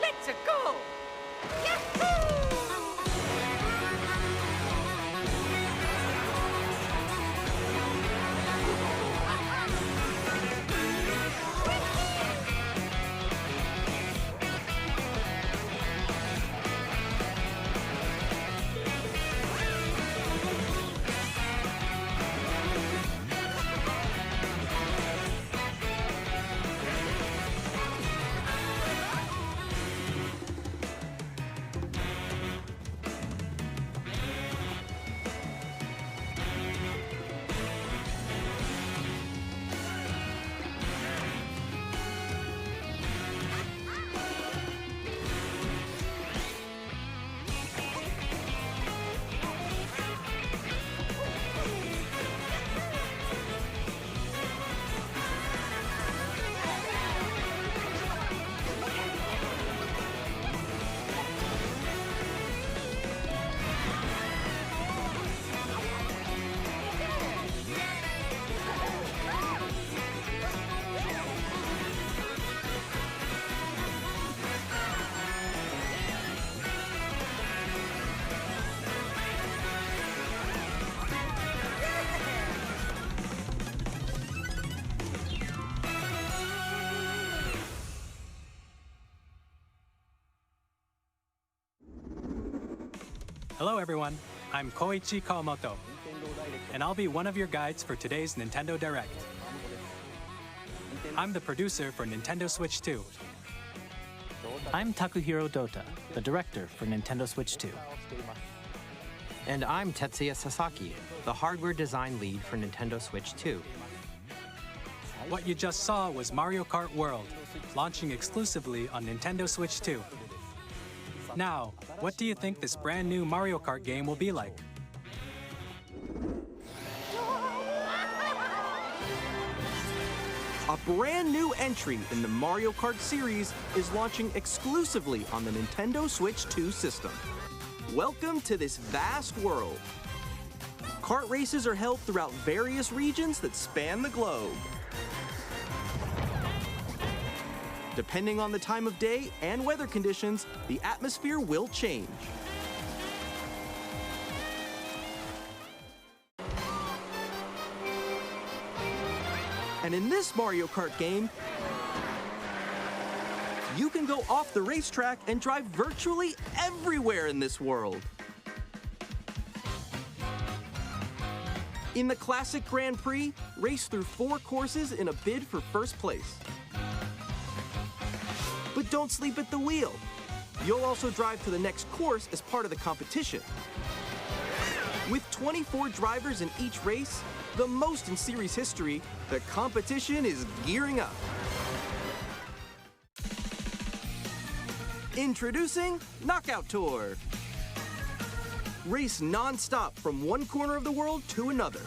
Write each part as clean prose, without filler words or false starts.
Let's go! Hello everyone, I'm Koichi Kawamoto, and I'll be one of your guides for today's Nintendo Direct. I'm the producer for Nintendo Switch 2. I'm Takuhiro Dota, the director for Nintendo Switch 2. And I'm Tetsuya Sasaki, the hardware design lead for Nintendo Switch 2. What you just saw was Mario Kart World, launching exclusively on Nintendo Switch 2. Now, what do you think this brand new Mario Kart game will be like? A brand new entry in the Mario Kart series is launching exclusively on the Nintendo Switch 2 system. Welcome to this vast world. Kart races are held throughout various regions that span the globe. Depending on the time of day and weather conditions, the atmosphere will change. And in this Mario Kart game, you can go off the racetrack and drive virtually everywhere in this world. In the Classic Grand Prix, race through 4 courses in a bid for first place. But don't sleep at the wheel. You'll also drive to the next course as part of the competition. With 24 drivers in each race, the most in series history, the competition is gearing up. Introducing Knockout Tour. Race non-stop from one corner of the world to another.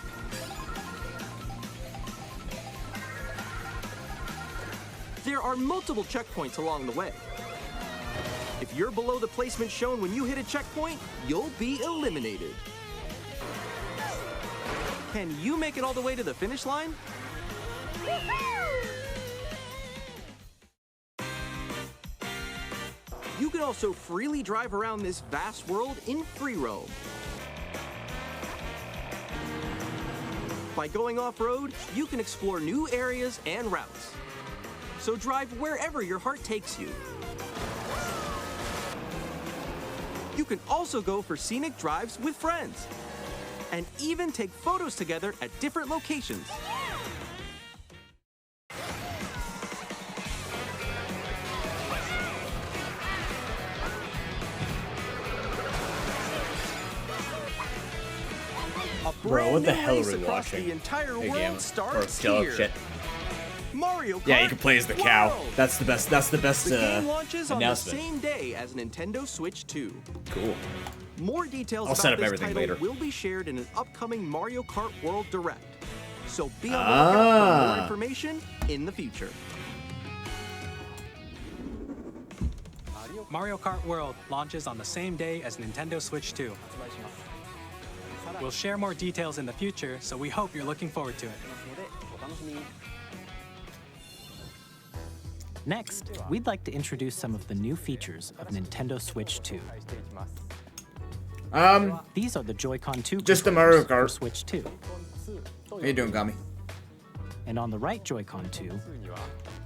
There are multiple checkpoints along the way. If you're below the placement shown when you hit a checkpoint, you'll be eliminated. Can you make it all the way to the finish line? You can also freely drive around this vast world in free roam. By going off-road, you can explore new areas and routes. So drive wherever your heart takes you. You can also go for scenic drives with friends, and even take photos together at different locations. A Bro, brand what the new hell are race we across watching? the entire Hey, world game. Or starts still here. shit. Mario Kart Yeah, you can play as the cow. World. That's the best. That's the best The game launches on the announcement. same day as Nintendo Switch 2. Cool. More details I'll about set up this everything title later. will be shared in an upcoming Mario Kart World Direct. So be on the lookout for more information in the future. Mario Kart World launches on the same day as Nintendo Switch 2. We'll share more details in the future, so we hope you're looking forward to it. Next, we'd like to introduce some of the new features of Nintendo Switch 2. These are the Joy-Con 2 Just the controllers Mario Kart. for Switch 2. How you doing, Gami? And on the right Joy-Con 2,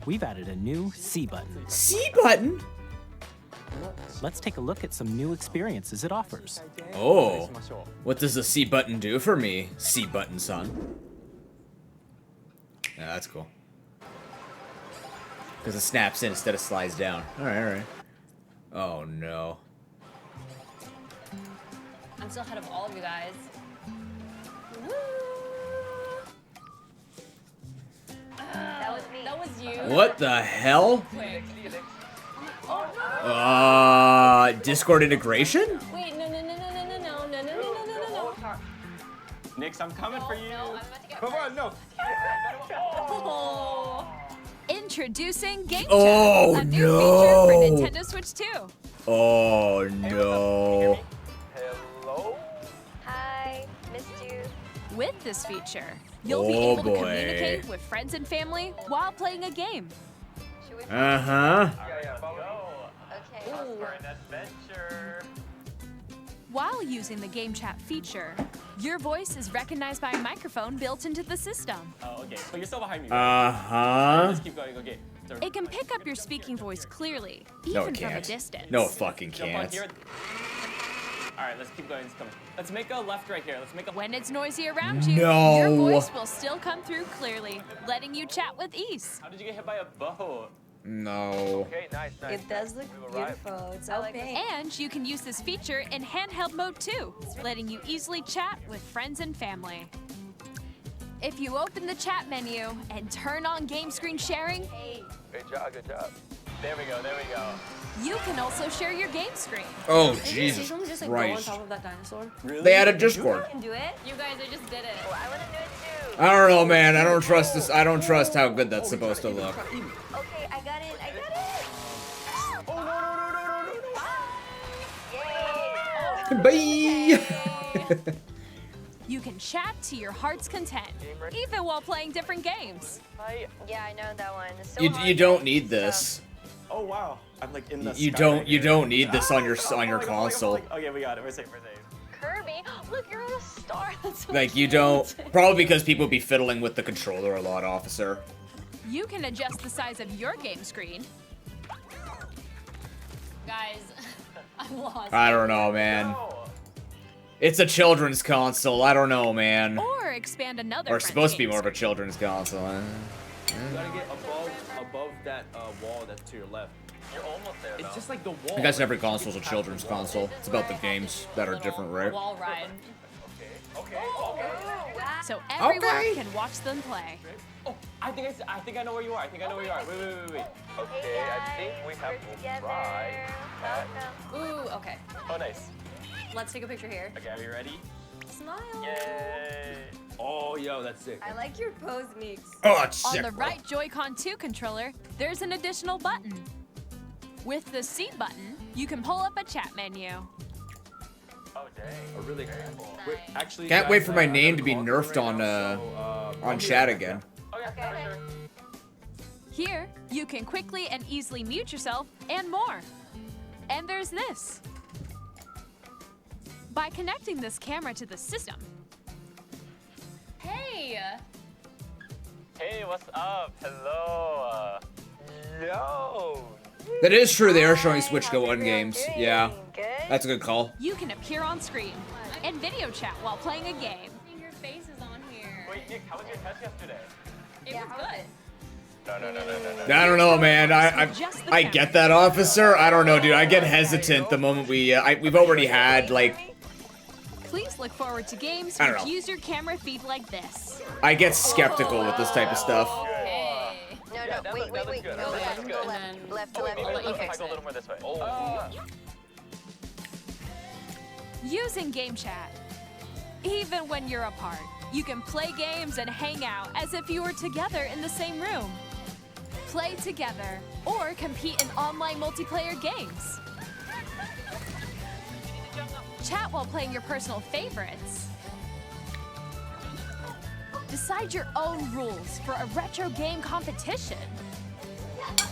we've added a new C button. C button? Let's take a look at some new experiences it offers. Oh. What does the C button do for me, C button son? Yeah, that's cool. Because it snaps in instead of slides down. Alright, alright. Oh no. I'm still ahead of all of you guys. Woo! That was me. That was you. What the hell? Quick. Discord integration? Wait, no. Nix, I'm coming for you. No, I'm about to get Come on, no. Oh. Introducing Game Chat, Oh, a new no. feature for Nintendo Switch 2. Oh no. Hello? Hi, missed you. With this feature, you'll be Oh, able to boy. communicate with friends and family while playing a game. Should we Uh-huh. Okay. For an adventure. While using the Game Chat feature, your voice is recognized by a microphone built into the system. Oh, okay. But you're still behind me. Right? Uh-huh. Just keep going. Okay. So It can pick up your speaking voice clearly, No, even it from a can't. distance. No, it fucking jump on can't. here. All right, let's keep going. Let's make a left right here. Let's make a. When it's noisy around you, No. your voice will still come through clearly, letting you chat with ease. How did you get hit by a bow? No. Okay, nice. It does look beautiful. It's all pink. And you can use this feature in handheld mode too, letting you easily chat with friends and family. If you open the chat menu and turn on game screen sharing, Good job, good job. There we go, there we go. you can also share your game screen. Oh, Did Jesus someone just like Christ. go on top of that dinosaur? Really? They added Discord. I can do it. You guys, I just did it. Oh, I want to do it too. I don't know, man. I don't trust this. I don't trust how good that's supposed to look. Okay, I got it. I got it. Oh, no, no, no, no, no, no. Bye. You can chat to your heart's content, even while playing different games. Yeah, I know that one. It's so You hard don't to need stuff. this. Oh, wow. I'm like in the You sky don't right you here. don't need this on your Oh my console. God. Okay, we got it. We're safe, we're safe. Kirby, look, you're on a star. That's so Like you cute. don't probably because people be fiddling with the controller a lot, officer. You can adjust the size of your game screen, Guys, I'm lost. I don't know, man. It's a children's console. I don't know, man. or expand another Or it's friend's supposed to be game more of a screen. children's console. You gotta get above that wall that's to your left. You're almost there, It's though. just like the wall. I guess every console's a children's console. It's about the games that are different, right? Wall ride. Okay. So everyone Okay. can watch them play. Oh, I think I know where you are. I think I know where you are. Wait. Okay, I think we have to try. Ooh, okay. Oh, nice. Let's take a picture here. Okay, are you ready? Smile. Yay! Oh, yo, that's sick. I like your pose, Meeks. Oh, it's On sick, the bro. right Joy-Con 2 controller, there's an additional button. With the seat button, you can pull up a chat menu. Oh, dang. Oh, really? Wait, actually, Can't guys, wait for my I name have to be a call nerfed right on now, so, on I'll chat be right again. Okay, for sure. Here, you can quickly and easily mute yourself and more. And there's this. By connecting this camera to the system, Hey. Hey, what's up? Hello. Yo. That is true. They are showing Switch Go 1 games. doing? Yeah, Good? that's a good call. you can appear on screen and video chat while playing a game. Your face is on here. Wait, Nick, how was your test yesterday? It was good. No. I don't know, man. Just the I camera. get that, officer. I don't know, dude. I get hesitant the moment we've already had like Please look forward to games I don't which know. use your camera feed like this. I get skeptical with this type of stuff. Okay. No, wait. Go That's left, good. go left. Left, I'll let you okay. fix Go a it. little more this way. Using game chat. Even when you're apart, you can play games and hang out as if you were together in the same room. Play together or compete in online multiplayer games. Chat while playing your personal favorites. Decide your own rules for a retro game competition.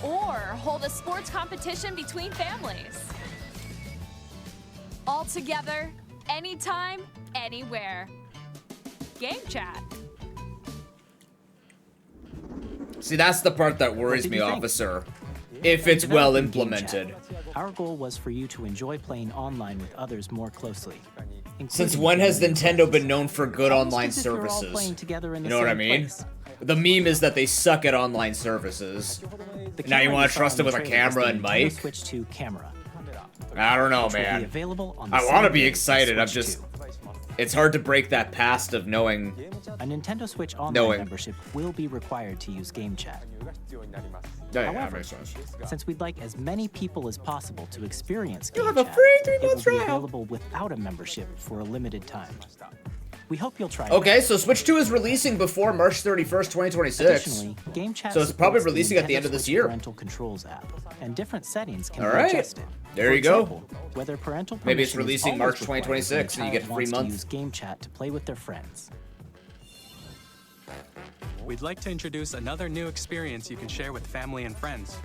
Or hold a sports competition between families. All together, anytime, anywhere. Game chat. See, that's the part that worries me, officer. If it's well implemented. Our goal was for you to enjoy playing online with others more closely. Since including when has family and Nintendo friends. been known for good Almost online as if you're all services? playing together in You the know what I same mean? place. The meme is that they suck at online services. The Now you camera want to saw trust in it the with a trailer is camera the and Nintendo mic? Switch 2 camera. I don't know, which will be man. available on the I want to same be day as excited. I'm Switch just... 2. It's hard to break that past of knowing... A Nintendo Switch Online Knowing. membership will be required to use Game Chat. Yeah, However, makes sense. since we'd like as many people as possible to experience Game You'll have a Chat, free 3 it will month be trial. available without a membership for a limited time. We hope you'll try it Okay, out. so Switch 2 is releasing before March 31st, 2026. Additionally, Game Chat So it's probably supports releasing at the Nintendo end of this Switch year. Parental Controls app, and different settings can All be right. adjusted. There For you go. example, whether parental Maybe it's permission is releasing always March required 2026 when and you get a free child wants month. to use Game Chat to play with their friends. We'd like to introduce another new experience you can share with family and friends.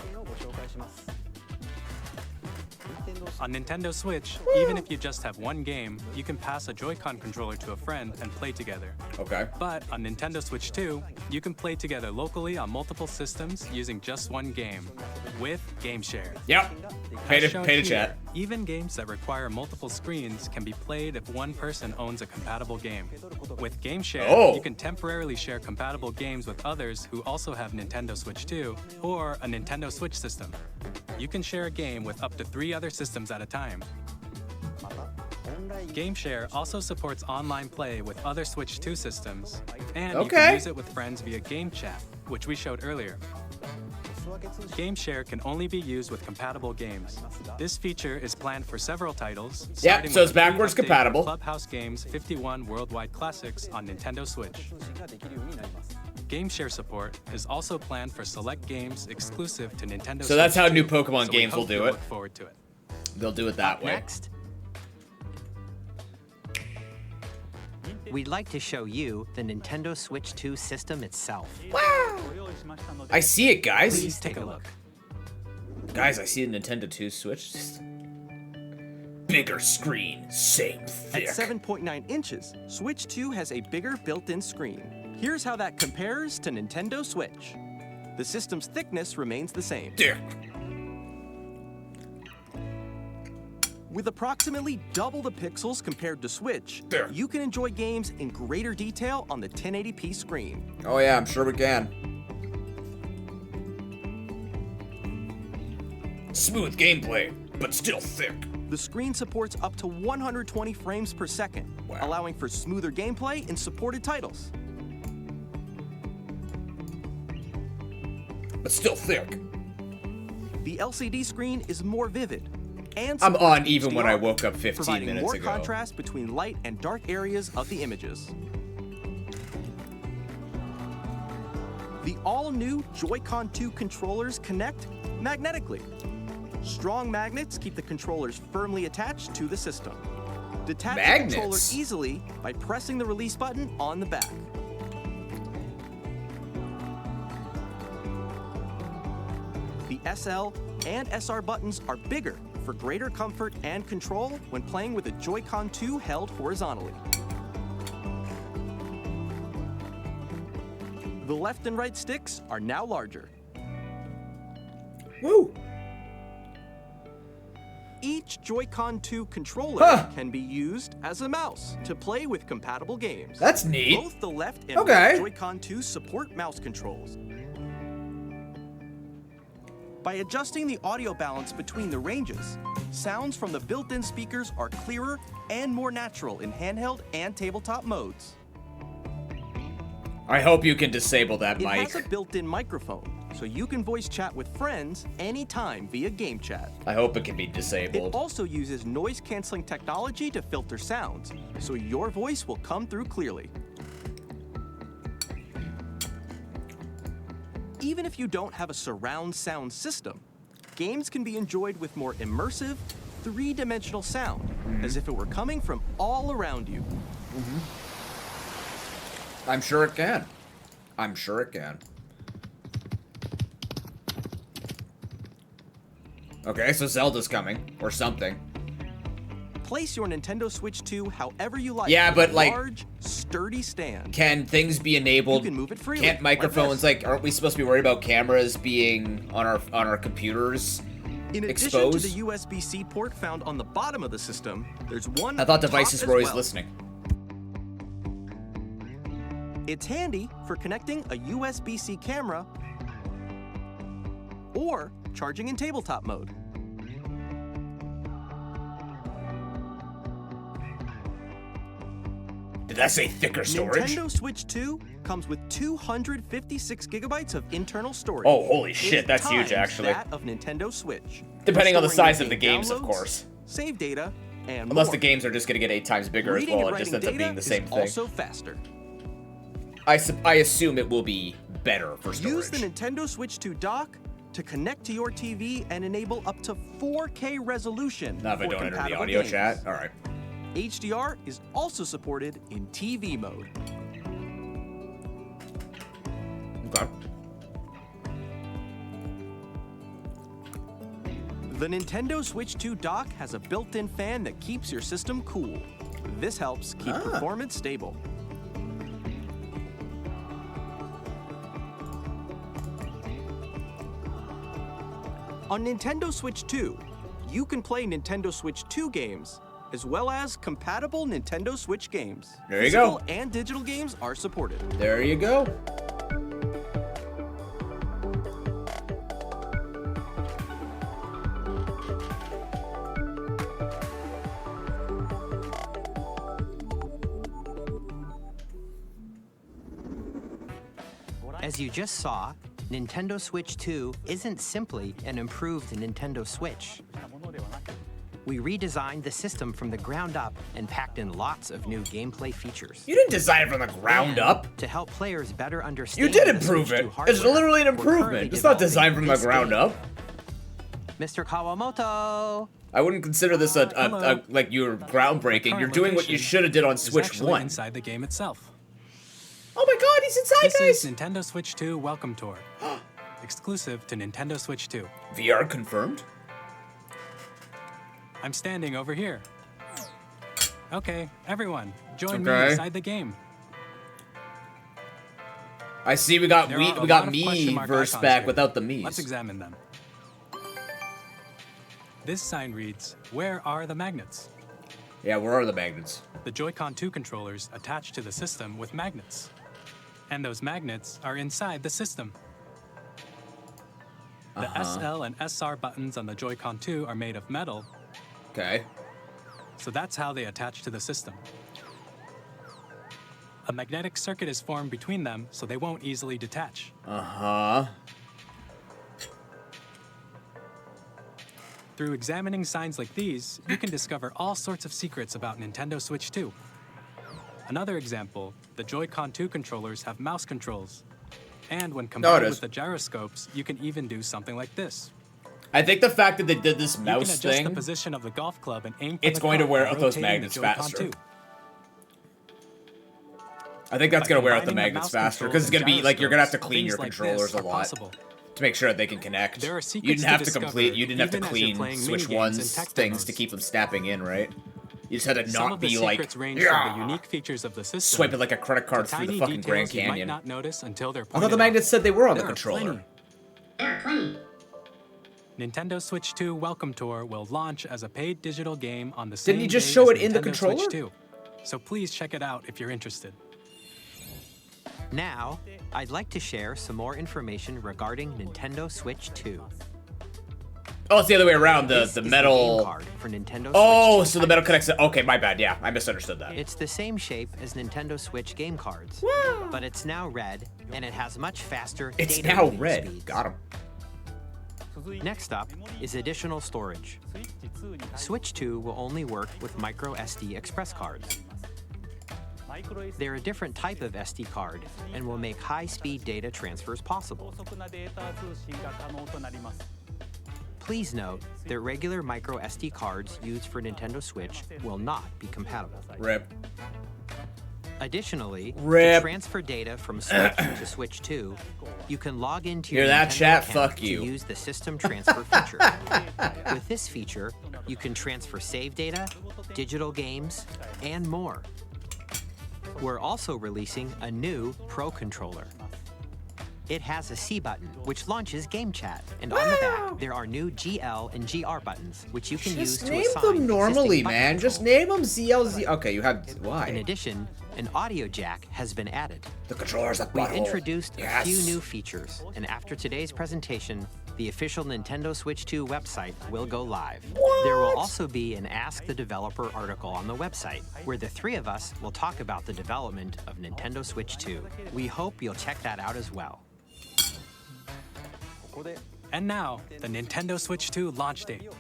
On Nintendo Switch, even if you just have one game, you can pass a Joy-Con controller to a friend and play together. Okay. But on Nintendo Switch 2, you can play together locally on multiple systems using just one game, with Game Share. Yep. Pay As shown to here, chat. Even games that require multiple screens can be played if one person owns a compatible game. With Game Share, Oh. you can temporarily share compatible games with others who also have Nintendo Switch 2 or a Nintendo Switch system. You can share a game with up to 3 other systems at a time. Game Share also supports online play with other Switch 2 systems, and you Okay. can use it with friends via Game Chat, which we showed earlier. Game Share can only be used with compatible games. This feature is planned for several titles. Yep, starting so with it's a free backwards update for compatible. Clubhouse Games 51 Worldwide Classics on Nintendo Switch. Game Share support is also planned for select games exclusive to Nintendo Switch. So that's how 2, new Pokemon so we games will hope do you it. Look forward to it. They'll do it that Up way. next, we'd like to show you the Nintendo Switch 2 system itself. I see it, guys. Please take a look. Guys, I see a Nintendo 2 Switch. Bigger screen, same At thick. 7.9 inches, Switch 2 has a bigger built-in screen. Here's how that compares to Nintendo Switch. The system's thickness remains the same. Thick. With approximately double the pixels compared to Switch, There. you can enjoy games in greater detail on the 1080p screen. Oh yeah, I'm sure we can. Smooth gameplay, but still thick. The screen supports up to 120 frames per second, Wow. allowing for smoother gameplay in supported titles. But still thick. The LCD screen is more vivid and I'm supports on even when I HDR, woke up 15 providing minutes more ago. contrast between light and dark areas of the images. The all-new Joy-Con 2 controllers connect magnetically. Strong magnets keep the controllers firmly attached to the system. Detach the controller Magnets? easily by pressing the release button on the back. The SL and SR buttons are bigger for greater comfort and control when playing with a Joy-Con 2 held horizontally. The left and right sticks are now larger. Woo! Each Joy-Con 2 controller can be used as a mouse to play with compatible games. That's neat. Both the left and Okay. right Joy-Con 2 support mouse controls. By adjusting the audio balance between the ranges, sounds from the built-in speakers are clearer and more natural in handheld and tabletop modes. I hope you can disable that It mic. has a built-in microphone, so you can voice chat with friends anytime via game chat. I hope it can be It disabled. also uses noise-canceling technology to filter sounds, so your voice will come through clearly. Even if you don't have a surround sound system, games can be enjoyed with more immersive, three-dimensional sound, as if it were coming from all around you. I'm sure it can. I'm sure it can. Okay, so Zelda's coming, or something. Place your Nintendo Switch 2 however you like. Yeah, with but, a like, large, sturdy stand. Can things be enabled? You can move it freely, Can't like microphones, this. like, aren't we supposed to be worried about cameras being on our computers In addition exposed? to the USB-C port found on the bottom of the system, there's one I thought up top devices as were always well. listening. It's handy for connecting a USB-C camera or charging in tabletop mode. Did that say thicker storage? Nintendo Switch 2 comes with 256 gigabytes of internal storage. Oh, holy shit, 8 that's huge, times actually. That of Nintendo Switch. Depending on the Storing size of the in-game games, of downloads, course. Save data, and Unless more. the games are just going to get 8 times bigger Reading as well, and it just writing ends up being data the same is thing. also faster. I assume it will be better for storage. Use the Nintendo Switch 2 dock to connect to your TV and enable up to 4K resolution Not if I for don't enter the compatible audio games. chat. All right. HDR is also supported in TV mode. Okay. The Nintendo Switch 2 dock has a built-in fan that keeps your system cool. This helps keep performance stable. On Nintendo Switch 2, you can play Nintendo Switch 2 games, as well as compatible Nintendo Switch games. There you go. Physical and digital games are supported. There you go. As you just saw, Nintendo Switch 2 isn't simply an improved Nintendo Switch. We redesigned the system from the ground up and packed in lots of new gameplay features. You didn't design it from the ground up. To help players better You understand did the improve Switch it. 2 It's hardware, literally an we're currently improvement. It's not developing designed from the this ground game. up. Mr. Kawamoto! I wouldn't consider this a Hello. like you're groundbreaking. You're current doing what you location should have did on is Switch actually 1. inside the game itself. Oh my god, he's inside, This guys! is Nintendo Switch 2 Welcome Tour, exclusive to Nintendo Switch 2. VR confirmed? I'm standing over here. Okay, everyone, join me Okay. inside the game. I see we got There we are a got lot of me question mark verse icons back here. without the me's. Let's examine them. This sign reads, "Where are the magnets?" Yeah, where are the magnets? The Joy-Con 2 controllers attach to the system with magnets. And those magnets are inside the system. The SL and SR buttons on the Joy-Con 2 are made of metal, Okay. so that's how they attach to the system. A magnetic circuit is formed between them, so they won't easily detach. Uh-huh. Through examining signs like these, you can discover all sorts of secrets about Nintendo Switch 2. Another example, the Joy-Con 2 controllers have mouse controls. And when combined is. with the gyroscopes, you can even do something like this. I think the fact that they did this You can mouse adjust the thing, position of the golf club and aim for it's the going to cup wear by out those rotating the magnets Joy-Con faster. 2. I think that's By going to wear out the combining magnets mouse faster because it's going to controls be like you're going to have to gyroscopes, clean your things like controllers this a are lot possible. to make sure that they can connect. There are You secrets didn't have to to discover, complete. You didn't have to even as you're clean playing Switch minigames and 1's tech things demos. to keep them snapping in, right? You just had to Some not of the be like secrets range from the unique features of the system swipe it like a credit card to through the tiny fucking Grand details you might Canyon. not notice until they're I pointed thought the out. magnets said they were on the There are controller. plenty. Nintendo Switch 2 Welcome Tour will launch as a paid digital game on the same Didn't he just day show as it in the Nintendo controller? Switch 2. So please check it out if you're interested. Now, I'd like to share some more information regarding Nintendo Switch 2. Oh, it's the other way around. This The is metal. game card for Nintendo Oh, Switch so the metal connects. Okay, my bad. Yeah, I misunderstood that. It's the same shape as Nintendo Switch game cards, but it's now red, and it has much faster It's data now reading red. speeds. Got him. Next up is additional storage. Switch 2 will only work with micro SD express cards. They're a different type of SD card and will make high-speed data transfers possible. Please note that regular micro SD cards used for Nintendo Switch will not be compatible. Rip. Additionally, Rip. to transfer data from Switch to Switch 2, you can log into your Hear that, Nintendo chat? account Fuck to you. use the system transfer feature. With this feature, you can transfer save data, digital games, and more. We're also releasing a new Pro controller. It has a C button, which launches Game Chat, and on the back there are new GL and GR buttons, which you can use Just to name assign them normally, existing button man. Just control. name them ZLZ. Okay, you have. In Why? addition, an audio jack has been added. The controller's a We've butthole. introduced Yes. a few new features, and after today's presentation, the official Nintendo Switch 2 website will go live. There will also be an Ask the Developer article on the website, where the three of us will talk about the development of Nintendo Switch 2. We hope you'll check that out as well. And now, the Nintendo Switch 2 launch date.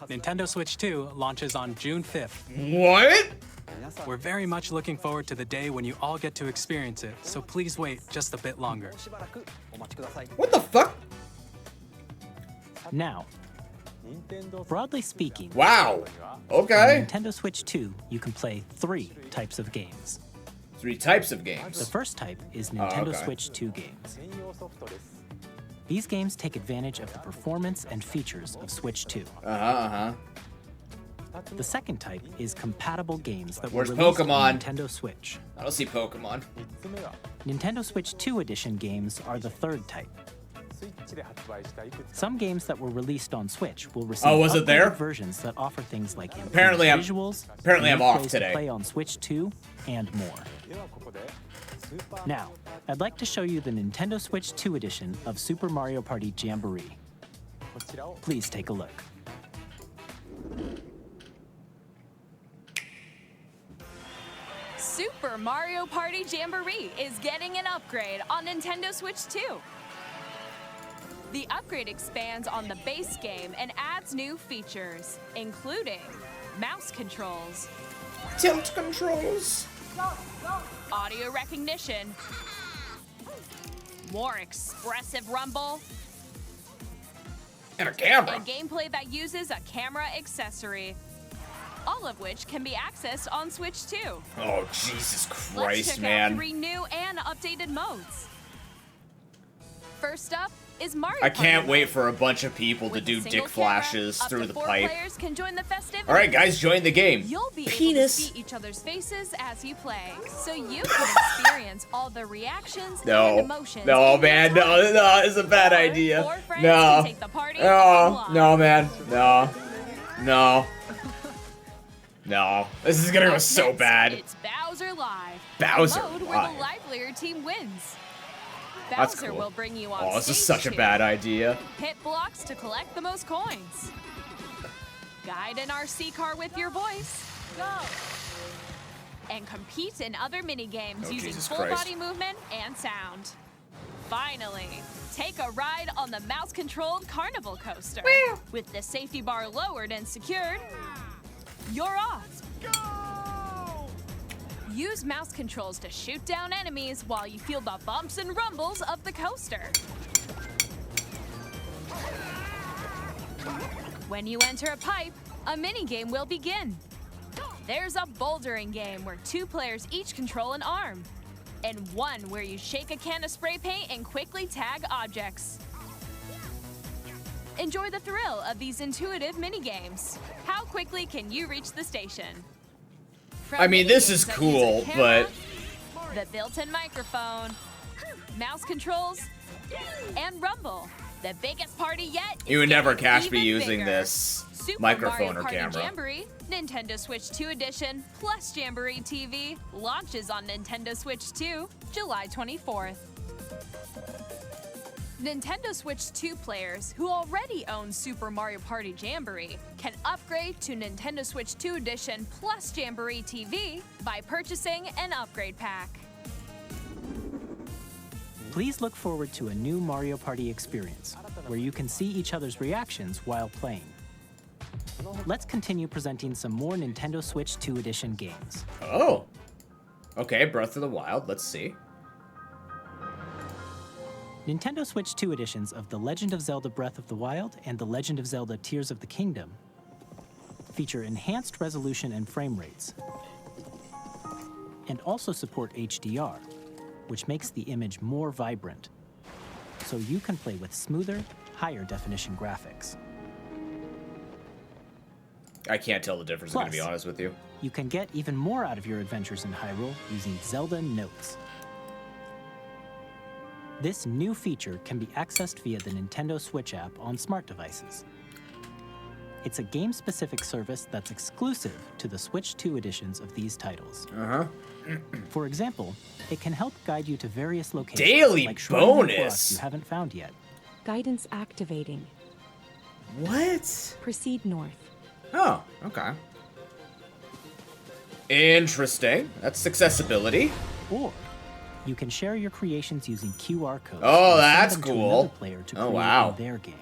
Nintendo Switch 2 launches on June 5th. What? We're very much looking forward to the day when you all get to experience it, so please wait just a bit longer. What the fuck? Now, broadly speaking, Wow. on Okay. Nintendo Switch 2, you can play 3 types of games. 3 types of The games. first type is Nintendo okay. Switch 2 games. These games take advantage of the performance and features of Switch 2. The second type is compatible games that were Where's released Pokemon? on Nintendo Switch. I don't see Pokemon. Nintendo Switch 2 edition games are the third type. Some games that were released on Switch will receive Oh, was it there? upgraded versions that offer things like improved Apparently I'm- visuals, apparently I'm new off ways today. to play on Switch 2, and more. Now, I'd like to show you the Nintendo Switch 2 edition of Super Mario Party Jamboree. Please take a look. Super Mario Party Jamboree is getting an upgrade on Nintendo Switch 2. The upgrade expands on the base game and adds new features, including mouse controls, Tilt controls. audio recognition, more expressive rumble, And a camera. and gameplay that uses a camera accessory. All of which can be accessed on Switch 2. Oh, Jesus Let's Christ, check man. out 3 new and updated modes. First up is Mario I can't Party wait mode. for a bunch of people to With do a single dick flashes camera, through up to the 4 pipe. players can join the festivities. All right, guys, join the game. You'll be able to Penis. see each other's faces as you play, so you can experience all the reactions and No. emotions. No, in man. real No, time. no, it's a bad Or idea. 4 friends No. can take the party No. online. No, man. No. No. No. This is gonna go Up so next, bad. It's Bowser Live. Bowser a mode where Live. the livelier team wins. That's Bowser cool. will bring you on Oh, this is stage such a 2. bad idea. Hit blocks to collect the most coins. Guide an RC car with your voice. Go! And compete in other mini games Oh, using Jesus full Christ. body movement and sound. Finally, take a ride on the mouse-controlled carnival coaster. With the safety bar lowered and secured, you're off. Use mouse controls to shoot down enemies while you feel the bumps and rumbles of the coaster. When you enter a pipe, a minigame will begin. There's a bouldering game where 2 players each control an arm, and one where you shake a can of spray paint and quickly tag objects. Enjoy the thrill of these intuitive minigames. How quickly can you reach the station? From I mean, this minigames is that cool, use a camera, but the built-in microphone, mouse controls, and rumble. The biggest party yet. you would is never getting catch me even using bigger. this Super microphone Mario or Party camera. Jamboree, Nintendo Switch 2 Edition, plus Jamboree TV, launches on Nintendo Switch 2, July 24th. Nintendo Switch 2 players who already own Super Mario Party Jamboree can upgrade to Nintendo Switch 2 Edition plus Jamboree TV by purchasing an upgrade pack. Please look forward to a new Mario Party experience, where you can see each other's reactions while playing. Let's continue presenting some more Nintendo Switch 2 Edition games. Oh. Okay, Breath of the Wild. Let's see. Nintendo Switch 2 editions of The Legend of Zelda Breath of the Wild and The Legend of Zelda Tears of the Kingdom feature enhanced resolution and frame rates, and also support HDR, which makes the image more vibrant, so you can play with smoother, higher definition graphics. I can't tell the difference, I'm gonna be Plus, honest with you. You can get even more out of your adventures in Hyrule using Zelda Notes. This new feature can be accessed via the Nintendo Switch app on smart devices. It's a game-specific service that's exclusive to the Switch 2 editions of these titles. For example, it can help guide you to various locations Daily like shrines and bonus! quests you haven't found yet. Guidance activating. What? Proceed north. Oh, okay. Interesting. That's accessibility. Or you can share your creations using QR codes. Oh, and send that's them to cool. another player to Oh, create wow. in their game.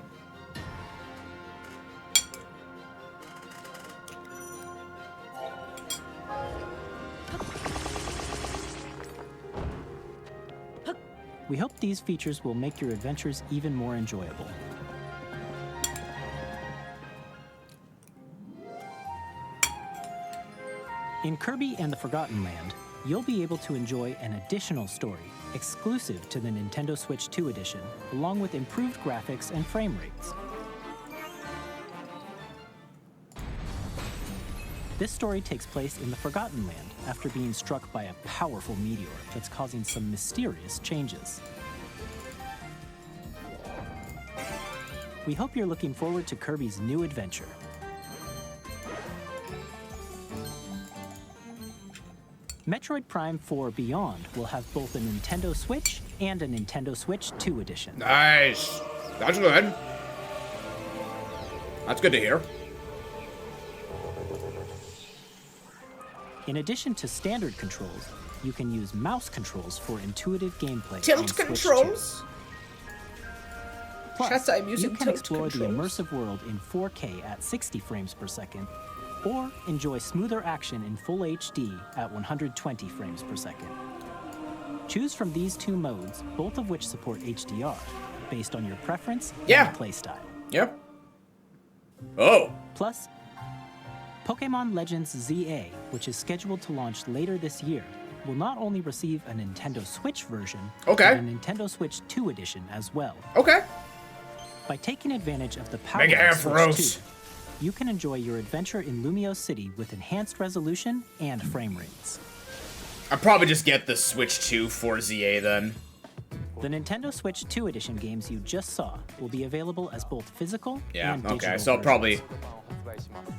We hope these features will make your adventures even more enjoyable. In Kirby and the Forgotten Land, you'll be able to enjoy an additional story exclusive to the Nintendo Switch 2 edition, along with improved graphics and frame rates. This story takes place in the Forgotten Land after being struck by a powerful meteor that's causing some mysterious changes. We hope you're looking forward to Kirby's new adventure. Metroid Prime 4 Beyond will have both a Nintendo Switch and a Nintendo Switch 2 edition. Nice. That's good. That's good to hear. In addition to standard controls, you can use mouse controls for intuitive gameplay. on Tilt Switch controls? 2. Plus, Chess, I'm using you can tilt explore the controls. immersive world in 4K at 60 frames per second, or enjoy smoother action in Full HD at 120 frames per second. Choose from these two modes, both of which support HDR, based on your preference and playstyle. Yep. Oh. Plus, Pokémon Legends ZA, which is scheduled to launch later this year, will not only receive a Nintendo Switch version, but a Nintendo Switch 2 edition as well. Okay. By taking advantage of the power Mega of Switch Ampharos. 2, you can enjoy your adventure in Lumio City with enhanced resolution and frame rates. I'll probably just get the Switch 2 for ZA then. The Nintendo Switch 2 edition games you just saw will be available as both physical Yeah, and digital okay, so versions.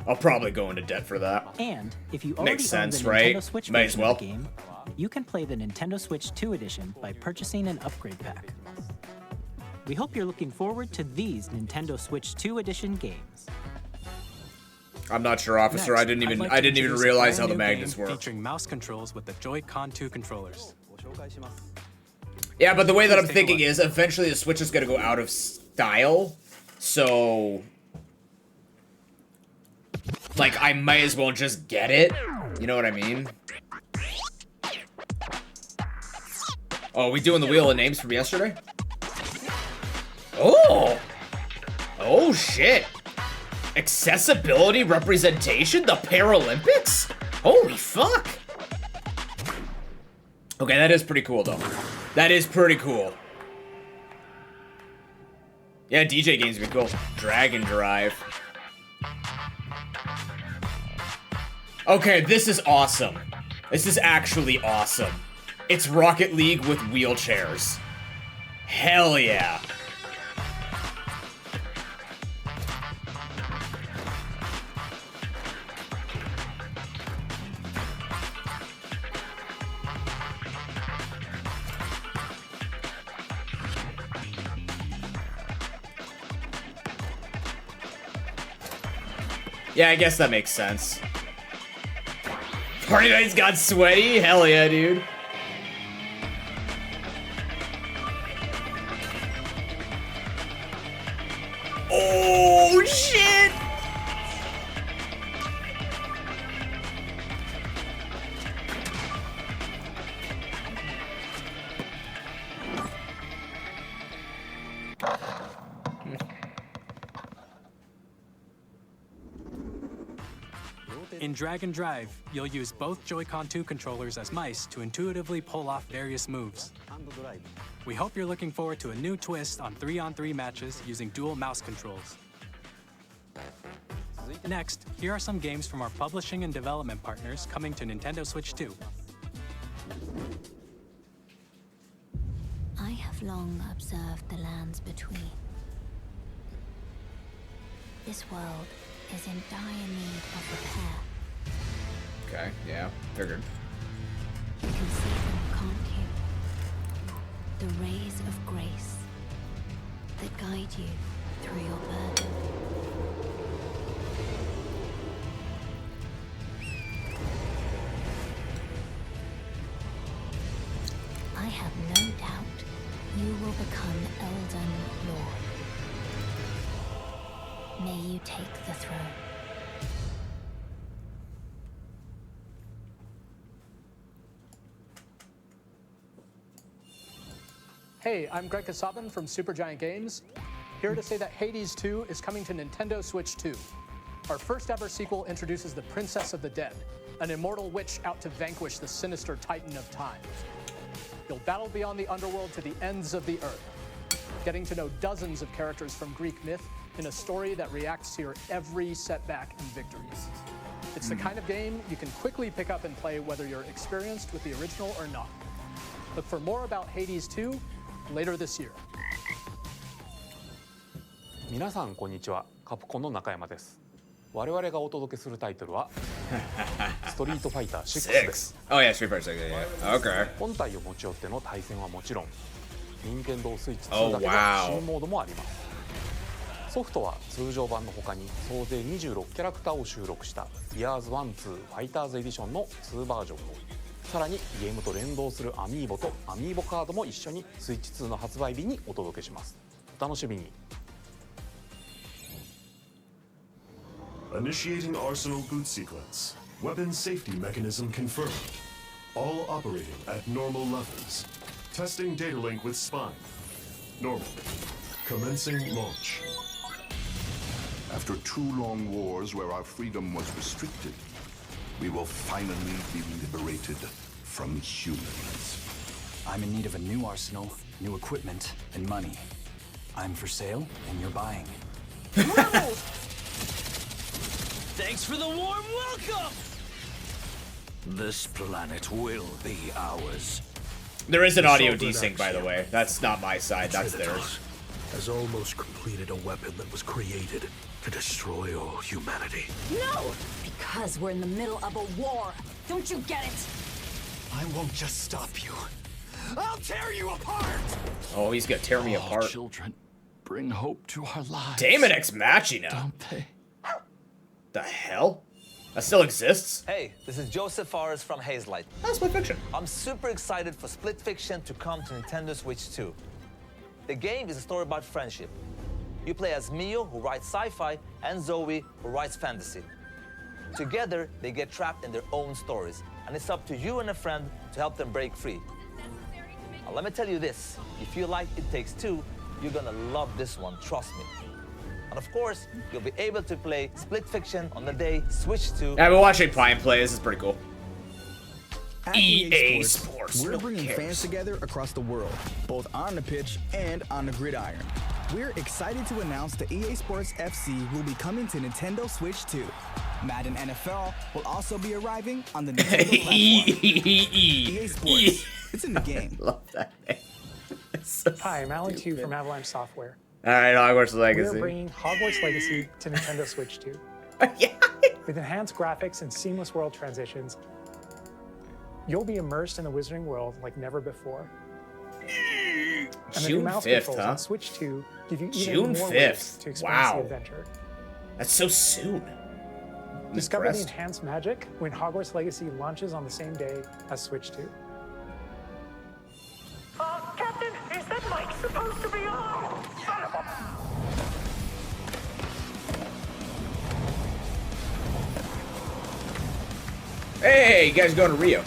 I'll probably go into debt for that. And if you already Makes sense, own the right? Nintendo Switch Might as version well. of the game, you can play the Nintendo Switch 2 edition by purchasing an upgrade pack. We hope you're looking forward to these Nintendo Switch 2 edition games. I'm not sure, officer. Next, I didn't I'd even like to I didn't even introduce a realize how brand the new magnets game work. Featuring mouse controls with the Joy-Con 2 controllers. Yeah, but the way that I'm Please take a thinking look. is eventually the Switch is gonna go out of style, so like I might as well just get it. You know what I mean? Oh, we doing the wheel of names from yesterday? Oh! Oh shit! Accessibility representation? The Paralympics? Holy fuck! Okay, that is pretty cool though. That is pretty cool. Yeah, DJ games would be cool. Dragon Drive. Okay, this is awesome. This is actually awesome. It's Rocket League with wheelchairs. Hell yeah. Yeah, I guess that makes sense. Party nights got sweaty? Hell yeah, dude. Oh, shit! In Drag and Drive, you'll use both Joy-Con 2 controllers as mice to intuitively pull off various moves. We hope you're looking forward to a new twist on 3-on-3 matches using dual mouse controls. Next, here are some games from our publishing and development partners coming to Nintendo Switch 2. I have long observed the lands between. This world is in dire need of repair. Okay, yeah, figured. You can see them, can't you? The rays of grace that guide you through your burden. I have no doubt you will become Elden Lord. May you take the throne. Hey, I'm Greg Kasabin from Supergiant Games, here to say that Hades 2 is coming to Nintendo Switch 2. Our first ever sequel introduces the Princess of the Dead, an immortal witch out to vanquish the sinister Titan of Time. You'll battle beyond the underworld to the ends of the earth, getting to know dozens of characters from Greek myth in a story that reacts to your every setback and victories. It's the kind of game you can quickly pick up and play whether you're experienced with the original or not. Look for more about Hades 2 later this year. 皆さんこんにちは。カプコンの中山です。我々がお届けするタイトルはストリートファイター6です。Oh yeah, Street Fighter 6. Yeah. Okay. 本体を持ち寄っての対戦はもちろん、任天堂スイッチ2だけの新モードもあります。ソフトは通常版の他に総勢26キャラクターを収録した Years 1-2 ファイターズエディションの2バージョンを、さらにゲームと連動するアミーボとアミーボカードも一緒にスイッチ2の発売日にお届けします。お楽しみに。Initiating Arsenal boot sequence. Weapon safety mechanism confirmed. All operating at normal levels. Testing data link with spine. Normal. Commencing launch. After 2 long wars where our freedom was restricted, we will finally be liberated from humans. I'm in need of a new arsenal, new equipment, and money. I'm for sale, and you're buying. Thanks for the warm welcome! This planet will be ours. There is an audio desync, by the way. That's not my side, that's theirs. Has almost completed a weapon that was created to destroy all humanity. No! Because we're in the middle of a war. Don't you get it? I won't just stop you. I'll tear you apart! Oh, he's gonna tear me apart. Children, bring hope to our lives. Damon X Machina. Don't they? The hell? That still exists? Hey, this is Joseph Forrest from Hazelight. That's Split Fiction. I'm super excited for Split Fiction to come to Nintendo Switch 2. The game is a story about friendship. You play as Mio, who writes sci-fi, and Zoe, who writes fantasy. Together, they get trapped in their own stories, and it's up to you and a friend to help them break free. Now, let me tell you this, if you like It Takes Two, you're gonna love this one, trust me. And of course, you'll be able to play Split Fiction on the day Switch 2. Yeah, I've been watching Pine play, this is pretty cool. At EA Sports. We're bringing fans together across the world, both on the pitch and on the gridiron. We're excited to announce that EA Sports FC will be coming to Nintendo Switch 2. Madden NFL will also be arriving on the Nintendo platform. EA Sports, it's in the game. Love that. Hi, I'm Alan Tew from Avalanche Software. Alright, Hogwarts Legacy. We're bringing Hogwarts Legacy to Nintendo Switch 2. With enhanced graphics and seamless world transitions, you'll be immersed in the wizarding world like never before. And the new mouse controls on Switch 2 give you even more ways to experience the adventure. That's so soon. Discover the impressed. enhanced magic when Hogwarts Legacy launches on the same day as Switch 2. Captain, is that mic supposed to be on? Son of a... Hey, you guys going to Rio?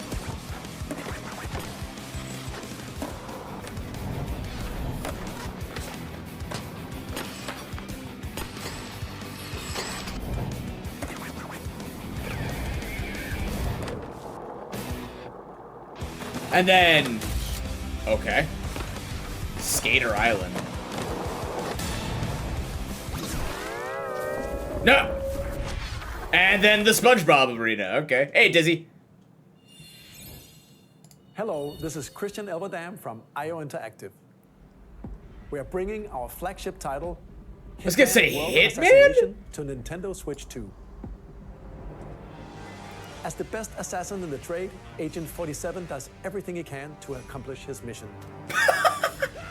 And then, okay, Skater Island. No! And then the SpongeBob Arena, okay. Hey, Dizzy. Hello, this is Christian Elverdam from IO Interactive. We are bringing our flagship title, I was gonna say World Hitman? Assassination, to Nintendo Switch 2. As the best assassin in the trade, Agent 47 does everything he can to accomplish his mission.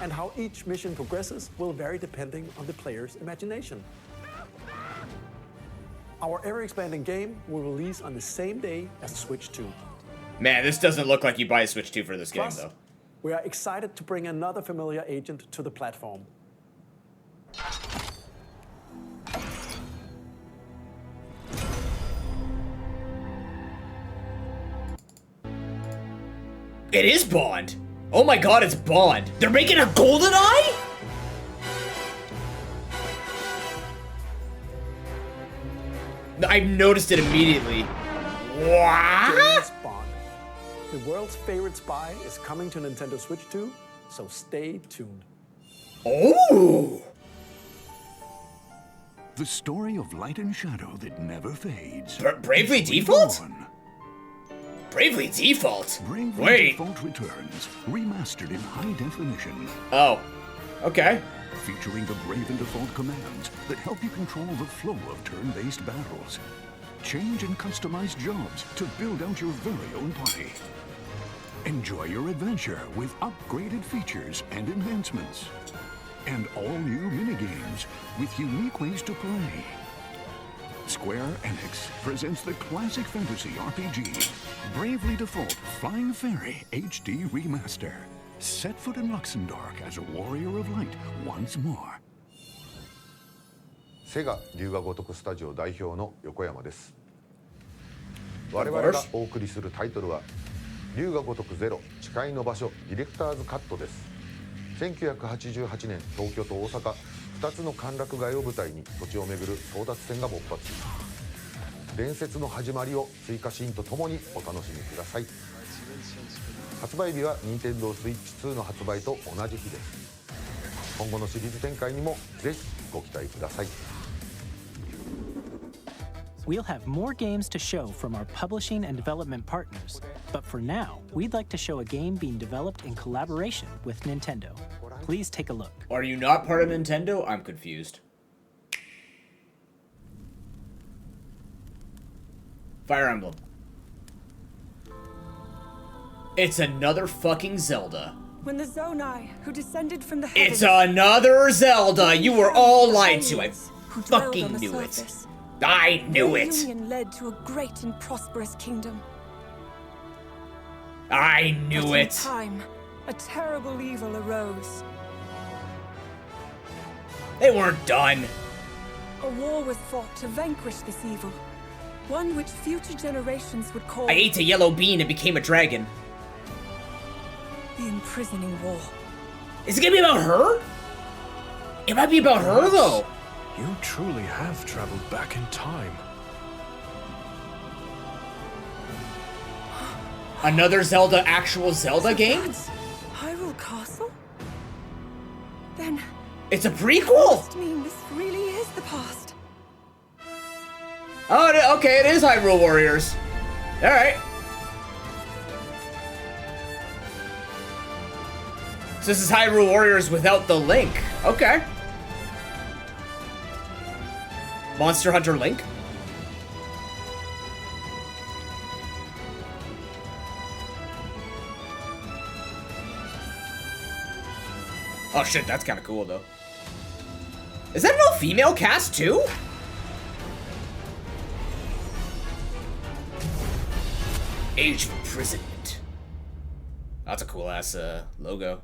And how each mission progresses will vary depending on the player's imagination. Our ever-expanding game will release on the same day as Switch 2. Man, this doesn't look like you buy a Switch 2 for this game, Plus, though. we are excited to bring another familiar agent to the platform. It is Bond. Oh my god, it's Bond. They're making a GoldenEye? I noticed it immediately. What? James Bond. The world's favorite spy is coming to Nintendo Switch 2, so stay tuned. Oh! The story of light and shadow that never fades. Bravely Default? Bravely Default? Bravely Wait. Default returns, remastered in high definition. Oh, okay. Featuring the Brave and Default commands that help you control the flow of turn-based battles. Change and customize jobs to build out your very own party. Enjoy your adventure with upgraded features and enhancements. And all new minigames with unique ways to play. Square Enix presents the classic fantasy RPG, Bravely Default Flying Fairy HD Remaster. Set foot in Luxembourg as a warrior of light once more. セガ龍が如くスタジオ代表の横山です。我々がお送りするタイトルは龍が如くゼロ誓いの場所ディレクターズカットです。1988年東京と大阪2つの歓楽街を舞台に土地をめぐる争奪戦が勃発。伝説の始まりを追加シーンとともにお楽しみください。発売日は Nintendo Switch 2の発売と同じ日です。今後のシリーズ展開にもぜひご期待ください。 We'll have more games to show from our publishing and development partners, but for now, we'd like to show a game being developed in collaboration with Nintendo. Please take a look. Are you not part of Nintendo? I'm confused. Fire Emblem. It's another fucking Zelda. When the Zonai, who descended from the heavens, It's another Zelda! You were all lied to. I fucking knew it. I knew it. Their union led to a great and prosperous kingdom. I knew But in it. time, a terrible evil arose. They weren't done. A war was fought to vanquish this evil, one which future generations would call I ate a yellow bean and became a dragon. the imprisoning war. Is it gonna be about her? It might be about her, though. You truly have traveled back in time. Another Zelda, actual Zelda game? Hyrule Castle? Then It's a prequel? must mean this really is the past. Oh, okay, it is Hyrule Warriors. Alright. So this is Hyrule Warriors without the Link. Okay. Monster Hunter Link? Oh shit, that's kind of cool though. Is that an all-female cast too? Age of Imprisonment. That's a cool ass logo.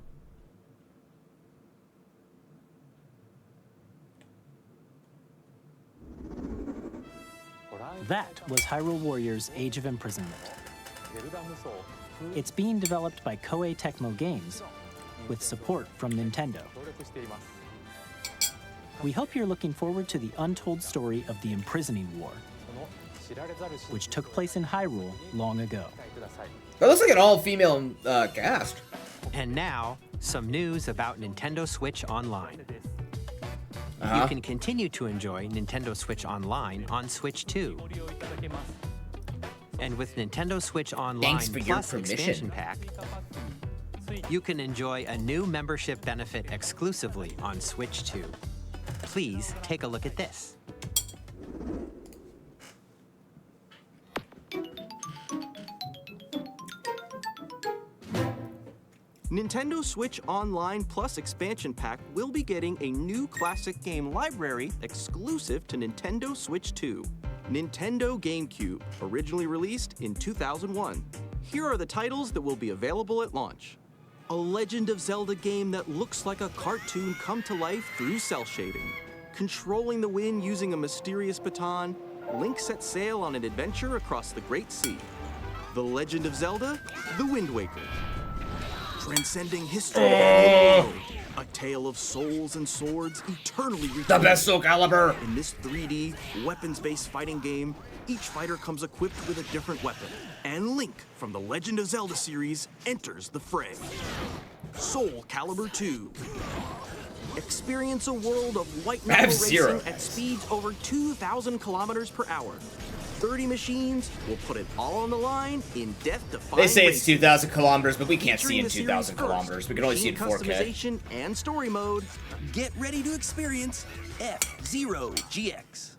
That was Hyrule Warriors Age of Imprisonment. It's being developed by Koei Tecmo Games with support from Nintendo. We hope you're looking forward to the untold story of the Imprisoning War, which took place in Hyrule long ago. That looks like an all-female cast. And now, some news about Nintendo Switch Online. Uh-huh. You can continue to enjoy Nintendo Switch Online on Switch 2. And with Nintendo Switch Online Plus Expansion Pack, you can enjoy a new membership benefit exclusively on Switch 2. Please take a look at this. Nintendo Switch Online Plus Expansion Pack will be getting a new classic game library exclusive to Nintendo Switch 2. Nintendo GameCube, originally released in 2001. Here are the titles that will be available at launch. A Legend of Zelda game that looks like a cartoon come to life through cel shading. Controlling the wind using a mysterious baton, Link sets sail on an adventure across the Great Sea. The Legend of Zelda, The Wind Waker. Transcending history, a tale of souls and swords eternally retold. The best Soul Calibur! In this 3D, weapons-based fighting game, each fighter comes equipped with a different weapon. And Link from the Legend of Zelda series enters the fray. Soul Calibur 2. Experience a world of white knuckle racing at speeds over 2,000 kilometers per hour. 30 machines will put it all on the line in death-defying They say it's racing. 2,000 kilometers, but we can't see Featuring in the series 2,000 first, kilometers. We can only see in game 4K. customization and story mode. Get ready to experience F-Zero GX.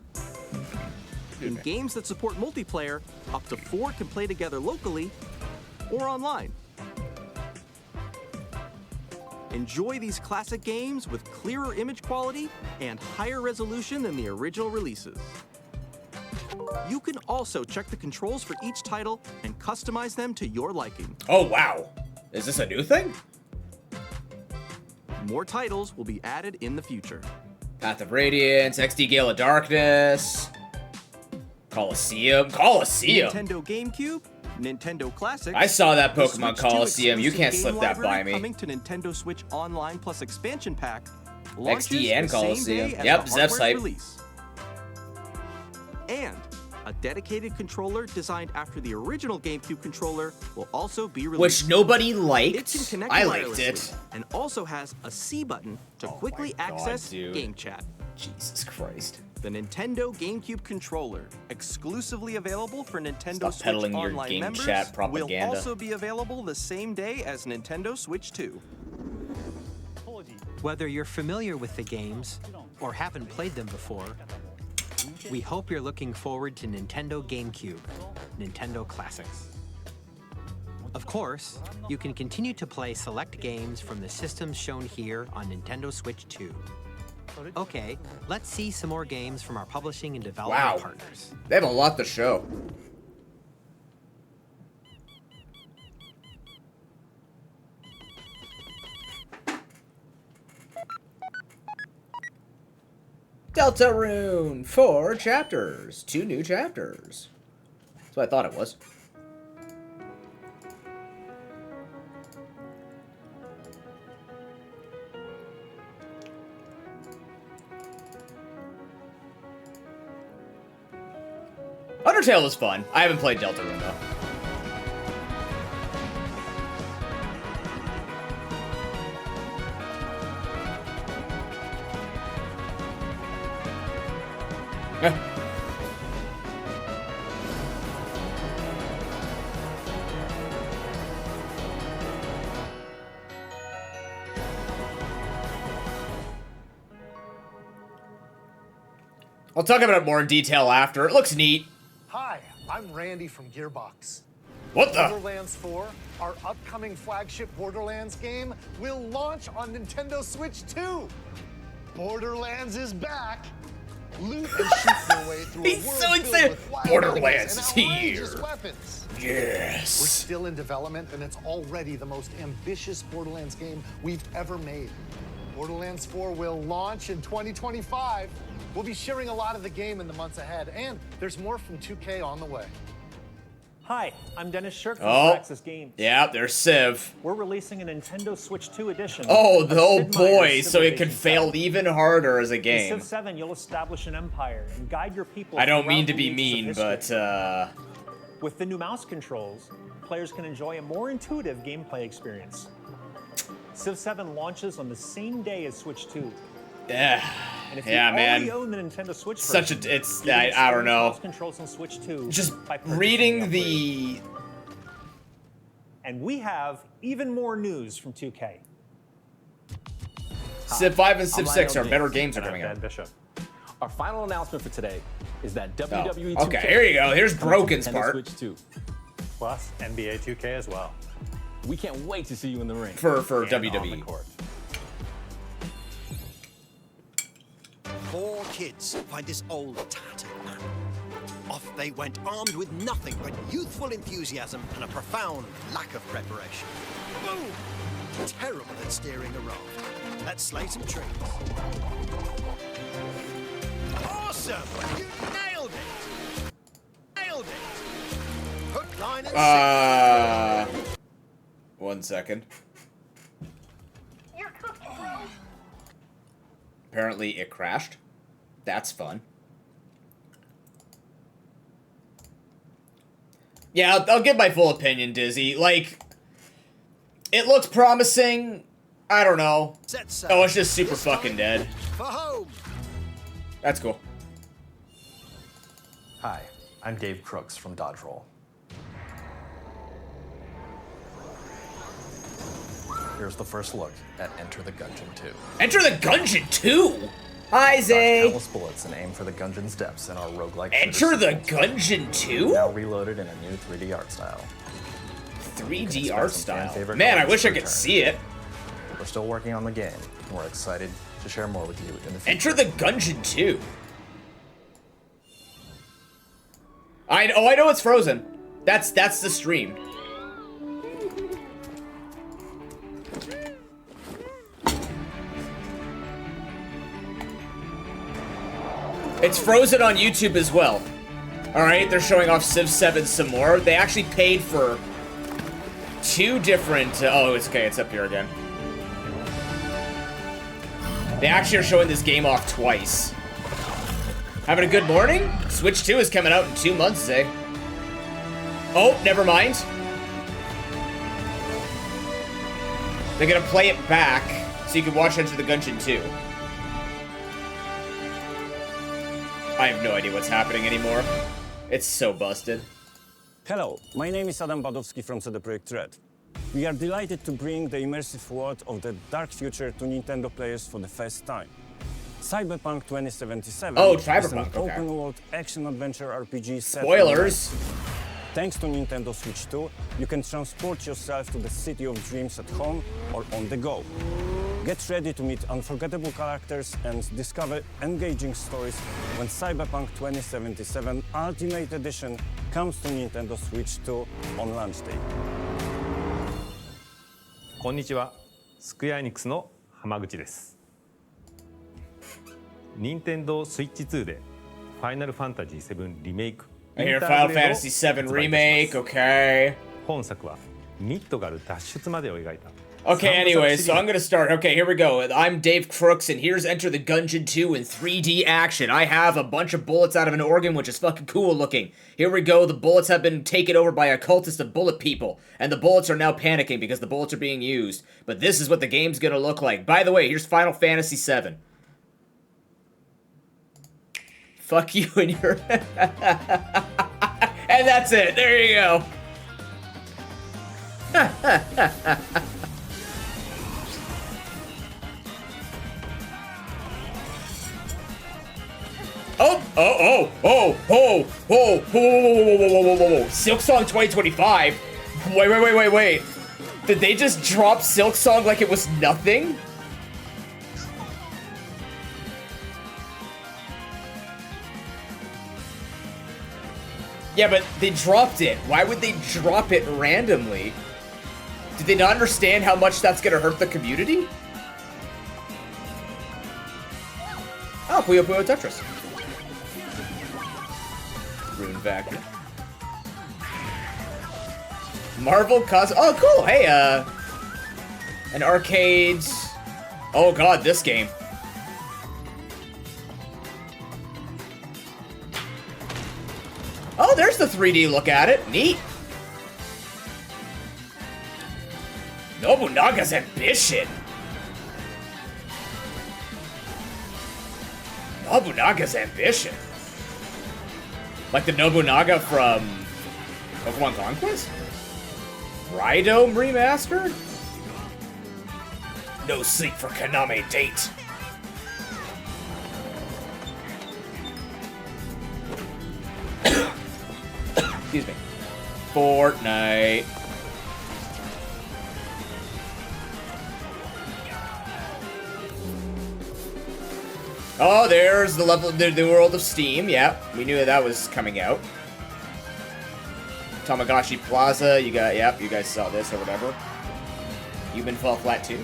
In games that support multiplayer, up to 4 can play together locally or online. Enjoy these classic games with clearer image quality and higher resolution than the original releases. You can also check the controls for each title and customize them to your liking. Oh, wow. Is this a new thing? More titles will be added in the future. Path of Radiance, XD Gale of Darkness, Colosseum. Nintendo GameCube, Nintendo Classics. I saw that the Pokemon Switch 2 Colosseum. You can't exclusive slip game that by library me. Coming to Nintendo Switch Online Plus Expansion Pack. Launches XD and the same Colosseum. day as Yep, the Zep's hardware's hype. release. And a dedicated controller designed after the original GameCube controller will also be released. Which nobody It liked. can connect I liked wirelessly it. and also has a C button to quickly access dude. game chat. Jesus Christ. The Nintendo GameCube controller, exclusively available for Nintendo Stop Switch peddling your Online game members, chat propaganda. will also be available the same day as Nintendo Switch 2. Whether you're familiar with the games or haven't played them before, we hope you're looking forward to Nintendo GameCube, Nintendo Classics. Of course, you can continue to play select games from the systems shown here on Nintendo Switch 2. Okay, let's see some more games from our publishing and development Wow. partners. They have a lot to show. Deltarune, 4 chapters, 2 new chapters. That's what I thought it was. Undertale is fun. I haven't played Deltarune though. I'll talk about it more in detail after. It looks neat. Hi, I'm Randy from Gearbox. What the? Borderlands 4, our upcoming flagship Borderlands game, will launch on Nintendo Switch 2. Borderlands is back. Loot and shoot your way through He's a world so filled excited. with wild Borderlands animals is and outrageous here. weapons. Yes. We're still in development, and it's already the most ambitious Borderlands game we've ever made. Borderlands 4 will launch in 2025. We'll be sharing a lot of the game in the months ahead, and there's more from 2K on the way. Hi, I'm Dennis Shirk from Oh, Praxis Games. yeah, there's Civ. We're releasing a Nintendo Switch 2 edition. Oh, of oh Sid boy, Meier's so it Civilization can fail even harder as a In game. Civ 7, you'll establish an empire and guide your people. I don't mean throughout to be the ages of mean, history. but With the new mouse controls, players can enjoy a more intuitive gameplay experience. Civ 7 launches on the same day as Switch 2. yeah, And if you yeah, already man. own the Nintendo Switch Such version, a, it's, you can I don't experience know. mouse controls on Switch 2 Just by purchasing reading the the. And we have even more news from 2K. Civ 5 and Civ I'm 6 are Lionel better James, games are and I'm coming Dan out. Bishop. Our final announcement for today is that Oh, WWE 2K. okay, here you go. Here's comes to Broken's Nintendo part. Switch 2. Plus NBA 2K as well. We can't wait to see you in the ring. For And on the WWE. court. 4 kids find this old tattered map. Off they went armed with nothing but youthful enthusiasm and a profound lack of preparation. Boom! Terrible at steering a raft. Let's slay some trees. Awesome! You nailed it! Nailed it! Hook, line, and sinker. 1 second. Apparently it crashed. That's fun. Yeah, I'll give my full opinion, Dizzy. Like, it looks promising. I don't know. Oh, it's just super fucking dead. For home! That's cool. Hi, I'm Dave Crooks from Dodge Roll. Here's the first look at Enter the Gungeon 2. Enter the Gungeon 2? Hi, Dodge Zay. countless bullets and aim for the Gungeon's depths in our roguelike Enter the Gungeon 2? Now reloaded in a new 3D art style. 3D art style. Man, I wish I could see it. We're still working on the game, and we're excited to share more with you in the future. Enter the Gungeon 2. I know it's frozen. That's the stream. It's frozen on YouTube as well. Alright, they're showing off Civ 7 some more. They actually paid for 2 different... oh, it's okay, it's up here again. They actually are showing this game off twice. Having a good morning? Switch 2 is coming out in 2 months, eh? Oh, never mind. They're gonna play it back so you can watch Enter the Gungeon 2. I have no idea what's happening anymore. It's so busted. Hello, my name is Adam Badowski from CD Projekt Red. We are delighted to bring the immersive world of the dark future to Nintendo players for the first time. Cyberpunk 2077 is an Cyberpunk, okay. open-world action-adventure RPG set. Spoilers! Thanks to Nintendo Switch 2, you can transport yourself to the city of dreams at home or on the go. Get ready to meet unforgettable characters and discover engaging stories when Cyberpunk 2077 Ultimate Edition comes to Nintendo Switch 2 on launch day. こんにちは、スクエアエニックスの浜口です。任天堂スイッチ2でファイナルファンタジー7リメイク I hear Final Fantasy VII Remake, okay. 本作はニットがある脱出までを描いた Okay, anyway, so I'm gonna start. Okay, here we go. I'm Dave Crooks, and here's Enter the Gungeon 2 in 3D action. I have a bunch of bullets out of an organ, which is fucking cool looking. Here we go. The bullets have been taken over by a cultist of bullet people, and the bullets are now panicking because the bullets are being used. But this is what the game's gonna look like. By the way, here's Final Fantasy VII. Fuck you and your... And that's it. There you go. Oh, Silk Song 2025? Wait. Did they just drop Silk Song like it was nothing? Yeah, but they dropped it. Why would they drop it randomly? Did they not understand how much that's gonna hurt the community? Oh, Puyo Puyo Tetris. Rune Vacuum. Marvel Cos. Oh, cool. Hey, an arcade. Oh god, this game. Oh, there's the 3D look at it. Neat. Nobunaga's ambition. Nobunaga's ambition. Like the Nobunaga from Pokemon Conquest? Rhydome remastered? No sleep for Kaname date. Excuse me. Fortnite. Oh, there's the level, the world of Steam. Yeah, we knew that was coming out. Tamagotchi Plaza. You got, yep, you guys saw this or whatever. Human Fall Flat 2.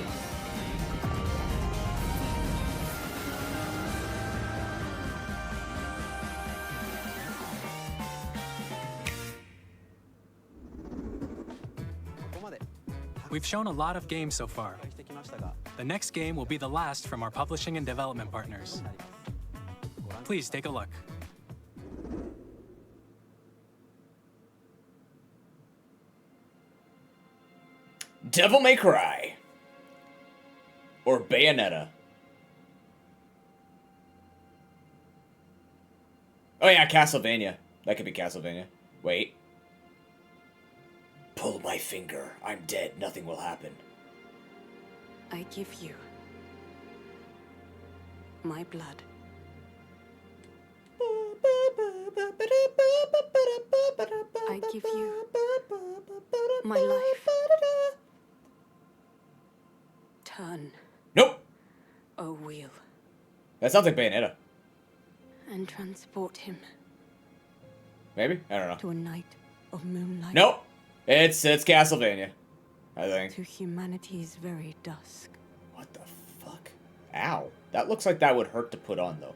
We've shown a lot of games so far. The next game will be the last from our publishing and development partners. Please take a look. Devil May Cry. Or Bayonetta. Oh yeah, Castlevania. That could be Castlevania. Wait. Pull my finger. I'm dead. Nothing will happen. I give you my blood. I give you my life. Turn. Nope. A wheel. That sounds like Bayonetta. And transport him Maybe? I don't know. to a night of moonlight. Nope. It's Castlevania, I think. To humanity's very dusk. What the fuck? Ow. That looks like that would hurt to put on, though.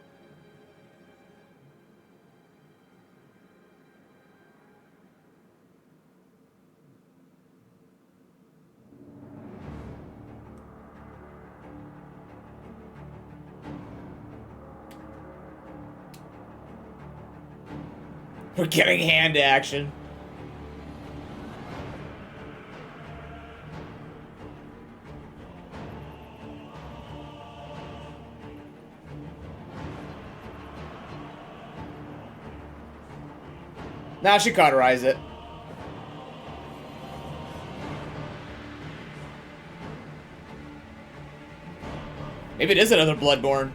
We're getting hand action. Now she cauterized it. Maybe it is another Bloodborne.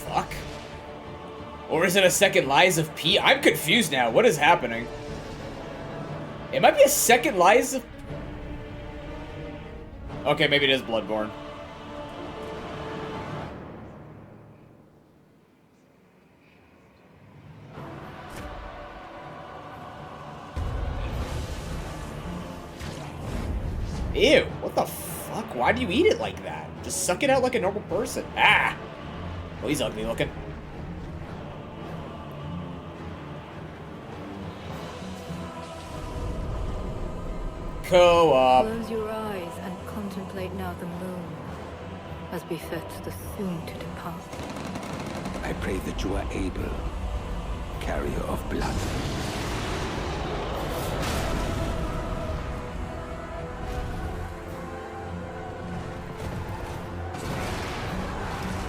Fuck. Or is it a second Lies of P? I'm confused now. What is happening? It might be a second Lies of... Okay, maybe it is Bloodborne. Ew, what the fuck? Why do you eat it like that? Just suck it out like a normal person. Ah! Well, he's ugly looking. Co-op. Close your eyes and contemplate now the moon, as befits the soon to depart. I pray that you are able, carrier of blood.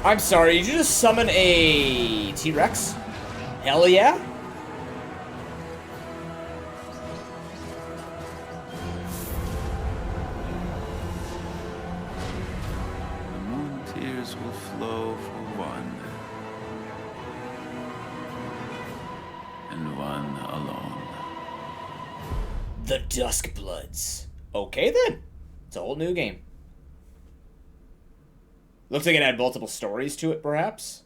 I'm sorry, did you just summon a T-Rex? Hell yeah? The moon tears will flow for one, and one alone. The Dusk Bloods. Okay then. It's a whole new game. Looks like it had multiple stories to it, perhaps.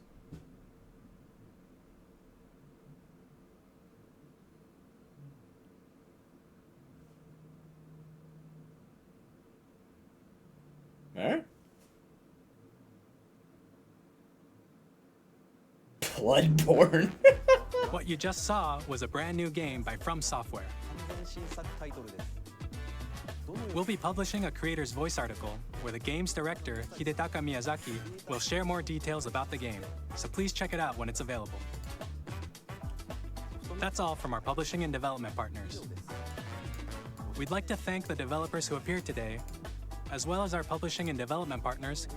Alright. Bloodborne. What you just saw was a brand new game by From Software. We'll be publishing a creator's voice article where the game's director, Hidetaka Miyazaki, will share more details about the game, so please check it out when it's available. That's all from our publishing and development partners. We'd like to thank the developers who appeared today, as well as our publishing and development partners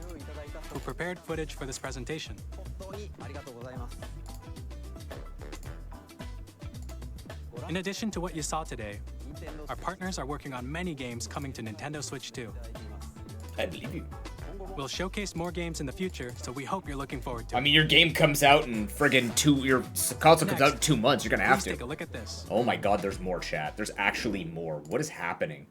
who prepared footage for this presentation. In addition to what you saw today, our partners are working on many games coming to Nintendo Switch 2. I believe you. We'll showcase more games in the future, so we hope you're looking forward to it. I mean, your game comes out in friggin' your console comes out in 2 months. You're gonna have to. Take a look at this. Oh my god, there's more, chat. There's actually more. What is happening?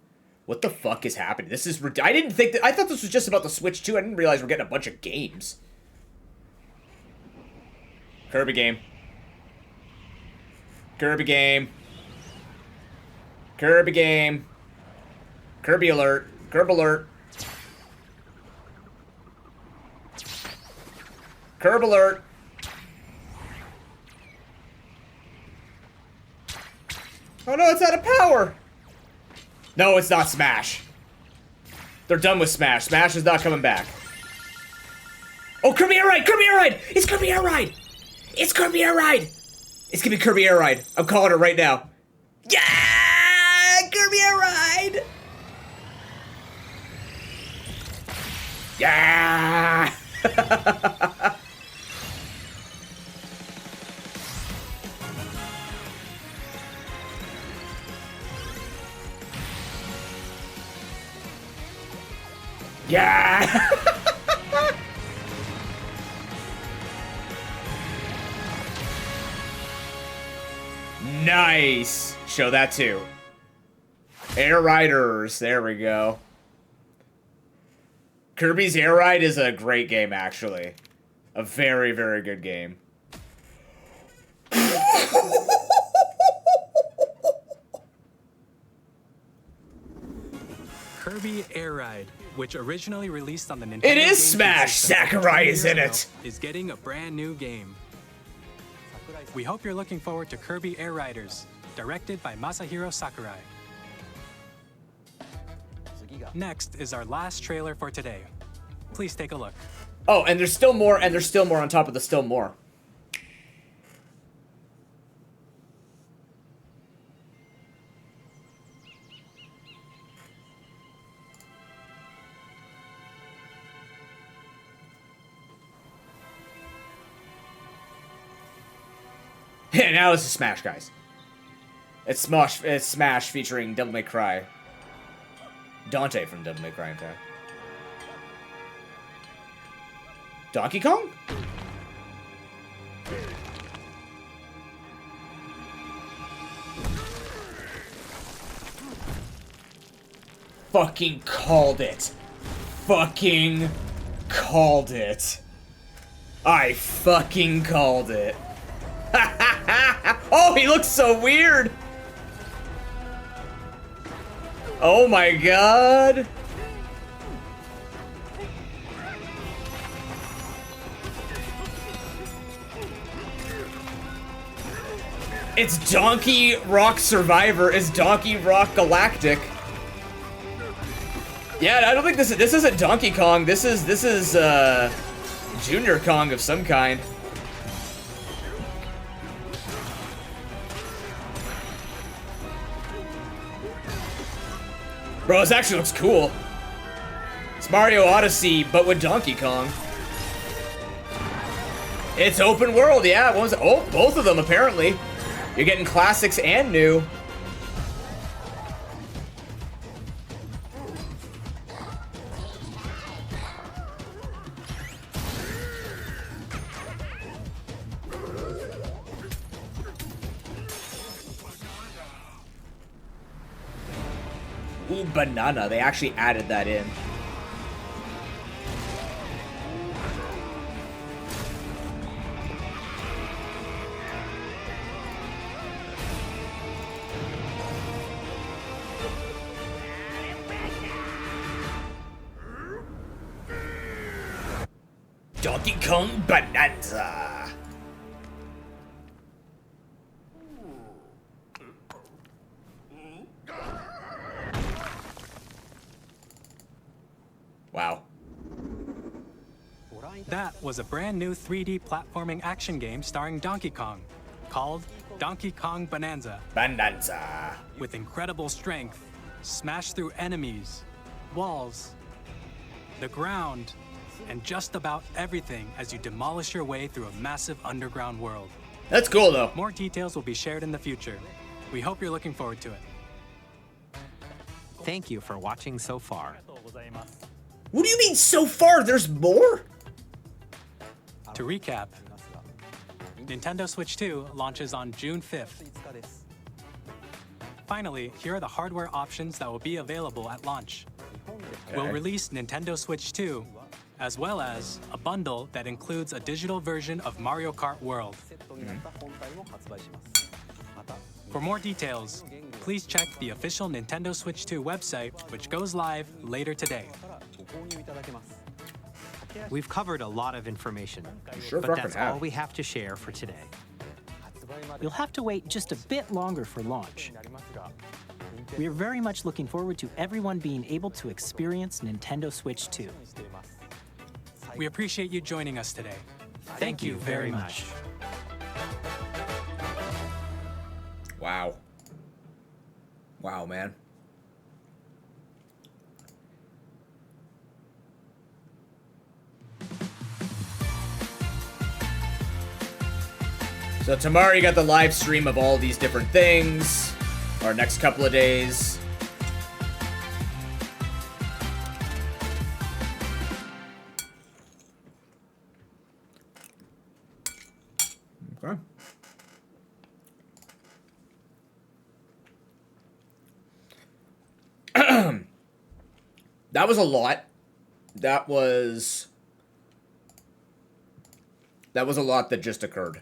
What the fuck is happening? This is I didn't think that. I thought this was just about the Switch 2. I didn't realize we're getting a bunch of games. Kirby game. Kirby game. Kirby game. Kirby alert. Kirby alert. Kirby alert. Oh no, it's out of power. No, it's not Smash. They're done with Smash. Smash is not coming back. Oh, Kirby Air Ride! Kirby Air Ride! It's Kirby Air Ride! It's Kirby Air Ride! It's gonna be Kirby Air Ride. I'm calling it right now. Yeah! Kirby Air Ride! Yeah! Yeah! Nice! Show that too. Air Riders. There we go. Kirby's Air Ride is a great game, actually. A very, very good game. Kirby Air Ride, which originally released on the Nintendo It is GameCube Smash! system Sakurai 2 is years in ago, it! Is getting a brand new game. We hope you're looking forward to Kirby Air Riders, directed by Masahiro Sakurai. Next is our last trailer for today. Please take a look. Oh, and there's still more, and there's still more on top of the still more. Yeah, now this is Smash, guys. It's Smash featuring Devil May Cry. Dante from Devil May Cry, in fact. Donkey Kong? Fucking called it. Fucking called it. I fucking called it. Oh, he looks so weird. Oh my god. It's Donkey Rock Survivor. It's Donkey Rock Galactic. Yeah, I don't think this isn't Donkey Kong. This is Junior Kong of some kind. Bro, this actually looks cool. It's Mario Odyssey, but with Donkey Kong. It's open world, yeah. What was it? Oh, both of them, apparently. You're getting classics and new. Ooh, banana. They actually added that in. Donkey Kong Bonanza. Wow. That was a brand new 3D platforming action game starring Donkey Kong, called Donkey Kong Bonanza. Bonanza. With incredible strength, smash through enemies, walls, the ground, and just about everything as you demolish your way through a massive underground world. That's cool, though. More details will be shared in the future. We hope you're looking forward to it. Thank you for watching so far. What do you mean so far? There's more? To recap, Nintendo Switch 2 launches on June 5th. Finally, here are the hardware options that will be available at launch. We'll release Nintendo Switch 2, as well as a bundle that includes a digital version of Mario Kart World. For more details, please check the official Nintendo Switch 2 website, which goes live later today. We've covered a lot of information, But that's all we have to share for today. You'll have to wait just a bit longer for launch. We are very much looking forward to everyone being able to experience Nintendo Switch 2. We appreciate you joining us today. Thank you very much. Wow. Wow, man. So tomorrow you got the live stream of all these different things, or next couple of days. Okay. That was a lot. That was a lot that just occurred.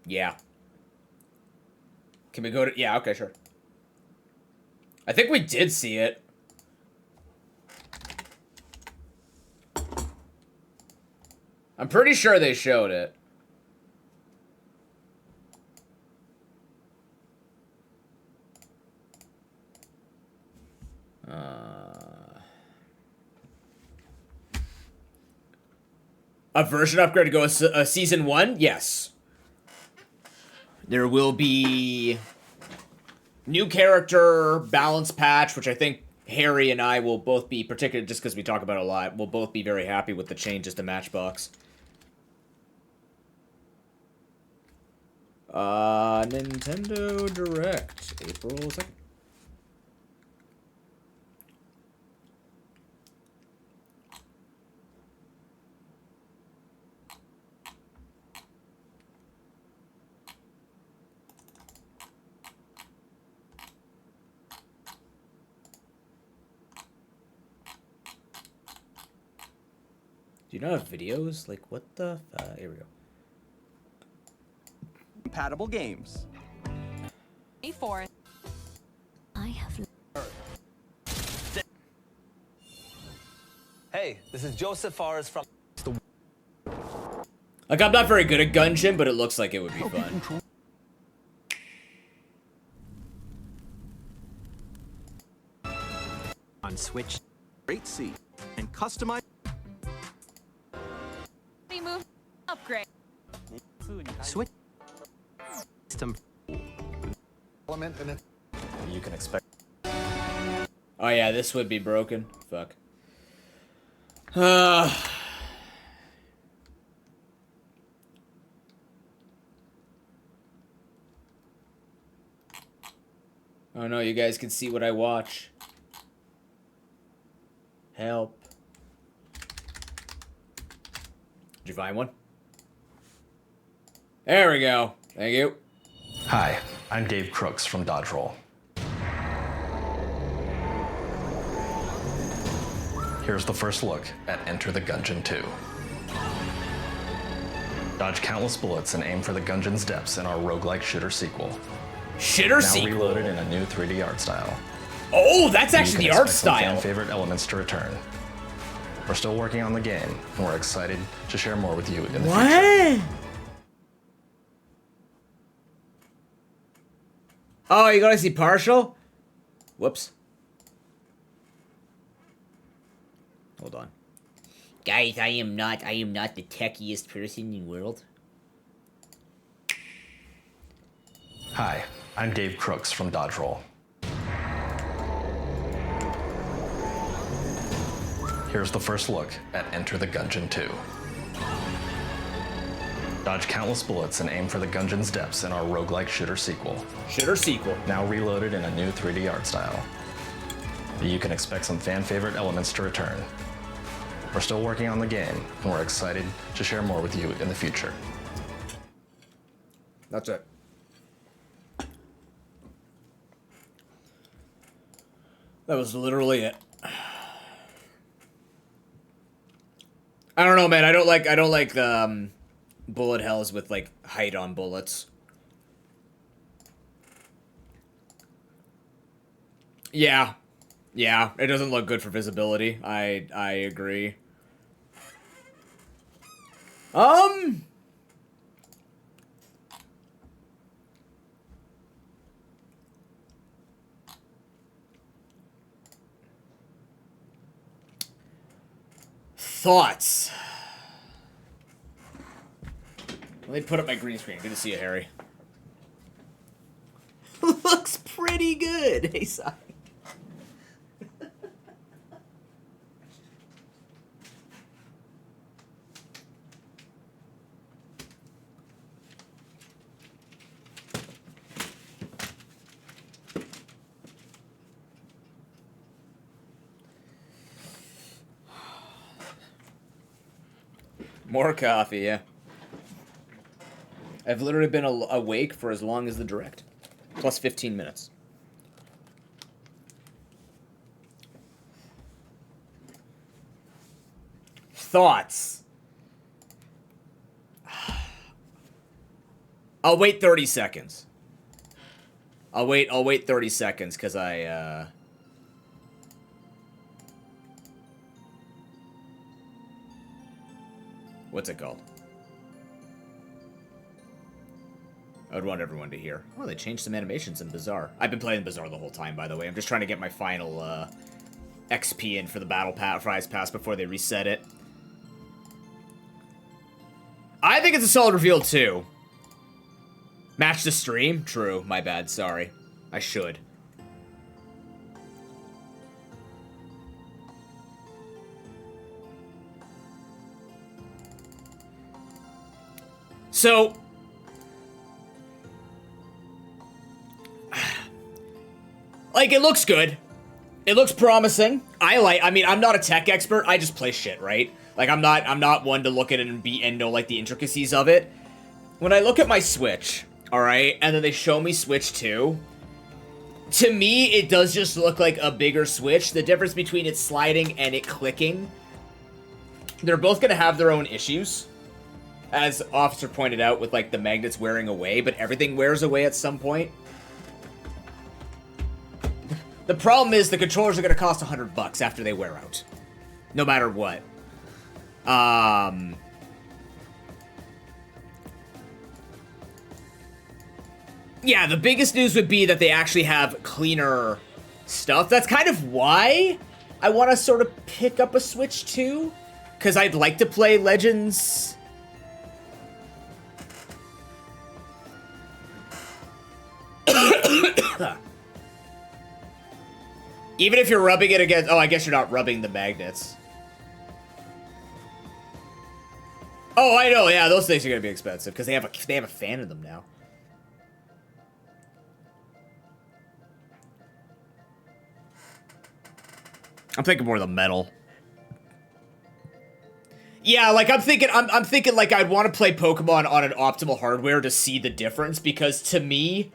Yeah. Can we go to... Yeah, okay, sure. I think we did see it. I'm pretty sure they showed it. A version upgrade to go a season 1? Yes. There will be new character, balance patch, which I think Harry and I will both be, particularly just because we talk about it a lot, we'll both be very happy with the changes to Matchbox. Nintendo Direct, April 2nd. Do you not have videos? Like, what the... here we go. Compatible games. A4. I have... Hey, this is Joseph Fares from... Like, I'm not very good at Gungeon, but it looks like it would be fun. On Switch. Great seat. And customize... Remove upgrade. Switch. System. Element and You can expect. Oh yeah, this would be broken. Fuck. Oh no, you guys can see what I watch. Help. Did you find one? There we go. Thank you. Hi, I'm Dave Crooks from Dodge Roll. Here's the first look at Enter the Gungeon 2. Dodge countless bullets and aim for the Gungeon's depths in our roguelike shooter sequel. Shitter now sequel? Reloaded in a new 3D art style. Oh, that's actually the art Some style. fan favorite elements to return. We're still working on the game, and we're excited to share more with you in the future. Oh, you gonna see partial? Whoops. Hold on. Guys, I am not the techiest person in the world. Hi, I'm Dave Crooks from Dodge Roll. Here's the first look at Enter the Gungeon 2. Dodge countless bullets and aim for the Gungeon's depths in our roguelike shooter sequel. Now reloaded in a new 3D art style. You can expect some fan favorite elements to return. We're still working on the game, and we're excited to share more with you in the future. That's it. That was literally it. I don't know, man. I don't like bullet hells with like height on bullets. Yeah. Yeah, it doesn't look good for visibility. I agree. Thoughts. Let me put up my green screen. Good to see you, Harry. Looks pretty good. Hey, Si. More coffee, yeah. I've literally been awake for as long as the direct. Plus 15 minutes. Thoughts? I'll wait 30 seconds. I'll wait 30 seconds because what's it called? I would want everyone to hear. Oh, they changed some animations in Bazaar. I've been playing Bazaar the whole time, by the way. I'm just trying to get my final XP in for the Battle Prize Pass before they reset it. I think it's a solid reveal, too. Match the stream? True. My bad. Sorry. I should. So, like, it looks good. It looks promising. I mean, I'm not a tech expert. I just play shit, right? Like, I'm not one to look at it and know, like, the intricacies of it. When I look at my Switch, alright, and then they show me Switch 2, to me, it does just look like a bigger Switch. The difference between it sliding and it clicking, they're both gonna have their own issues. As Officer pointed out, with, like, the magnets wearing away, but everything wears away at some point. The problem is the controllers are going to cost $100 after they wear out. No matter what. Yeah, the biggest news would be that they actually have cleaner stuff. That's kind of why I want to sort of pick up a Switch 2. Because I'd like to play Legends... Even if you're rubbing it against... Oh, I guess you're not rubbing the magnets. Oh, I know. Yeah, those things are going to be expensive because they have a fan in them now. I'm thinking more of the metal. Yeah, like I'm thinking like I'd want to play Pokemon on an optimal hardware to see the difference because to me,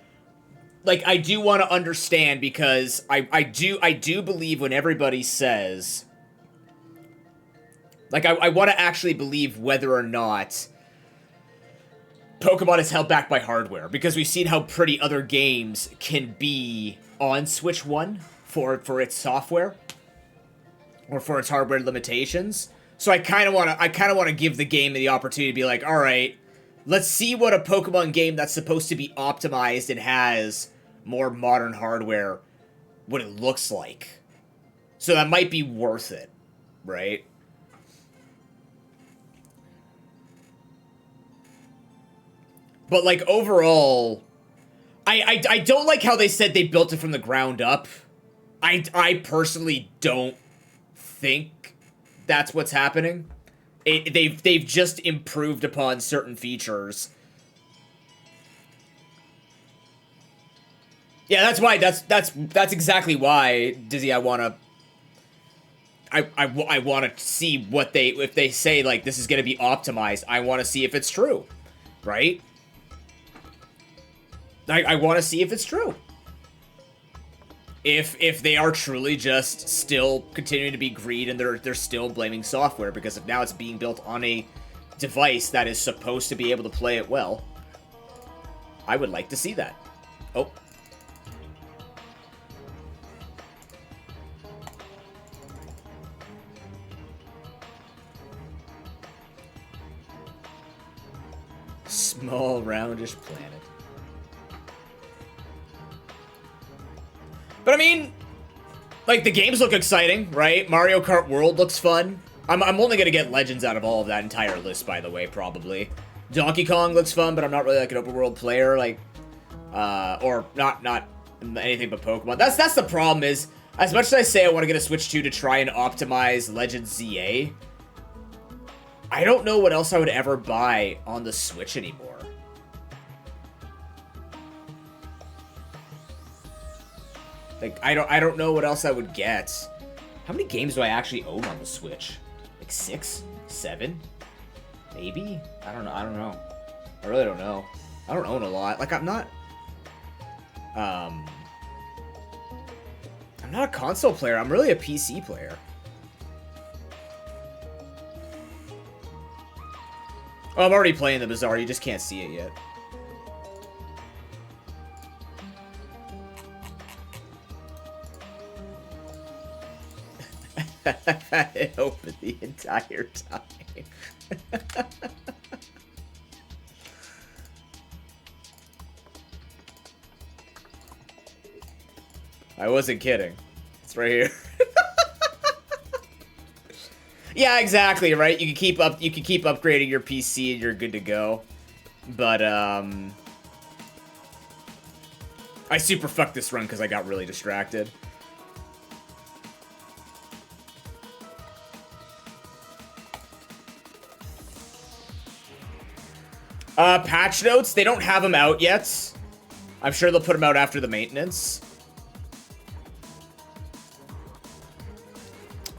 like I do want to understand because I do believe when everybody says, like I want to actually believe whether or not Pokemon is held back by hardware because we've seen how pretty other games can be on Switch 1 for its software or for its hardware limitations. So I kind of want to give the game the opportunity to be like, all right, let's see what a Pokemon game that's supposed to be optimized and has more modern hardware, what it looks like. So that might be worth it, right? But like overall, I don't like how they said they built it from the ground up. I personally don't think that's what's happening. They've just improved upon certain features. Yeah, that's why. That's exactly why, Dizzy. I want to see what if they say like this is gonna be optimized. I want to see if it's true, right? I want to see if it's true. If they are truly just still continuing to be greed and they're still blaming software because if now it's being built on a device that is supposed to be able to play it well, I would like to see that. Oh. Small roundish planet. But I mean, like, the games look exciting, right? Mario Kart World looks fun. I'm only gonna get Legends out of all of that entire list, by the way, probably. Donkey Kong looks fun, but I'm not really like an open world player, like, or not anything but Pokemon. That's the problem is, as much as I say I want to get a Switch 2 to try and optimize Legends ZA, I don't know what else I would ever buy on the Switch anymore. Like, I don't know what else I would get. How many games do I actually own on the Switch? Like 6? 7? Maybe? I don't know. I really don't know. I don't own a lot. Like, I'm not a console player. I'm really a PC player. Oh, I'm already playing the Bazaar. You just can't see it yet. It opened the entire time. I wasn't kidding. It's right here. Yeah, exactly, right? You can keep upgrading your PC and you're good to go. But I super fucked this run because I got really distracted. Patch notes, they don't have them out yet. I'm sure they'll put them out after the maintenance.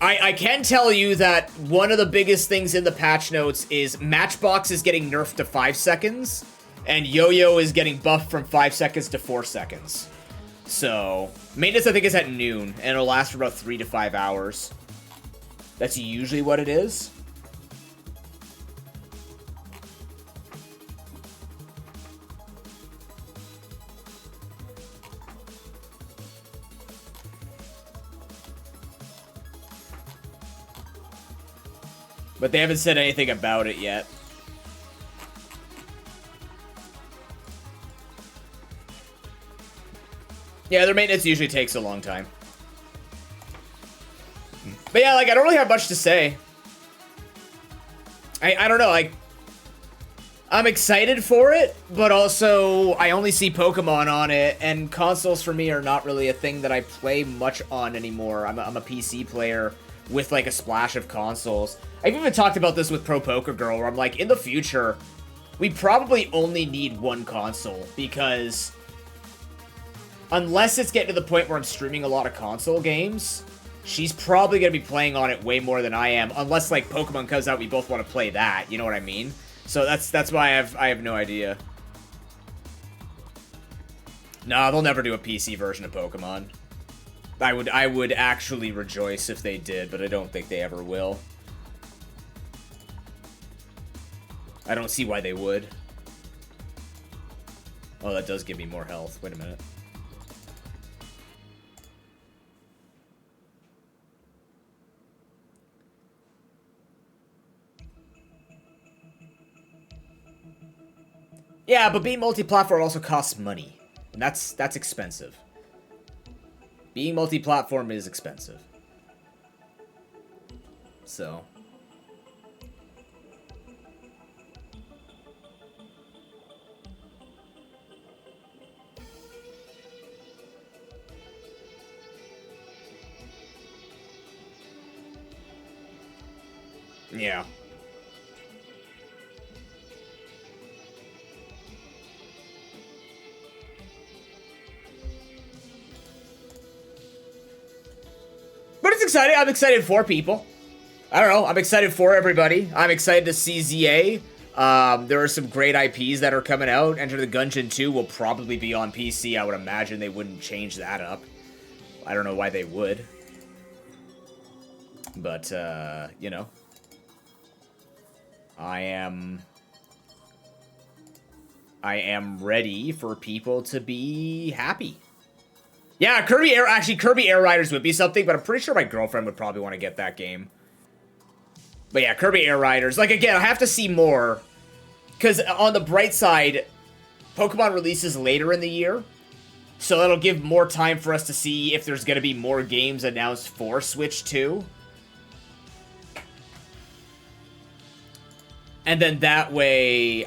I can tell you that one of the biggest things in the patch notes is Matchbox is getting nerfed to 5 seconds, and Yo-Yo is getting buffed from 5 seconds to 4 seconds. So, maintenance I think is at noon, and it'll last for about 3 to 5 hours. That's usually what it is. But they haven't said anything about it yet. Yeah, their maintenance usually takes a long time. But yeah, like, I don't really have much to say. I don't know, like, I'm excited for it, but also I only see Pokemon on it, and consoles for me are not really a thing that I play much on anymore. I'm a PC player with, like, a splash of consoles. I've even talked about this with Pro Poker Girl, where I'm like, in the future, we probably only need one console, because unless it's getting to the point where I'm streaming a lot of console games, she's probably going to be playing on it way more than I am, unless, like, Pokemon comes out, we both want to play that, you know what I mean? So that's why I have no idea. Nah, they'll never do a PC version of Pokemon. I would actually rejoice if they did, but I don't think they ever will. I don't see why they would. Oh, that does give me more health. Wait a minute. Yeah, but being multi-platform also costs money. And that's expensive. Being multi-platform is expensive. So... yeah. But it's exciting. I'm excited for people. I don't know. I'm excited for everybody. I'm excited to see ZA. There are some great IPs that are coming out. Enter the Gungeon 2 will probably be on PC. I would imagine they wouldn't change that up. I don't know why they would. But, you know. I am ready for people to be happy. Yeah, Kirby Air Riders would be something, but I'm pretty sure my girlfriend would probably want to get that game. But yeah, Kirby Air Riders. Like, again, I have to see more. Because on the bright side, Pokemon releases later in the year. So that'll give more time for us to see if there's going to be more games announced for Switch 2. And then that way,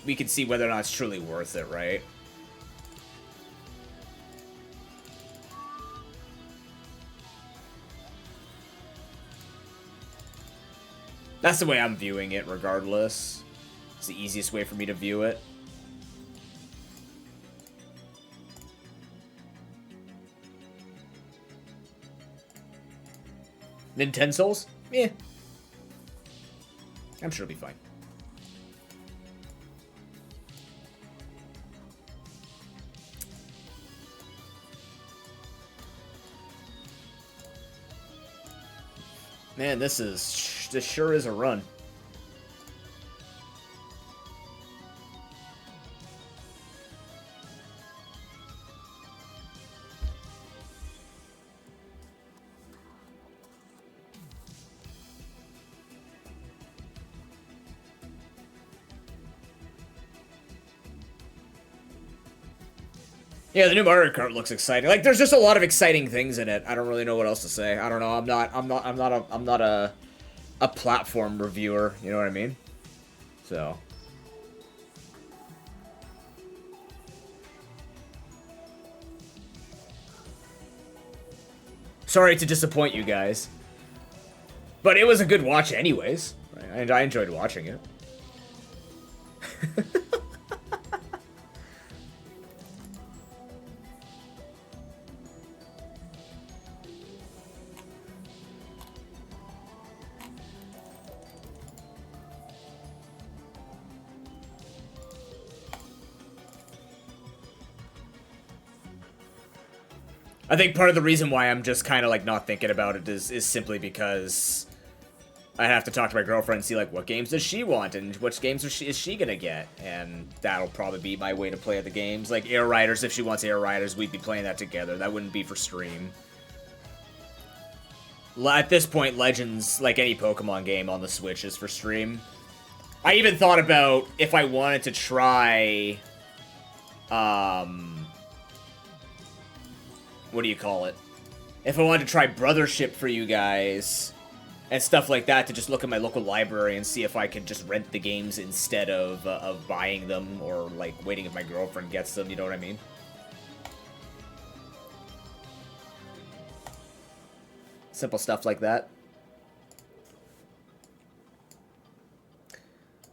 we can see whether or not it's truly worth it, right? That's the way I'm viewing it, regardless. It's the easiest way for me to view it. Nintendo's? Yeah. I'm sure it'll be fine. Man, this sure is a run. Yeah, the new Mario Kart looks exciting. Like, there's just a lot of exciting things in it. I don't really know what else to say. I don't know. I'm not a platform reviewer. You know what I mean? So. Sorry to disappoint you guys. But it was a good watch anyways. I enjoyed watching it. I think part of the reason why I'm just kind of like not thinking about it is simply because I have to talk to my girlfriend and see like what games does she want and which games is she gonna get, and that'll probably be my way to play the games. Like Air Riders, if she wants Air Riders, we'd be playing that together. That wouldn't be for stream. At this point, Legends, like any Pokemon game on the Switch, is for stream. I even thought about if I wanted to try, what do you call it? If I wanted to try Brothership for you guys and stuff like that, to just look at my local library and see if I could just rent the games instead of buying them or like waiting if my girlfriend gets them, you know what I mean? Simple stuff like that.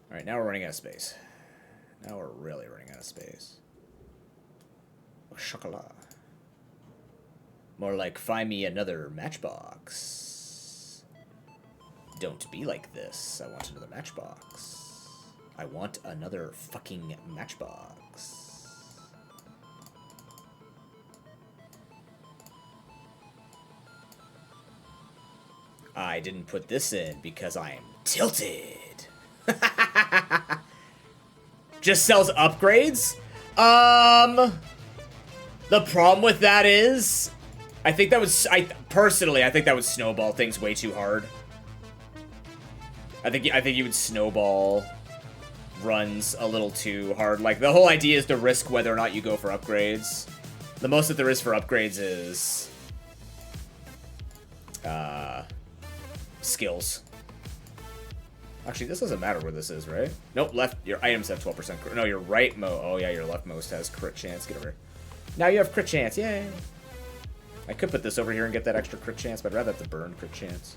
Alright, now we're running out of space. Now we're really running out of space. Oh, chocolat. More like, find me another matchbox. Don't be like this. I want another matchbox. I want another fucking matchbox. I didn't put this in because I am tilted. Just sells upgrades? The problem with that is, I think that would, personally, I think that would snowball things way too hard. I think you would snowball runs a little too hard. Like, the whole idea is to risk whether or not you go for upgrades. The most that there is for upgrades is skills. Actually, this doesn't matter where this is, right? Nope, left. Your items have 12% crit. No, your right oh yeah, your leftmost has crit chance. Get over here. Now you have crit chance. Yay! I could put this over here and get that extra crit chance, but I'd rather have to burn crit chance.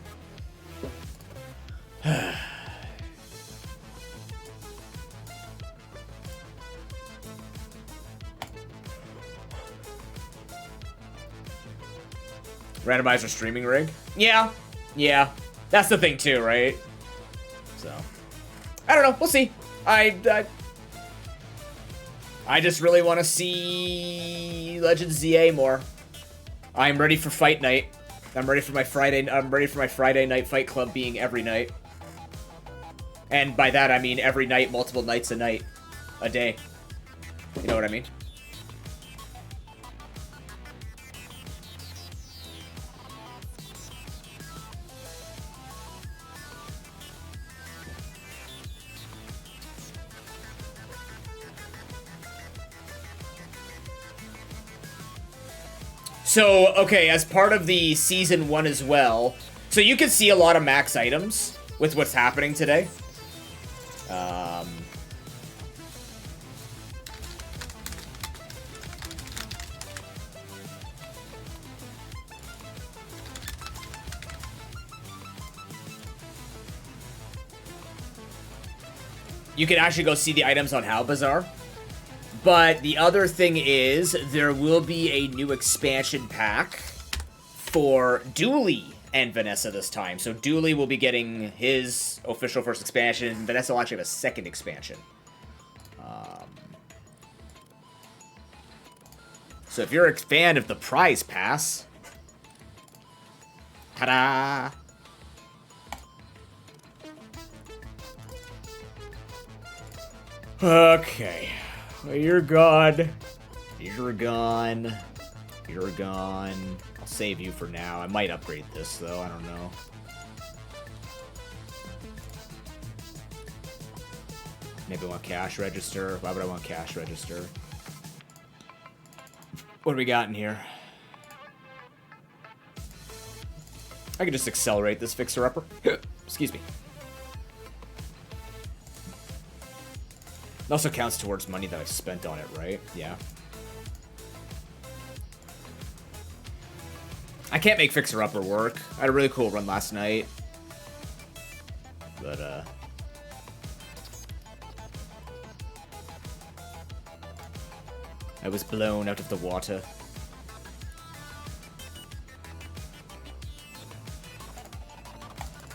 Randomizer streaming rig? Yeah. Yeah. That's the thing too, right? So, I don't know. We'll see. I just really want to see Legends ZA more. I'm ready for fight night. I'm ready for my Friday night fight club being every night. And by that I mean every night, multiple nights a night, a day. You know what I mean? So, okay, as part of the Season 1 as well, so you can see a lot of max items with what's happening today. You can actually go see the items on Bazaar. But the other thing is, there will be a new expansion pack for Dooley and Vanessa this time. So Dooley will be getting his official first expansion, and Vanessa will actually have a second expansion. So if you're a fan of the prize pass, ta-da! Okay. You're gone. You're gone. You're gone. I'll save you for now. I might upgrade this, though. I don't know. Maybe I want cash register. Why would I want cash register? What do we got in here? I can just accelerate this fixer-upper. Excuse me. It also counts towards money that I've spent on it, right? Yeah. I can't make Fixer-Upper work. I had a really cool run last night. But, I was blown out of the water.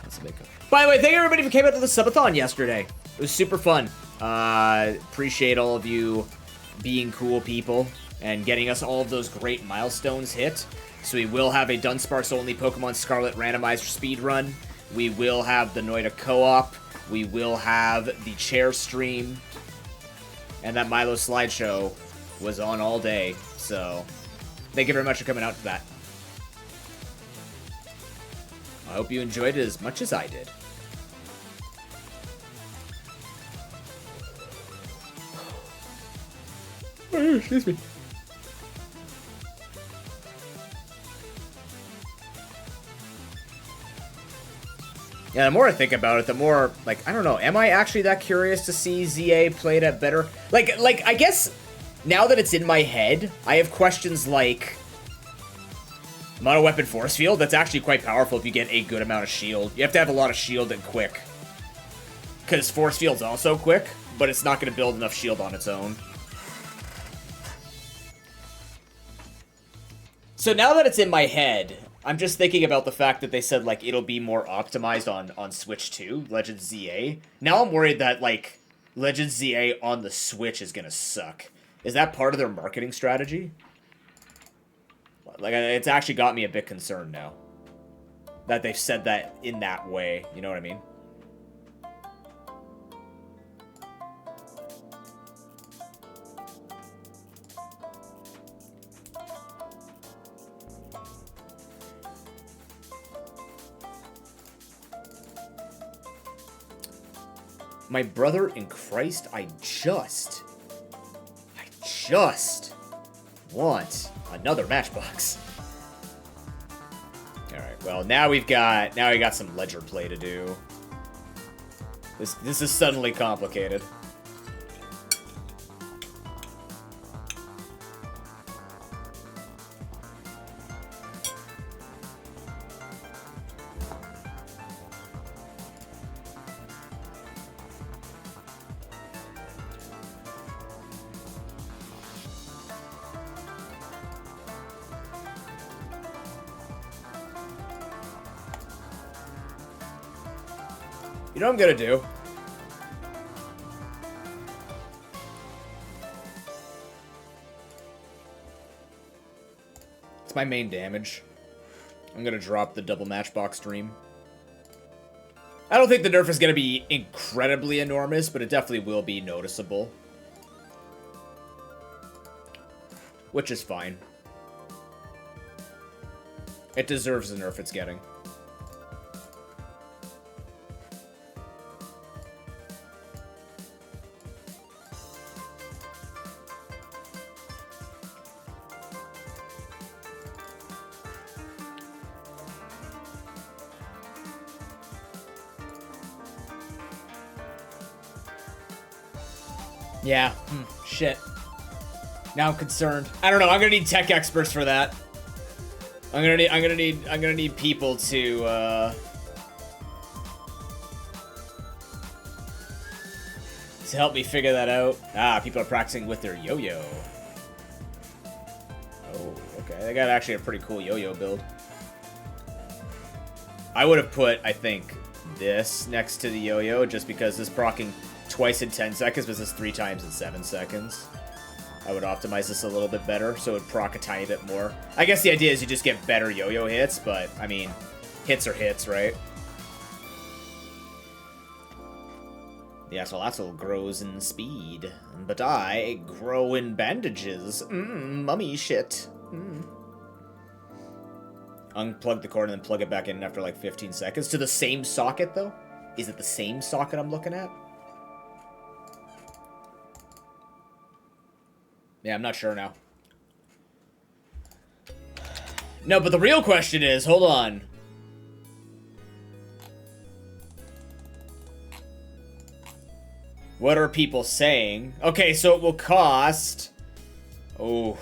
That's a big... By the way, thank you everybody who came out to the subathon yesterday. It was super fun. Appreciate all of you being cool people and getting us all of those great milestones hit. So we will have a Dunsparce only Pokemon Scarlet randomizer speedrun. We will have the Noida co-op. We will have the chair stream. And that Milo slideshow was on all day. So thank you very much for coming out to that. I hope you enjoyed it as much as I did. Excuse me. Yeah, the more I think about it, the more, like, I don't know, am I actually that curious to see ZA played at better? Like, I guess, now that it's in my head, I have questions like, Mono Weapon Force Field, that's actually quite powerful if you get a good amount of shield. You have to have a lot of shield and quick. Because Force Field's also quick, but it's not going to build enough shield on its own. So now that it's in my head, I'm just thinking about the fact that they said, like, it'll be more optimized on Switch 2, Legends ZA. Now I'm worried that, like, Legends ZA on the Switch is gonna suck. Is that part of their marketing strategy? Like, it's actually got me a bit concerned now. That they've said that in that way, you know what I mean? My brother in Christ, I just want another Matchbox. Alright, well, now we got some ledger play to do. This is suddenly complicated. You know what I'm gonna do? It's my main damage. I'm gonna drop the double Matchbox Dream. I don't think the nerf is gonna be incredibly enormous, but it definitely will be noticeable. Which is fine. It deserves the nerf it's getting. Yeah. Shit. Now I'm concerned. I don't know. I'm gonna need tech experts for that. I'm gonna need people to help me figure that out. Ah, people are practicing with their yo-yo. Oh, okay. They got actually a pretty cool yo-yo build. I would have put, I think, this next to the yo-yo just because this procking twice in 10 seconds, but this is 3 times in 7 seconds. I would optimize this a little bit better, so it would proc a tiny bit more. I guess the idea is you just get better yo-yo hits, but, I mean, hits are hits, right? The axolotl grows in speed, but I grow in bandages. Mummy shit. Unplug the cord and then plug it back in after like 15 seconds. To the same socket, though? Is it the same socket I'm looking at? Yeah, I'm not sure now. No, but the real question is, hold on. What are people saying? Okay, so it will cost... Oh.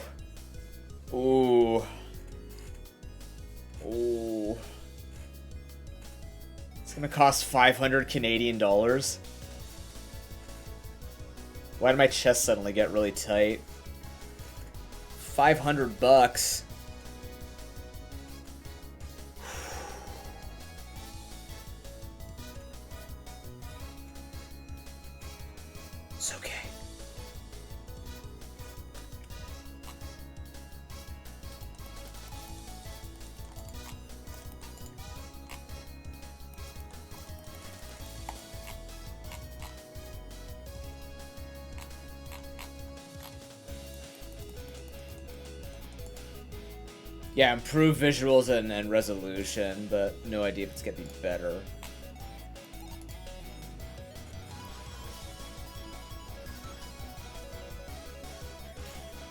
Ooh. Ooh. It's gonna cost 500 Canadian dollars. Why did my chest suddenly get really tight? 500 bucks. It's okay. Yeah, improve visuals and resolution, but no idea if it's gonna be better.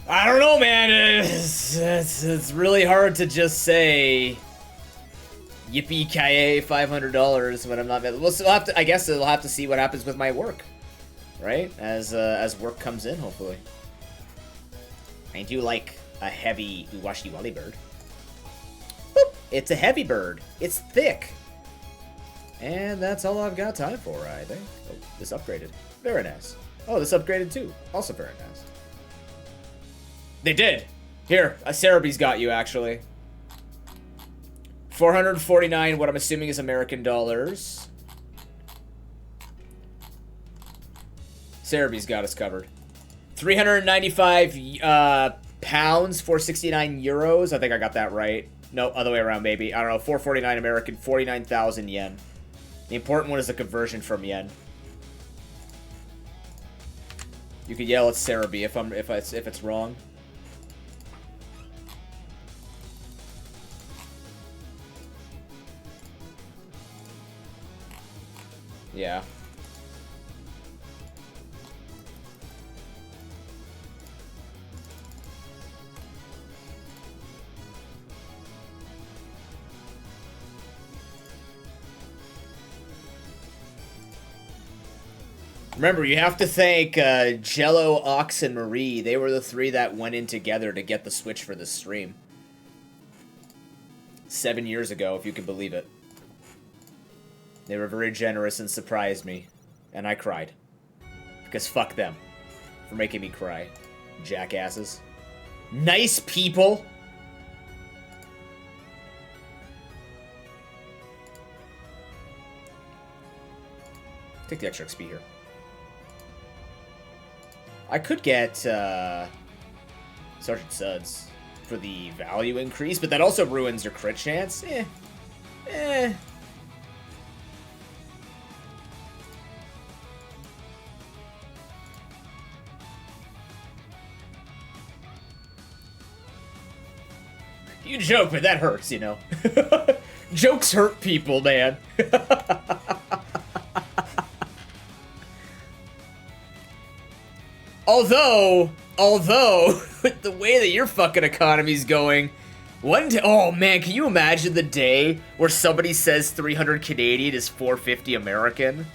I don't know, man. It's really hard to just say yippee-ki-yay $500 when I'm not. We'll still have to. I guess we'll have to see what happens with my work, right? As work comes in, hopefully. I do like a heavy Uwashi-wali bird. Boop. It's a heavy bird. It's thick. And that's all I've got time for, I think. Oh, this upgraded. Very nice. Oh, this upgraded too. Also very nice. They did. Here, a Cerebee's got you, actually. 449, what I'm assuming is American dollars. Cerebee's got us covered. 395 pounds, 469 euros. I think I got that right. No, other way around, maybe. I don't know. 449 American, 49,000 yen. The important one is the conversion from yen. You could yell at Cerebee if it's wrong. Yeah. Remember, you have to thank Jello, Ox, and Marie. They were the 3 that went in together to get the Switch for this stream. 7 years ago, if you can believe it. They were very generous and surprised me. And I cried. Because fuck them. For making me cry. Jackasses. Nice people! Take the extra XP here. I could get Sergeant Suds for the value increase, but that also ruins your crit chance. You joke, but that hurts, you know. Jokes hurt people, man. Although, with the way that your fucking economy's going, one day, oh man, can you imagine the day where somebody says 300 Canadian is 450 American?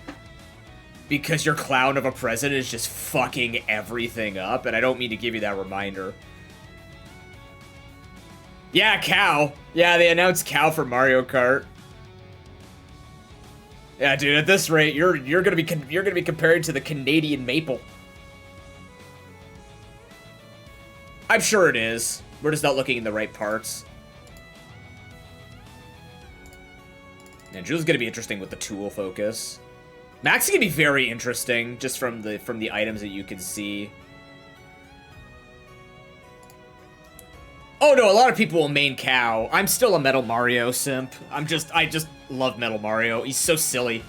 Because your clown of a president is just fucking everything up, and I don't mean to give you that reminder. Yeah, cow. Yeah, they announced cow for Mario Kart. Yeah, dude, at this rate, you're gonna be compared to the Canadian maple. I'm sure it is. We're just not looking in the right parts. And Jules is gonna be interesting with the tool focus. Max is gonna be very interesting just from the items that you can see. Oh no, a lot of people will main cow. I'm still a Metal Mario simp. I just love Metal Mario. He's so silly.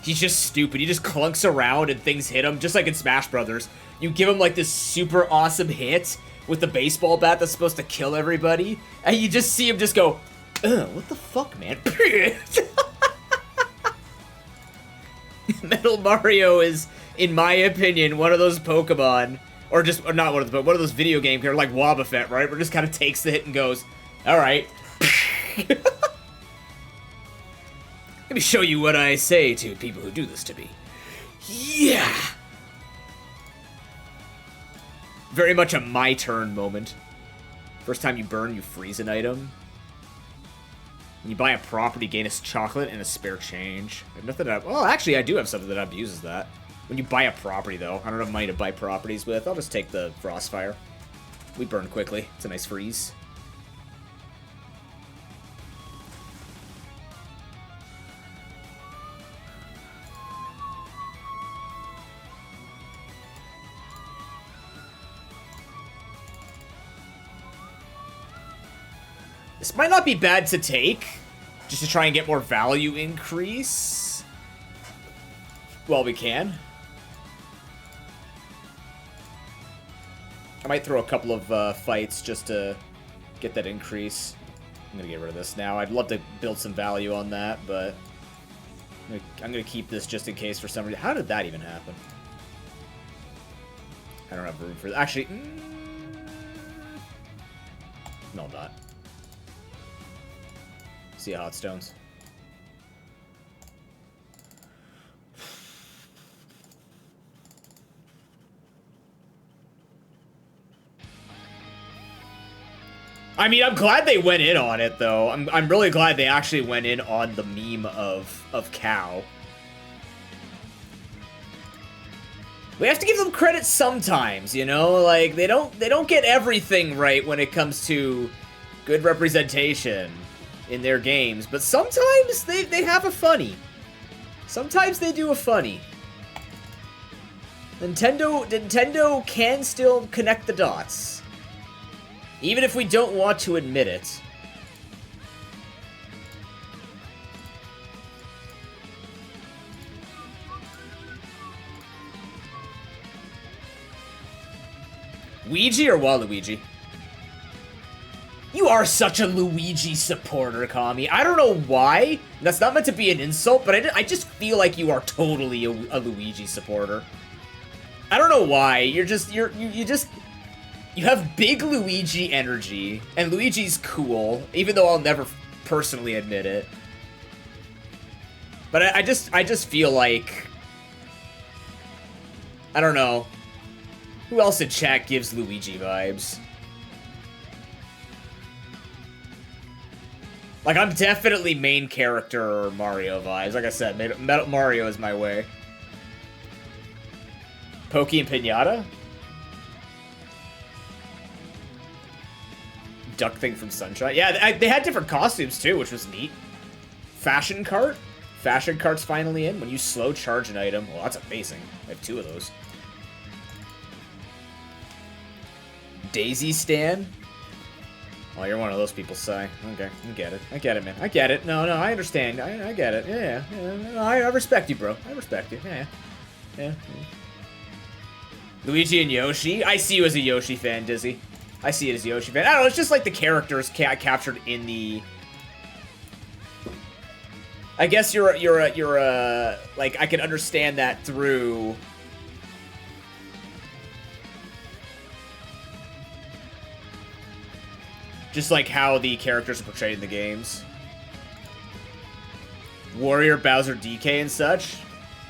He's just stupid. He just clunks around and things hit him, just like in Smash Brothers. You give him like this super awesome hit with the baseball bat that's supposed to kill everybody, and you just see him just go, ugh, what the fuck, man? Metal Mario is, in my opinion, one of those Pokemon, or not one of those, but one of those video game characters like Wobbuffet, right? Where it just kind of takes the hit and goes, alright. Let me show you what I say to people who do this to me. Yeah! Very much a my turn moment. First time you burn, you freeze an item. When you buy a property, gain a chocolate and a spare change. I have nothing that well, actually, I do have something that abuses that. When you buy a property, though, I don't have money to buy properties with. I'll just take the Frostfire. We burn quickly. It's a nice freeze. This might not be bad to take, just to try and get more value increase. Well, we can. I might throw a couple of fights just to get that increase. I'm gonna get rid of this now. I'd love to build some value on that, but I'm gonna keep this just in case for some reason. How did that even happen? I don't have room for that. Actually, no, I'm not. See hot stones. I mean, I'm glad they went in on it, though. I'm really glad they actually went in on the meme of cow. We have to give them credit sometimes, you know? Like, they don't get everything right when it comes to good representation in their games, but sometimes they have a funny. Sometimes they do a funny. Nintendo can still connect the dots. Even if we don't want to admit it. Luigi or Waluigi? You are such a Luigi supporter, Kami. I don't know why. That's not meant to be an insult, but I just feel like you are totally a Luigi supporter. I don't know why. You have big Luigi energy, and Luigi's cool, even though I'll never personally admit it. But I just feel like I don't know. Who else in chat gives Luigi vibes? Like, I'm definitely main character Mario vibes. Like I said, Mario is my way. Pokey and Pinata? Duck thing from Sunshine. Yeah, they had different costumes too, which was neat. Fashion cart? Fashion cart's finally in. When you slow charge an item. Well, that's amazing. I have 2 of those. Daisy stand? Oh, you're one of those people, Sai. Okay, I get it. I get it, man. I get it. No, I understand. I get it. Yeah. No, I respect you, bro. I respect you. Yeah. Luigi and Yoshi? I see you as a Yoshi fan, Dizzy. I see it as a Yoshi fan. I don't know, it's just like the characters captured in the... I guess you're a like, I can understand that through... just like how the characters are portrayed in the games. Warrior, Bowser, DK, and such.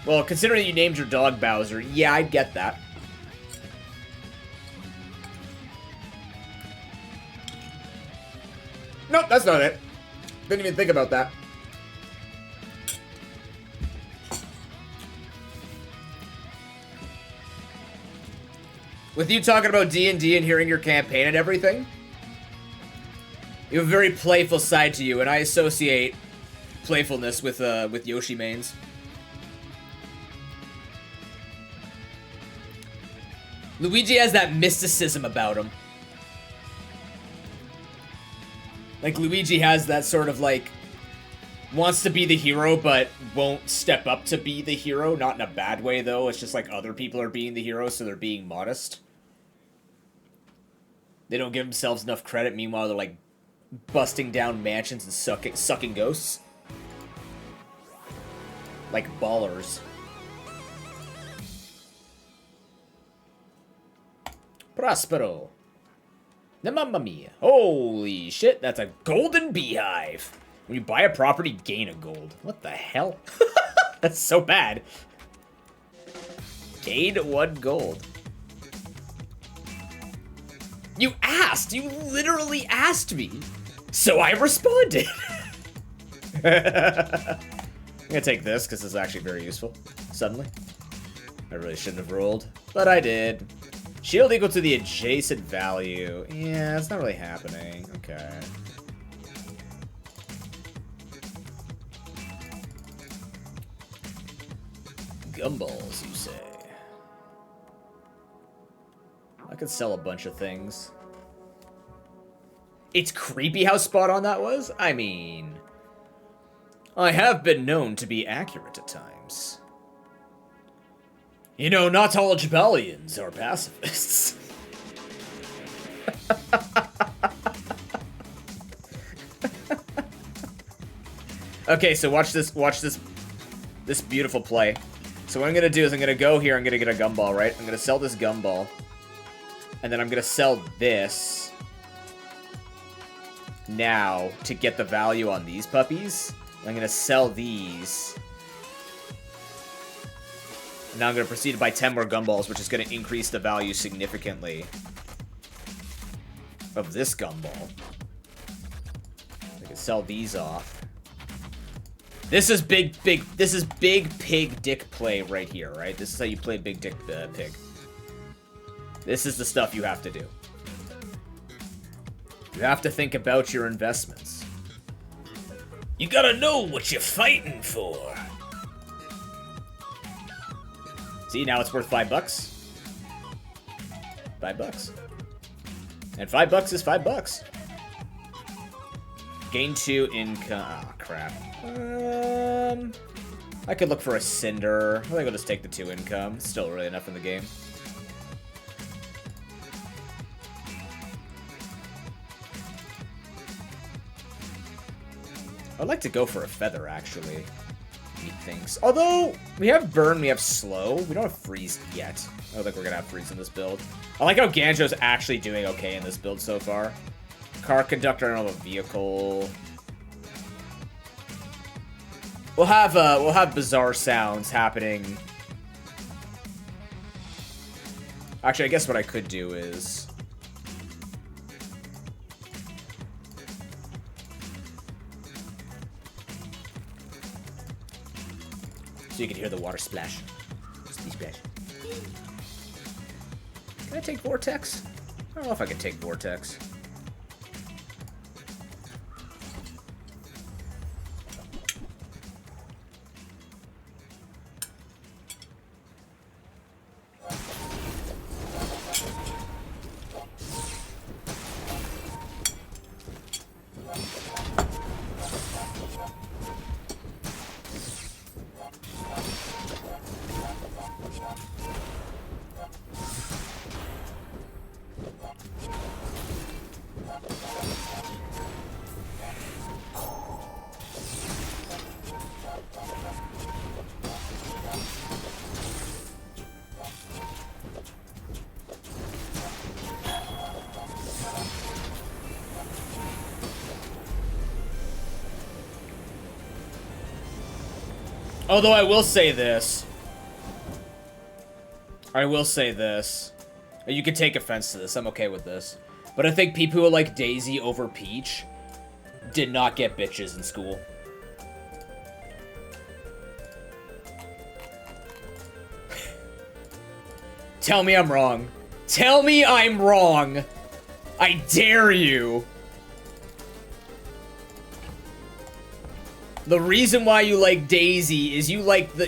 Well, considering you named your dog Bowser, yeah, I'd get that. Nope, that's not it. Didn't even think about that. With you talking about D&D and hearing your campaign and everything, you have a very playful side to you, and I associate playfulness with Yoshi mains. Luigi has that mysticism about him. Like, Luigi has that sort of, like, wants to be the hero, but won't step up to be the hero. Not in a bad way, though. It's just like other people are being the hero, so they're being modest. They don't give themselves enough credit. Meanwhile, they're, like, busting down mansions and sucking ghosts. Like ballers. Prospero. Mamma mia. Holy shit, that's a golden beehive. When you buy a property, gain a gold. What the hell? That's so bad. Gain 1 gold. You asked! You literally asked me! So I responded! I'm gonna take this, because it's actually very useful. Suddenly. I really shouldn't have rolled, but I did. Shield equal to the adjacent value. Yeah, it's not really happening. Okay. Gumballs, you say? I could sell a bunch of things. It's creepy how spot on that was? I mean... I have been known to be accurate at times. You know, not all Jabalians are pacifists. Okay, so watch this beautiful play. So what I'm gonna do is I'm gonna go here, I'm gonna get a gumball, right? I'm gonna sell this gumball. And then I'm gonna sell this now to get the value on these puppies. I'm gonna sell these. And now I'm gonna proceed to buy 10 more gumballs, which is gonna increase the value significantly of this gumball. I can sell these off. This is big pig dick play right here, right? This is how you play big dick pig. This is the stuff you have to do. You have to think about your investments. You gotta know what you're fighting for. See, now it's worth $5. $5. And $5 is $5. Gain 2 income. Oh, crap. I could look for a Cinder. I think I'll just take the 2 income. It's still really enough in the game. I'd like to go for a feather, actually. Things. Although, we have burn, we have slow. We don't have freeze yet. I don't think we're gonna have freeze in this build. I like how Ganjo's actually doing okay in this build so far. Car conductor, I don't have a vehicle. We'll have Bazaar sounds happening Actually, I guess what I could do is... so you can hear the water splash. Splash. Can I take Vortex? I don't know if I can take Vortex. Although I will say this. You can take offense to this. I'm okay with this. But I think people who like Daisy over Peach did not get bitches in school. Tell me I'm wrong. Tell me I'm wrong. I dare you. The reason why you like Daisy is you liked the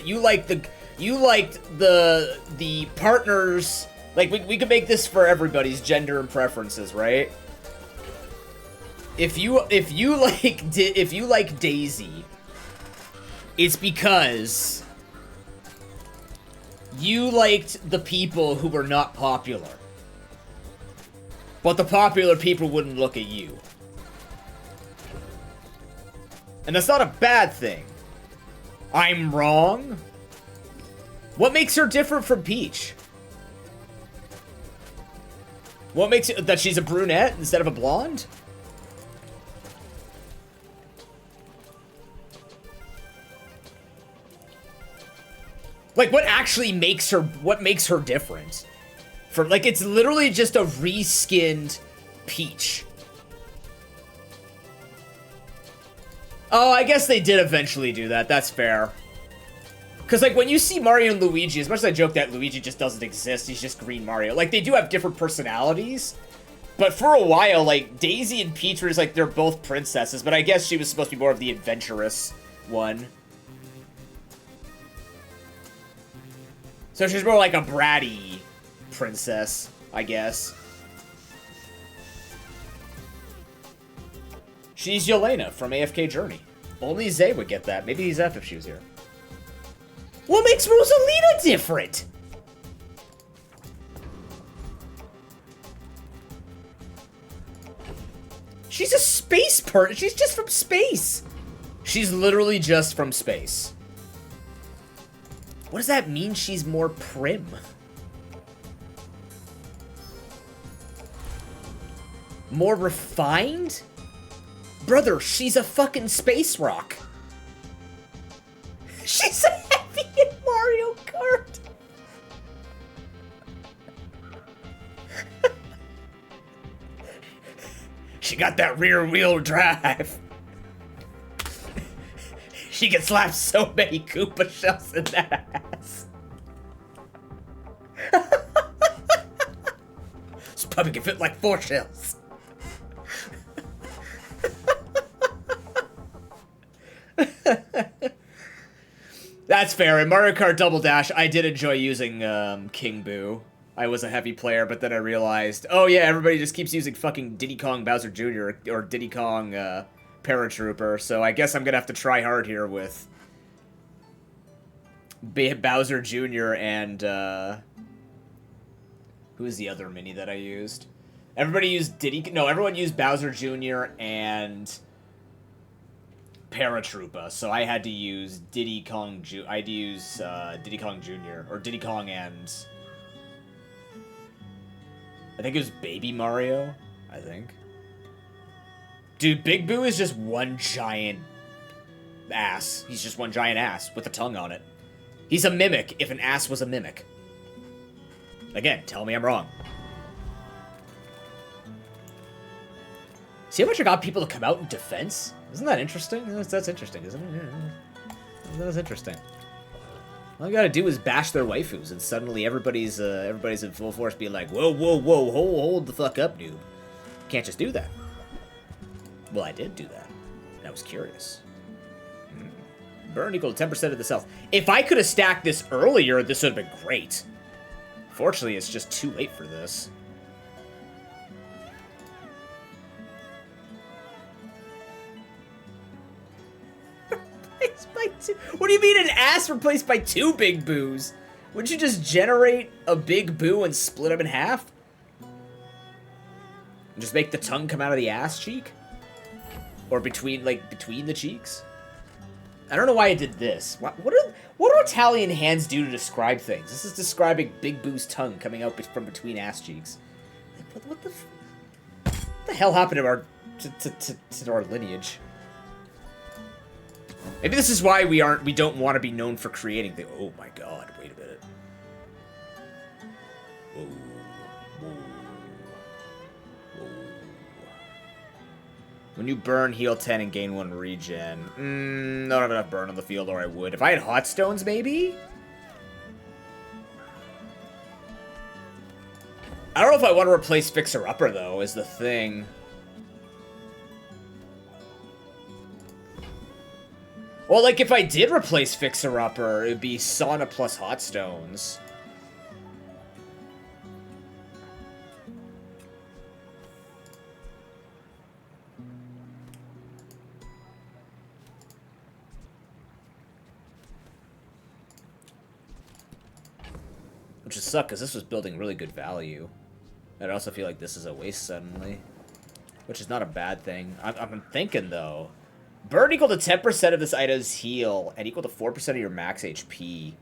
partners. Like we could make this for everybody's gender and preferences, right? If you like Daisy, it's because you liked the people who were not popular. But the popular people wouldn't look at you. And that's not a bad thing. I'm wrong? What makes her different from Peach? What makes it that she's a brunette instead of a blonde? Like, what actually makes her, what makes her different? From, like, it's literally just a reskinned Peach. Oh, I guess they did eventually do that. That's fair. Because, like, when you see Mario and Luigi, as much as I joke that Luigi just doesn't exist, he's just Green Mario. Like, they do have different personalities. But for a while, like, Daisy and Peach were just, like, they're both princesses. But I guess she was supposed to be more of the adventurous one. So she's more like a bratty princess, I guess. She's Yelena from AFK Journey. Only Zay would get that. Maybe Zeph if she was here. What makes Rosalina different? She's a space person. She's just from space. She's literally just from space. What does that mean? She's more prim. More refined? Brother, she's a fucking space rock. She's a heavy in Mario Kart. She got that rear wheel drive. She can slap so many Koopa shells in that ass. This puppy can fit like 4 shells. That's fair. In Mario Kart Double Dash, I did enjoy using King Boo. I was a heavy player, but then I realized, oh yeah, everybody just keeps using fucking Diddy Kong Bowser Jr. or Diddy Kong Paratrooper, so I guess I'm gonna have to try hard here with Bowser Jr. and who's the other mini that I used? Everybody used everyone used Bowser Jr. and Paratrooper, so I had to use Diddy Kong Jr. or Diddy Kong and I think it was Baby Mario, I think. Dude, Big Boo is just one giant ass. He's just one giant ass with a tongue on it. He's a mimic if an ass was a mimic. Again, tell me I'm wrong. See how much I got people to come out in defense? Isn't that interesting? That's interesting, isn't it? Yeah. That was interesting. All you gotta do is bash their waifus, and suddenly everybody's in full force being like, whoa, whoa, whoa, hold the fuck up, noob. Can't just do that. Well, I did do that. I was curious. Burn equal to 10% of the health. If I could have stacked this earlier, this would have been great. Fortunately, it's just too late for this. What do you mean an ass replaced by 2 big boos? Wouldn't you just generate a big boo and split them in half? And just make the tongue come out of the ass cheek? Or between the cheeks? I don't know why I did this. What do Italian hands do to describe things? This is describing Big Boo's tongue coming out from between ass cheeks. What the hell happened to our lineage? Maybe this is why we don't want to be known for creating things. Oh my god, wait a minute. When you burn, heal 10 and gain 1 regen. Not enough burn on the field, or I would. If I had hot stones, maybe? I don't know if I want to replace Fixer Upper, though, is the thing. Well, like, if I did replace Fixer Upper, it would be Sauna plus Hot Stones. Which would suck, because this was building really good value. I'd also feel like this is a waste suddenly. Which is not a bad thing. I'm thinking, though. Burn equal to 10% of this item's heal, and equal to 4% of your max HP.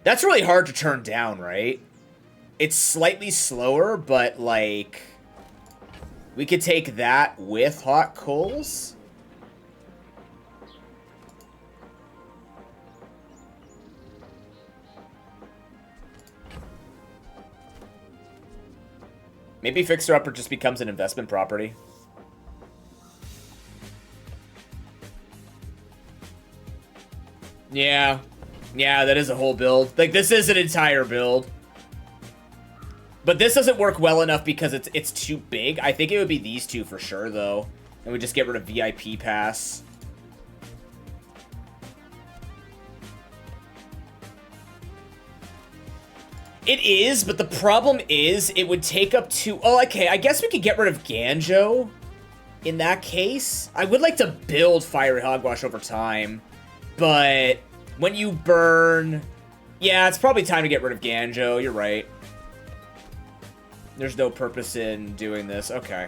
That's really hard to turn down, right? It's slightly slower, but, like... we could take that with Hot Coals. Maybe Fixer Upper just becomes an investment property. Yeah. Yeah, that is a whole build. Like, this is an entire build. But this doesn't work well enough because it's too big. I think it would be these two for sure, though. And we just get rid of VIP Pass. It is, but the problem is it would take up to... oh, okay, I guess we could get rid of Ganjo in that case. I would like to build Fiery Hogwash over time, but when you burn... yeah, it's probably time to get rid of Ganjo. You're right. There's no purpose in doing this. Okay.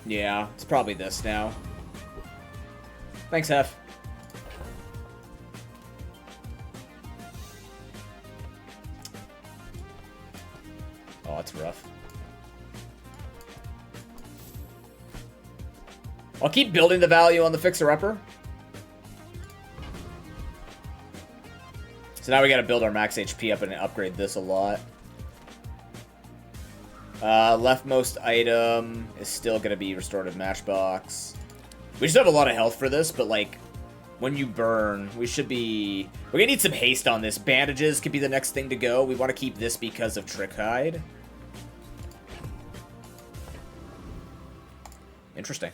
Yeah, it's probably this now. Thanks, Hef. Oh, that's rough. I'll keep building the value on the Fixer-Upper. So now we gotta build our max HP up and upgrade this a lot. Leftmost item is still gonna be Restorative Matchbox. We just have a lot of health for this, but, like, when you burn, we should be... we're gonna need some haste on this. Bandages could be the next thing to go. We want to keep this because of Trick Hide. Interesting.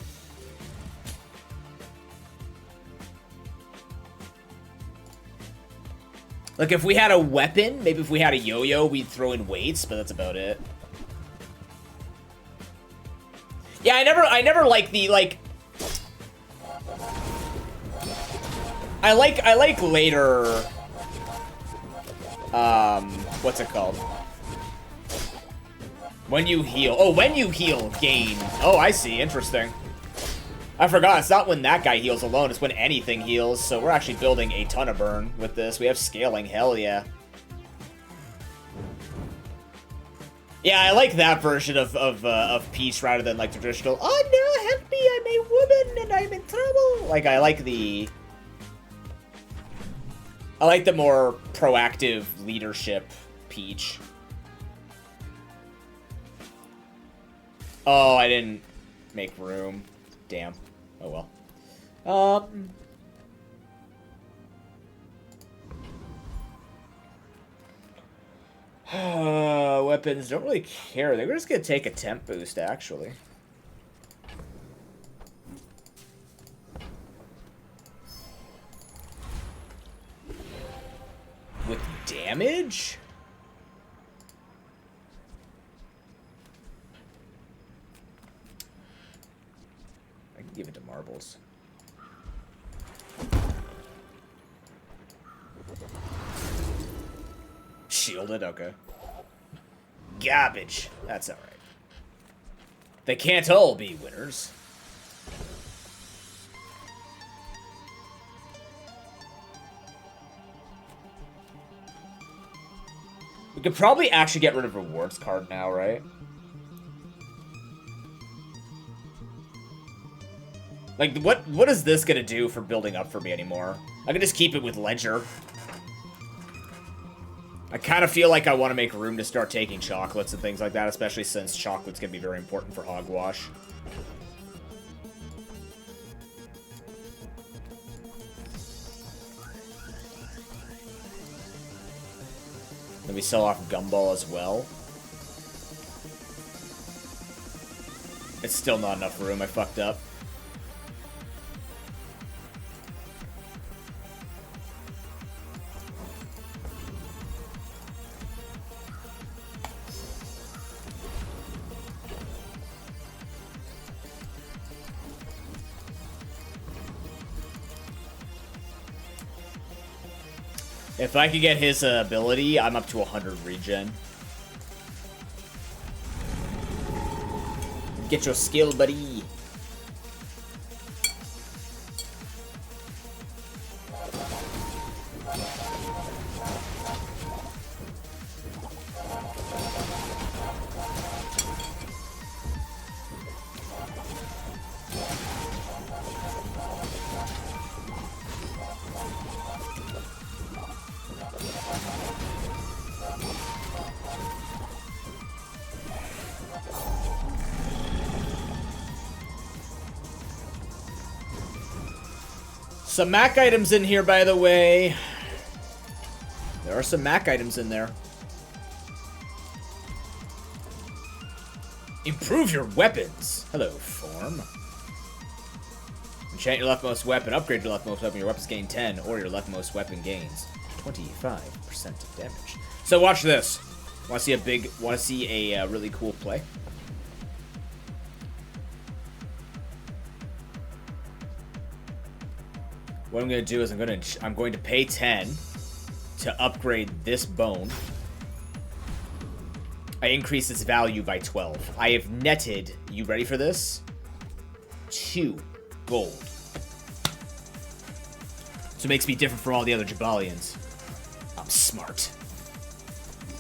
Like, if we had a weapon, maybe if we had a yo-yo, we'd throw in weights, but that's about it. Yeah, I never like the, like... I like later, what's it called? When you heal. Oh, when you heal, gain. Oh, I see. Interesting. I forgot. It's not when that guy heals alone. It's when anything heals. So we're actually building a ton of burn with this. We have scaling. Hell yeah. Yeah, I like that version of Peach rather than, like, traditional, oh no, help me, I'm a woman and I'm in trouble. Like, I like the more proactive leadership Peach. Oh, I didn't make room. Damn. Oh well. Weapons don't really care. They're just gonna take a temp boost, actually. With damage? I can give it to marbles. Shielded, okay. Garbage. That's alright. They can't all be winners. We could probably actually get rid of rewards card now, right? Like, what is this gonna do for building up for me anymore? I can just keep it with Ledger. I kind of feel like I want to make room to start taking chocolates and things like that, especially since chocolate's gonna be very important for Hogwash. Then we sell off Gumball as well. It's still not enough room, I fucked up. If I could get his ability, I'm up to 100 regen. Get your skill, buddy. Some Mac items in here, by the way. There are some Mac items in there. Improve your weapons. Hello, form. Enchant your leftmost weapon. Upgrade your leftmost weapon. Your weapons gain 10, or your leftmost weapon gains 25% of damage. So watch this. Want to see a really cool play? What I'm going to do is I'm going to pay 10 to upgrade this bone. I increase its value by 12. I have netted, you ready for this? 2 gold. So it makes me different from all the other Jabalians. I'm smart.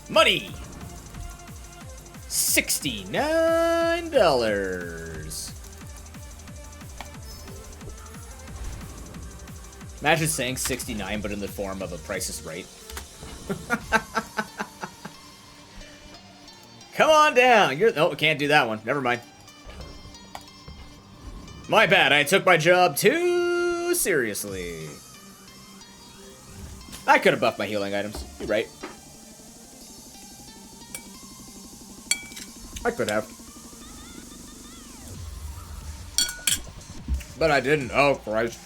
Money! $69. Imagine saying 69, but in the form of a Price is Right. Come on down. Oh, can't do that one. Never mind. My bad. I took my job too seriously. I could have buffed my healing items. You're right. I could have. But I didn't. Oh, Christ.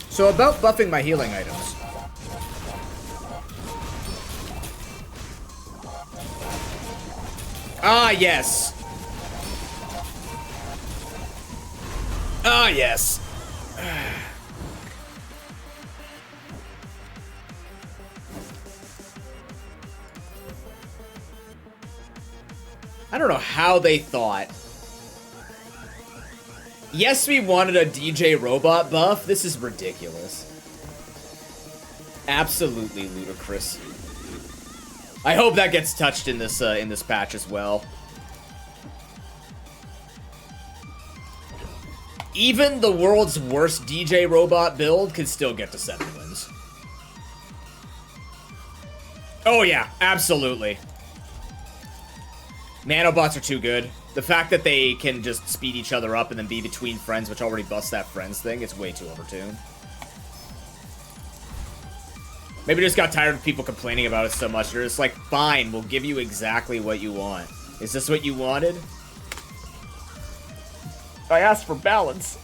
So about buffing my healing items. Ah, yes. Ah, yes. I don't know how they thought. Yes, we wanted a DJ Robot buff. This is ridiculous. Absolutely ludicrous. I hope that gets touched in this patch as well. Even the world's worst DJ robot build could still get to 7 wins. Oh yeah, absolutely. Nanobots are too good. The fact that they can just speed each other up and then be between friends, which already busts that friends thing, it's way too overtuned. Maybe just got tired of people complaining about it so much. They're just like, fine, we'll give you exactly what you want. Is this what you wanted? I asked for balance.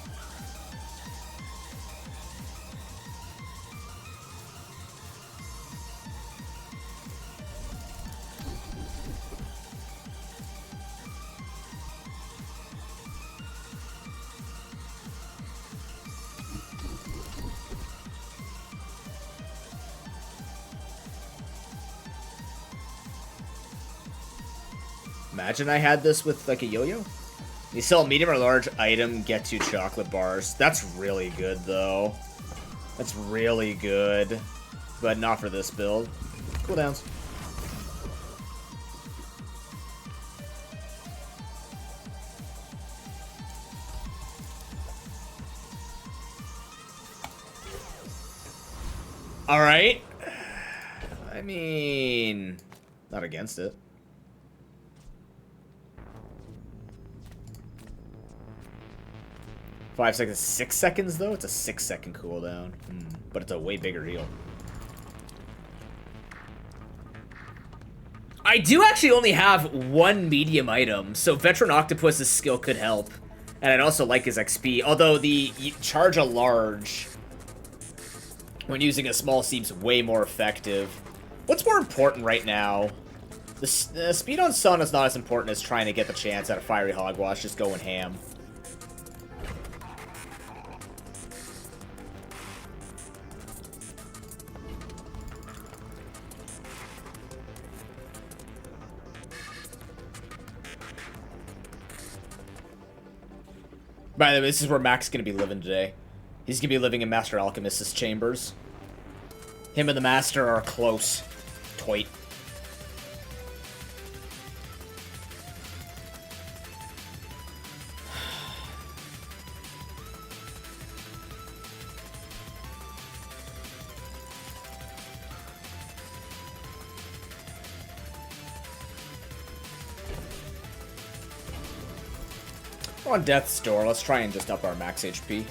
Imagine I had this with like a yo-yo. You sell a medium or large item, get 2 chocolate bars. That's really good though. That's really good. But not for this build. Cooldowns. Alright. I mean, not against it. 5 seconds, 6 seconds though? It's a 6-second cooldown. But it's a way bigger deal. I do actually only have 1 medium item, so Veteran Octopus's skill could help. And I'd also like his XP, although the charge a large when using a small seems way more effective. What's more important right now? The speed on Sun is not as important as trying to get the chance at a Fiery Hogwash, just going ham. By the way, this is where Mac's gonna be living today. He's gonna be living in Master Alchemist's chambers. Him and the Master are close. Toit. We're on Death's Door. Let's try and just up our max HP.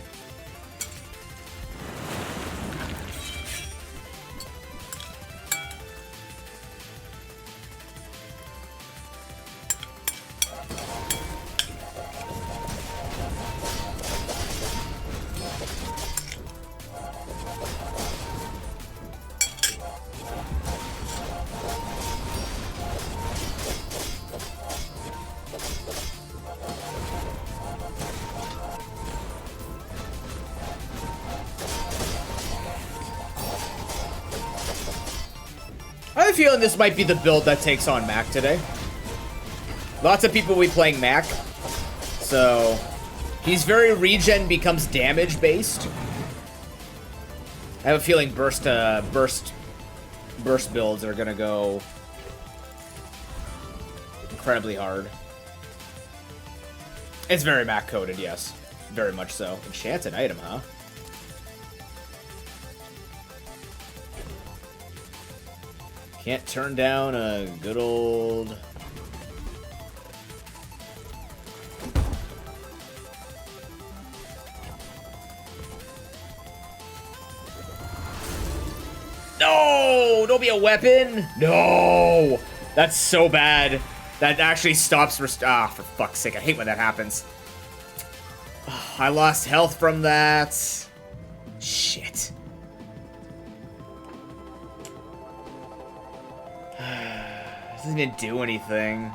I have a feeling this might be the build that takes on Mac today. Lots of people will be playing Mac. So, he's very regen becomes damage based. I have a feeling burst builds are gonna go incredibly hard. It's very Mac coded, yes. Very much so. Enchanted item, huh? Can't turn down a good old... No! Don't be a weapon! No! That's so bad. That actually stops... for fuck's sake. I hate when that happens. Oh, I lost health from that. Shit. Doesn't even do anything.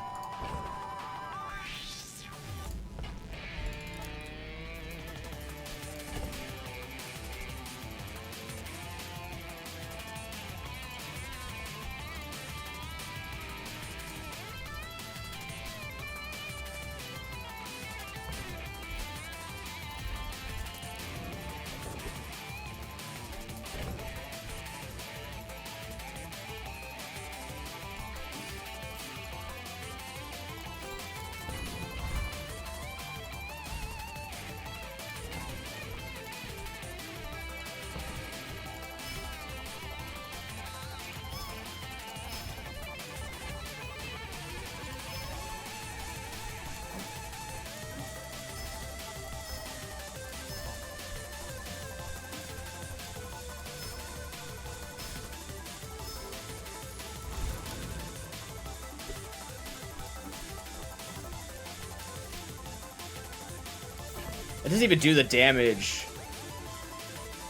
It doesn't even do the damage.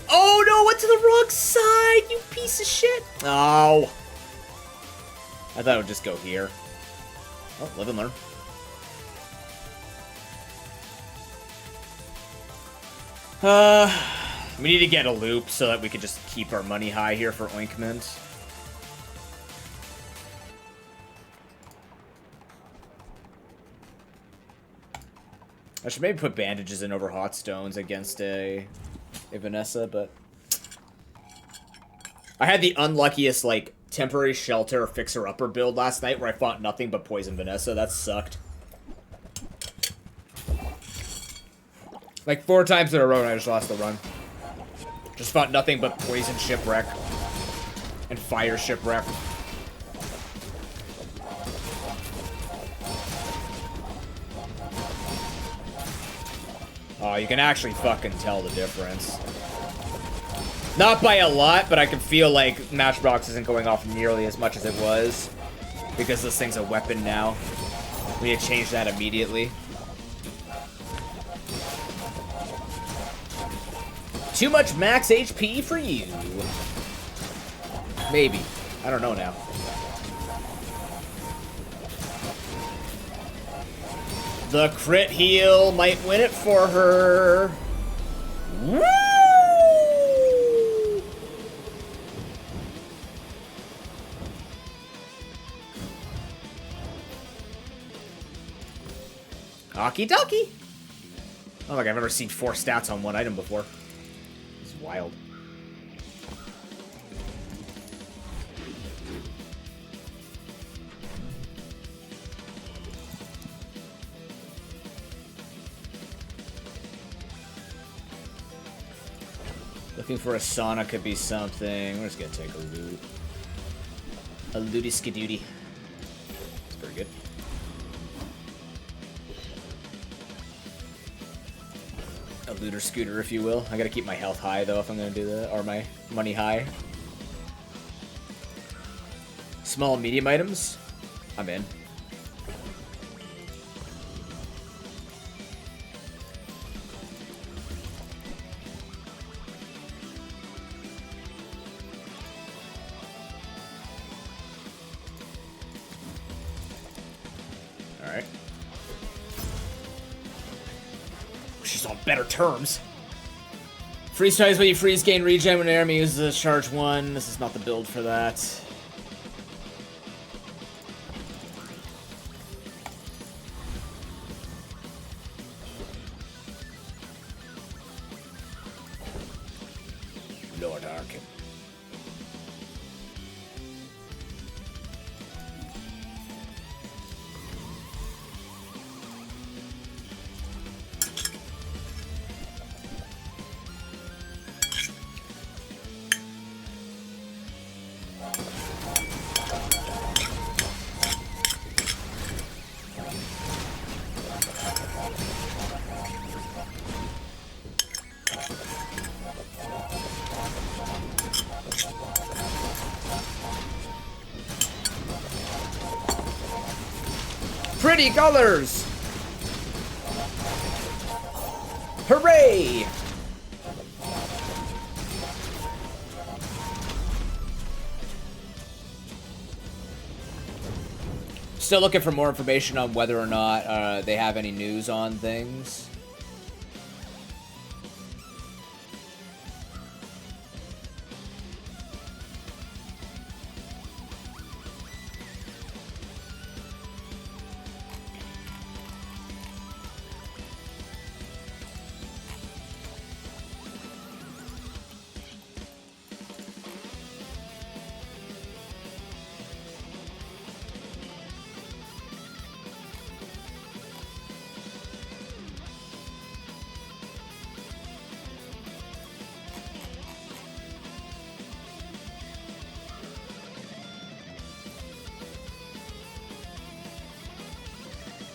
Oh no, went to the wrong side, you piece of shit. Oh. I thought it would just go here. Oh, live and learn. We need to get a loop so that we can just keep our money high here for ointment. I should maybe put bandages in over hot stones against a Vanessa, but I had the unluckiest like temporary shelter fixer-upper build last night where I fought nothing but poison Vanessa. That sucked. Like 4 times in a row and I just lost the run. Just fought nothing but poison shipwreck and fire shipwreck. Oh, you can actually fucking tell the difference. Not by a lot, but I can feel like Matchbox isn't going off nearly as much as it was. Because this thing's a weapon now. We need to change that immediately. Too much max HP for you. Maybe. I don't know now. The crit heal might win it for her. Woo! Okie dokie. I don't think I've ever seen 4 stats on one item before. It's wild. Looking for a sauna could be something. We're just gonna take a loot. A looty skidooty. It's pretty good. A looter scooter, if you will. I gotta keep my health high though if I'm gonna do that, or my money high. Small and medium items. I'm in. Alright. She's on better terms. Freeze tries when you freeze, gain regen when an enemy uses a charge 1. This is not the build for that. Lord Arkin. Pretty colors! Hooray! Still looking for more information on whether or not they have any news on things.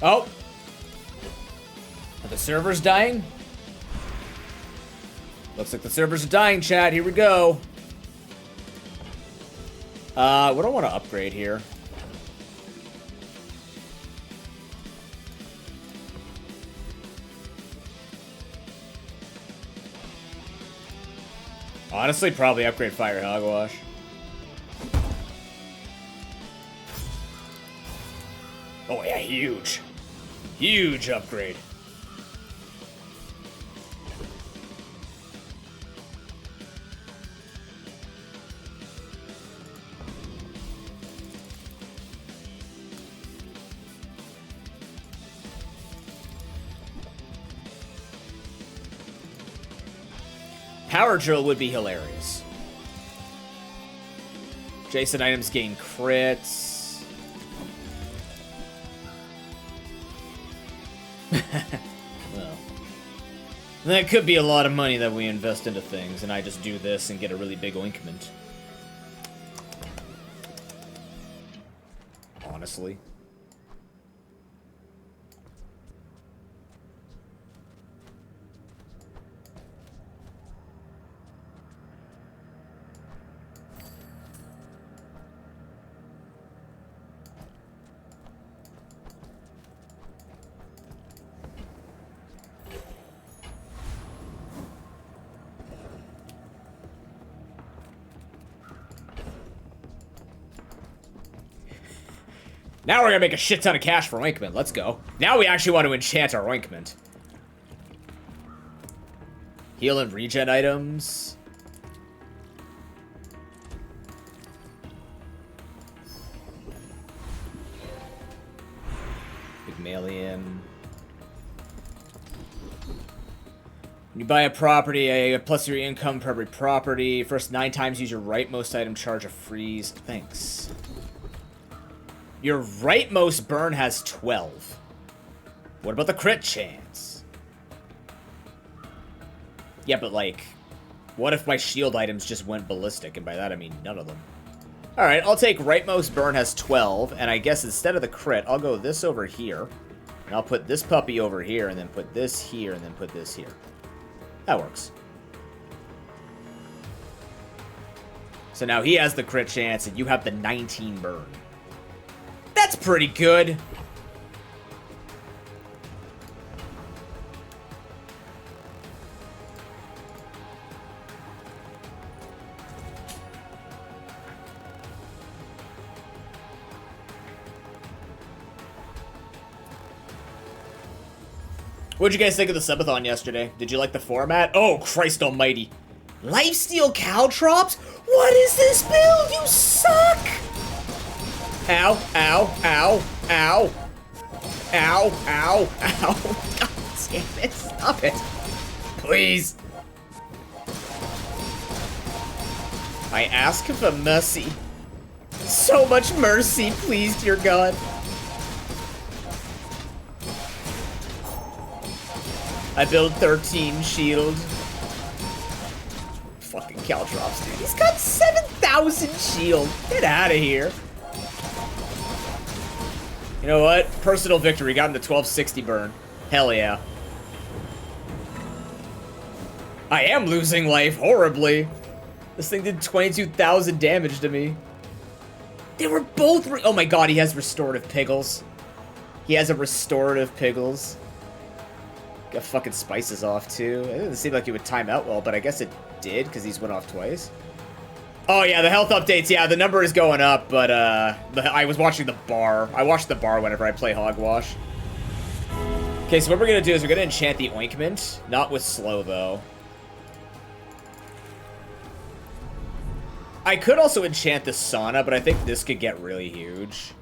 Oh! Are the servers dying? Looks like the servers are dying, chat. Here we go. What do I want to upgrade here? Honestly, probably upgrade Fire Hogwash. Oh yeah, huge. Huge upgrade. Power Drill would be hilarious. Jason items gain crits. Well, that could be a lot of money that we invest into things, and I just do this and get a really big ointment. Honestly. Now we're gonna make a shit ton of cash for ointment. Let's go. Now we actually want to enchant our ointment. Heal and regen items. Pygmalion. When you buy a property, plus your income per every property. First 9 times use your rightmost item, charge a freeze. Thanks. Your rightmost burn has 12. What about the crit chance? Yeah, but like, what if my shield items just went ballistic? And by that I mean none of them. Alright, I'll take rightmost burn has 12, and I guess instead of the crit, I'll go this over here. And I'll put this puppy over here, and then put this here, and then put this here. That works. So now he has the crit chance, and you have the 19 burn. That's pretty good. What'd you guys think of the subathon yesterday? Did you like the format? Oh, Christ almighty. Lifesteal Caltrops? What is this build? You suck! Ow, ow, ow, ow. Ow, ow, ow. God damn it, stop it. Please. I ask for mercy. So much mercy, please, dear God. I build 13 shield. Fucking Caltrops, dude. He's got 7,000 shield. Get out of here. You know what? Personal victory. Got him to 1260 burn. Hell yeah. I am losing life horribly. This thing did 22,000 damage to me. They were both oh my god, he has restorative piggles. He has a restorative piggles. Got fucking spices off too. It didn't seem like it would time out well, but I guess it did because these went off twice. Oh yeah, the health updates, yeah, the number is going up, but I was watching the bar. I watch the bar whenever I play Hogwash. Okay, so what we're gonna do is we're gonna enchant the ointment. Not with slow though. I could also enchant the sauna, but I think this could get really huge.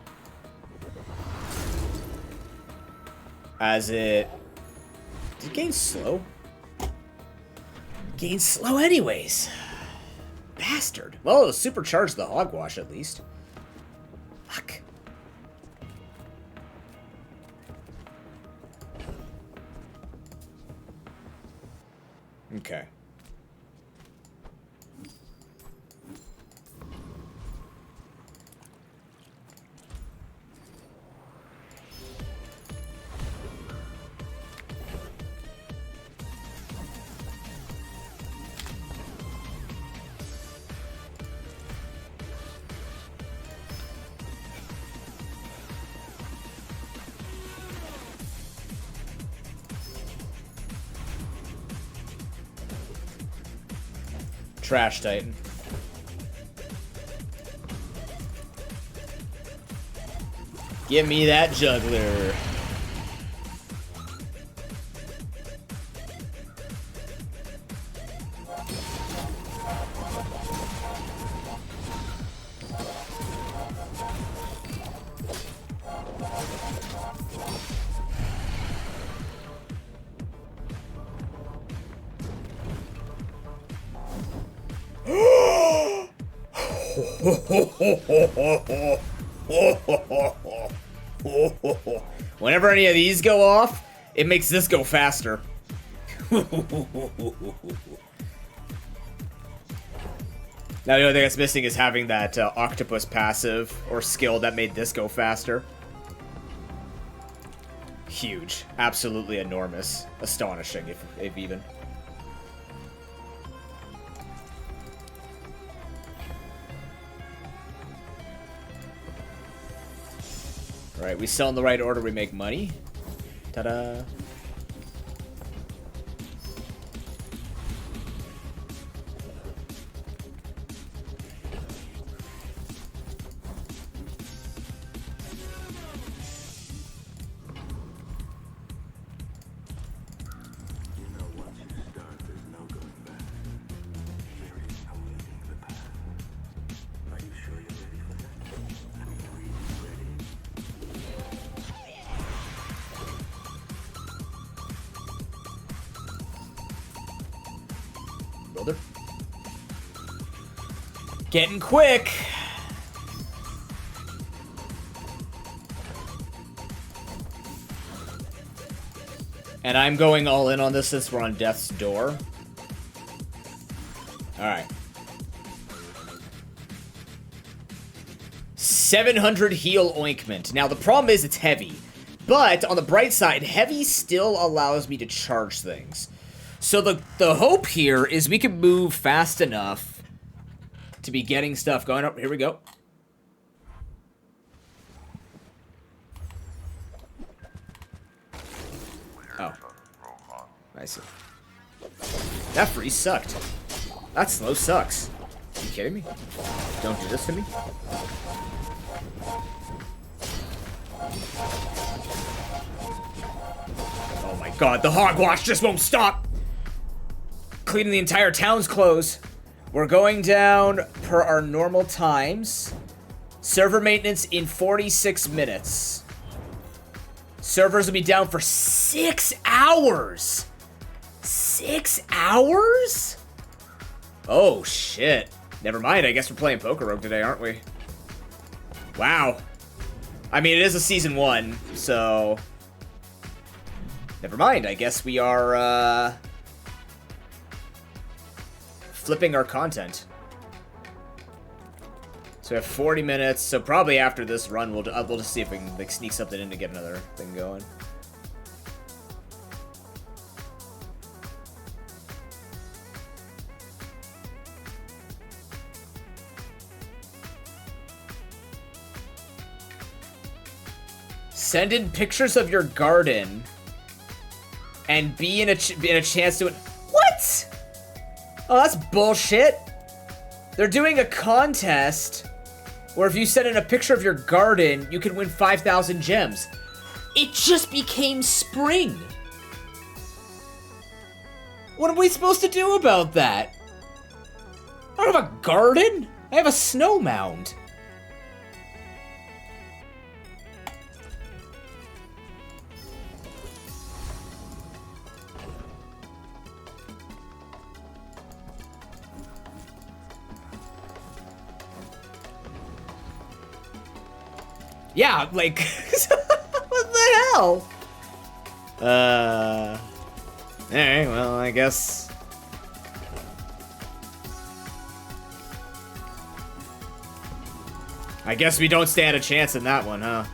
As it... Did it gain slow? Gain slow anyways. Bastard. Well, it'll supercharge the Hogwash at least. Fuck. Okay. Trash Titan. Give me that juggler. Whenever any of these go off, it makes this go faster. Now the only thing that's missing is having that octopus passive or skill that made this go faster. Huge. Absolutely enormous. Astonishing, if even. Alright, we sell in the right order, we make money. Ta-da. Brother. Getting quick. And I'm going all in on this since we're on death's door. Alright. 700 heal ointment. Now the problem is it's heavy. But on the bright side, heavy still allows me to charge things. So the hope here is we can move fast enough to be getting stuff going up. Here we go. Oh. I see. That freeze sucked. That slow sucks. Are you kidding me? Don't do this to me. Oh my god, the hogwash just won't stop! Cleaning the entire town's clothes. We're going down per our normal times. Server maintenance in 46 minutes. Servers will be down for 6 hours. 6 hours? Oh, shit. Never mind, I guess we're playing PokeRogue today, aren't we? Wow. I mean, it is a season 1, so... Never mind, I guess we are, flipping our content. So we have 40 minutes, so probably after this run, we'll just see if we can like sneak something in to get another thing going. Send in pictures of your garden and be in a chance to... What? Oh, that's bullshit. They're doing a contest where if you send in a picture of your garden, you can win 5,000 gems. It just became spring. What are we supposed to do about that? I don't have a garden. I have a snow mound. Yeah, like, what the hell? Alright, well, I guess. I guess we don't stand a chance in that one, huh?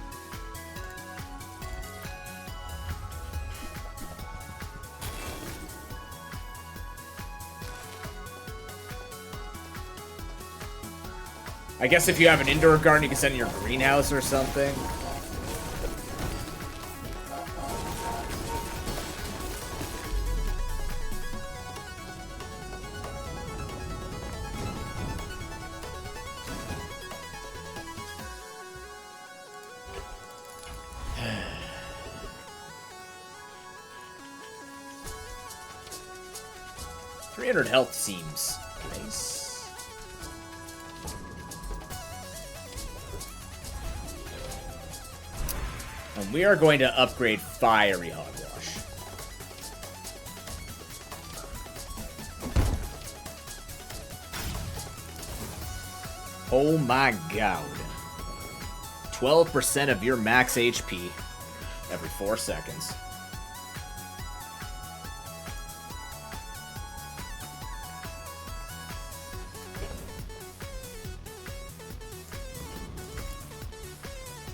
I guess if you have an indoor garden, you can send in your greenhouse or something. 300 health seems nice. And we are going to upgrade Fiery Hogwash. Oh my god. 12% of your max HP every 4 seconds.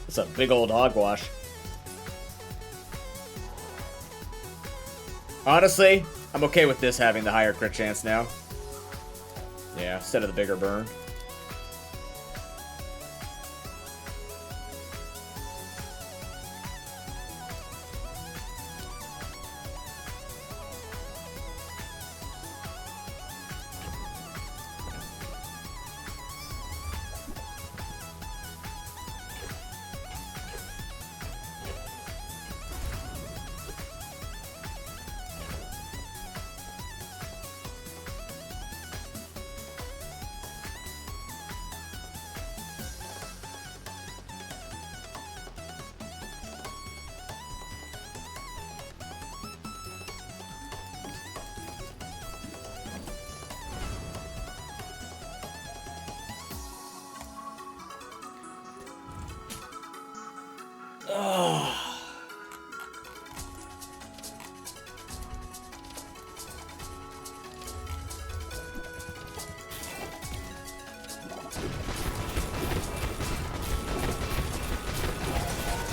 It's a big old hogwash. Honestly, I'm okay with this having the higher crit chance now. Yeah, instead of the bigger burn.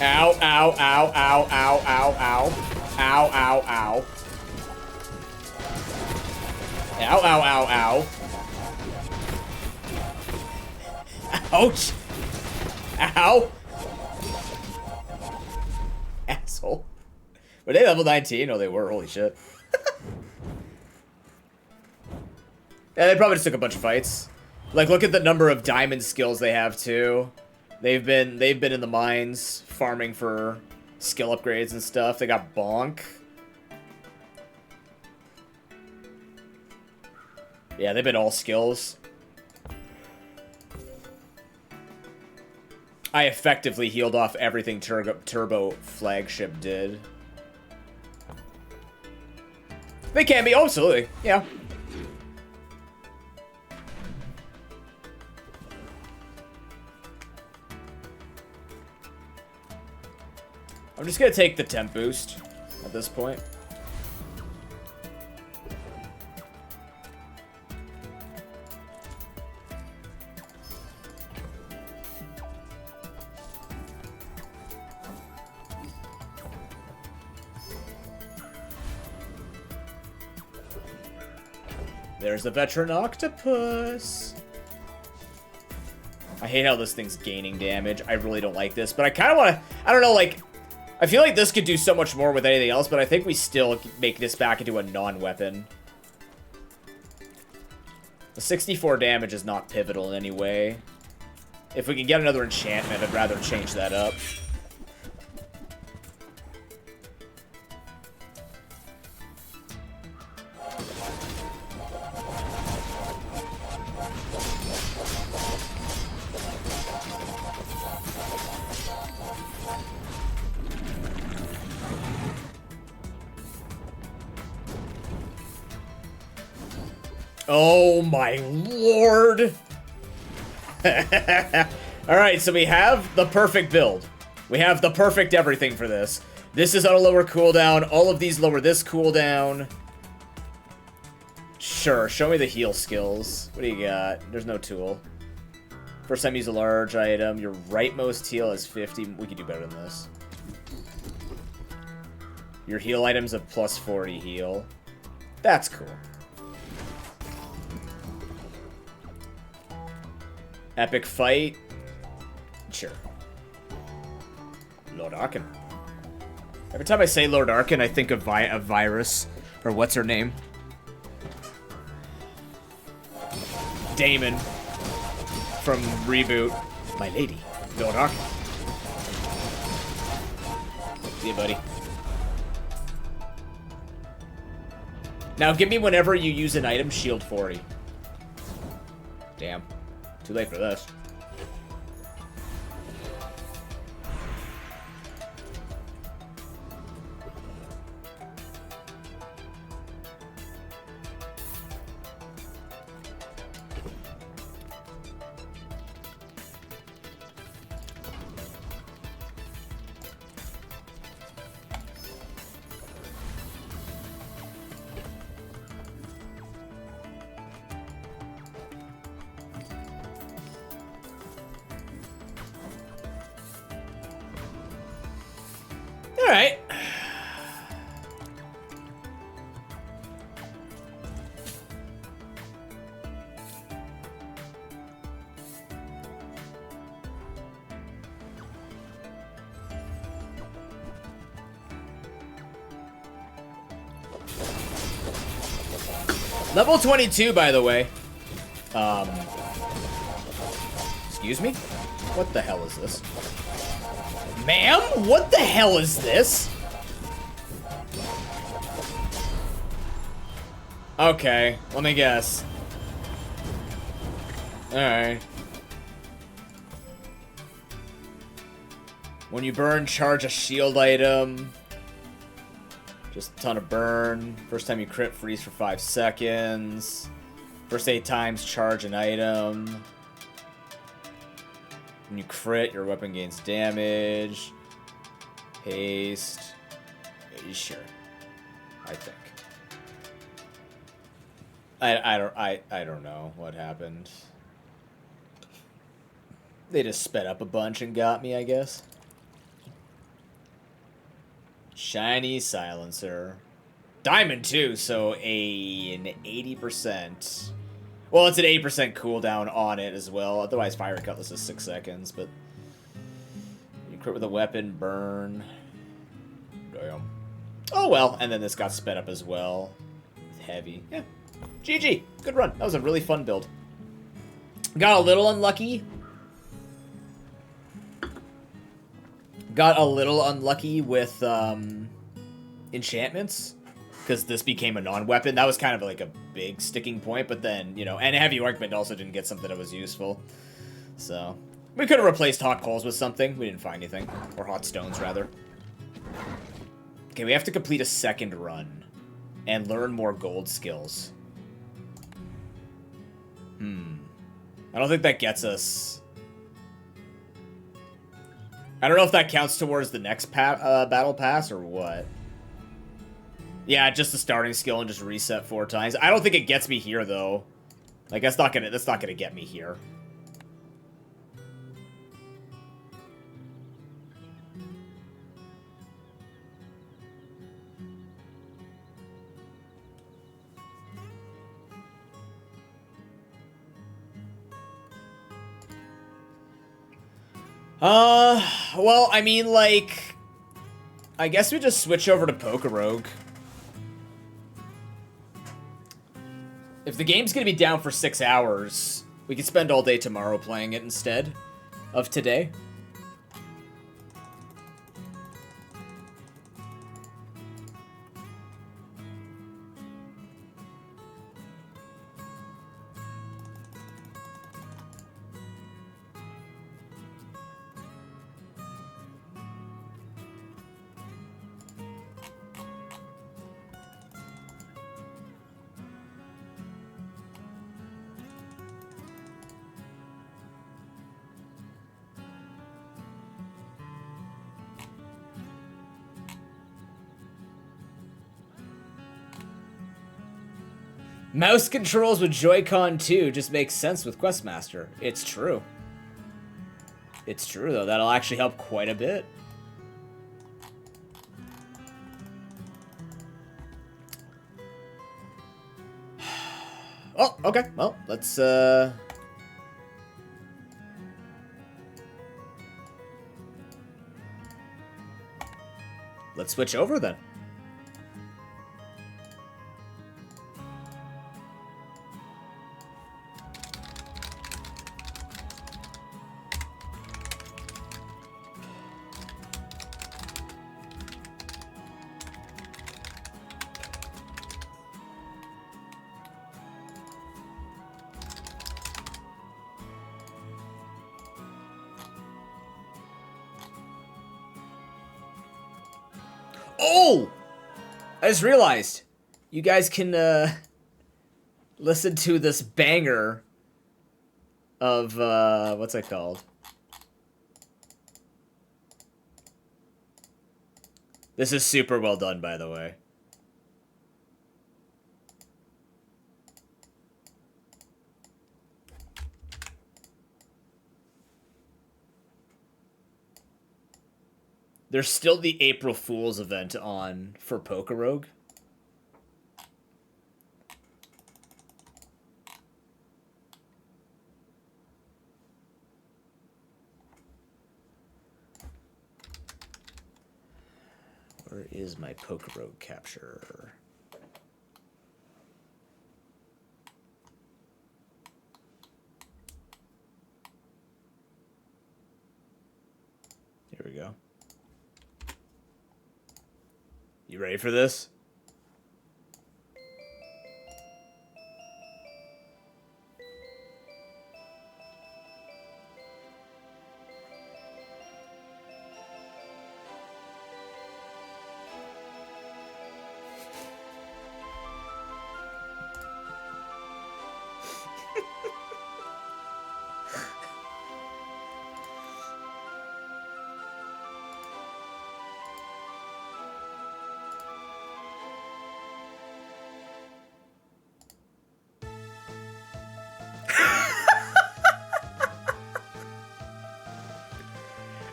Ow, ow, ow, ow, ow, ow, ow. Ow, ow, ow. Ow, ow, ow, ow. Ouch! Ow! Asshole. Were they level 19? Oh, they were. Holy shit. Yeah, they probably just took a bunch of fights. Like, look at the number of diamond skills they have, too. They've been in the mines farming for skill upgrades and stuff. They got Bonk. Yeah, they've been all skills. I effectively healed off everything Turbo Flagship did. They can be, oh, absolutely. Yeah. I'm just gonna take the temp boost at this point. There's the veteran octopus. I hate how this thing's gaining damage. I really don't like this, but I kind of want to, I don't know, like, I feel like this could do so much more with anything else, but I think we still make this back into a non-weapon. The 64 damage is not pivotal in any way. If we can get another enchantment, I'd rather change that up. Oh my lord! Alright, so we have the perfect build. We have the perfect everything for this. This is on a lower cooldown. All of these lower this cooldown. Sure, show me the heal skills. What do you got? There's no tool. First time use a large item. Your rightmost heal is 50. We could do better than this. Your heal item's a plus 40 heal. That's cool. Epic fight. Sure. Lord Arkan. Every time I say Lord Arkan, I think of Virus. Or what's her name? Damon. From Reboot. My lady. Lord Arkan. See you, buddy. Now give me whenever you use an item, shield 40. Damn. Too late for this. Alright. Level 22, by the way. Excuse me? What the hell is this? Ma'am? What the hell is this? Okay, let me guess. Alright. When you burn, charge a shield item. Just a ton of burn. First time you crit, freeze for 5 seconds. First 8 times, charge an item. When you crit, your weapon gains damage. Haste. Yeah, sure. I think. I don't know what happened. They just sped up a bunch and got me, I guess. Shiny silencer. Diamond too, so an 80%. Well, it's an 8% cooldown on it as well. Otherwise, Fire Cutlass is 6 seconds, but you crit with a weapon, burn. Damn. Oh well, and then this got sped up as well. Heavy. Yeah. GG. Good run. That was a really fun build. Got a little unlucky. Got a little unlucky with enchantments. Because this became a non-weapon. That was kind of like a big sticking point, but then, you know, and Heavy Argument also didn't get something that was useful. So, we could have replaced Hot Coals with something. We didn't find anything. Or Hot Stones, rather. Okay, we have to complete a second run. And learn more gold skills. I don't think that gets us... I don't know if that counts towards the next battle pass or what. Yeah, just the starting skill and just reset 4 times. I don't think it gets me here though. Like that's not gonna get me here. Well, I mean, like, I guess we just switch over to PokeRogue. If the game's gonna be down for 6 hours, we could spend all day tomorrow playing it instead of today. Mouse controls with Joy-Con 2 just makes sense with Questmaster. It's true. It's true, though. That'll actually help quite a bit. Oh, okay. Well, let's, let's switch over, then. Oh! I just realized. You guys can, listen to this banger of, what's it called? This is super well done, by the way. There's still the April Fool's event on for PokeRogue. Where is my PokeRogue capture? Here we go. You ready for this?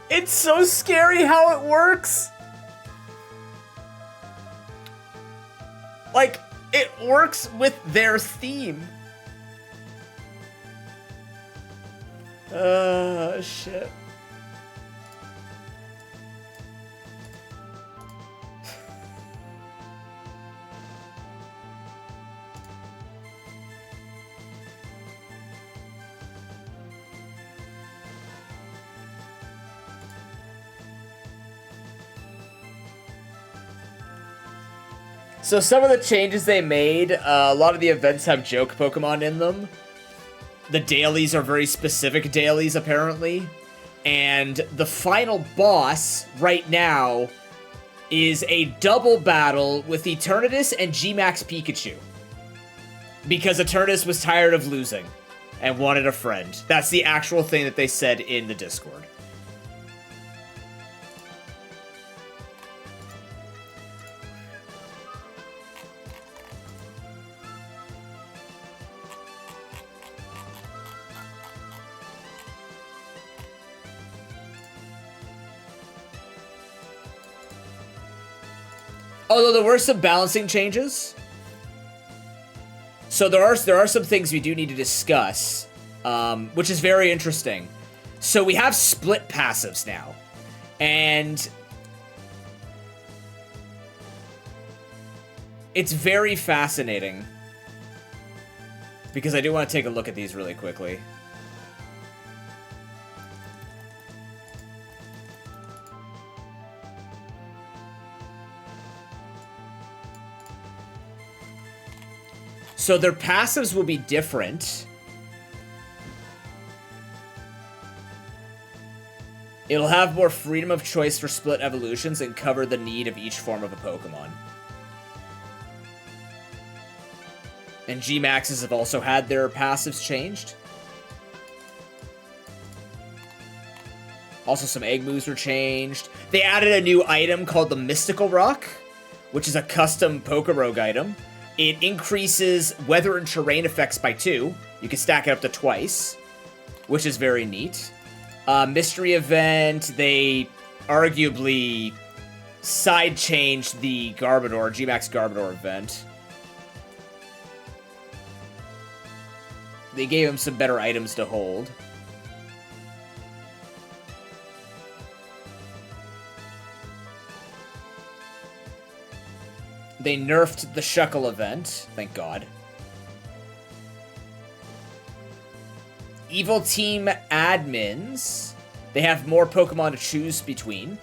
It's so scary how it works. Like, it works with their theme. Shit. So some of the changes they made, a lot of the events have joke Pokemon in them. The dailies are very specific dailies, apparently. And the final boss, right now, is a double battle with Eternatus and G-Max Pikachu. Because Eternatus was tired of losing and wanted a friend. That's the actual thing that they said in the Discord. Although there were some balancing changes. So there are some things we do need to discuss, which is very interesting. So we have split passives now. And it's very fascinating. Because I do want to take a look at these really quickly. So their passives will be different. It'll have more freedom of choice for split evolutions and cover the need of each form of a Pokemon. And G-Maxes have also had their passives changed. Also, some egg moves were changed. They added a new item called the Mystical Rock, which is a custom PokeRogue item. It increases weather and terrain effects by 2. You can stack it up to twice, which is very neat. Mystery event, they arguably side-changed the Garbodor, G-Max Garbodor event. They gave him some better items to hold. They nerfed the Shuckle event, thank God. Evil Team admins, they have more Pokemon to choose between.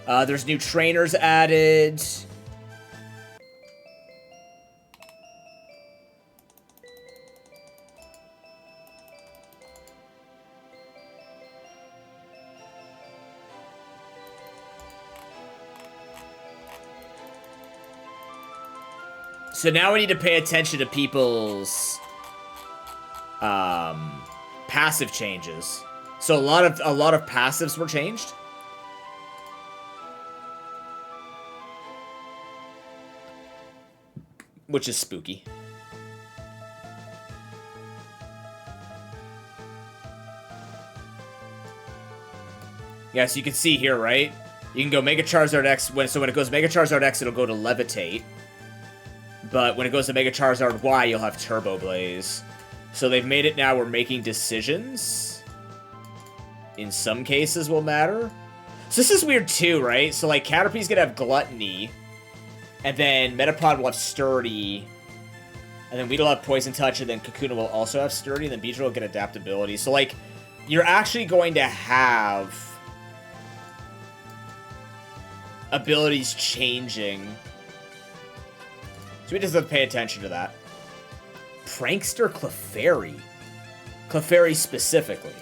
There's new trainers added. So now we need to pay attention to people's passive changes. So a lot of passives were changed. Which is spooky. Yeah, so you can see here, right? You can go Mega Charizard X. So when it goes Mega Charizard X, it'll go to Levitate. But when it goes to Mega Charizard Y, you'll have Turbo Blaze. So they've made it now where making decisions, in some cases, will matter. So this is weird too, right? So like Caterpie's gonna have Gluttony. And then Metapod will have Sturdy. And then Weedle will have Poison Touch. And then Kakuna will also have Sturdy. And then Beedrill will get Adaptability. So like, you're actually going to have abilities changing. So we just have to pay attention to that. Prankster Clefairy. Clefairy specifically.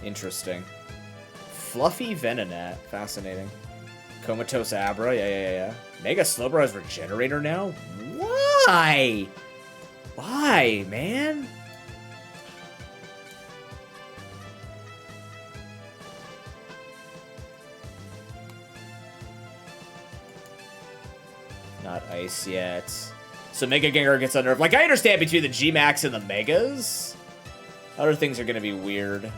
Interesting. Fluffy Venonat. Fascinating. Comatose Abra. Yeah. Mega Slowbro has Regenerator now? Why? Why, man? Not Ice yet. So Mega Gengar gets unnerved. Like, I understand between the G-Max and the Megas. Other things are going to be weird.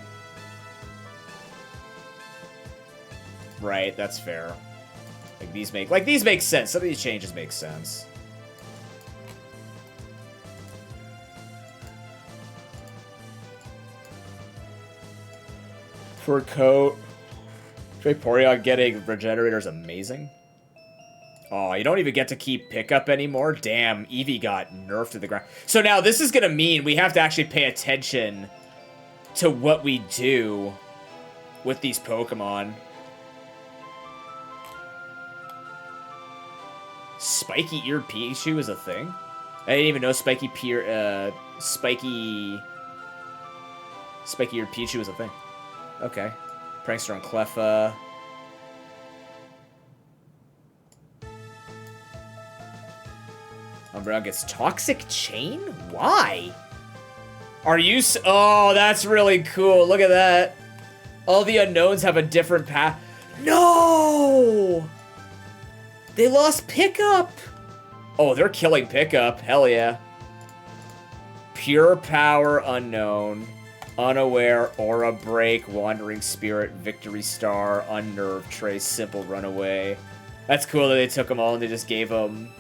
Right, that's fair. Like, these make sense. Some of these changes make sense. For Coat, Vaporeon getting Regenerator is amazing. Oh, you don't even get to keep Pickup anymore? Damn, Eevee got nerfed to the ground. So now this is going to mean we have to actually pay attention to what we do with these Pokemon. Spiky Ear Pichu is a thing? I didn't even know Spiky Ear Pichu is a thing. Okay. Prankster on Cleffa. Umbreon gets Toxic Chain? Why? Are you... Oh, that's really cool. Look at that. All the unknowns have a different path. No! They lost Pickup! Oh, they're killing Pickup. Hell yeah. Pure Power Unknown. Unaware, Aura Break, Wandering Spirit, Victory Star, Unnerved, Trace, Simple Runaway. That's cool that they took them all and they just gave them...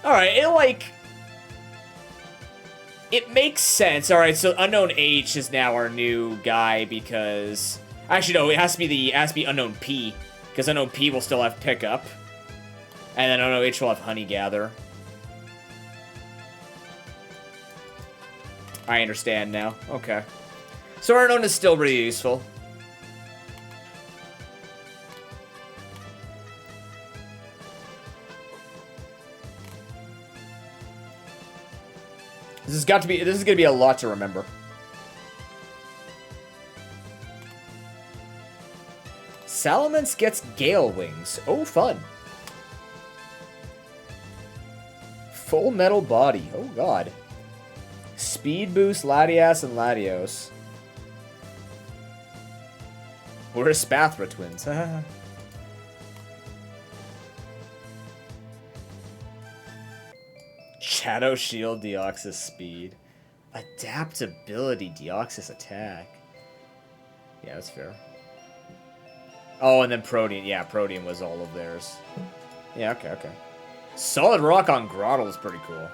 Alright, it makes sense. Alright, so Unknown H is now our new guy because... Actually, no, it has to be Unknown P. Because Unknown P will still have Pickup. And then Unknown H will have Honey Gather. I understand now. Okay. So Unknown is still really useful. This is gonna be a lot to remember. Salamence gets Gale Wings. Oh, fun. Full Metal Body. Oh, God. Speed Boost, Latias, and Latios. We're Spathra twins. Shadow Shield, Deoxys Speed. Adaptability, Deoxys Attack. Yeah, that's fair. Oh, and then Protean. Yeah, Protean was all of theirs. Yeah, okay. Solid Rock on Grottle is pretty cool.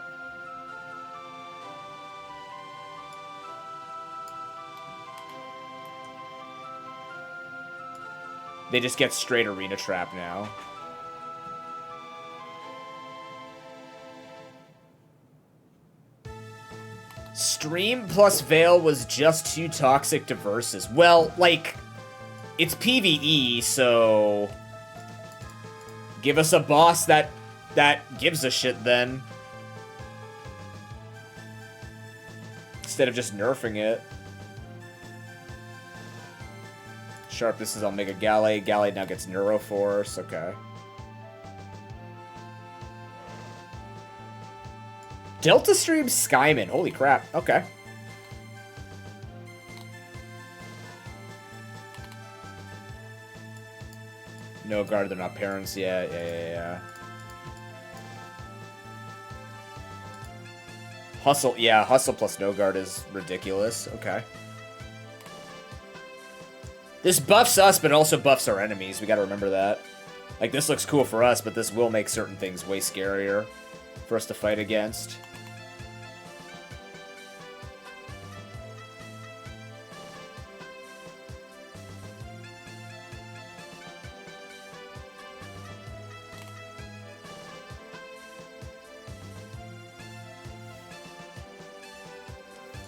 They just get straight Arena Trap now. Stream plus Veil was just too toxic to Versus. Well, like, it's PvE, so... Give us a boss that gives a shit then. Instead of just nerfing it. Sharpness is Omega Galley. Galley now gets Neuroforce. Okay. Delta Stream Skyman. Holy crap. Okay. No guard, they're not parents yet. Yeah. Hustle, yeah, Hustle plus no guard is ridiculous. Okay. This buffs us, but also buffs our enemies. We gotta remember that. Like, this looks cool for us, but this will make certain things way scarier for us to fight against.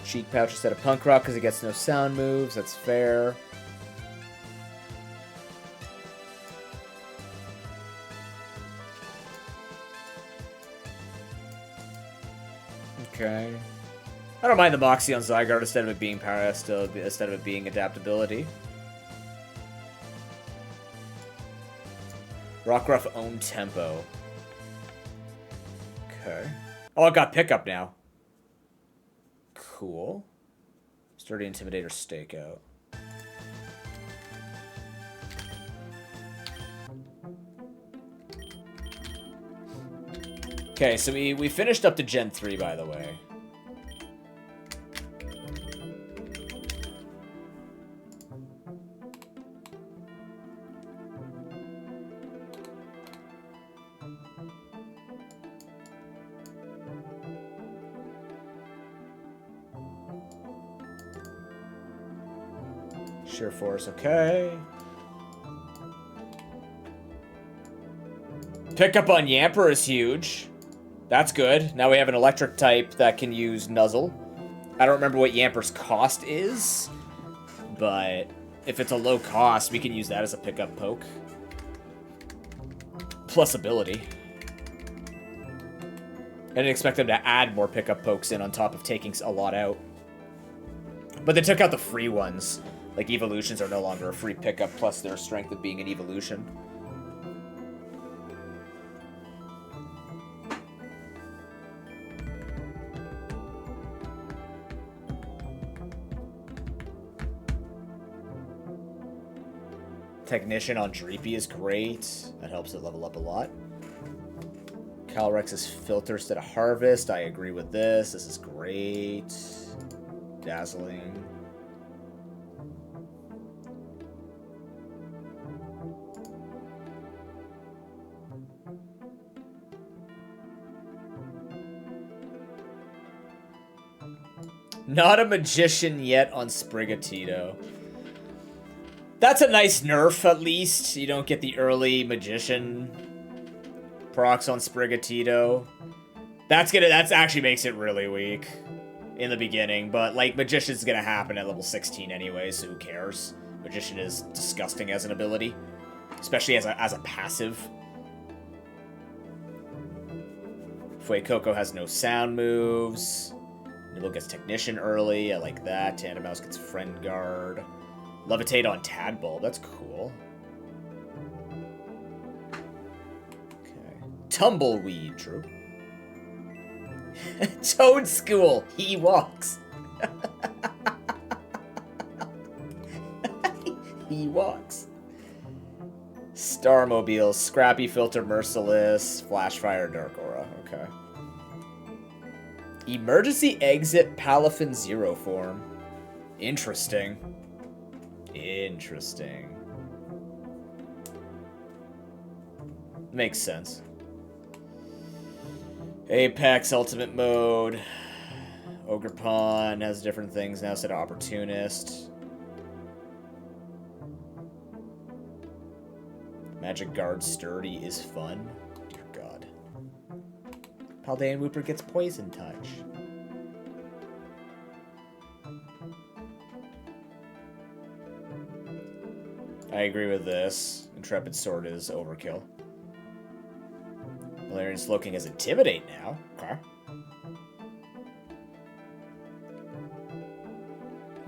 Cheek pouch instead of PokeRogue because it gets no sound moves. That's fair. Okay. I don't mind the Moxie on Zygarde instead of it being power, instead of it being adaptability. Rockruff own tempo. Okay. Oh, I got pickup now. Cool. Sturdy Intimidator Stakeout. Okay, so we finished up to Gen 3, by the way. Sheer Force, okay. Pickup on Yamper is huge. That's good. Now we have an electric type that can use Nuzzle. I don't remember what Yamper's cost is, but if it's a low cost, we can use that as a pickup poke. Plus ability. I didn't expect them to add more pickup pokes in on top of taking a lot out. But they took out the free ones. Like, evolutions are no longer a free pickup, plus their strength of being an evolution. Technician on Dreepy is great. That helps it level up a lot. Calyrex's filter instead of Harvest. I agree with this. This is great. Dazzling. Not a magician yet on Sprigatito. That's a nice nerf, at least. You don't get the early magician procs on Sprigatito. That actually makes it really weak in the beginning, but like magician's gonna happen at level 16 anyway, so who cares? Magician is disgusting as an ability, especially as a passive. Fuecoco has no sound moves. Nibble gets Technician early. I like that. Tandemaus gets Friend Guard. Levitate on Tadbulb. That's cool. Okay. Tumbleweed. True. Toad School. He walks. He walks. Starmobile. Scrappy Filter. Merciless. Flashfire. Dark Aura. Okay. Emergency Exit Palafin Zero form. Interesting. Interesting. Makes sense. Apex Ultimate Mode. Ogerpon has different things now instead of Opportunist. Magic Guard Sturdy is fun. Dear God. Paldean Wooper gets Poison Touch. I agree with this. Intrepid Sword is overkill. Valerian Slowking has Intimidate now. Okay.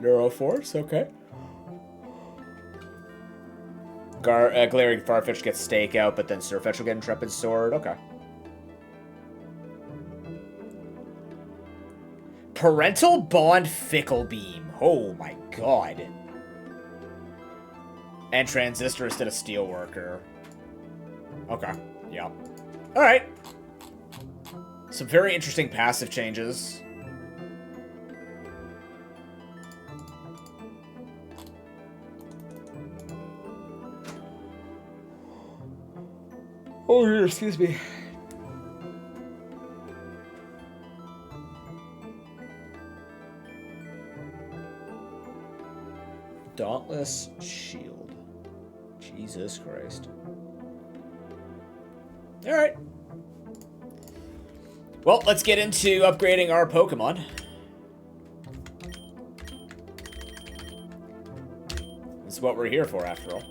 Neuroforce, okay. Glaring Farfetch gets Stakeout, but then Surfetch will get Intrepid Sword. Okay. Parental Bond Fickle Beam. Oh my god. And Transistor instead of Steelworker. Okay. Yeah. Alright. Some very interesting passive changes. Oh, here, excuse me. Dauntless Shield. Jesus Christ. Alright. Well, let's get into upgrading our Pokemon. That's what we're here for, after all.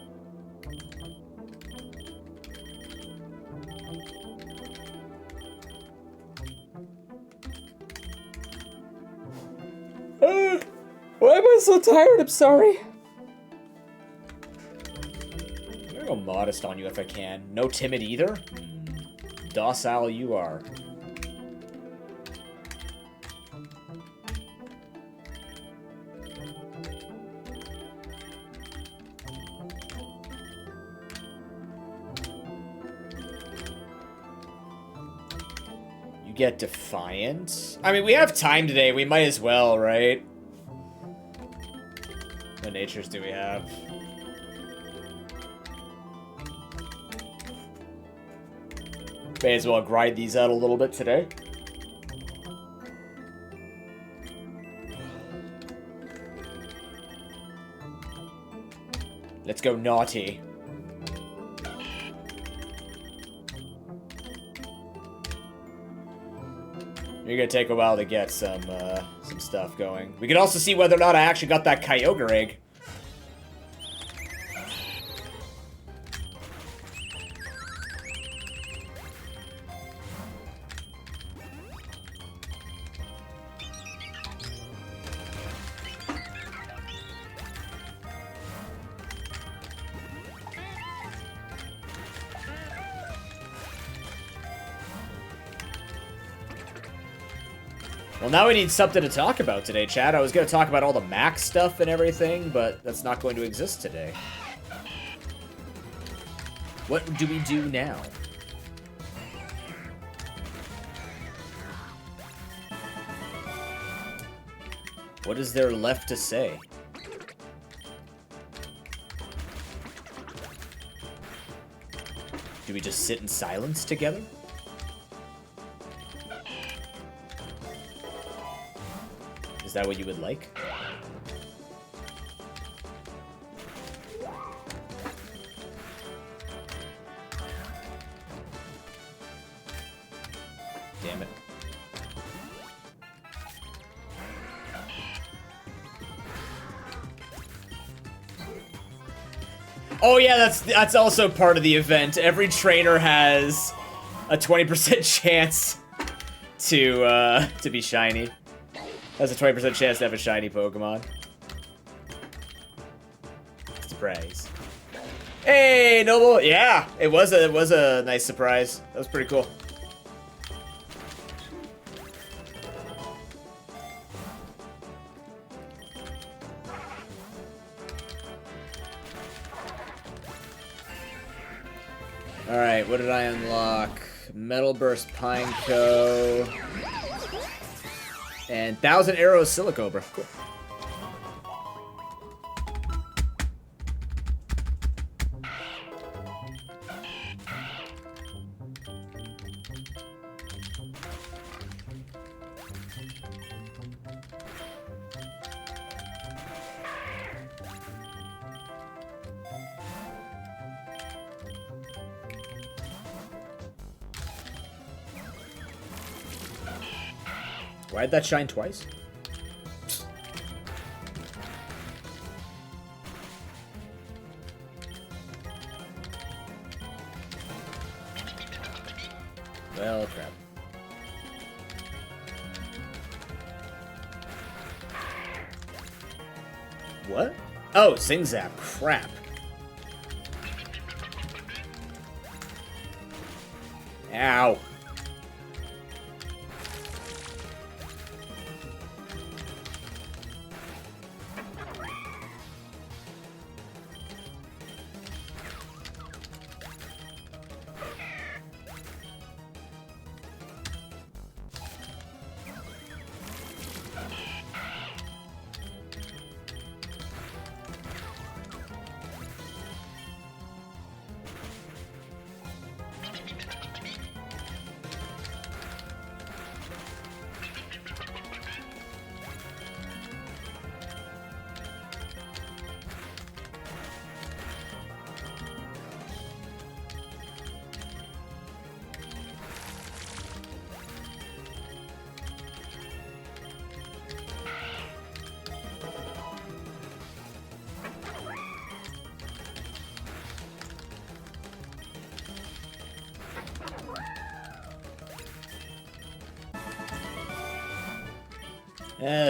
Why am I so tired? I'm sorry. I'm gonna go modest on you if I can. No timid either? Docile you are. You get Defiant. I mean, we have time today. We might as well, right? What natures do we have? May as well grind these out a little bit today. Let's go naughty. You're gonna take a while to get some stuff going. We can also see whether or not I actually got that Kyogre egg. Well, now we need something to talk about today, Chad. I was going to talk about all the max stuff and everything, but that's not going to exist today. What do we do now? What is there left to say? Do we just sit in silence together? Is that what you would like? Damn it. Oh yeah, that's also part of the event. Every trainer has a 20% chance to be shiny. Has a 20% chance to have a shiny Pokemon. Surprise. Hey, Noble! Yeah, it was a nice surprise. That was pretty cool. Alright, what did I unlock? Metal Burst Pineco. And 1,000 Arrows Silicobra. Cool. Why'd that shine twice? Well, crap. What? Oh, Sing Zap. Crap. Ow.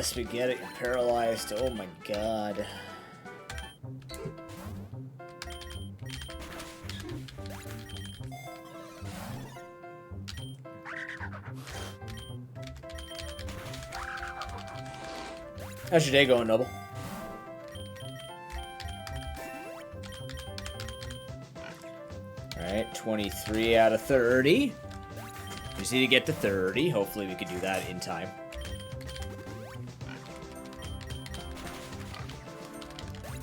Spaghetti, you're paralyzed. Oh my god. How's your day going, Noble? Alright, 23 out of 30. Just need to get to 30. Hopefully we can do that in time.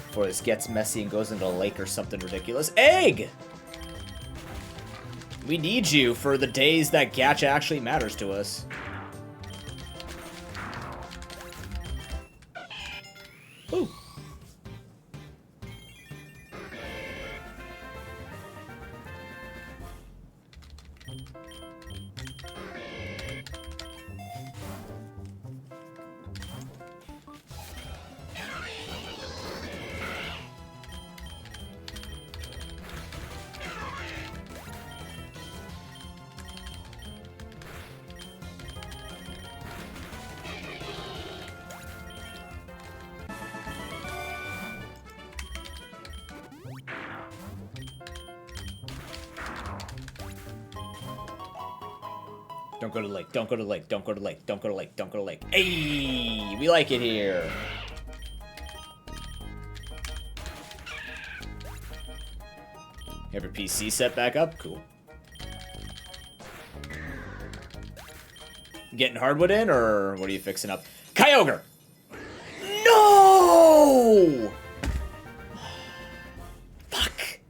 Before this gets messy and goes into a lake or something ridiculous. Egg! We need you for the days that gacha actually matters to us. Ooh. Don't go to the lake, don't go to the lake, don't go to the lake, don't go to the lake, don't go to the lake. Hey, we like it here. You have your PC set back up? Cool. Getting hardwood in, or what are you fixing up? Kyogre! No! Fuck.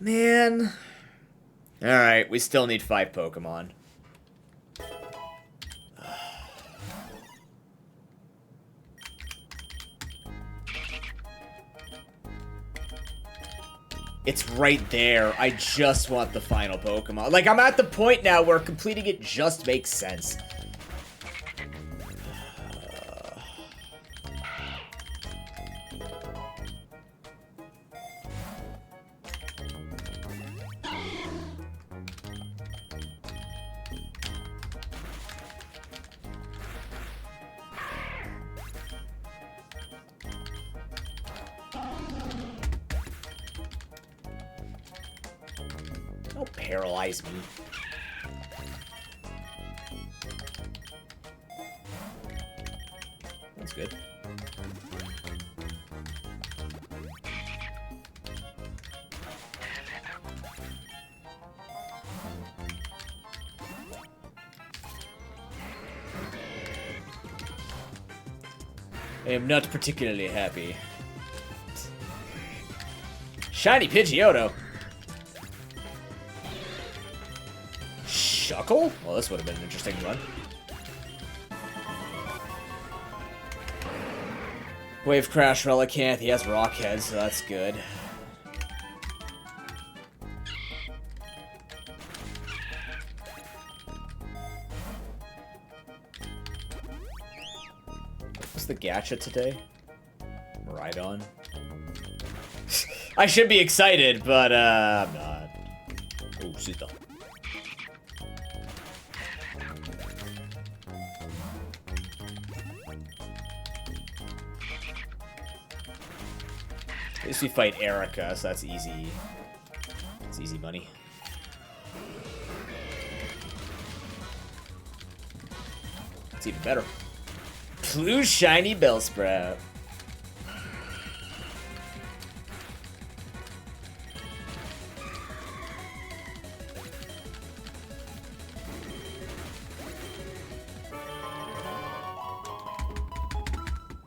Man. Alright, we still need 5 Pokemon. It's right there. I just want the final Pokemon. Like, I'm at the point now where completing it just makes sense. Don't paralyze me. That's good. I am not particularly happy. Shiny Pidgeotto. Shuckle? Well, this would have been an interesting run. Wave Crash Relicanth. He has Rock Head, so that's good. What's the gacha today? Rhydon. I should be excited, but I'm not. Oh, Sita. At least we fight Erica, so that's easy. It's easy money. It's even better. Blue shiny Bellsprout.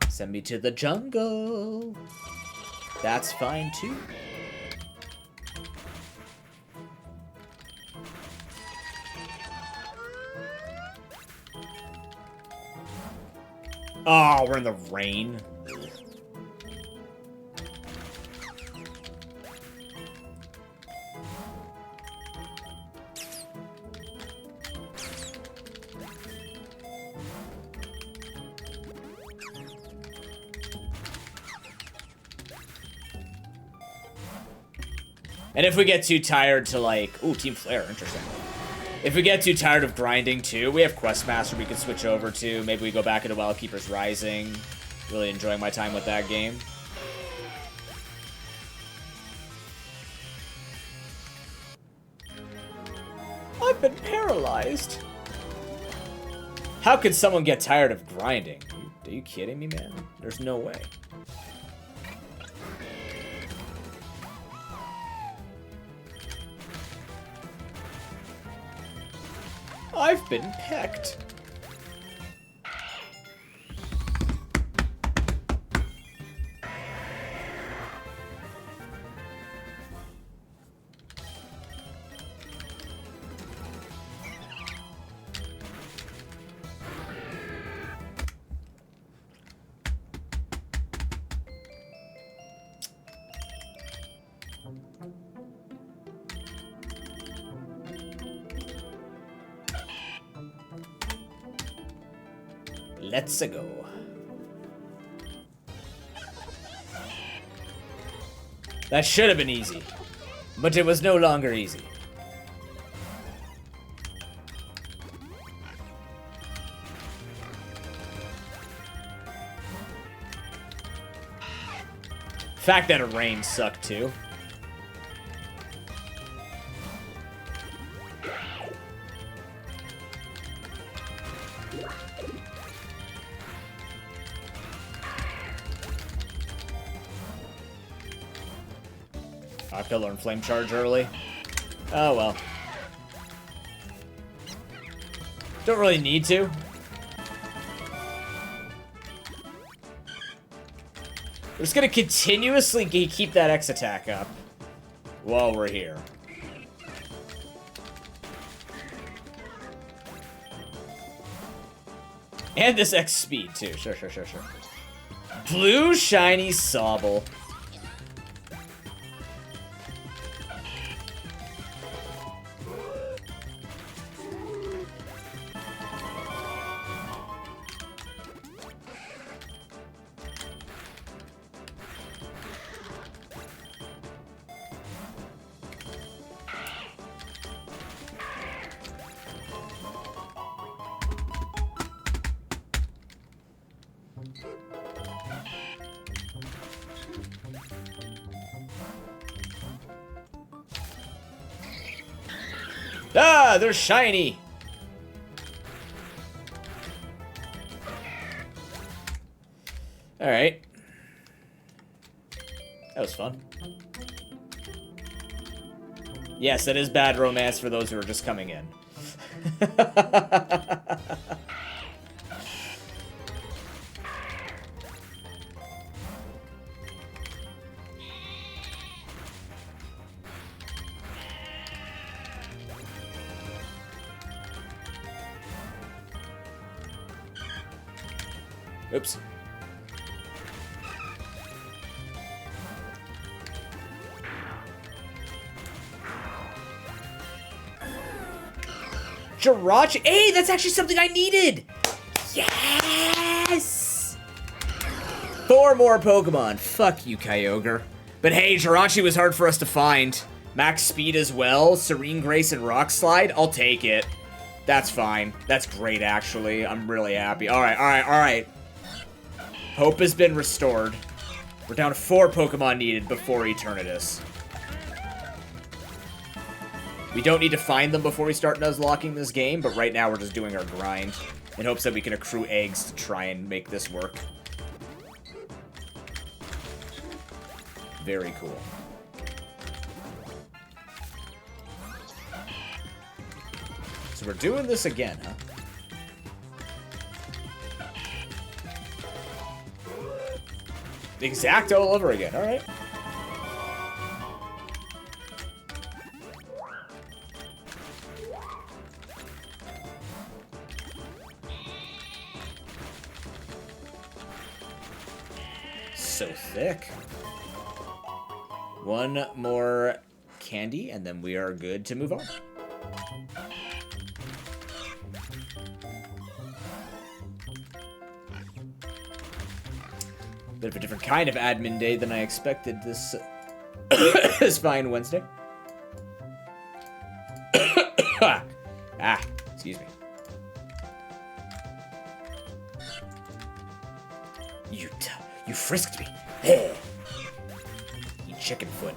Send me to the jungle. That's fine too. Oh, we're in the rain. And if we get too tired to like... Ooh, Team Flare, interesting. If we get too tired of grinding too, we have Questmaster we could switch over to. Maybe we go back into Wildkeeper's Rising. Really enjoying my time with that game. I've been paralyzed. How could someone get tired of grinding? Are you kidding me, man? There's no way. I've been pecked. Let's go. That should have been easy, but it was no longer easy. The fact that it rained sucked too. I could learn Flame Charge early. Oh well. Don't really need to. We're just gonna continuously keep that X attack up while we're here. And this X speed too. Sure. Blue shiny Sobble. Ah, they're shiny. All right. That was fun. Yes, it is bad romance for those who are just coming in. Oops. Jirachi. Hey, that's actually something I needed. Yes! 4 more Pokemon. Fuck you, Kyogre. But hey, Jirachi was hard for us to find. Max speed as well. Serene Grace and Rock Slide. I'll take it. That's fine. That's great, actually. I'm really happy. All right. Hope has been restored. We're down to 4 Pokemon needed before Eternatus. We don't need to find them before we start nuzlocking this game, but right now we're just doing our grind in hopes that we can accrue eggs to try and make this work. Very cool. So we're doing this again, huh? Exact all over again, alright. So thick. One more candy, and then we are good to move on. Bit of a different kind of admin day than I expected this this fine Wednesday. Excuse me. You frisked me. You chicken foot.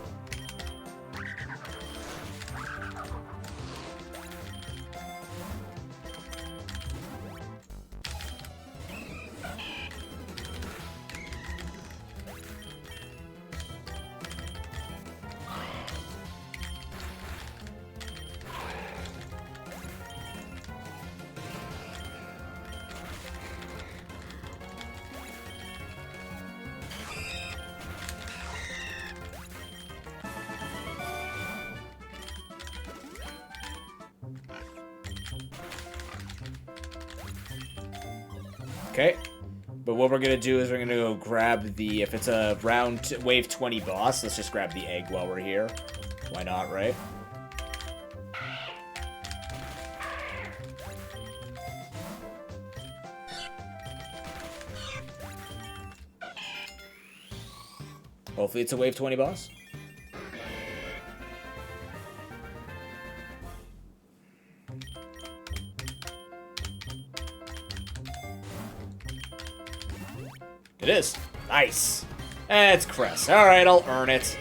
Okay, but what we're gonna do is we're gonna go grab the, if it's a round wave 20 boss, let's just grab the egg while we're here. Why not, right? Hopefully it's a wave 20 boss. It is. Nice. It's Cress. Alright, I'll earn it.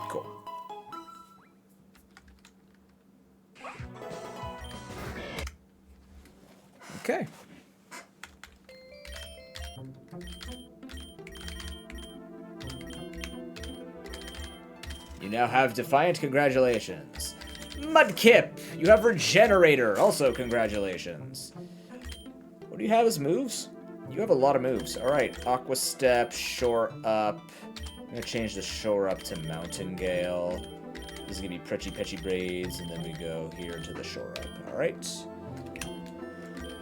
Cool. Okay. You now have Defiant. Congratulations. Mudkip, you have Regenerator. Also, congratulations. What do you have as moves? You have a lot of moves. Alright, Aqua Step, Shore Up. I'm gonna change the Shore Up to Mountain Gale. This is gonna be Pretchy Petchy Braids, and then we go here to the Shore Up. Alright.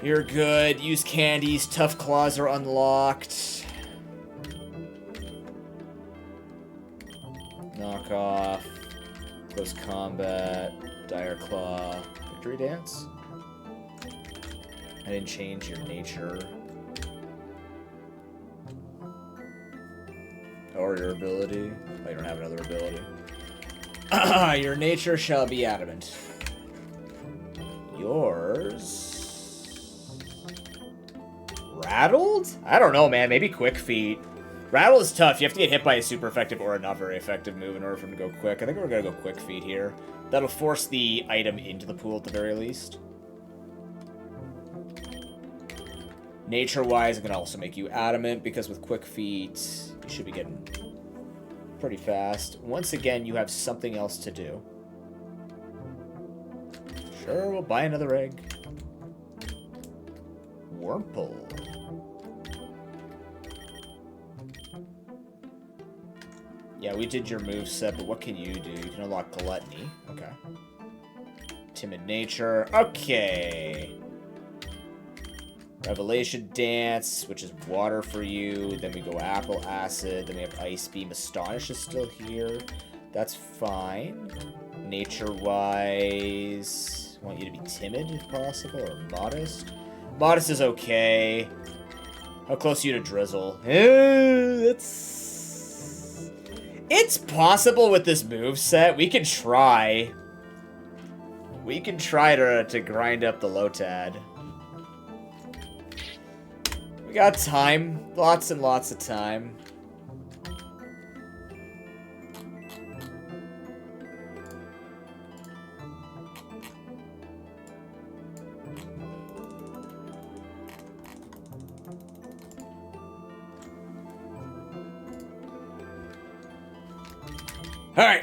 You're good. Use candies. Tough Claws are unlocked. Knock off. Close Combat. Dire Claw. Victory Dance. I didn't change your nature. Or your ability. Oh, you don't have another ability. Your nature shall be adamant. Yours... Rattled? I don't know, man. Maybe Quick Feet. Rattle is tough. You have to get hit by a super effective or a not very effective move in order for him to go quick. I think we're going to go Quick Feet here. That'll force the item into the pool at the very least. Nature-wise, it can also make you adamant, because with Quick Feet, you should be getting pretty fast. Once again, you have something else to do. Sure, we'll buy another egg. Wurmple. Yeah, we did your moveset, but what can you do? You can unlock Gluttony. Okay. Timid Nature. Okay. Revelation Dance, which is water for you. Then we go Apple Acid. Then we have Ice Beam. Astonish is still here. That's fine. Nature-wise, I want you to be timid if possible, or modest. Modest is okay. How close are you to Drizzle? It's possible with this moveset. We can try. We can try to grind up the Lotad. We got time. Lots and lots of time. All right.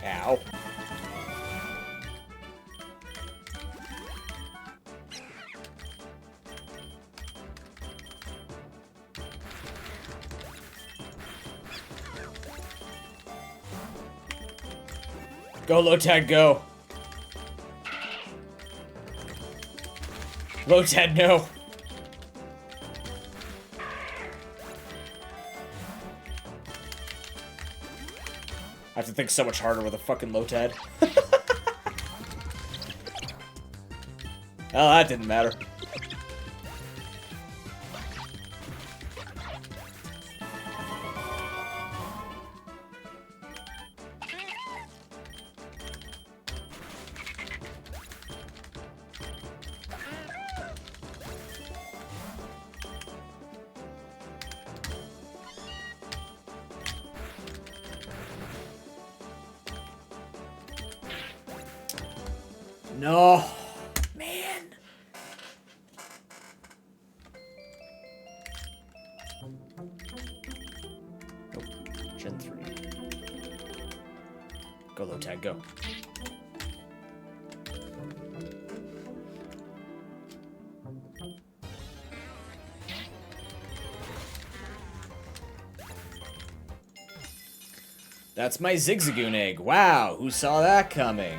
Ow. Go, Lotad, go. Lotad, no. I have to think so much harder with a fucking Lotad. Oh, that didn't matter. No, man. Oh, Gen 3. Go, Lotad, go. That's my Zigzagoon egg. Wow, who saw that coming?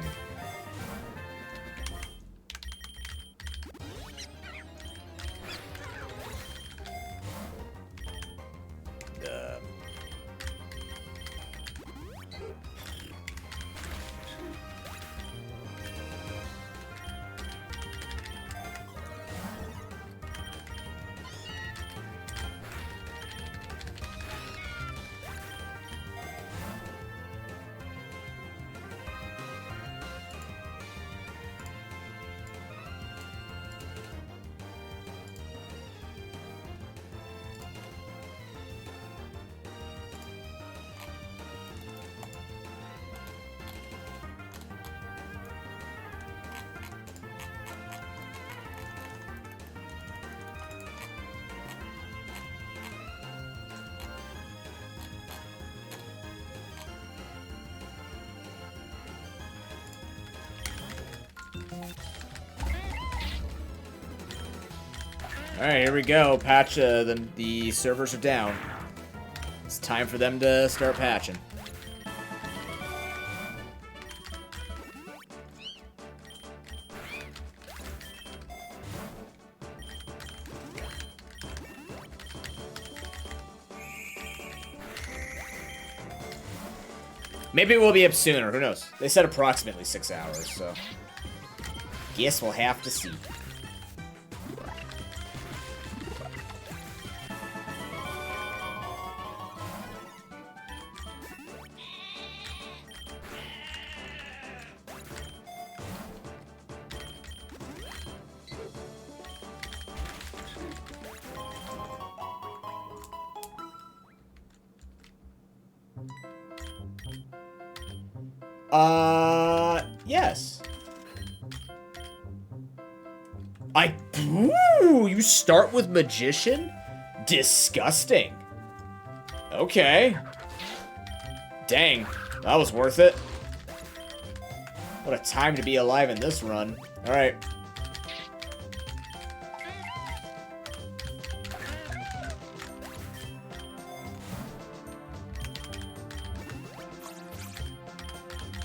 Alright, here we go. Patch, the servers are down. It's time for them to start patching. Maybe we'll be up sooner, who knows? They said approximately 6 hours, so... Guess we'll have to see. Yes. Ooh, you start with Magician? Disgusting. Okay. Dang, that was worth it. What a time to be alive in this run. Alright.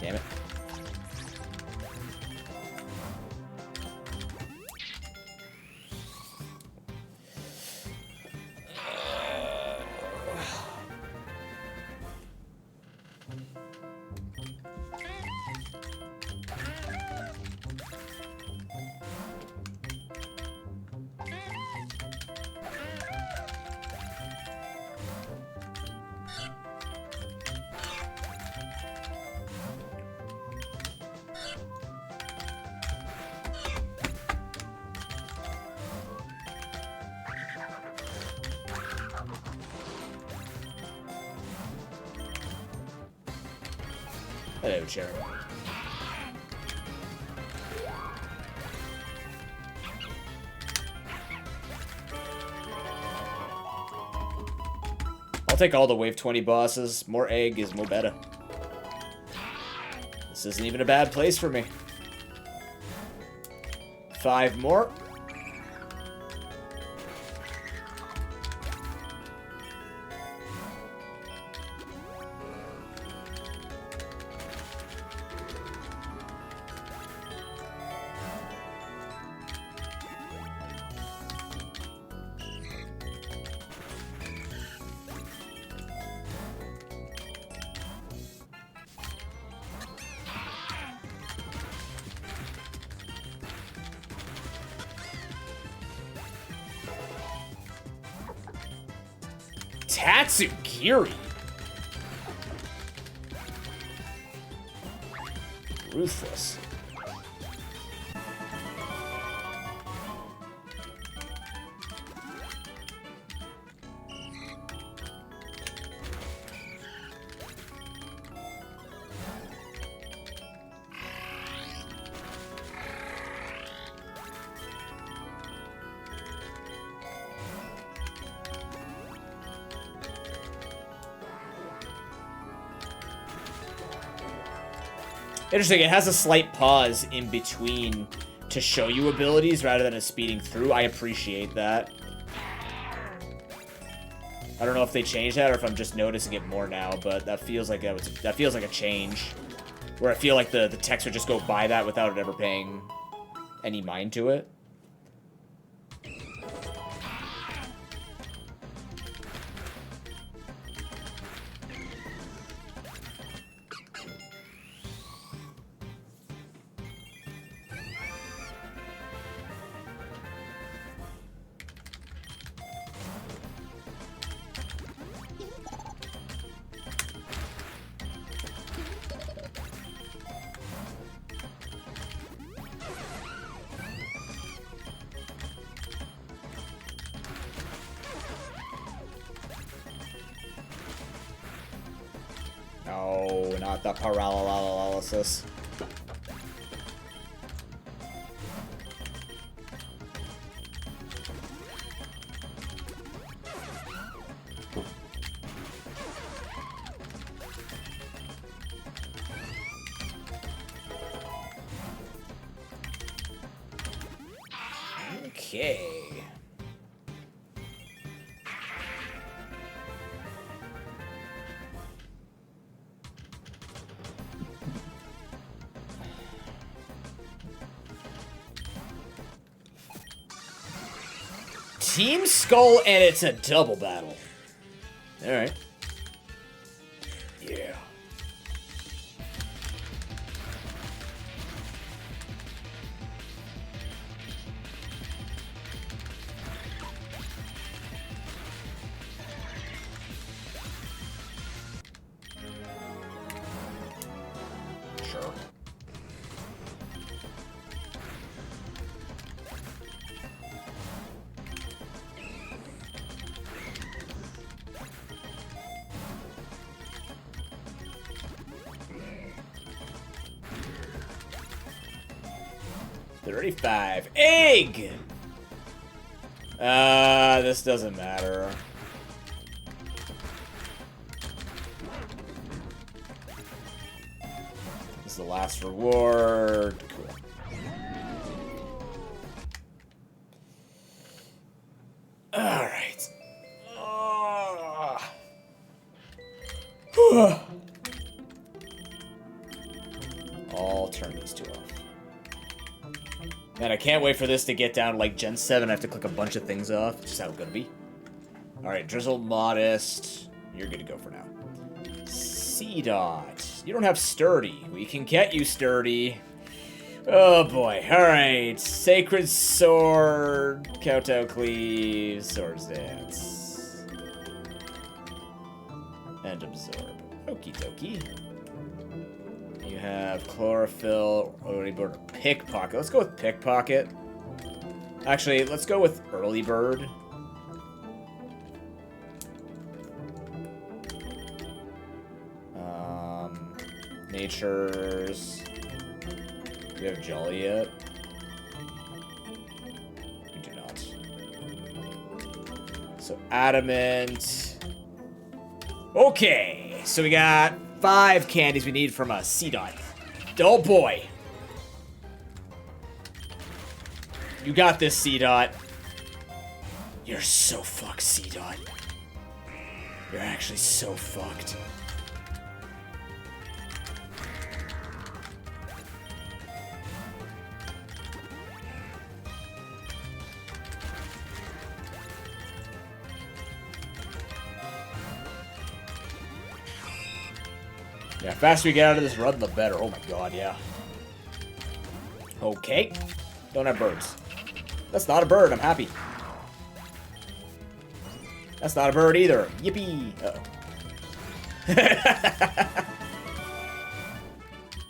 Damn it. Hello, Jeremy. I'll take all the wave 20 bosses. More egg is more better. This isn't even a bad place for me. 5 more. Tatsugiri. Ruthless. Interesting, it has a slight pause in between to show you abilities rather than a speeding through. I appreciate that. I don't know if they changed that or if I'm just noticing it more now, but that feels like that feels like a change. Where I feel like the text would just go by that without it ever paying any mind to it. No, not the paralysis. Okay. Team Skull, and it's a double battle. Alright. Yeah. Sure. $35. Egg! This doesn't matter. This is the last reward. Cool. Alright. Man, I can't wait for this to get down like Gen 7. I have to click a bunch of things off. It's just how it's gonna be. Alright, Drizzle, Modest. You're good to go for now. C-Dot. You don't have Sturdy. We can get you Sturdy. Oh boy. Alright. Sacred Sword. Kowtow Cleave. Swords Dance. And Absorb. Okie dokie. You have Chlorophyll, Early Bird, or Pickpocket. Let's go with Pickpocket. Actually, let's go with Early Bird. Natures. Do you have Jolly yet? You do not. So Adamant. Okay, so we got 5 candies we need from a C-Dot. Oh boy. You got this, C-Dot. You're so fucked, C-Dot. You're actually so fucked. Yeah, the faster we get out of this run, the better. Oh my god, yeah. Okay. Don't have birds. That's not a bird, I'm happy. That's not a bird either. Yippee! Uh-oh.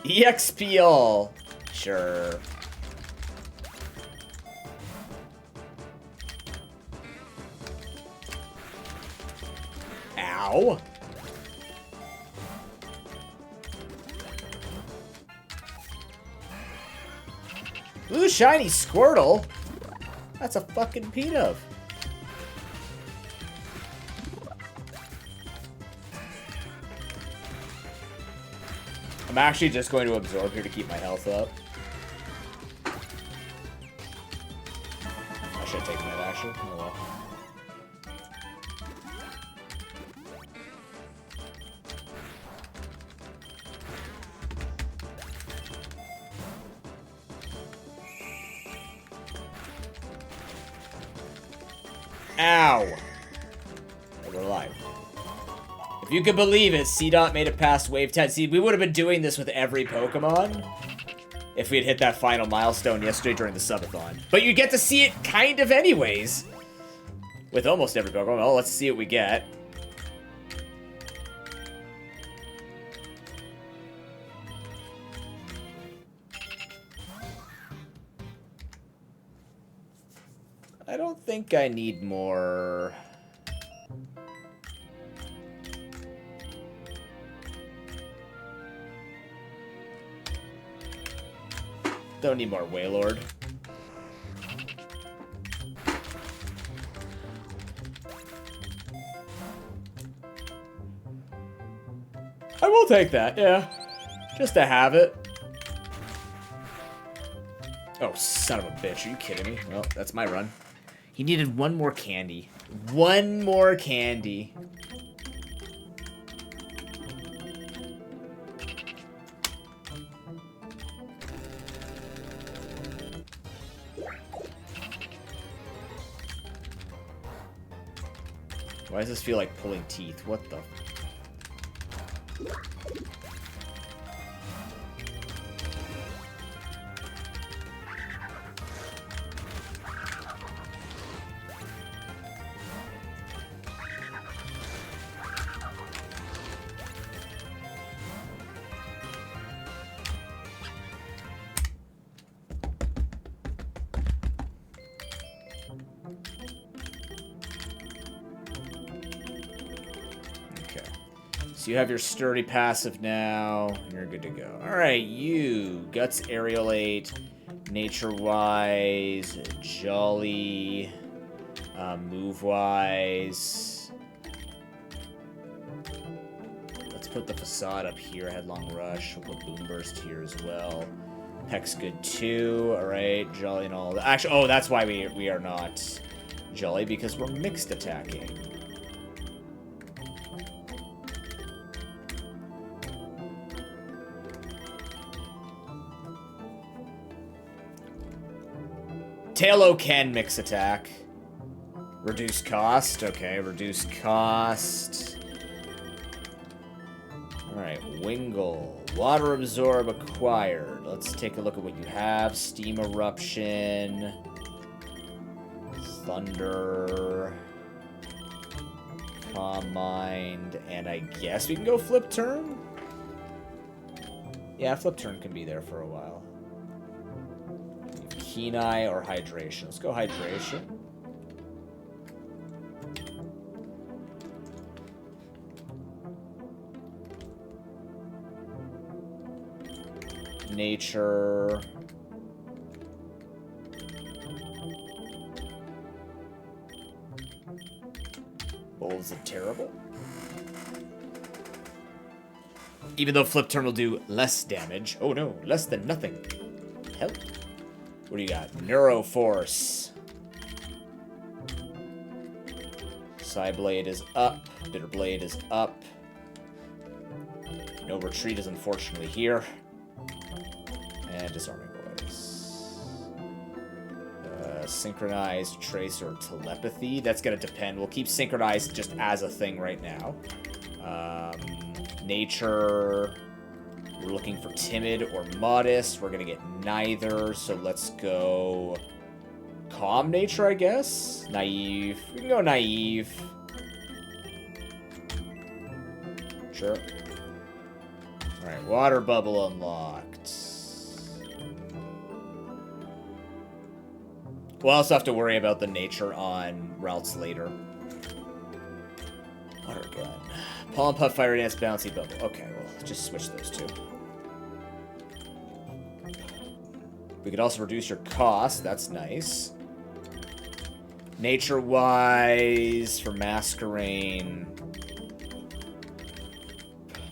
EXPL. Sure. Ow. Ooh, shiny Squirtle. That's a fucking P-Dove. I'm actually just going to absorb here to keep my health up. I should have taken that action. Oh well. Ow! We're alive. If you could believe it, C-Dot made it past Wave 10. See, we would have been doing this with every Pokemon if we had hit that final milestone yesterday during the subathon. But you get to see it kind of anyways. With almost every Pokemon. Well, let's see what we get. I don't think I need more. Don't need more Wailord. I will take that, yeah. Just to have it. Oh, son of a bitch. Are you kidding me? Well, that's my run. He needed one more candy. One more candy. Why does this feel like pulling teeth? What the... So you have your sturdy passive now. You're good to go. Alright, you. Guts Aerialate. Nature-wise. Jolly. Move-wise. Let's put the Facade up here. Headlong Rush. We'll put Boom Burst here as well. Peck's good too. Alright, Jolly and all that. Actually, oh, that's why we are not Jolly, because we're mixed attacking. Tailo can mix attack. Reduce cost. Okay, reduce cost. Alright, Wingull. Water Absorb acquired. Let's take a look at what you have. Steam Eruption. Thunder. Calm Mind. And I guess we can go Flip Turn? Yeah, Flip Turn can be there for a while. Keen Eye or Hydration. Let's go Hydration. Nature. Bulls are terrible. Even though Flip Turn will do less damage. Oh no, less than nothing. Help. What do you got? Neuroforce. Psyblade is up. Bitterblade is up. No retreat is unfortunately here. And Disarming Voice. Synchronized, Trace, or Telepathy. That's going to depend. We'll keep Synchronized just as a thing right now. Nature. We're looking for Timid or Modest. We're going to get neither, so let's go Calm Nature, I guess? Naive. We can go Naive. Sure. Alright, Water Bubble unlocked. We'll also have to worry about the nature on routes later. Water Gun. Pollen Puff, Fire Dance, Bouncy Bubble. Okay, we'll just switch those two. We could also reduce your cost. That's nice. Nature-wise, for Masquerain.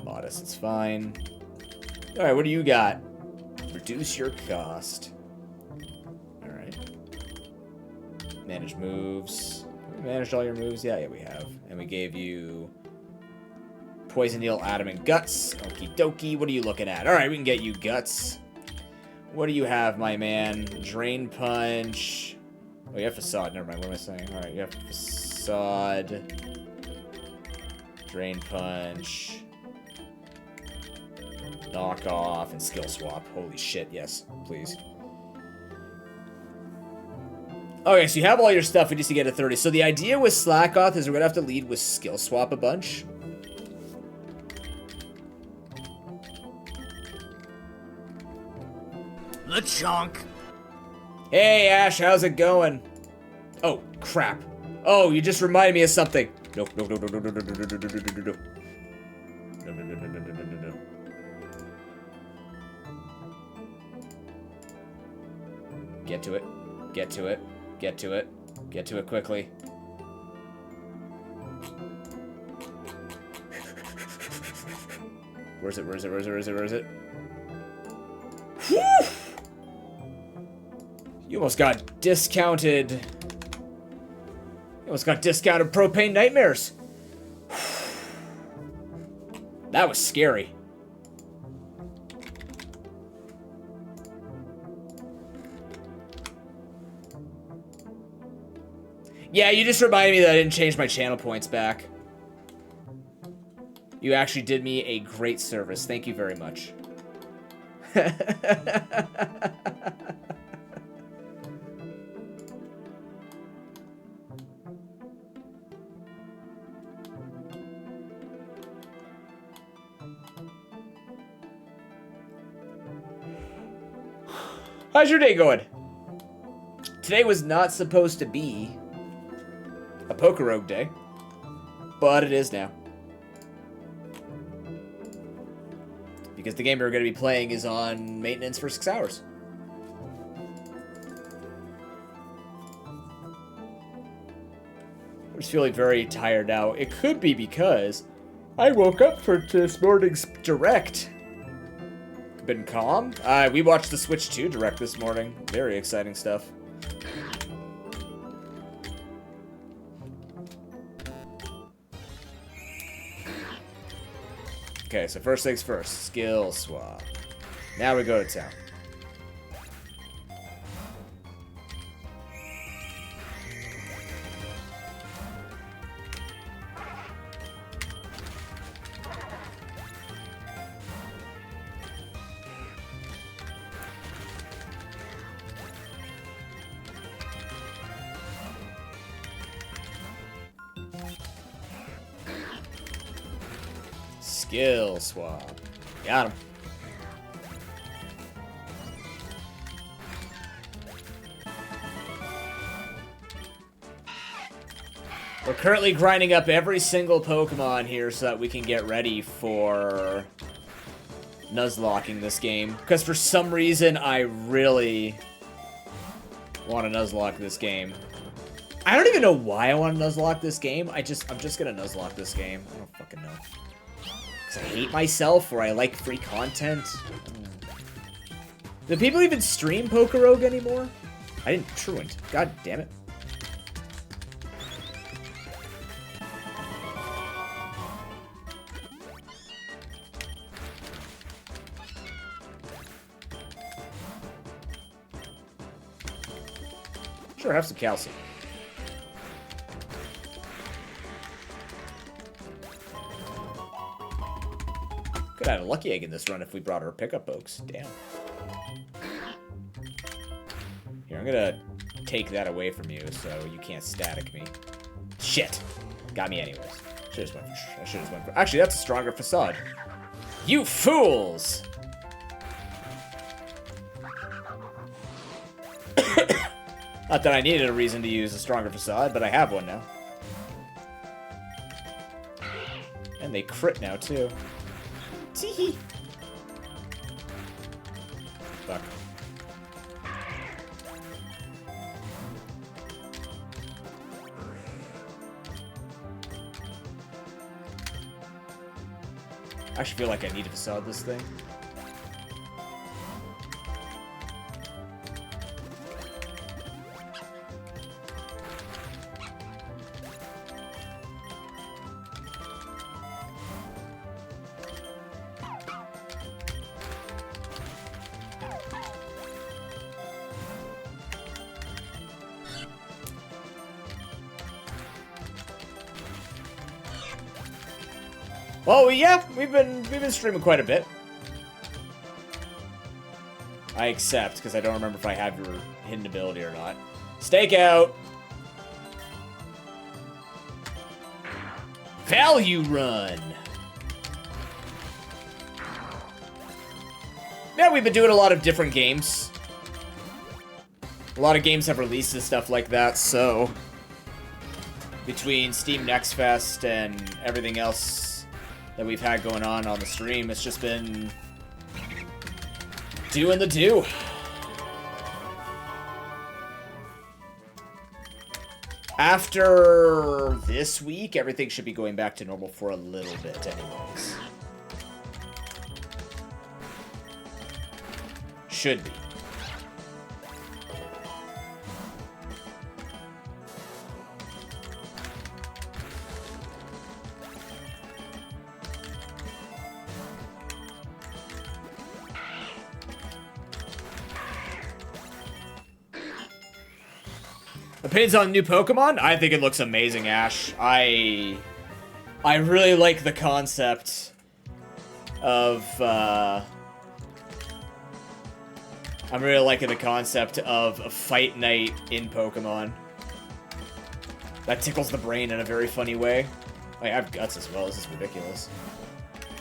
Modest, it's fine. Alright, what do you got? Reduce your cost. Alright. Manage moves. Have we managed all your moves? Yeah, we have. And we gave you Poison Needle, Adamant, Guts. Okie dokie. What are you looking at? Alright, we can get you Guts. What do you have, my man? Drain Punch. Oh, you have Facade. Never mind. What am I saying? Alright, you have Facade. Drain Punch. Knock Off and Skill Swap. Holy shit, yes. Please. Okay, so you have all your stuff. We just need to get to 30. So the idea with Slack Off is we're going to have to lead with Skill Swap a bunch. LeChonk. Hey, Ash, how's it going? Oh, crap. Oh, you just reminded me of something. No. Get to it. Get to it. Get to it. Get to it quickly. Where's it? Where's it? Where's it? Where's it? Where's it? Whew! You almost got discounted. You almost got discounted Propane Nightmares. That was scary. Yeah, you just reminded me that I didn't change my channel points back. You actually did me a great service. Thank you very much. How's your day going? Today was not supposed to be a PokeRogue day, but it is now. Because the game we're going to be playing is on maintenance for 6 hours. I'm just feeling very tired now. It could be because I woke up for this morning's Direct. Been calm. We watched the Switch 2 Direct this morning. Very exciting stuff. Okay, so first things first. Skill swap. Now we go to town. Skill swap. Got him. We're currently grinding up every single Pokemon here so that we can get ready for Nuzlocking this game. Because for some reason, I really want to Nuzlocke this game. I don't even know why I want to Nuzlocke this game. I'm just gonna Nuzlocke this game. I don't fucking know. Because I hate myself or I like free content. Do people even stream PokeRogue anymore? I didn't. Truant. God damn it. Sure, have some calcium. Could have had a lucky egg in this run if we brought our pickup pokes. Damn. Here, I'm gonna take that away from you so you can't static me. Shit. Got me anyways. I should've just went for... Actually, that's a stronger facade. You fools! Not that I needed a reason to use a stronger facade, but I have one now. And they crit now, too. Teehee. Fuck. I actually feel like I need to facade this thing. Well, yeah, we've been streaming quite a bit. I accept, because I don't remember if I have your hidden ability or not. Stakeout! Value run! Yeah, we've been doing a lot of different games. A lot of games have released and stuff like that, so... Between Steam Next Fest and everything else that we've had going on the stream, it's just been doing the do. After this week, everything should be going back to normal for a little bit anyways. Should be. Opinions on new Pokemon? I think it looks amazing, Ash. I really like the concept of, I'm really liking the concept of a fight night in Pokemon. That tickles the brain in a very funny way. I have guts as well. This is ridiculous.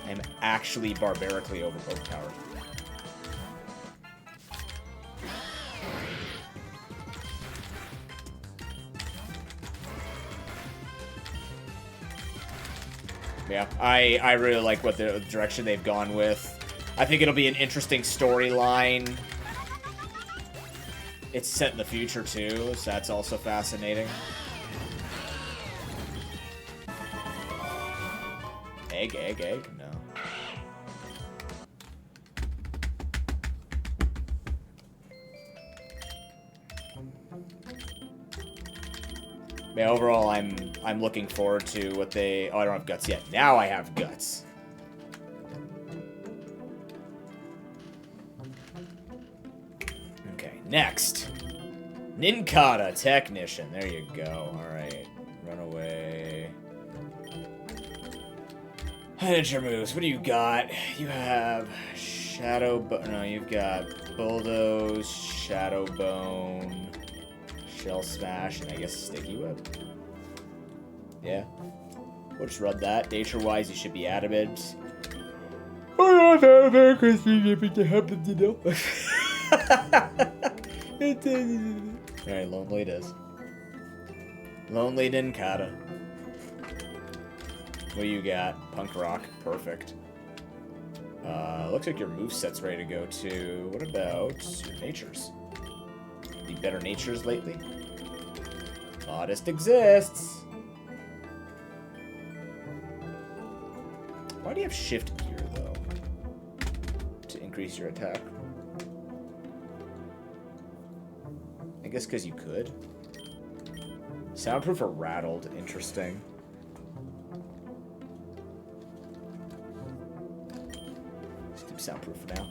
I am actually barbarically overpowered. Yeah, I really like what the direction they've gone with. I think it'll be an interesting storyline. It's set in the future, too, so that's also fascinating. Egg? No. Yeah, overall, I'm looking forward to what they... Oh, I don't have guts yet. Now I have guts. Okay, next. Ninkata Technician. There you go. Alright. Run away. Manager moves. What do you got? You have Shadow... No, you've got Bulldoze, Shadow Bone... Shell Smash, and I guess Sticky Whip. Yeah. We'll just run that. Nature-wise, you should be adamant. very crispy to happen, you know. Alright, lonely it is. Lonely Ninkata. What do you got? Punk rock. Perfect. Looks like your moveset's ready to go too. What about your natures? Any better natures lately? Oddest exists. Why do you have shift gear though? To increase your attack? I guess because you could. Soundproof or rattled? Interesting. Let's keep soundproof for now.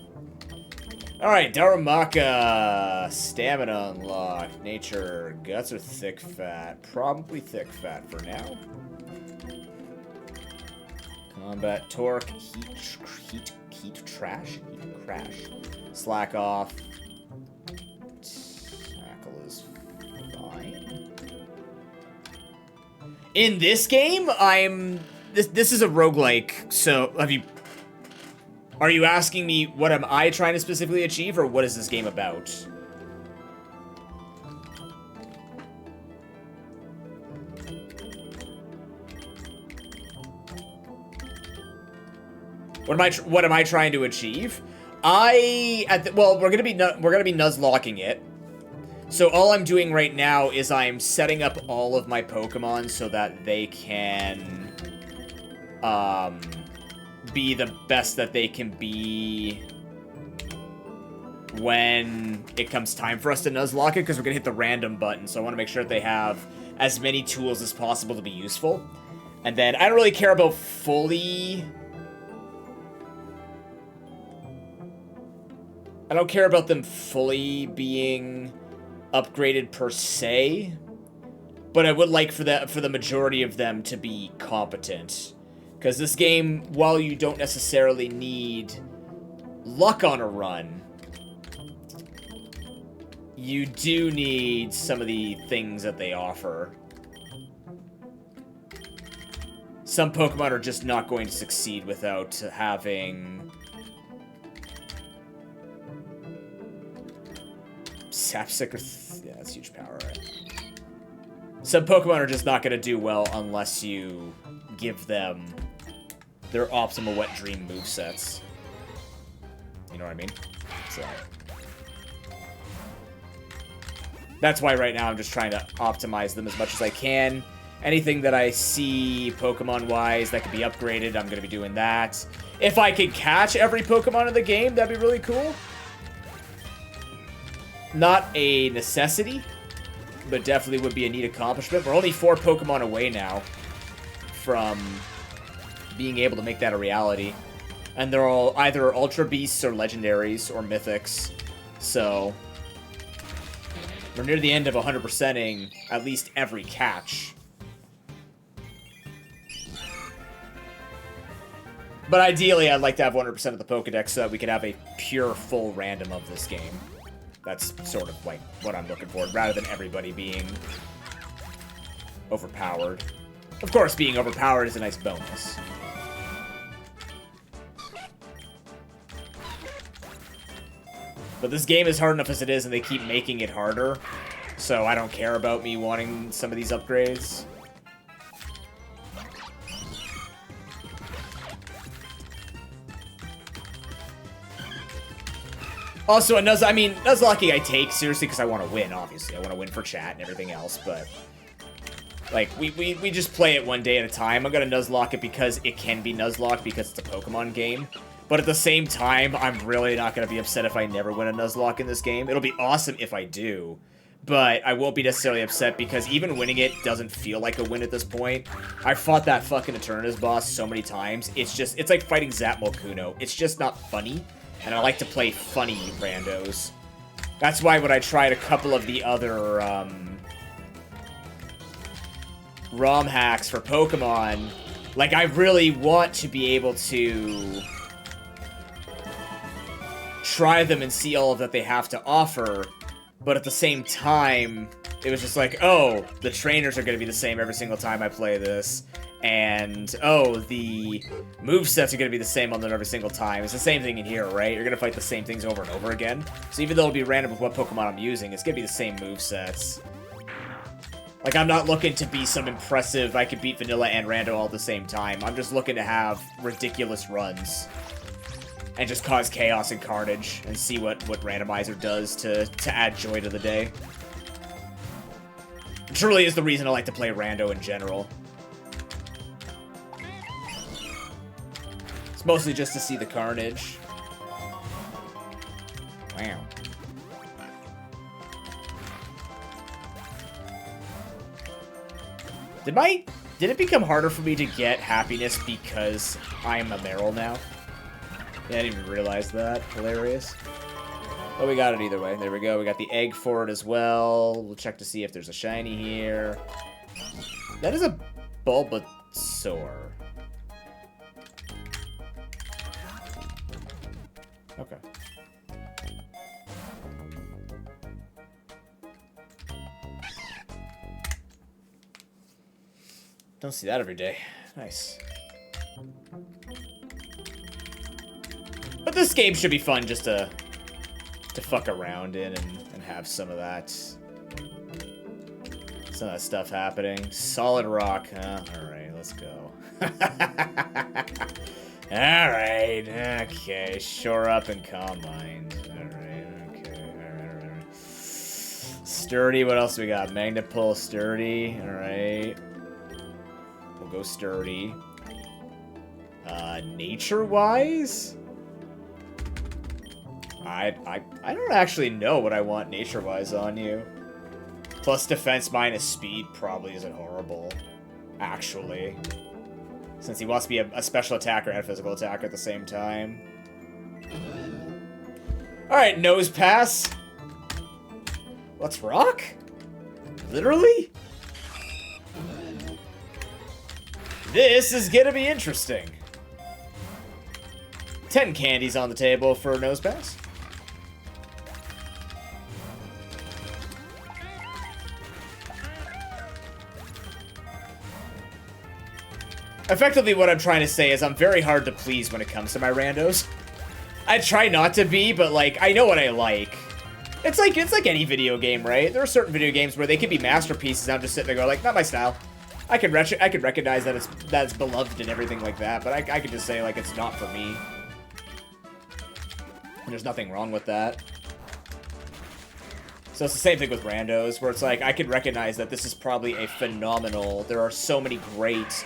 Alright, Darumaka. Stamina unlocked. Nature. Guts or thick fat? Probably thick fat for now. Combat torque. Heat trash? Heat crash. Slack off. Tackle is fine. In this game, this is a roguelike, so are you asking me what am I trying to specifically achieve, or what is this game about? What am I trying to achieve? Well, we're gonna be nuzlocking it. So all I'm doing right now is I'm setting up all of my Pokemon so that they can be the best that they can be when it comes time for us to nuzlocke it, because we're gonna hit the random button. So I want to make sure that they have as many tools as possible to be useful. And then I don't really care about I don't care about them fully being upgraded per se, but I would like for the majority of them to be competent. Because this game, while you don't necessarily need luck on a run, you do need some of the things that they offer. Some Pokemon are just not going to succeed without having Sapsic or... yeah, that's huge power, right? Some Pokemon are just not going to do well unless you give them their optimal Wet Dream movesets. You know what I mean? So that's why right now I'm just trying to optimize them as much as I can. Anything that I see Pokemon-wise that could be upgraded, I'm going to be doing that. If I could catch every Pokemon in the game, that'd be really cool. Not a necessity, but definitely would be a neat accomplishment. We're only 4 Pokemon away now from being able to make that a reality. And they're all either Ultra Beasts or Legendaries or Mythics. So we're near the end of 100%ing at least every catch. But ideally, I'd like to have 100% of the Pokedex so that we could have a pure full random of this game. That's sort of like what I'm looking for, rather than everybody being overpowered. Of course, being overpowered is a nice bonus. But this game is hard enough as it is, and they keep making it harder. So I don't care about me wanting some of these upgrades. Also, Nuzlocke I take seriously because I want to win, obviously. I want to win for chat and everything else, but... like, we just play it one day at a time. I'm going to Nuzlocke it because it can be Nuzlocked because it's a Pokemon game. But at the same time, I'm really not going to be upset if I never win a Nuzlocke in this game. It'll be awesome if I do. But I won't be necessarily upset because even winning it doesn't feel like a win at this point. I fought that fucking Eternatus boss so many times. It's like fighting Zapmokuno. It's just not funny. And I like to play funny randos. That's why when I tried a couple of the other ROM hacks for Pokemon, like, I really want to be able to try them and see all that they have to offer, but at the same time, it was just like, oh, the trainers are going to be the same every single time I play this, And, oh, the movesets are going to be the same on them every single time. It's the same thing in here, right? You're going to fight the same things over and over again. So even though it'll be random with what Pokemon I'm using, it's going to be the same movesets. Like, I'm not looking to be some impressive, I could beat Vanilla and Rando all at the same time. I'm just looking to have ridiculous runs. And just cause chaos and carnage, and see what Randomizer does to add joy to the day. It truly is the reason I like to play Rando in general. It's mostly just to see the carnage. Wow. Did it become harder for me to get happiness because I'm a Meryl now? Yeah, I didn't even realize that. Hilarious. But we got it either way. There we go. We got the egg for it as well. We'll check to see if there's a shiny here. That is a Bulbasaur. Okay. Don't see that every day. Nice. But this game should be fun just to fuck around in and have some of that stuff happening. Solid rock, huh? Alright, let's go. Alright, okay. Shore up and calm mind. Alright, okay. Alright. Sturdy, what else we got? Magna-Pull, sturdy. Alright. We'll go sturdy. Nature-wise? I don't actually know what I want nature-wise on you. Plus defense minus speed probably isn't horrible, actually. Since he wants to be a special attacker and a physical attacker at the same time. Alright, nose pass. Let's rock? Literally? This is gonna be interesting. 10 candies on the table for nose pass. Effectively, what I'm trying to say is I'm very hard to please when it comes to my randos. I try not to be, but, like, I know what I like. It's like any video game, right? There are certain video games where they can be masterpieces, and I'm just sitting there going, like, not my style. I can recognize that it's beloved and everything like that, but I could just say, like, it's not for me. And there's nothing wrong with that. So it's the same thing with randos, where it's like, I can recognize that this is probably a phenomenal... There are so many great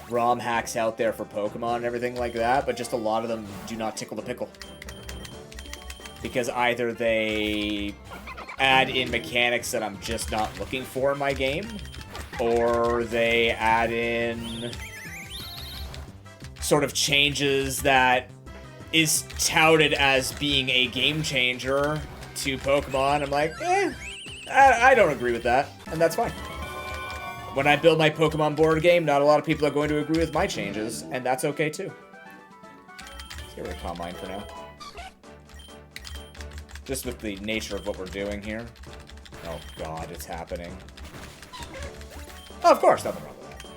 ROM hacks out there for Pokemon and everything like that, but just a lot of them do not tickle the pickle. Because either they add in mechanics that I'm just not looking for in my game, or they add in sort of changes that is touted as being a game changer to Pokemon. I'm like, I don't agree with that, and that's fine. When I build my Pokemon board game, not a lot of people are going to agree with my changes, and that's okay too. Let's get rid of Calm Mind for now. Just with the nature of what we're doing here. Oh god, it's happening. Oh, of course, nothing wrong with that.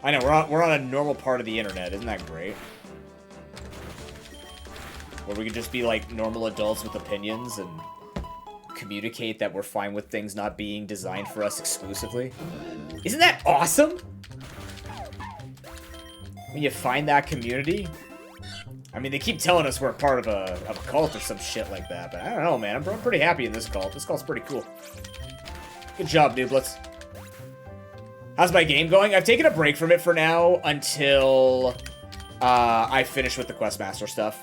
I know, we're on a normal part of the internet, isn't that great? Where we could just be like normal adults with opinions and communicate that we're fine with things not being designed for us exclusively. Isn't that awesome? When you find that community. I mean, they keep telling us we're a part of a cult or some shit like that, but I don't know, man. I'm pretty happy in this cult. This cult's pretty cool. Good job, Nooblets. How's my game going? I've taken a break from it for now until I finish with the Questmaster stuff.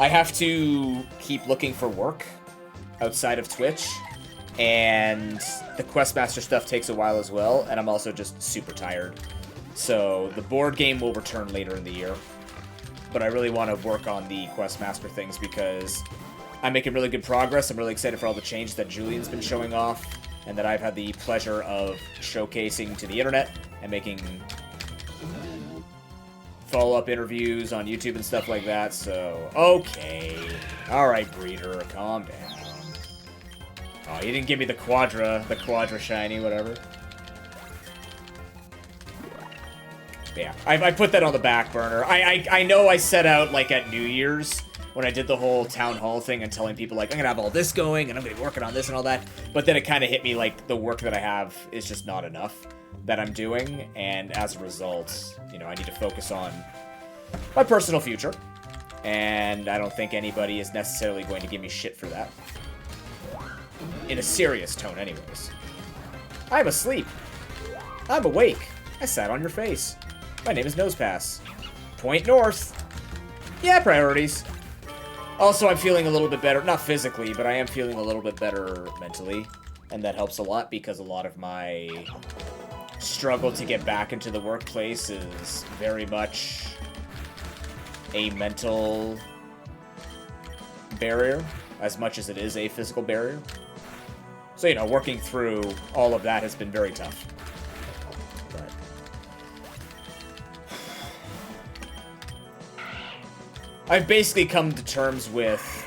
I have to keep looking for work outside of Twitch, and the Questmaster stuff takes a while as well, and I'm also just super tired. So the board game will return later in the year, but I really want to work on the Questmaster things because I'm making really good progress. I'm really excited for all the changes that Julian's been showing off, and that I've had the pleasure of showcasing to the internet and making follow-up interviews on YouTube and stuff like that, so... Okay. Alright, Breeder, calm down. Oh, you didn't give me the Quadra shiny, whatever. Yeah, I put that on the back burner. I know I set out, like, at New Year's, when I did the whole town hall thing and telling people, like, I'm gonna have all this going, and I'm gonna be working on this and all that. But then it kind of hit me, like, the work that I have is just not enough that I'm doing. And as a result, you know, I need to focus on my personal future. And I don't think anybody is necessarily going to give me shit for that. In a serious tone, anyways. I'm asleep. I'm awake. I sat on your face. My name is Nosepass. Point north. Yeah, priorities. Also, I'm feeling a little bit better. Not physically, but I am feeling a little bit better mentally. And that helps a lot because a lot of my struggle to get back into the workplace is very much a mental barrier as much as it is a physical barrier. So, you know, working through all of that has been very tough. But I've basically come to terms with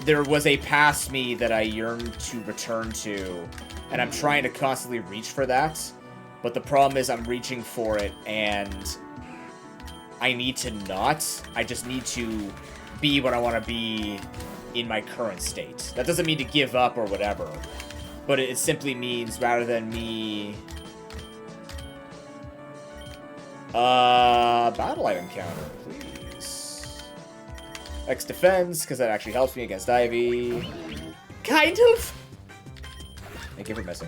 there was a past me that I yearned to return to, and I'm trying to constantly reach for that. But the problem is I'm reaching for it, and I need to not. I just need to be what I want to be in my current state. That doesn't mean to give up or whatever, but it simply means rather than me... battle item counter, please. X defense, because that actually helps me against Ivy. Kind of? Thank you for missing.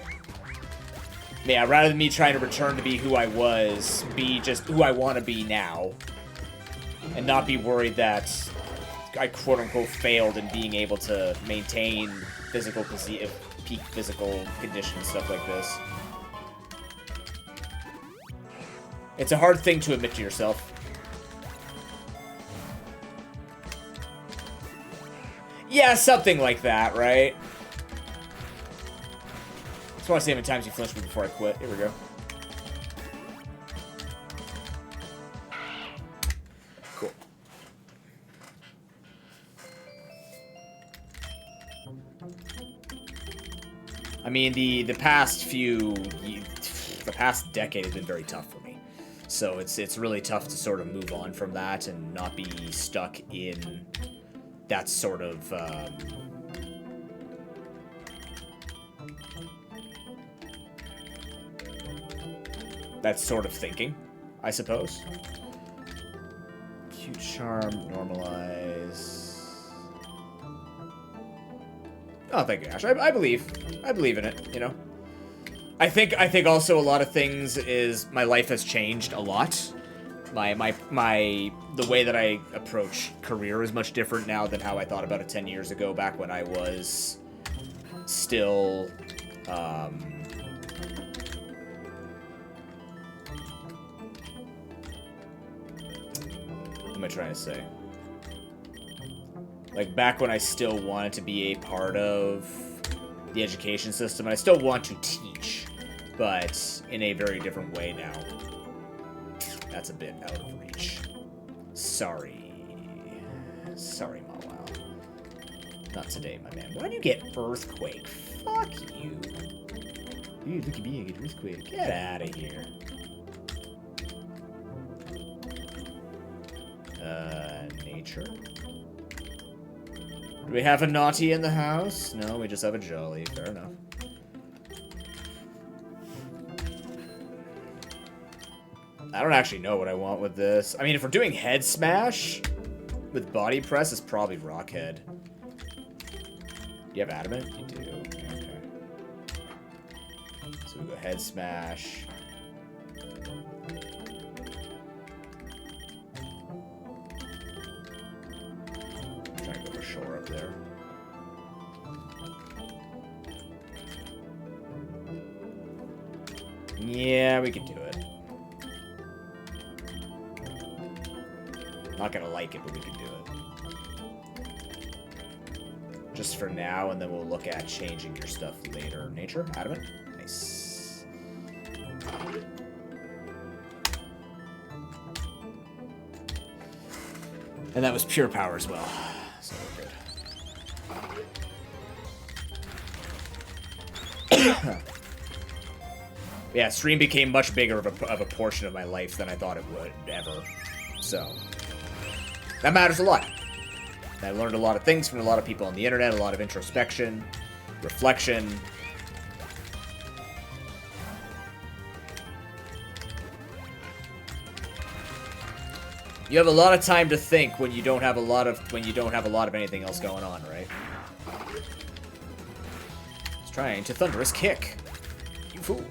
Yeah, rather than me trying to return to be who I was, be just who I want to be now. And not be worried that I quote-unquote failed in being able to maintain physical peak physical condition and stuff like this. It's a hard thing to admit to yourself. Yeah, something like that, right? Just want to see how many times you flinched me before I quit. Here we go. Cool. I mean, the past decade has been very tough for me. So it's really tough to sort of move on from that and not be stuck in that sort of thinking, I suppose. Cute charm, normalize. Oh, thank you, Ash. I believe in it, you know. I think also a lot of things is my life has changed a lot. The way that I approach career is much different now than how I thought about it 10 years ago, back when I was still what am I trying to say? Like, back when I still wanted to be a part of the education system, and I still want to teach, but in a very different way now. That's a bit out of reach. Sorry. Sorry, Mawao. Not today, my man. Why do you get Earthquake? Fuck you. Dude, look at me, I get Earthquake. Get out of here. Nature. Do we have a naughty in the house? No, we just have a jolly. Fair enough. I don't actually know what I want with this. I mean, if we're doing head smash with body press, it's probably rockhead. Do you have adamant? You do. Okay. So we go head smash. Try and go for shore up there. Yeah, we can do it. Not gonna like it, but we can do it. Just for now, and then we'll look at changing your stuff later. Nature, adamant, nice. And that was pure power as well, so we're good. Yeah, stream became much bigger of a portion of my life than I thought it would ever. So, that matters a lot. I learned a lot of things from a lot of people on the internet, a lot of introspection, reflection. You have a lot of time to think when you don't have a lot of anything else going on, right? He's trying to thunderous kick. You fool.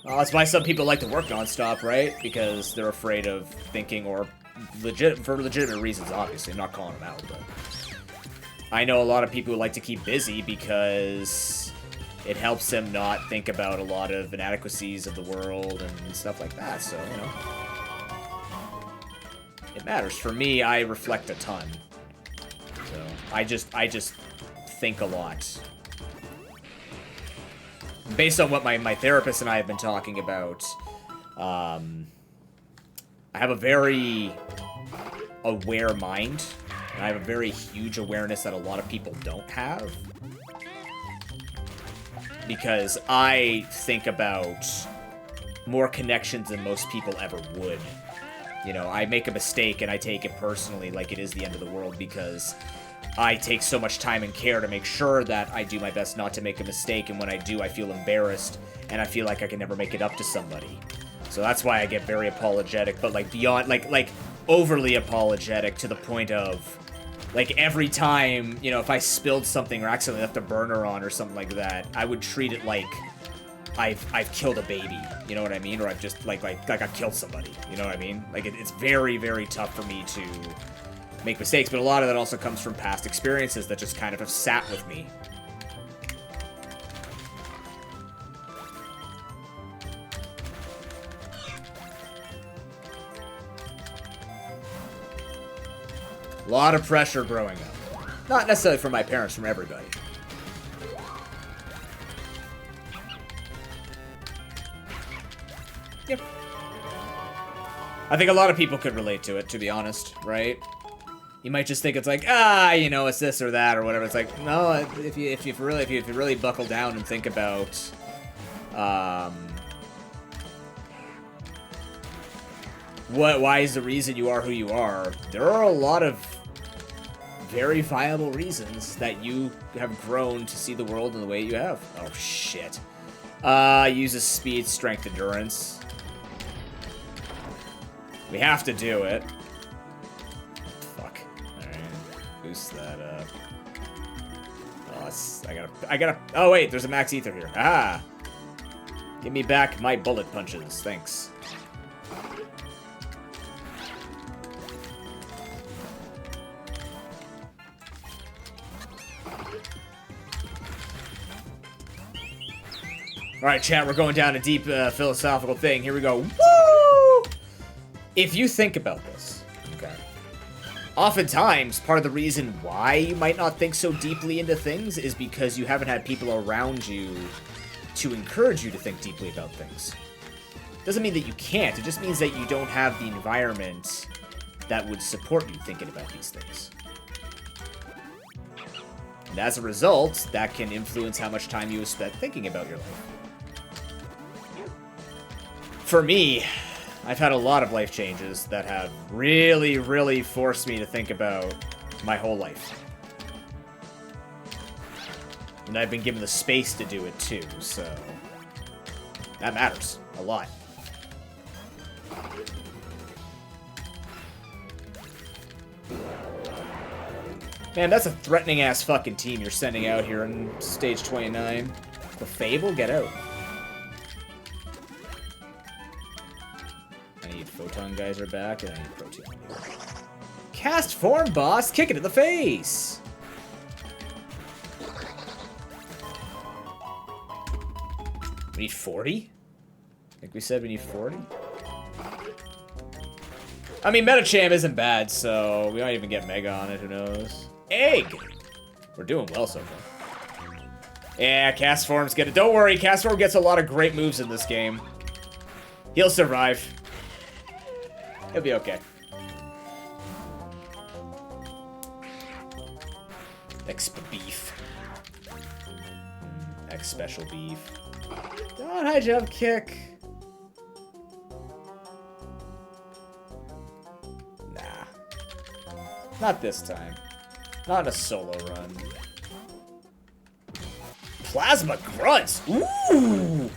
That's why some people like to work nonstop, right? Because they're afraid of thinking, or for legitimate reasons, obviously. I'm not calling them out, but I know a lot of people who like to keep busy because it helps them not think about a lot of inadequacies of the world and stuff like that. So, you know, it matters. For me, I reflect a ton. So I just think a lot. Based on what my therapist and I have been talking about, I have a very aware mind, and I have a very huge awareness that a lot of people don't have. Because I think about more connections than most people ever would. You know, I make a mistake and I take it personally like it is the end of the world because I take so much time and care to make sure that I do my best not to make a mistake, and when I do, I feel embarrassed, and I feel like I can never make it up to somebody. So that's why I get very apologetic, but like beyond, like overly apologetic to the point of, like every time, you know, if I spilled something or accidentally left a burner on or something like that, I would treat it like I've killed a baby, you know what I mean? Or I've just, like I've killed somebody, you know what I mean? Like, it's very, very tough for me to make mistakes, but a lot of that also comes from past experiences that just kind of have sat with me. A lot of pressure growing up. Not necessarily from my parents, from everybody. Yep. I think a lot of people could relate to it, to be honest, right? You might just think it's like, you know, it's this or that or whatever. It's like, no, if you really buckle down and think about, why is the reason you are who you are? There are a lot of very viable reasons that you have grown to see the world in the way you have. Oh shit. Uses speed, strength, endurance. We have to do it. Boost that up. Oh, I gotta. Oh wait, there's a max ether here. Ah, give me back my bullet punches. Thanks. All right, chat. We're going down a deep philosophical thing. Here we go. Woo! If you think about this, okay. Oftentimes, part of the reason why you might not think so deeply into things is because you haven't had people around you to encourage you to think deeply about things. Doesn't mean that you can't, it just means that you don't have the environment that would support you thinking about these things. And as a result, that can influence how much time you spend thinking about your life. For me, I've had a lot of life changes that have really, really forced me to think about my whole life. And I've been given the space to do it too, so that matters a lot. Man, that's a threatening-ass fucking team you're sending out here in stage 29. The Fable, get out. I need Photon Geyser back, and I need Protein. Cast form, boss! Kick it in the face! We need 40? I think we said we need 40? I mean, Metacham isn't bad, so we might even get Mega on it, who knows? Egg! We're doing well so far. Yeah, Cast Form's good. Don't worry, Cast Form gets a lot of great moves in this game. He'll survive. It'll be okay. Exp beef. X special beef. Come on, high jump kick. Nah. Not this time. Not in a solo run. Plasma grunts. Ooh.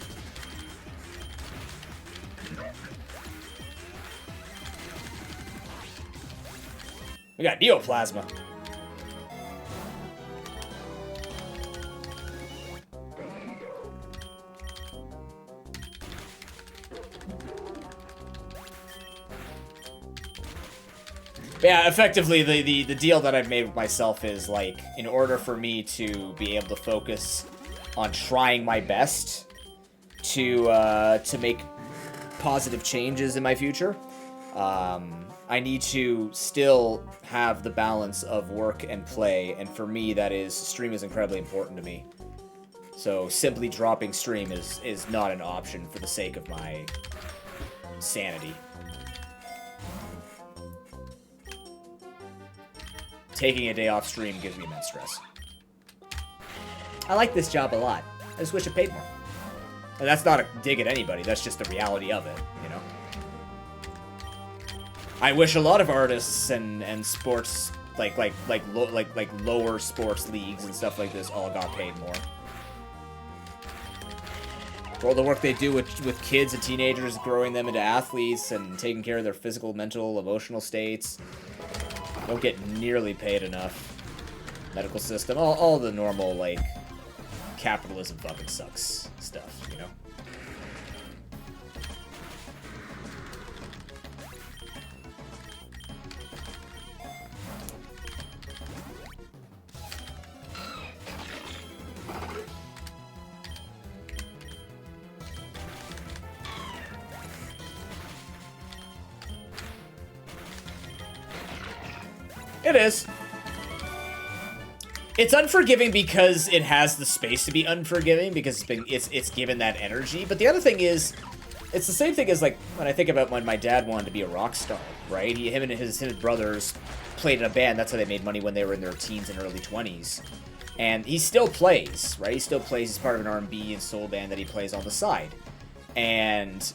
We got Neoplasma. Yeah, effectively, the deal that I've made with myself is, like, in order for me to be able to focus on trying my best to make positive changes in my future, I need to still have the balance of work and play, and for me, that is, stream is incredibly important to me. So simply dropping stream is not an option for the sake of my sanity. Taking a day off stream gives me immense stress. I like this job a lot. I just wish it paid more. And that's not a dig at anybody, that's just the reality of it, you know? I wish a lot of artists and sports, like lower sports leagues and stuff like this all got paid more. For all the work they do with kids and teenagers, growing them into athletes and taking care of their physical, mental, emotional states. Don't get nearly paid enough. Medical system, all the normal, like, capitalism fucking sucks stuff, you know? It is. It's unforgiving because it has the space to be unforgiving because it's given that energy. But the other thing is, it's the same thing as like when I think about when my dad wanted to be a rock star, right? Him and his brothers played in a band. That's how they made money when they were in their teens and early 20s. And he still plays, right? He still plays. He's part of an R&B and soul band that he plays on the side. And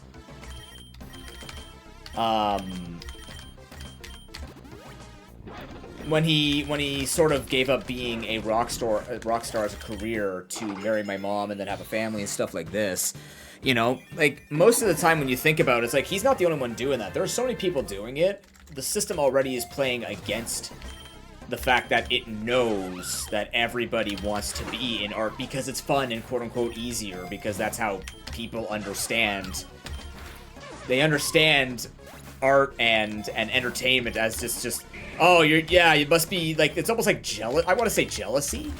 when he sort of gave up being a rock star as a career to marry my mom and then have a family and stuff like this, you know, like most of the time when you think about it, it's like he's not the only one doing that. There are so many people doing it. The system already is playing against the fact that it knows that everybody wants to be in art because it's fun and quote-unquote easier, because that's how people understand. They understand art and entertainment as just oh, you must be, like, it's almost like jealous. I want to say jealousy,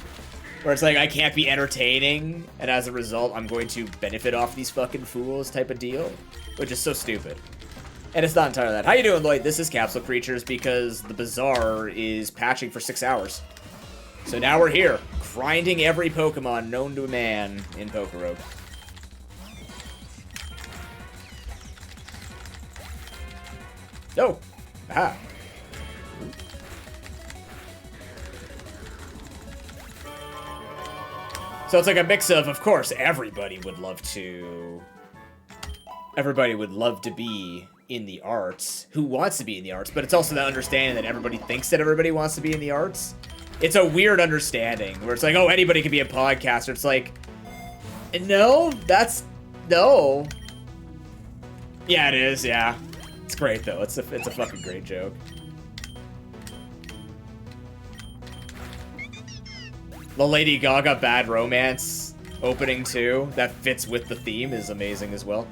where it's like, I can't be entertaining, and as a result, I'm going to benefit off these fucking fools type of deal, which is so stupid. And it's not entirely that. How you doing, Lloyd? This is Capsule Creatures because the Bazaar is patching for 6 hours. So now we're here, grinding every Pokemon known to man in PokeRogue. No! Aha! So it's like a mix of course, everybody would love to be in the arts. Who wants to be in the arts? But it's also that understanding that everybody thinks that everybody wants to be in the arts. It's a weird understanding where it's like, oh, anybody can be a podcaster. It's like, no, no. Yeah, it is, yeah. It's great, though. It's a fucking great joke. The Lady Gaga Bad Romance opening too, that fits with the theme, is amazing as well.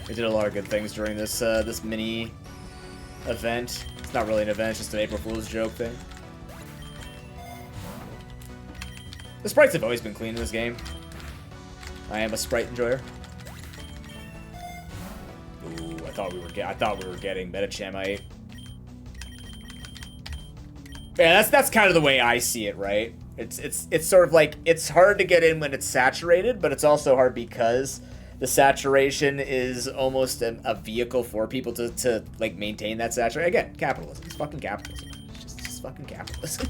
They did a lot of good things during this this mini event. It's not really an event, it's just an April Fool's joke thing. The sprites have always been clean in this game. I am a sprite enjoyer. Ooh, I thought we were getting Metachamite. Yeah, that's kind of the way I see it, right? It's sort of like, it's hard to get in when it's saturated, but it's also hard because the saturation is almost a vehicle for people to like maintain that saturation. Again, capitalism. It's fucking capitalism. It's just fucking capitalism.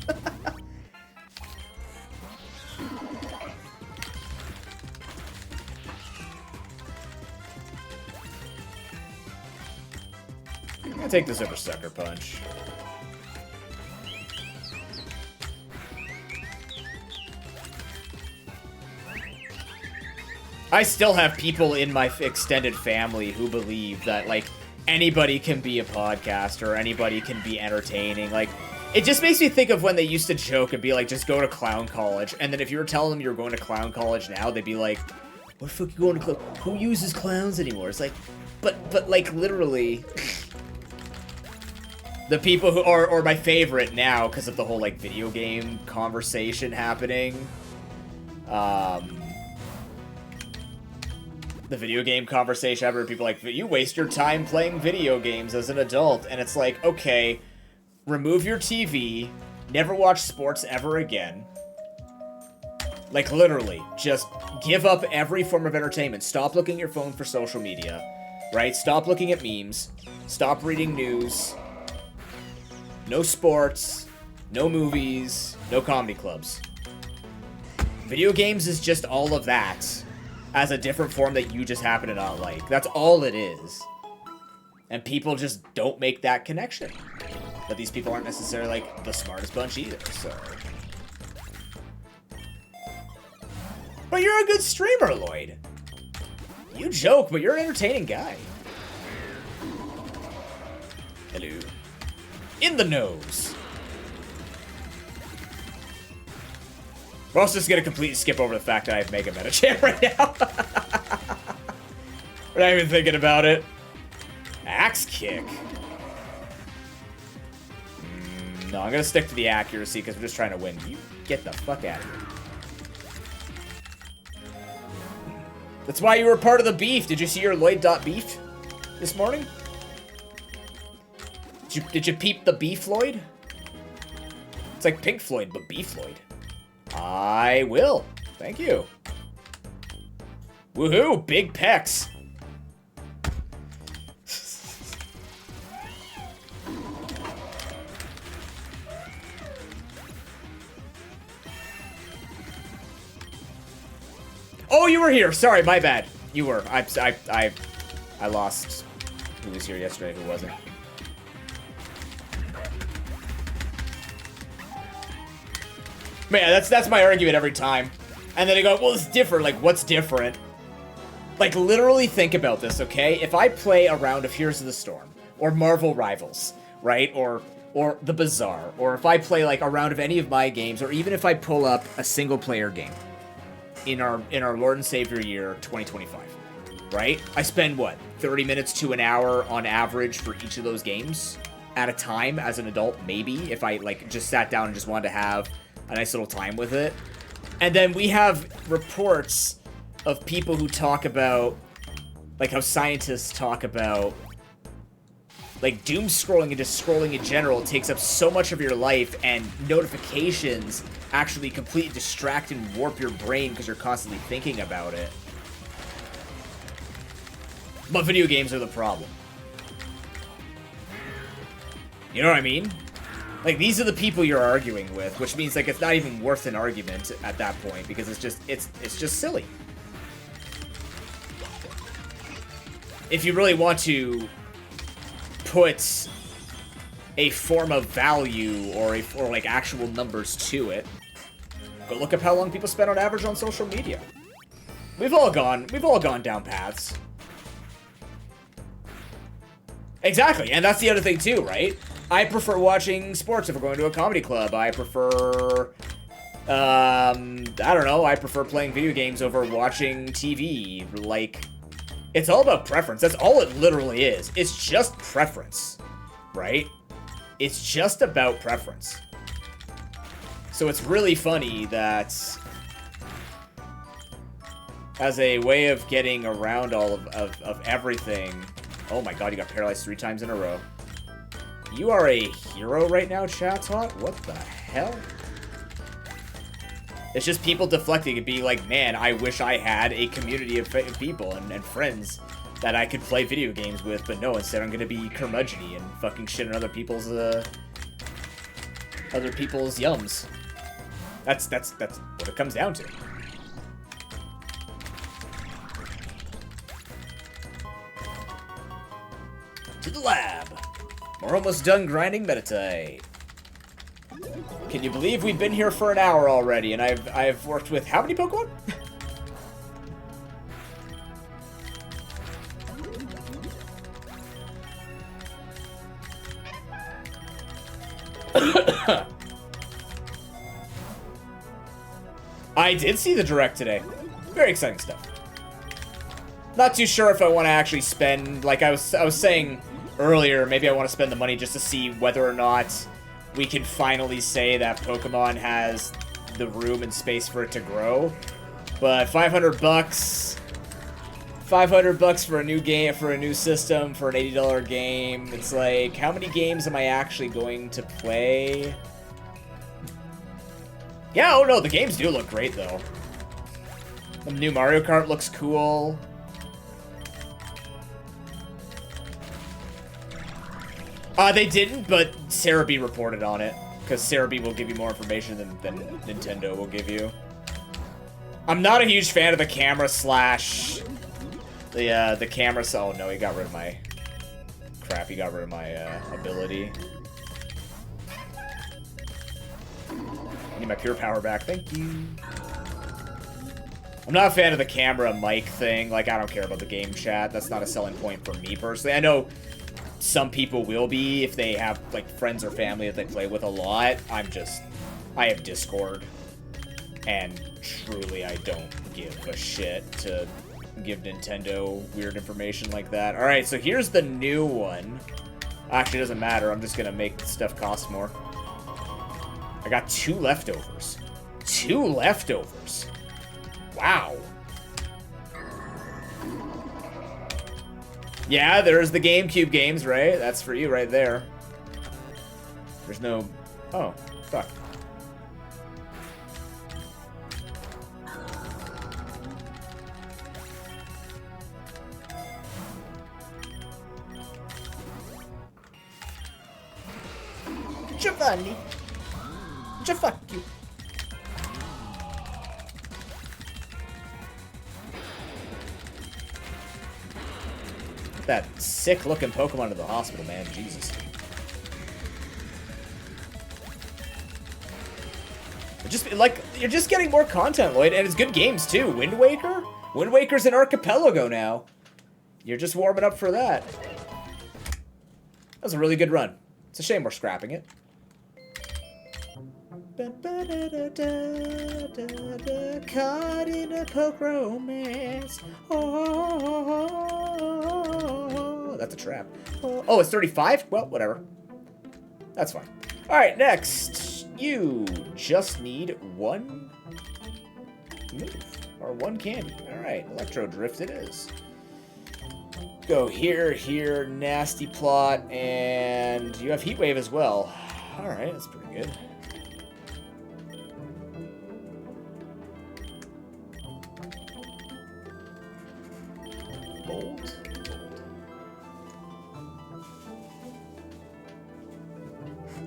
I'm gonna take this over Sucker Punch. I still have people in my extended family who believe that, like, anybody can be a podcaster or anybody can be entertaining. Like, it just makes me think of when they used to joke and be like, just go to clown college. And then if you were telling them you were going to clown college now, they'd be like, what the fuck are you going to clown? Who uses clowns anymore? It's like, but like, literally, the people who are, or my favorite now, because of the whole, like, video game conversation happening, the video game conversation ever, people like, you waste your time playing video games as an adult. And it's like, okay, remove your TV, never watch sports ever again. Like, literally, just give up every form of entertainment. Stop looking at your phone for social media, right? Stop looking at memes. Stop reading news. No sports, no movies, no comedy clubs. Video games is just all of that as a different form that you just happen to not like. That's all it is. And people just don't make that connection. But these people aren't necessarily, like, the smartest bunch either, so. But you're a good streamer, Lloyd. You joke, but you're an entertaining guy. Hello. In the nose. We're also just gonna completely skip over the fact that I have Mega Metachamp right now. We're not even thinking about it. Axe kick. No, I'm gonna stick to the accuracy because we're just trying to win. You get the fuck out of here. That's why you were part of the beef. Did you see your Lloyd.beef this morning? Did you peep the beef Lloyd? It's like Pink Floyd, but Beef Floyd. I will. Thank you. Woohoo! Big pecs. Oh, you were here. Sorry, my bad. You were. I lost who was here yesterday, who wasn't. Man, that's my argument every time. And then they go, well, it's different. Like, what's different? Like, literally think about this, okay? If I play a round of Heroes of the Storm, or Marvel Rivals, right? Or the Bazaar, or if I play, like, a round of any of my games, or even if I pull up a single-player game in our Lord and Savior year, 2025, right? I spend, what, 30 minutes to an hour on average for each of those games at a time as an adult, maybe, if I, like, just sat down and just wanted to have a nice little time with it. And then we have reports of people who talk about, like, how scientists talk about, like, doom scrolling and just scrolling in general takes up so much of your life, and notifications actually completely distract and warp your brain because you're constantly thinking about it. But video games are the problem. You know what I mean? Like, these are the people you're arguing with, which means, like, it's not even worth an argument at that point, because it's just silly. If you really want to put a form of value or like actual numbers to it, go look up how long people spend on average on social media. We've all gone down paths. Exactly, and that's the other thing too, right? I prefer watching sports if we're going to a comedy club. I prefer, I don't know, I prefer playing video games over watching TV. Like, it's all about preference. That's all it literally is. It's just preference, right? It's just about preference. So it's really funny that as a way of getting around all of everything... Oh my god, you got paralyzed 3 times in a row. You are a hero right now, chat tot? What the hell? It's just people deflecting and being like, man, I wish I had a community of people and friends that I could play video games with, but no, instead I'm gonna be curmudgeon-y and fucking shit on other people's yums. That's what it comes down to. To the lab. We're almost done grinding Meditite. Can you believe we've been here for an hour already, and I've worked with how many Pokemon? I did see the Direct today. Very exciting stuff. Not too sure if I want to actually spend, like I was saying earlier, maybe I want to spend the money just to see whether or not we can finally say that Pokemon has the room and space for it to grow. But $500, $500 for a new game, for a new system, for an $80 game. It's like, how many games am I actually going to play? Yeah, oh no, the games do look great though. The new Mario Kart looks cool. They didn't, but Sarah B reported on it. Because Sarah B will give you more information than Nintendo will give you. I'm not a huge fan of the camera slash... The camera... Oh no, he got rid of my... Crap, he got rid of my ability. I need my pure power back, thank you. I'm not a fan of the camera mic thing. Like, I don't care about the game chat. That's not a selling point for me personally. I know some people will be if they have, like, friends or family that they play with a lot. I have Discord. And truly, I don't give a shit to give Nintendo weird information like that. Alright, so here's the new one. Actually, it doesn't matter. I'm just gonna make stuff cost more. I got 2 leftovers. 2 leftovers. Wow. Yeah, there's the GameCube games, right? That's for you right there. There's no... Oh, fuck. Giovanni. Fuck you. That sick-looking Pokemon to the hospital, man. Jesus. Just like you're just getting more content, Lloyd, and it's good games too. Wind Waker? Wind Waker's an archipelago now. You're just warming up for that. That was a really good run. It's a shame we're scrapping it. Caught in a poke romance. Oh, that's a trap. Oh, it's 35? Well, whatever. That's fine. Alright, next. You just need 1 move. Or 1 candy. Alright, Electro Drift it is. Go here, here, Nasty Plot, and you have Heat Wave as well. Alright, that's pretty good. Bolt.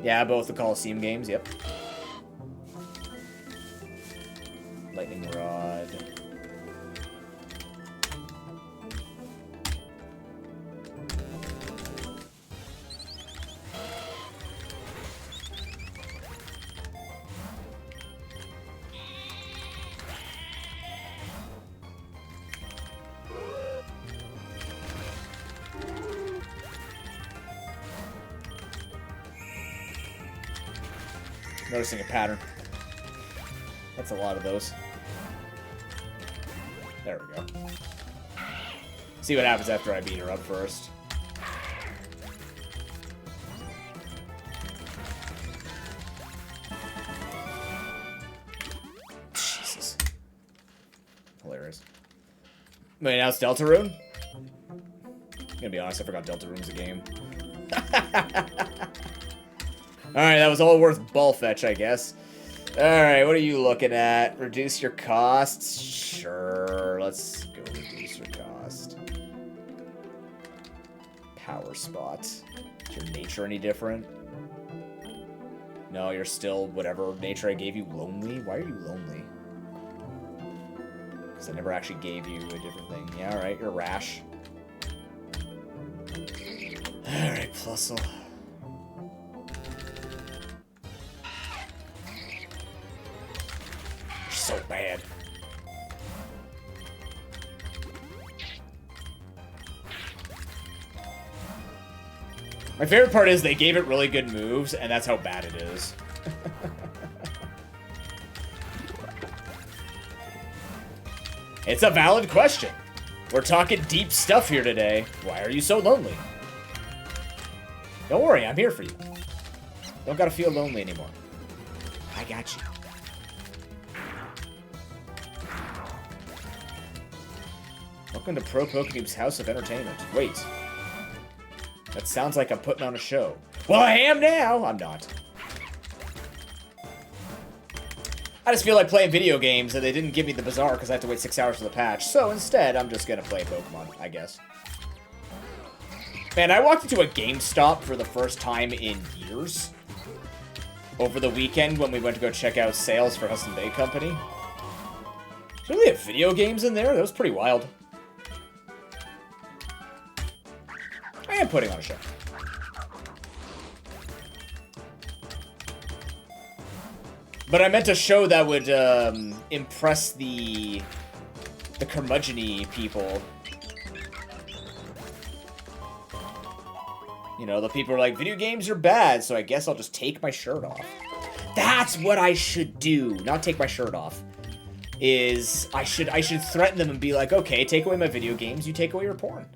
Yeah, both the Coliseum games, yep. Lightning Rod. Noticing a pattern. That's a lot of those. There we go. See what happens after I beat her up first. Jesus. Hilarious. Wait, now it's Deltarune? I'm gonna be honest, I forgot Deltarune's a game. Alright, that was all worth ball fetch, I guess. Alright, what are you looking at? Reduce your costs? Sure, let's go reduce your cost. Power spot. Is your nature any different? No, you're still whatever nature I gave you. Lonely? Why are you lonely? Because I never actually gave you a different thing. Yeah, alright, you're rash. Alright, plusle. So bad. My favorite part is they gave it really good moves, and that's how bad it is. It's a valid question. We're talking deep stuff here today. Why are you so lonely? Don't worry, I'm here for you. Don't gotta feel lonely anymore. I got you. Welcome to Pro Pokedeep's House of Entertainment. Wait. That sounds like I'm putting on a show. Well, I am now! I'm not. I just feel like playing video games, and they didn't give me the Bazaar because I have to wait 6 hours for the patch. So instead, I'm just gonna play Pokemon, I guess. Man, I walked into a GameStop for the first time in years. Over the weekend when we went to go check out sales for Hudson Bay Company. Did they have video games in there? That was pretty wild. I am putting on a show. But I meant a show that would impress the curmudgeon-y people. You know, the people are like, video games are bad, so I guess I'll just take my shirt off. That's what I should do. Not take my shirt off. I should threaten them and be like, okay, take away my video games, you take away your porn.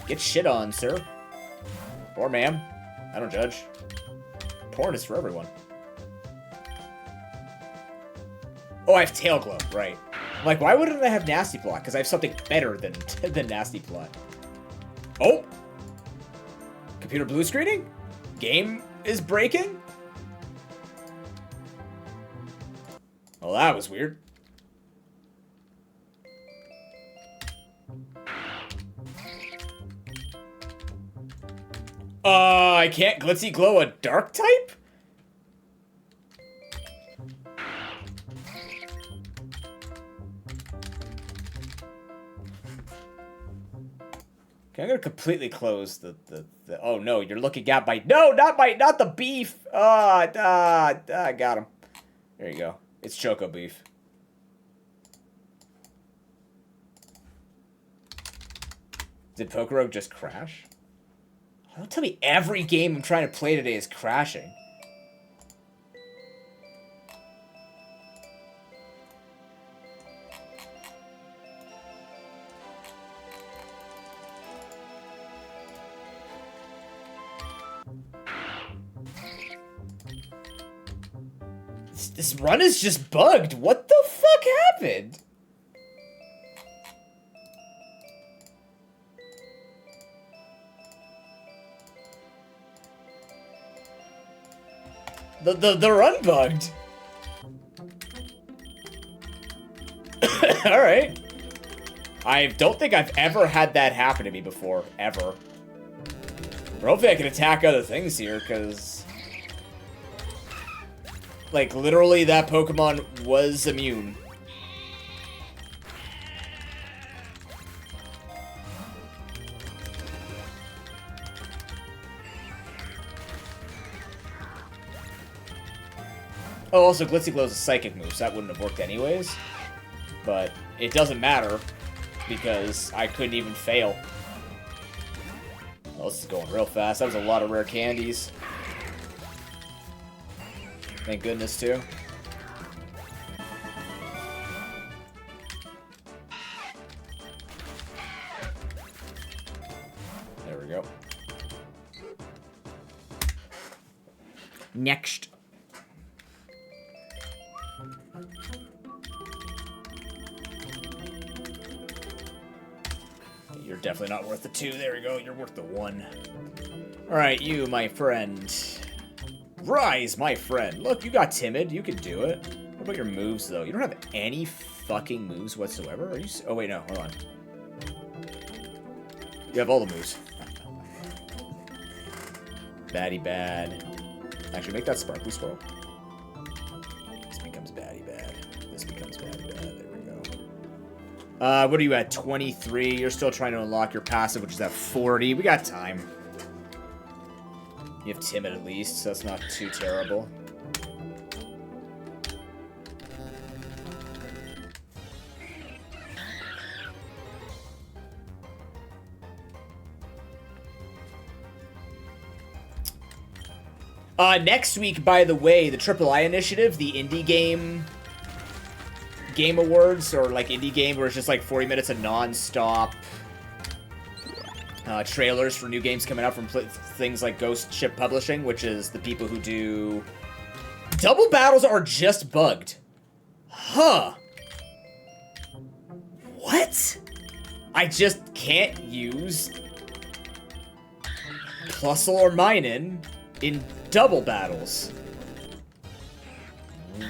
Get shit on, sir. Or ma'am. I don't judge. Porn is for everyone. Oh, I have Tail Glow, right. I'm like, why wouldn't I have Nasty Plot? Because I have something better than Nasty Plot. Oh! Computer blue screening? Game is breaking? Well, that was weird. I can't Glitzy Glow a dark type? Okay, I'm gonna completely close the oh no, you're looking at my, no, not the beef. I got him. There you go. It's Choco Beef. Did PokeRogue just crash? Don't tell me every game I'm trying to play today is crashing. This run is just bugged. What the fuck happened? The run bugged. Alright. I don't think I've ever had that happen to me before. Ever. But hopefully I can attack other things here, because... like, literally that Pokemon was immune. Oh, also, Glitzy Glow is a psychic move, so that wouldn't have worked anyways. But it doesn't matter, because I couldn't even fail. Oh, this is going real fast. That was a lot of rare candies. Thank goodness, too. There we go. Next. You're definitely not worth the 2. There we go. You're worth the 1. Alright, you, my friend. Rise, my friend. Look, you got timid. You can do it. What about your moves, though? You don't have any fucking moves whatsoever? Are you... Oh, wait, no. Hold on. You have all the moves. Baddie bad. Actually, make that sparkly scroll. This becomes baddie bad. This becomes baddie bad. There we go. What are you at? 23. You're still trying to unlock your passive, which is at 40. We got time. You have timid at least, so that's not too terrible. Next week, by the way, the III initiative, the indie game awards, or like indie game where it's just like 40 minutes of non-stop trailers for new games coming out from things like Ghost Ship Publishing, which is the people who do... Double battles are just bugged. Huh. What? I just can't use Plusle or Minin in double battles.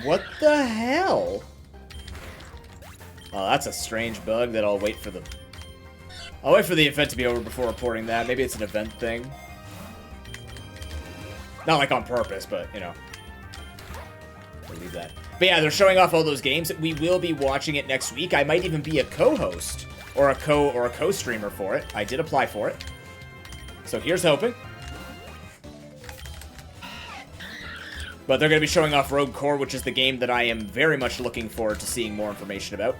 What the hell? Oh, that's a strange bug that I'll wait for the... I'll wait for the event to be over before reporting that. Maybe it's an event thing. Not like on purpose, but, you know. I'll leave that. But yeah, they're showing off all those games. We will be watching it next week. I might even be a co-host or a co-streamer for it. I did apply for it. So here's hoping. But they're going to be showing off Rogue Core, which is the game that I am very much looking forward to seeing more information about.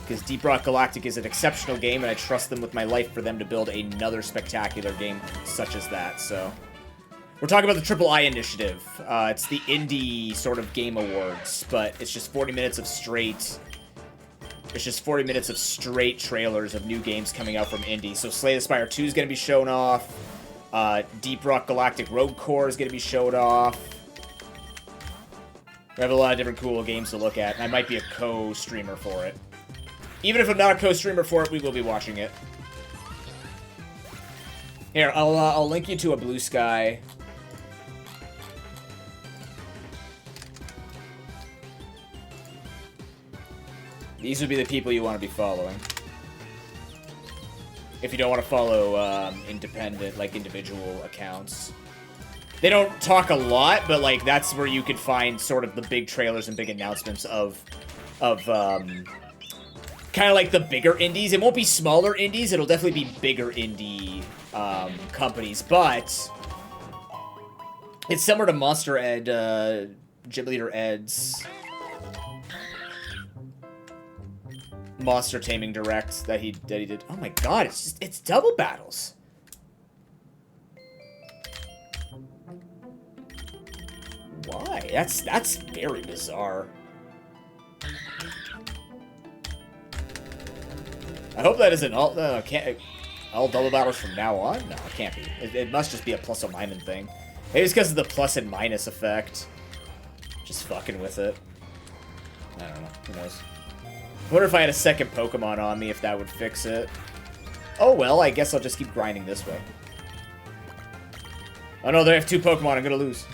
Because Deep Rock Galactic is an exceptional game, and I trust them with my life for them to build another spectacular game such as that, so... We're talking about the III initiative. It's the indie sort of game awards, but it's just 40 minutes of straight... It's just 40 minutes of straight trailers of new games coming out from indie. So Slay the Spire 2 is going to be shown off. Deep Rock Galactic Rogue Core is going to be showed off. We have a lot of different cool games to look at, and I might be a co-streamer for it. Even if I'm not a co-streamer for it, we will be watching it. Here, I'll link you to a Blue Sky. These would be the people you want to be following. If you don't want to follow independent, like, individual accounts. They don't talk a lot, but, like, that's where you could find sort of the big trailers and big announcements of kind of like the bigger indies. It won't be smaller indies. It'll definitely be bigger indie companies, but it's similar to Monster Ed, Gym Leader Ed's Monster Taming Direct that he did. Oh my god, it's double battles. Why? That's very bizarre. I hope that isn't all. All double battles from now on? No, it can't be. It must just be a plus or minus thing. Maybe it's because of the plus and minus effect. Just fucking with it. I don't know. Who knows? I wonder if I had a second Pokemon on me, if that would fix it. Oh well, I guess I'll just keep grinding this way. Oh no, they have 2 Pokemon. I'm gonna lose.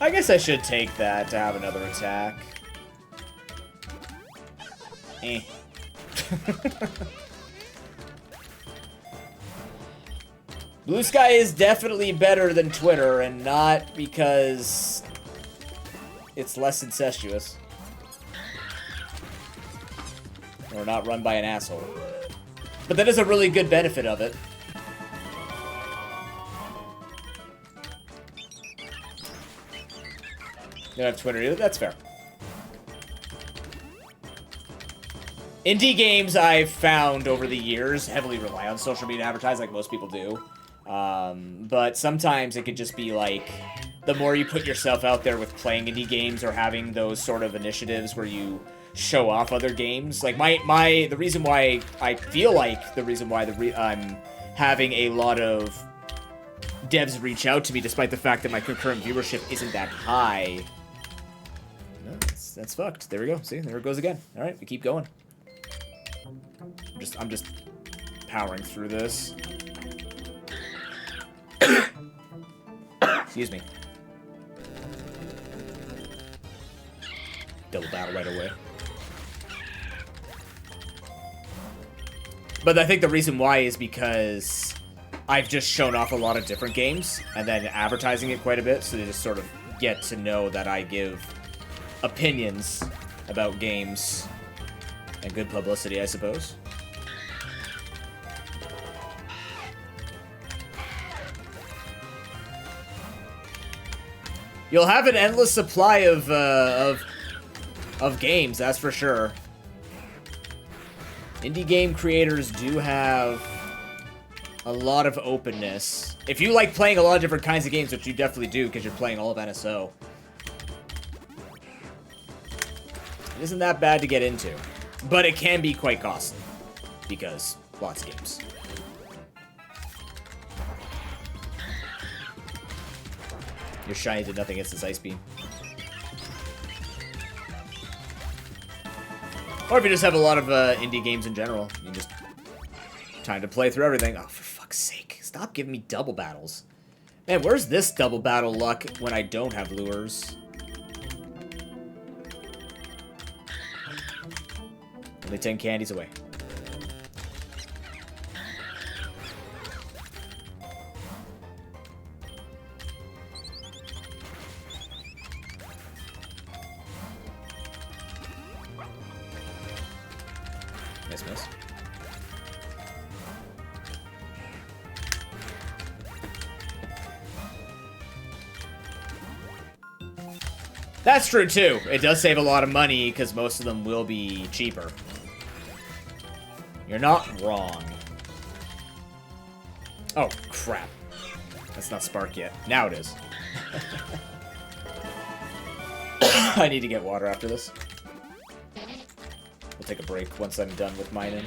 I guess I should take that to have another attack. Eh. Blue Sky is definitely better than Twitter, and not because it's less incestuous. Or not run by an asshole. But that is a really good benefit of it. You don't have Twitter either? That's fair. Indie games, I've found over the years, heavily rely on social media advertising, like most people do. But sometimes it could just be like, the more you put yourself out there with playing indie games or having those sort of initiatives where you show off other games. Like the reason why I feel like the reason why I'm having a lot of devs reach out to me despite the fact that my concurrent viewership isn't that high. No, that's fucked. There we go. See, there it goes again. All right, we keep going. I'm just powering through this. Excuse me. Double battle right away. But I think the reason why is because I've just shown off a lot of different games and then advertising it quite a bit, so they just sort of get to know that I give opinions about games and good publicity, I suppose. You'll have an endless supply of games, that's for sure. Indie game creators do have a lot of openness. If you like playing a lot of different kinds of games, which you definitely do because you're playing all of NSO, it isn't that bad to get into. But it can be quite costly because lots of games. Your shiny did nothing against this ice beam. Or if you just have a lot of indie games in general, you just time to play through everything. Oh, for fuck's sake. Stop giving me double battles. Man, where's this double battle luck when I don't have lures? Only 10 candies away. Miss. That's true too. It does save a lot of money because most of them will be cheaper. You're not wrong. Oh, crap. That's not Spark yet. Now it is. I need to get water after this. We'll take a break once I'm done with mining.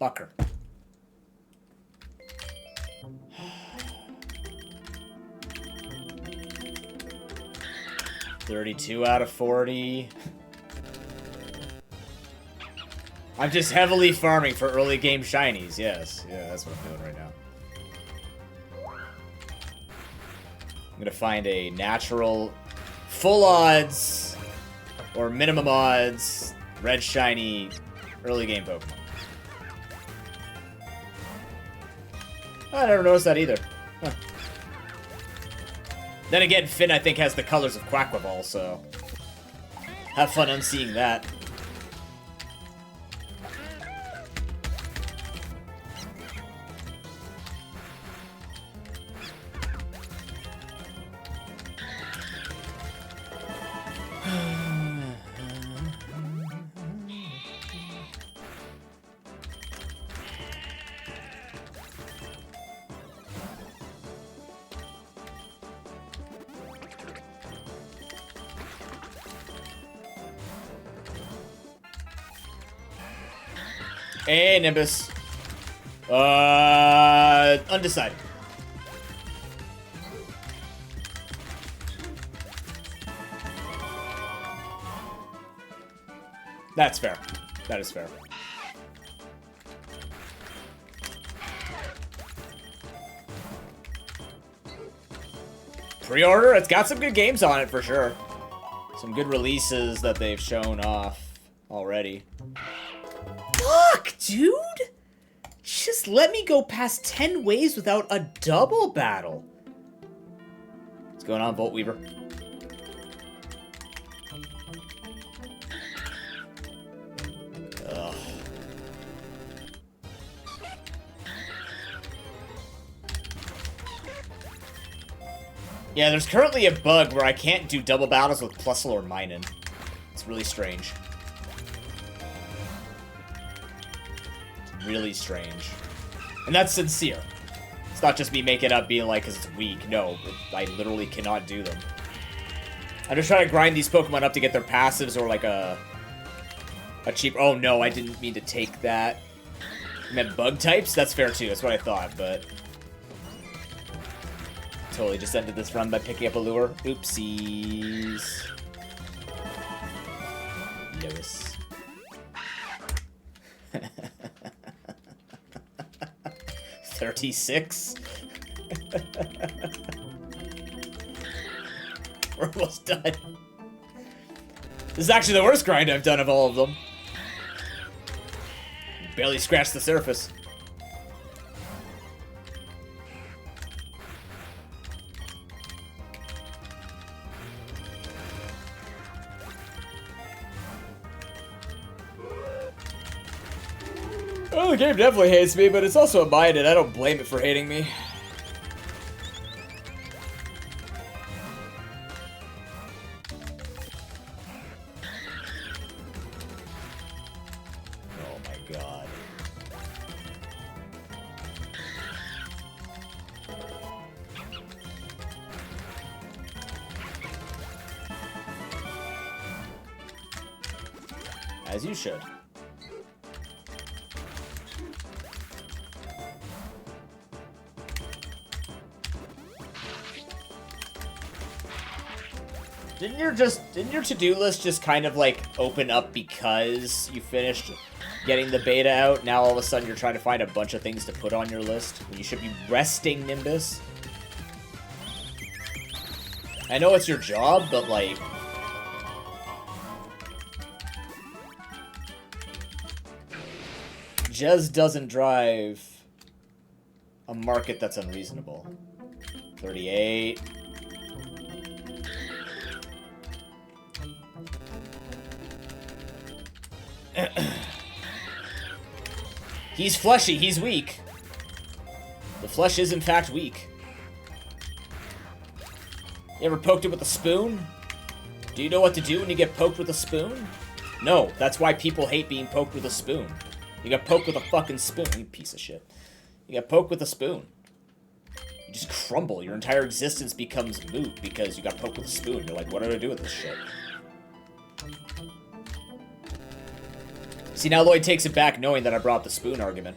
Fucker. 32 out of 40. I'm just heavily farming for early game shinies. Yes, yeah, that's what I'm doing right now. I'm gonna find a natural, full odds, or minimum odds, red shiny, early game Pokemon. I never noticed that either. Huh. Then again, Finn, I think, has the colors of Quaquaval, so have fun unseeing that. Hey, Nimbus. Undecided. That's fair. That is fair. Pre-order? It's got some good games on it for sure. Some good releases that they've shown off already. Fuck, dude! Just let me go past 10 waves without a double battle. What's going on, Volt Weaver? Ugh. Yeah, there's currently a bug where I can't do double battles with Plusle or Minun. really strange. Really strange. And that's sincere. It's not just me making up being like, because it's weak. No, I literally cannot do them. I'm just trying to grind these Pokemon up to get their passives or like a cheap... Oh no, I didn't mean to take that. I meant bug types? That's fair too, that's what I thought, but... Totally just ended this run by picking up a lure. Oopsies. Lewis. 36? We're almost done. This is actually the worst grind I've done of all of them. Barely scratched the surface. Oh, the game definitely hates me, but it's also a mind, and I don't blame it for hating me. Oh my god. As you should. Didn't your to-do list just kind of like open up because you finished getting the beta out? Now all of a sudden you're trying to find a bunch of things to put on your list when you should be resting, Nimbus. I know it's your job, but like... Jez doesn't drive a market that's unreasonable. 38... He's fleshy, he's weak. The flesh is in fact weak. You ever poked it with a spoon? Do you know what to do when you get poked with a spoon? No, that's why people hate being poked with a spoon. You got poked with a fucking spoon, you piece of shit. You got poked with a spoon. You just crumble, your entire existence becomes moot because you got poked with a spoon. You're like, what do I do with this shit? See, now Lloyd takes it back knowing that I brought up the spoon argument.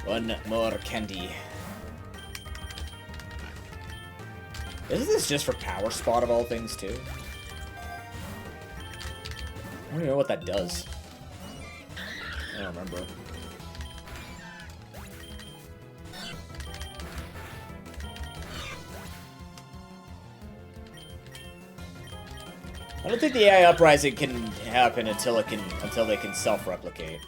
One more candy. Isn't this just for Power Spot of all things, too? I don't even know what that does. I don't remember. I don't think the AI uprising can happen until they can self-replicate.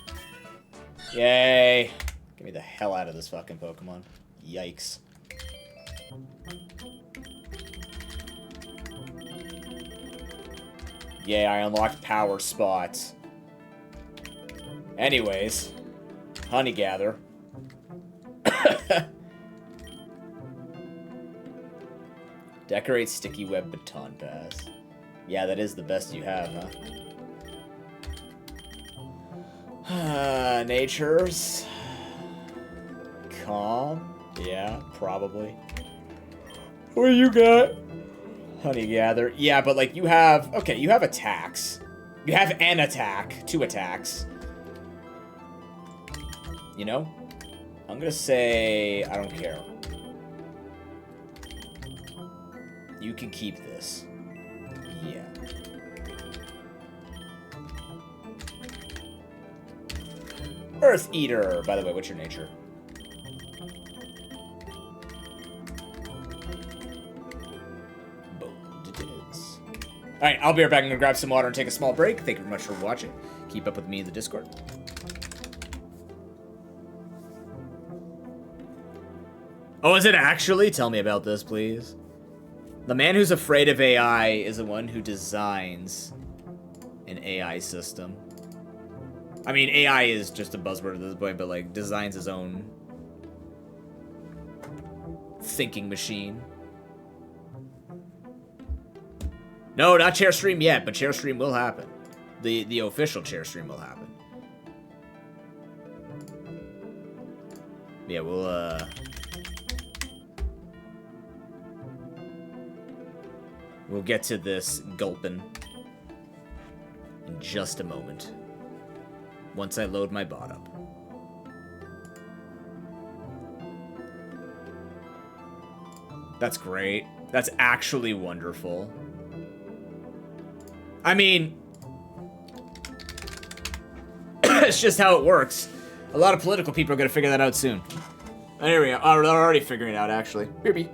Yay! Get me the hell out of this fucking Pokemon. Yikes. Yay, I unlocked Power Spots. Anyways, Honey Gather. Decorate Sticky Web Baton Pass. Yeah, that is the best you have, huh? Natures. Calm. Yeah, probably. What you got? Honey Gather. Yeah, but like you have... Okay, you have attacks. You have an attack. 2 attacks. You know? I'm gonna say... I don't care. You can keep this. Yeah. Earth Eater. By the way, what's your nature? Bold it is. Alright, I'll be right back. I'm gonna grab some water and take a small break. Thank you very much for watching. Keep up with me in the Discord. Oh, is it actually? Tell me about this, please. The man who's afraid of AI is the one who designs an AI system. I mean, AI is just a buzzword at this point, but like designs his own thinking machine. No, not chair stream yet, but chair stream will happen. The official chair stream will happen. Yeah, we'll get to this gulpin in just a moment. Once I load my bot up. That's great. That's actually wonderful. I mean, it's just how it works. A lot of political people are going to figure that out soon. Here we are. They're already figuring it out, actually. Maybe.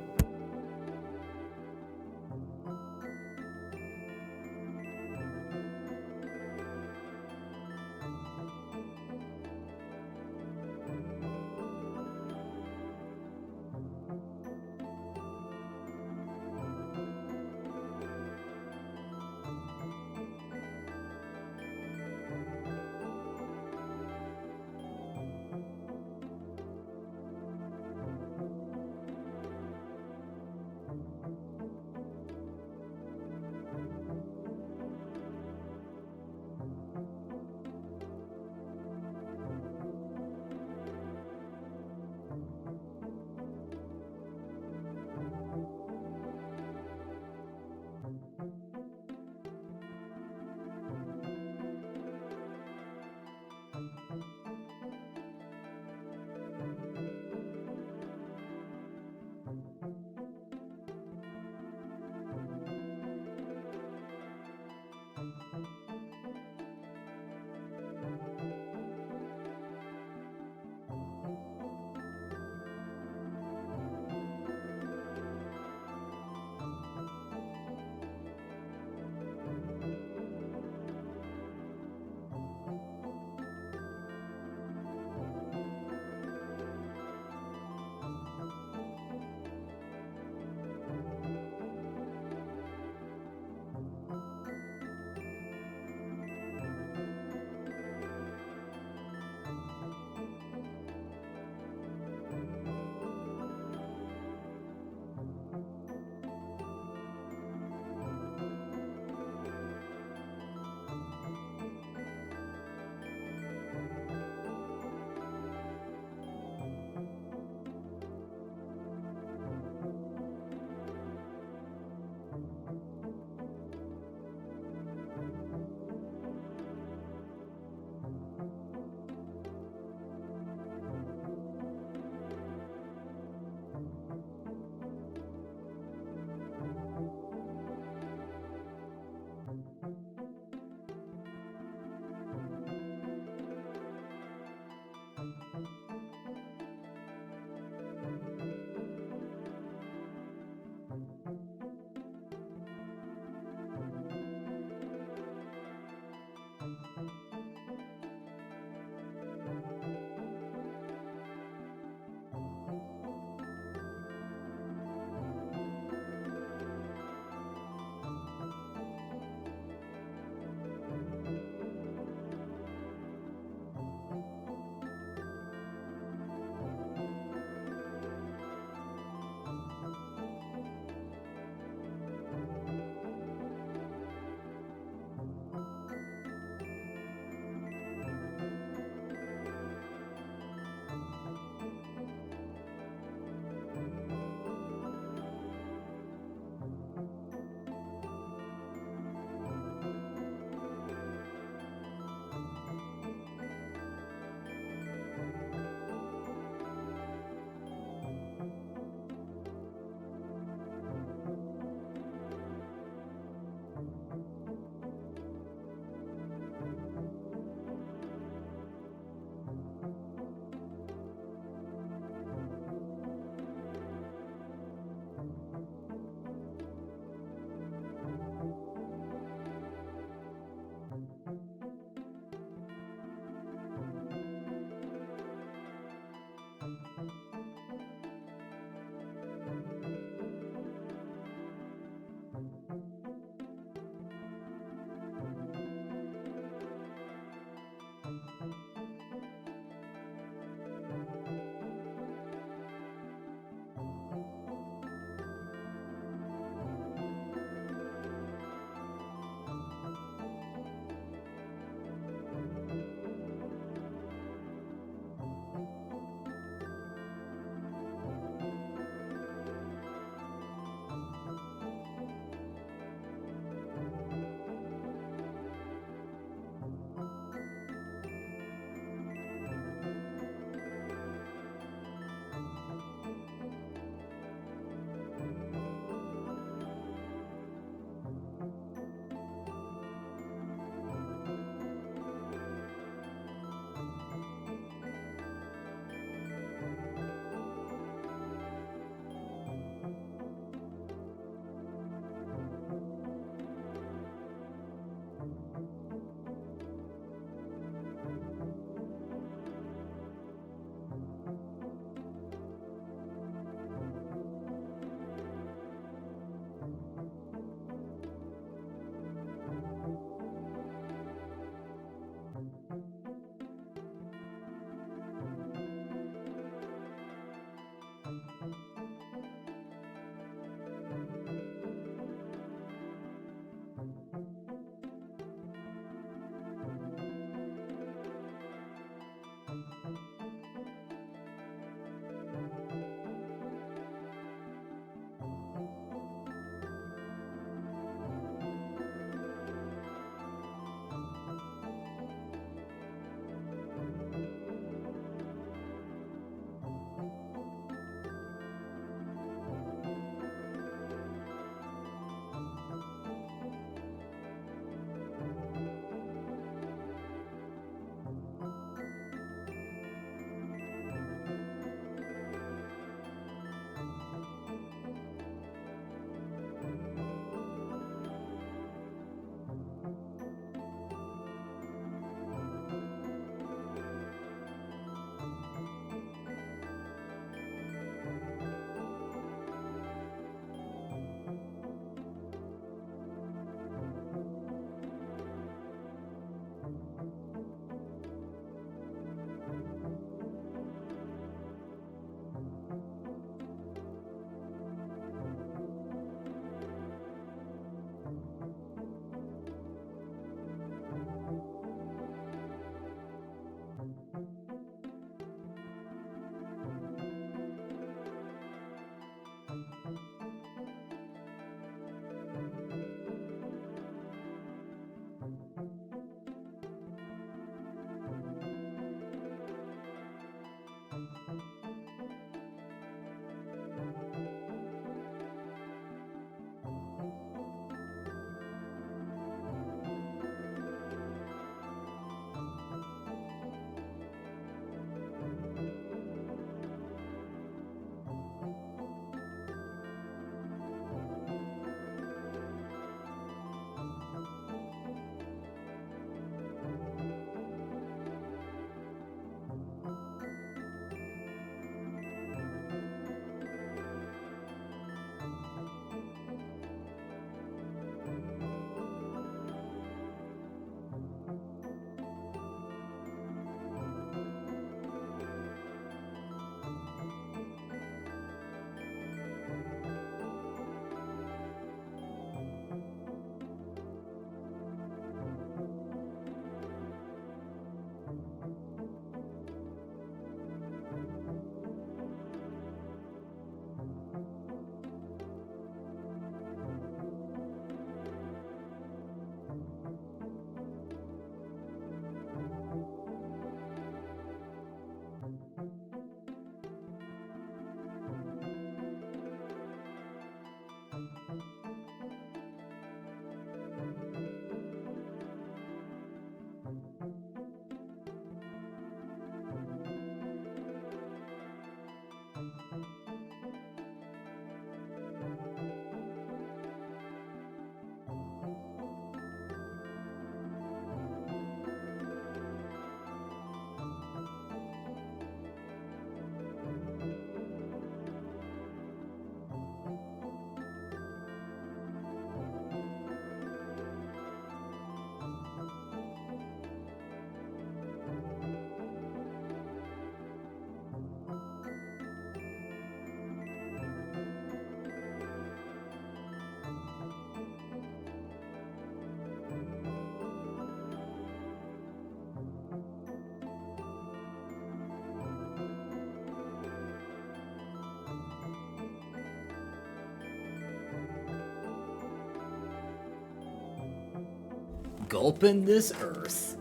Gulping this earth.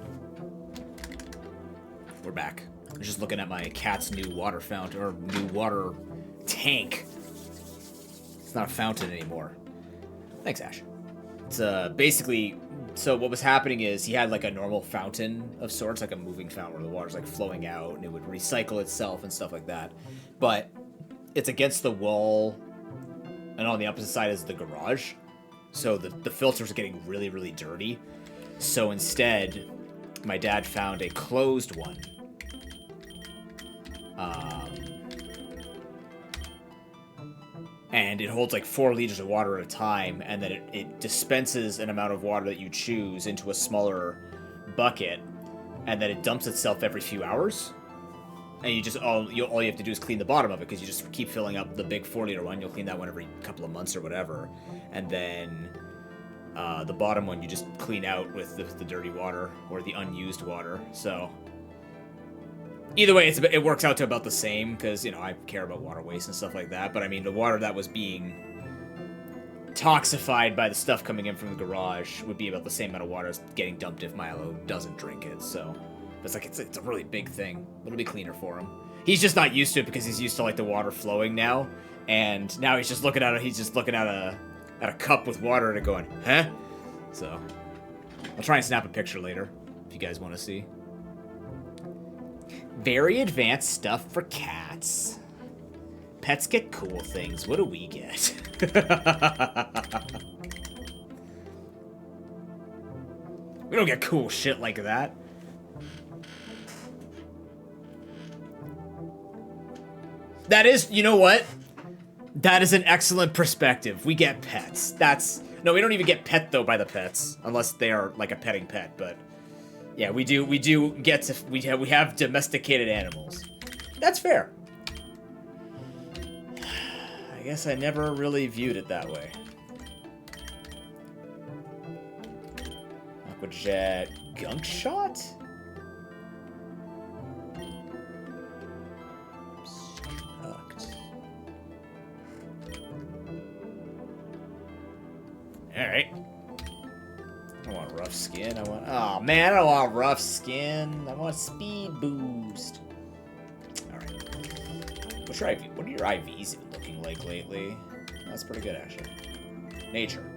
We're back. I'm just looking at my cat's new water fountain, or new water tank. It's not a fountain anymore. Thanks, Ash. It's basically, so what was happening is he had like a normal fountain of sorts, like a moving fountain where the water's like flowing out and it would recycle itself and stuff like that. But it's against the wall, and on the opposite side is the garage. So the filters are getting really, really dirty. So instead, my dad found a closed one. And it holds like 4 liters of water at a time, and then it dispenses an amount of water that you choose into a smaller bucket, and then it dumps itself every few hours. And you just all you have to do is clean the bottom of it, because you just keep filling up the big 4-liter one. You'll clean that one every couple of months or whatever, and then the bottom one you just clean out with the dirty water or the unused water. So either way, it works out to about the same, because, you know, I care about water waste and stuff like that. But I mean, the water that was being toxified by the stuff coming in from the garage would be about the same amount of water as getting dumped if Milo doesn't drink it. So it's like it's a really big thing. It'll be cleaner for him. He's just not used to it because he's used to like the water flowing now, and now he's just looking at it. He's just looking at a cup with water and going, huh? So I'll try and snap a picture later if you guys want to see. Very advanced stuff for cats. Pets get cool things. What do we get? We don't get cool shit like that. That is, you know what? That is an excellent perspective. We get pets. No, we don't even get pet though by the pets, unless they are like a petting pet, but yeah, we do get to, we have domesticated animals. That's fair. I guess I never really viewed it that way. Aquajet gunk shot? Alright. I don't want rough skin. Oh man, I don't want rough skin. I want speed boost. Alright. What are your IVs even looking like lately? That's pretty good, actually. Nature.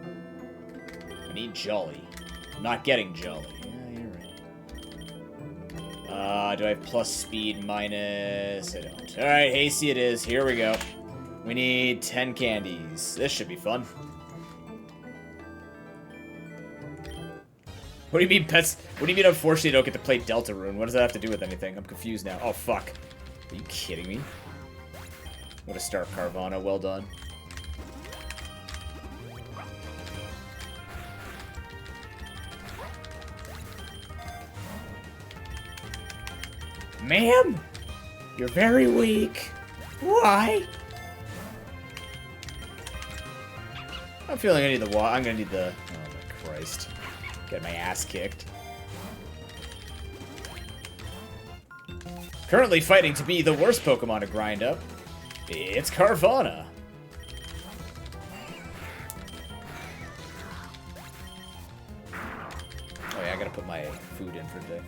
I need Jolly. I'm not getting Jolly. Yeah, you're right. Do I have plus speed minus? I don't. Alright, hasty it is. Here we go. We need 10 candies. This should be fun. What do you mean pets? What do you mean unfortunately you don't get to play Deltarune? What does that have to do with anything? I'm confused now. Oh, fuck. Are you kidding me? What a start, Carvana. Well done. Ma'am? You're very weak. Why? I'm feeling I need the I'm gonna need the... Oh my Christ. Get my ass kicked. Currently fighting to be the worst Pokemon to grind up. It's Carvana. Oh yeah, I gotta put my food in for today.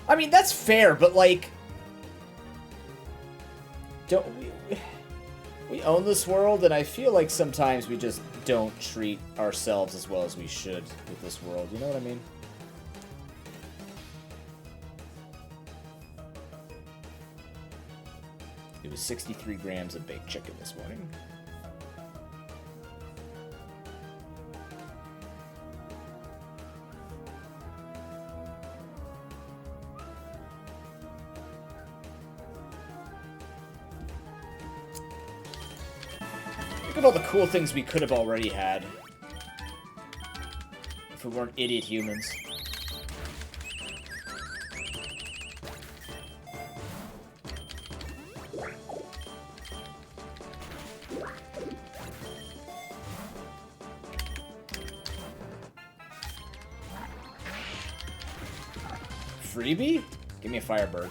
I mean, that's fair, but like, don't we own this world, and I feel like sometimes we just don't treat ourselves as well as we should with this world. You know what I mean? It was 63 grams of baked chicken this morning. Look at all the cool things we could have already had if we weren't idiot humans. freebie? Give me a Firebird.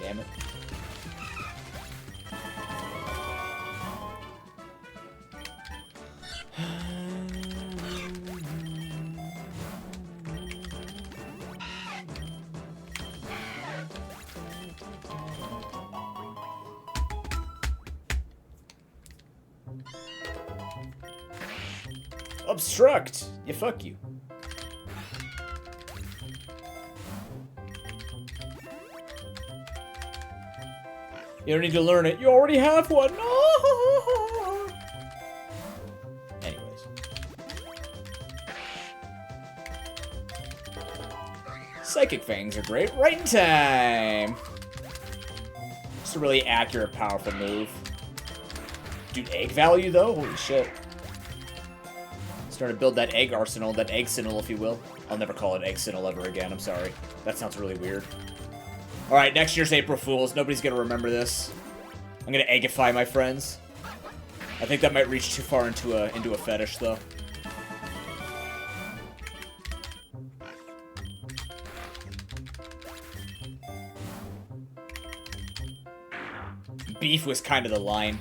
Damn it. Obstruct! Yeah, fuck you. You don't need to learn it. You already have one. Anyways. Psychic Fangs are great. Right in time. It's a really accurate, powerful move. Dude, egg value, though? Holy shit. Starting to build that egg arsenal, that egg signal, if you will. I'll never call it egg signal ever again. I'm sorry. That sounds really weird. Alright, next year's April Fools. Nobody's gonna remember this. I'm gonna eggify my friends. I think that might reach too far into a fetish, though. Beef was kind of the line.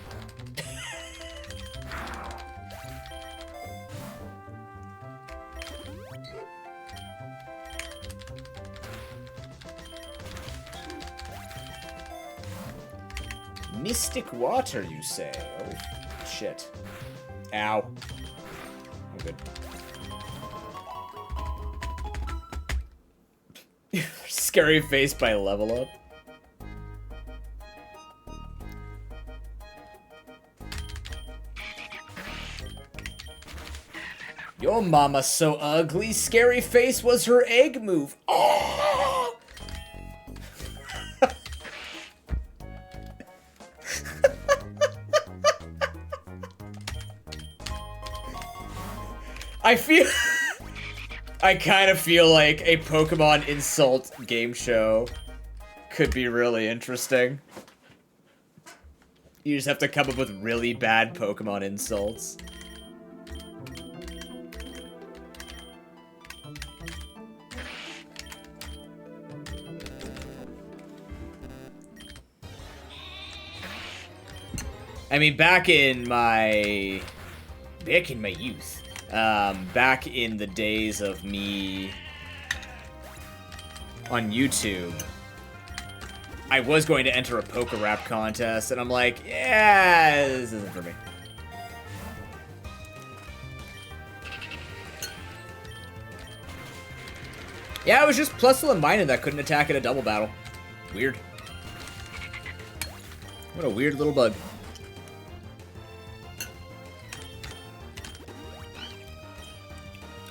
Mystic water, you say? Oh, shit. Ow. I'm good. Scary face by level up. Your mama's so ugly. Scary face was her egg move. Oh! I kind of feel like a Pokemon insult game show could be really interesting. You just have to come up with really bad Pokemon insults. I mean, back in my youth, back in the days of me on YouTube, I was going to enter a PokeRogue contest, and I'm like, yeah, this isn't for me. Yeah, it was just Plusle and Minun that couldn't attack in a double battle. Weird. What a weird little bug.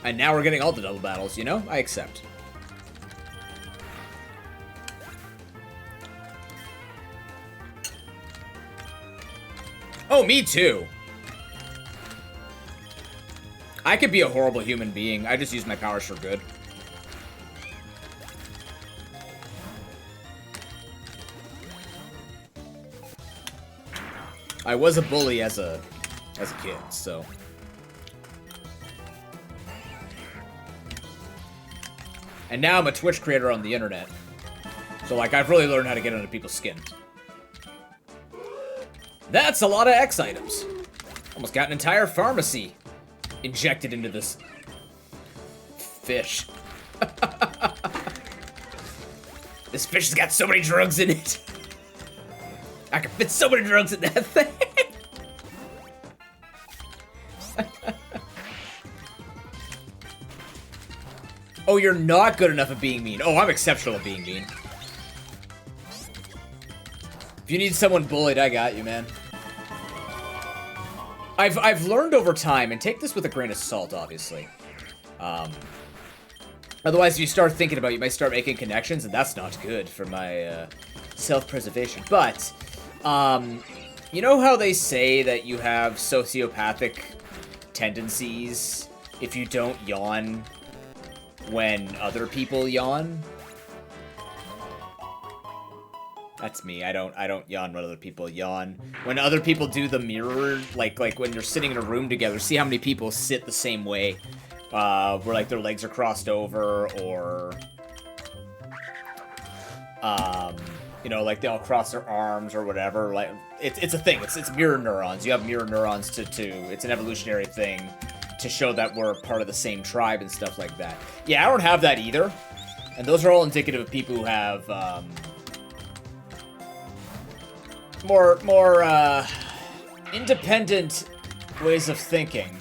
And now we're getting all the double battles, you know? I accept. Oh, me too. I could be a horrible human being. I just use my powers for good. I was a bully as a kid, so... And now I'm a Twitch creator on the internet. So, like, I've really learned how to get under people's skin. That's a lot of X items. Almost got an entire pharmacy injected into this fish. This fish has got so many drugs in it. I can fit so many drugs in that thing. Oh, you're not good enough at being mean. Oh, I'm exceptional at being mean. If you need someone bullied, I got you, man. I've learned over time, and take this with a grain of salt, obviously. Otherwise, if you start thinking about it, you might start making connections, and that's not good for my self-preservation. But, you know how they say that you have sociopathic tendencies if you don't yawn when other people yawn? That's me. I don't yawn when other people yawn. When other people do the mirror, like when you're sitting in a room together, see how many people sit the same way, where like their legs are crossed over, or You know, like they all cross their arms or whatever. Like it's a thing. It's mirror neurons. You have mirror neurons to it's an evolutionary thing to show that we're part of the same tribe and stuff like that. Yeah, I don't have that either. And those are all indicative of people who have more independent ways of thinking.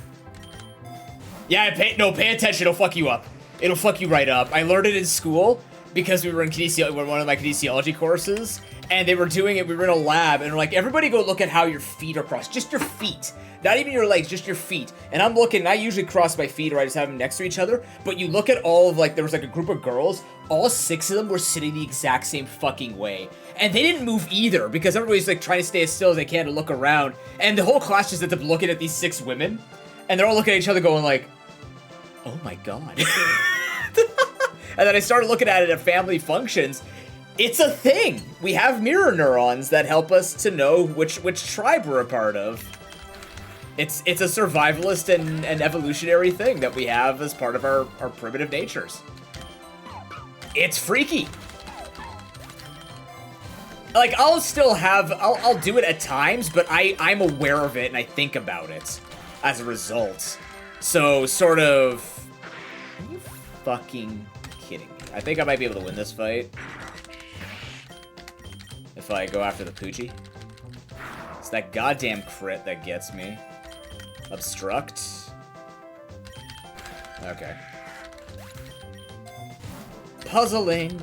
Yeah, pay attention. It'll fuck you up. It'll fuck you right up. I learned it in school because we were in one of my kinesiology courses, and they were doing it. We were in a lab, and we're like, everybody go look at how your feet are crossed. Just your feet. Not even your legs, just your feet. And I'm looking, and I usually cross my feet, or I just have them next to each other. But you look at all of, like, there was like a group of girls. All 6 of them were sitting the exact same fucking way. And they didn't move either, because everybody's like trying to stay as still as they can to look around. And the whole class just ended up looking at these 6 women. And they're all looking at each other going like, oh my god. And then I started looking at it at family functions. It's a thing. We have mirror neurons that help us to know which tribe we're a part of. It's a survivalist and evolutionary thing that we have as part of our primitive natures. It's freaky. Like, I'll do it at times, but I'm aware of it and I think about it as a result. So, sort of... Are you fucking kidding me? I think I might be able to win this fight. If I go after the Poochie. It's that goddamn crit that gets me. Obstruct. Okay. Puzzling.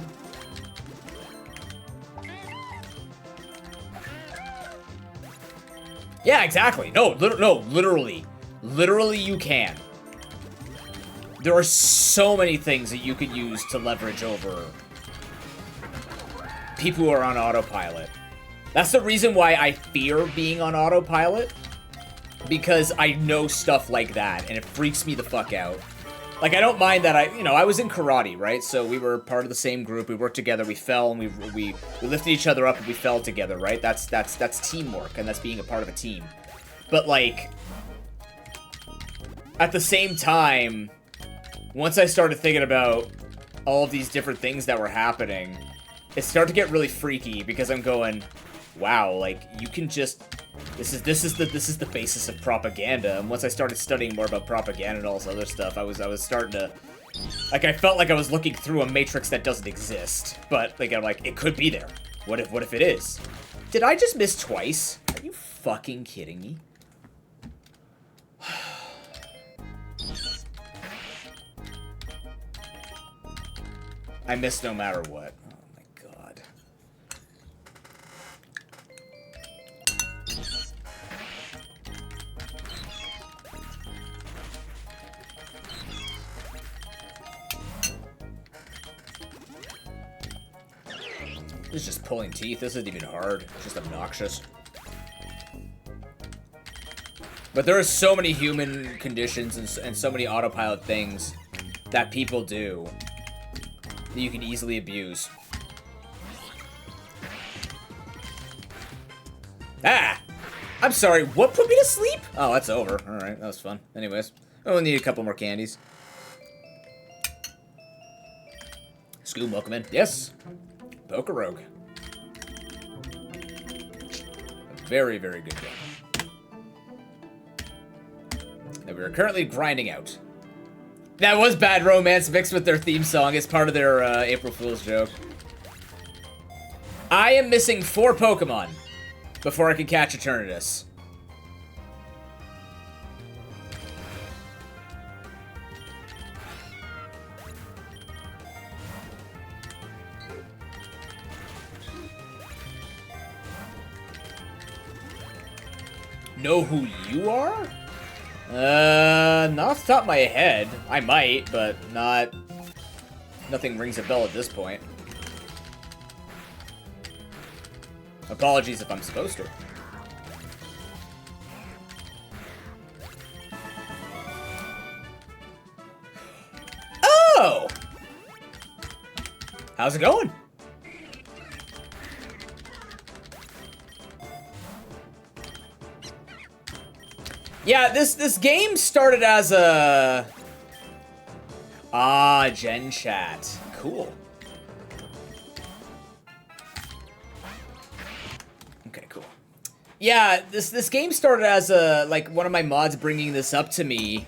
Yeah, exactly. No, literally. Literally, you can. There are so many things that you could use to leverage over people who are on autopilot. That's the reason why I fear being on autopilot. Because I know stuff like that, and it freaks me the fuck out. Like, I don't mind that I was in karate, right? So we were part of the same group, we worked together, we fell, and we lifted each other up, and we fell together, right? That's teamwork, and that's being a part of a team. But, like, at the same time, once I started thinking about all of these different things that were happening, it started to get really freaky, because I'm going, wow, like, you can just... This is the basis of propaganda. And once I started studying more about propaganda and all this other stuff, I was starting to, like, I felt like I was looking through a matrix that doesn't exist. But like, I'm like, it could be there. What if it is? Did I just miss twice? Are you fucking kidding me? I missed no matter what. This is just pulling teeth. This isn't even hard. It's just obnoxious. But there are so many human conditions and so many autopilot things that people do that you can easily abuse. Ah! I'm sorry, what put me to sleep? Oh, that's over. Alright, that was fun. Anyways, I only need a couple more candies. Scoob, welcome in. Yes. PokeRogue. A very, very good game. That we are currently grinding out. That was Bad Romance mixed with their theme song. It's part of their April Fool's joke. I am missing 4 Pokemon before I can catch Eternatus. Know who you are? Not off the top of my head. I might, but nothing rings a bell at this point. Apologies if I'm supposed to. Oh! How's it going? Yeah, this game started as a... Gen Chat. Cool. Okay, cool. Yeah, this game started as like one of my mods bringing this up to me,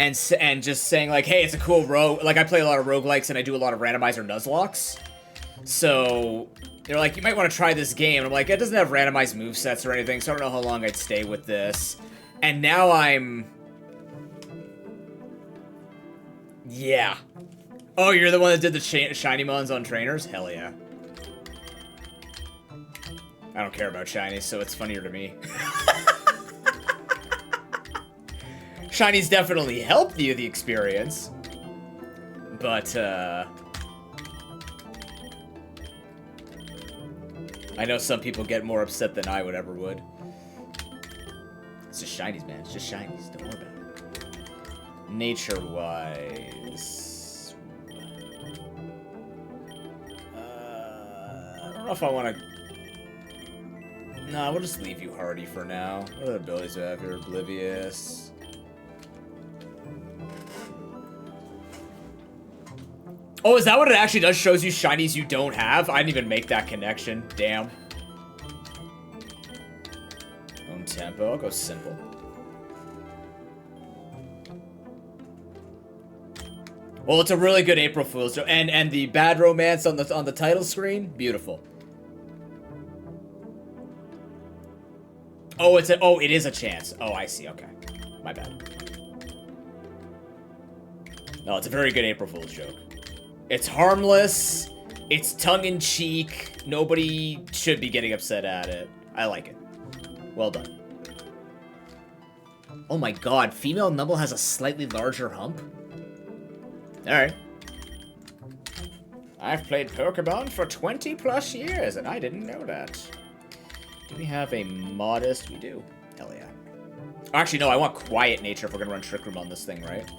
and just saying like, hey, it's a cool rogue. Like I play a lot of roguelikes and I do a lot of randomizer nuzlocks. So they're like, you might want to try this game. And I'm like, it doesn't have randomized movesets or anything, so I don't know how long I'd stay with this. And now yeah. Oh, you're the one that did the shiny mons on trainers? Hell yeah. I don't care about shinies, so it's funnier to me. Shinies definitely help you the experience. But, I know some people get more upset than I would ever would. It's just shinies, man. It's just shinies. Don't worry about it. Nature-wise... I don't know if I want to... Nah, we'll just leave you hardy for now. What other abilities do I have here? Oblivious. Oh, is that what it actually does? Shows you shinies you don't have? I didn't even make that connection. Damn. Own tempo. I'll go simple. Well, it's a really good April Fool's joke. And the bad romance on the title screen, beautiful. Oh, it is a chance. Oh, I see. Okay. My bad. No, it's a very good April Fool's joke. It's harmless. It's tongue-in-cheek. Nobody should be getting upset at it. I like it. Well done. Oh my god, female Numble has a slightly larger hump? Alright. I've played Pokemon for 20 plus years, and I didn't know that. Do we have a modest? We do. Hell yeah. Actually, no, I want quiet nature if we're gonna run Trick Room on this thing, right?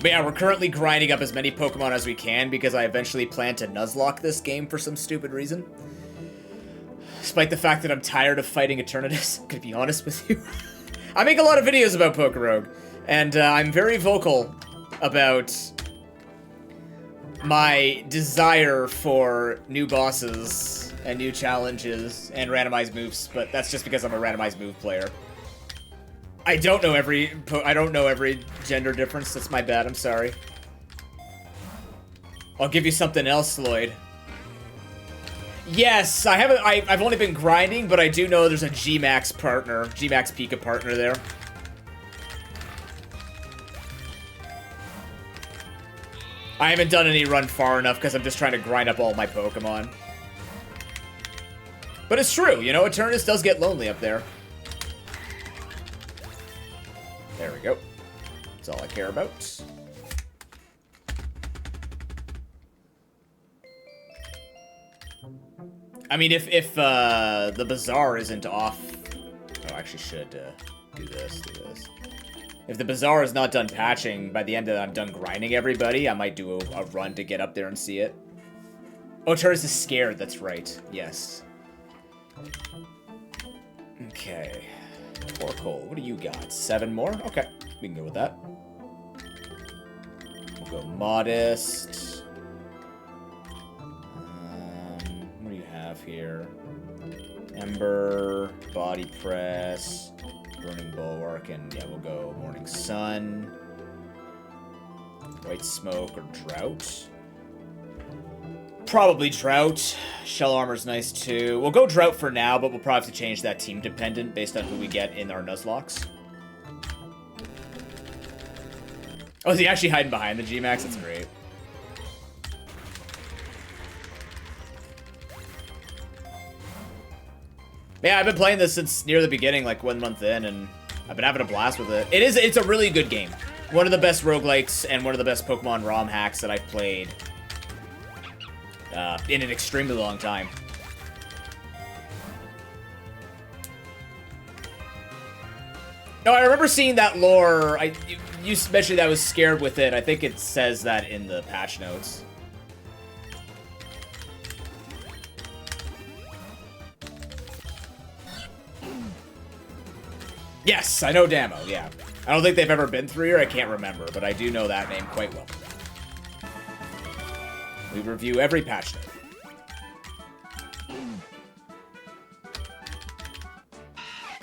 But yeah, we're currently grinding up as many Pokemon as we can because I eventually plan to Nuzlocke this game for some stupid reason. Despite the fact that I'm tired of fighting Eternatus, I'm gonna be honest with you. I make a lot of videos about PokeRogue, and I'm very vocal about my desire for new bosses and new challenges and randomized moves, but that's just because I'm a randomized move player. I don't know every gender difference. That's my bad. I'm sorry. I'll give you something else, Lloyd. Yes, I've only been grinding, but I do know there's a G-Max partner, G-Max Pika partner there. I haven't done any run far enough because I'm just trying to grind up all my Pokemon. But it's true, you know, Eternus does get lonely up there. There we go. That's all I care about. I mean, if the Bazaar isn't off... Oh, I actually should do this. If the Bazaar is not done patching, by the end of that I'm done grinding everybody, I might do a run to get up there and see it. Oh, Eternus is scared, that's right. Yes. Okay. Torkoal, what do you got? 7 more? Okay, we can go with that. We'll go Modest. What do you have here? Ember, Body Press, Burning Bulwark, and yeah, we'll go Morning Sun. White Smoke or Drought? Probably Drought. Shell Armor's nice too. We'll go Drought for now, but we'll probably have to change that team dependent based on who we get in our Nuzlocks. Oh, is he actually hiding behind the G-Max? That's great. Yeah, I've been playing this since near the beginning, like 1 month in, and I've been having a blast with it. It's a really good game. One of the best roguelikes and one of the best Pokemon ROM hacks that I've played in an extremely long time. No, I remember seeing that lore. You mentioned that I was scared with it. I think it says that in the patch notes. Yes, I know Damo, yeah. I don't think they've ever been through here. I can't remember, but I do know that name quite well. We review every patch note.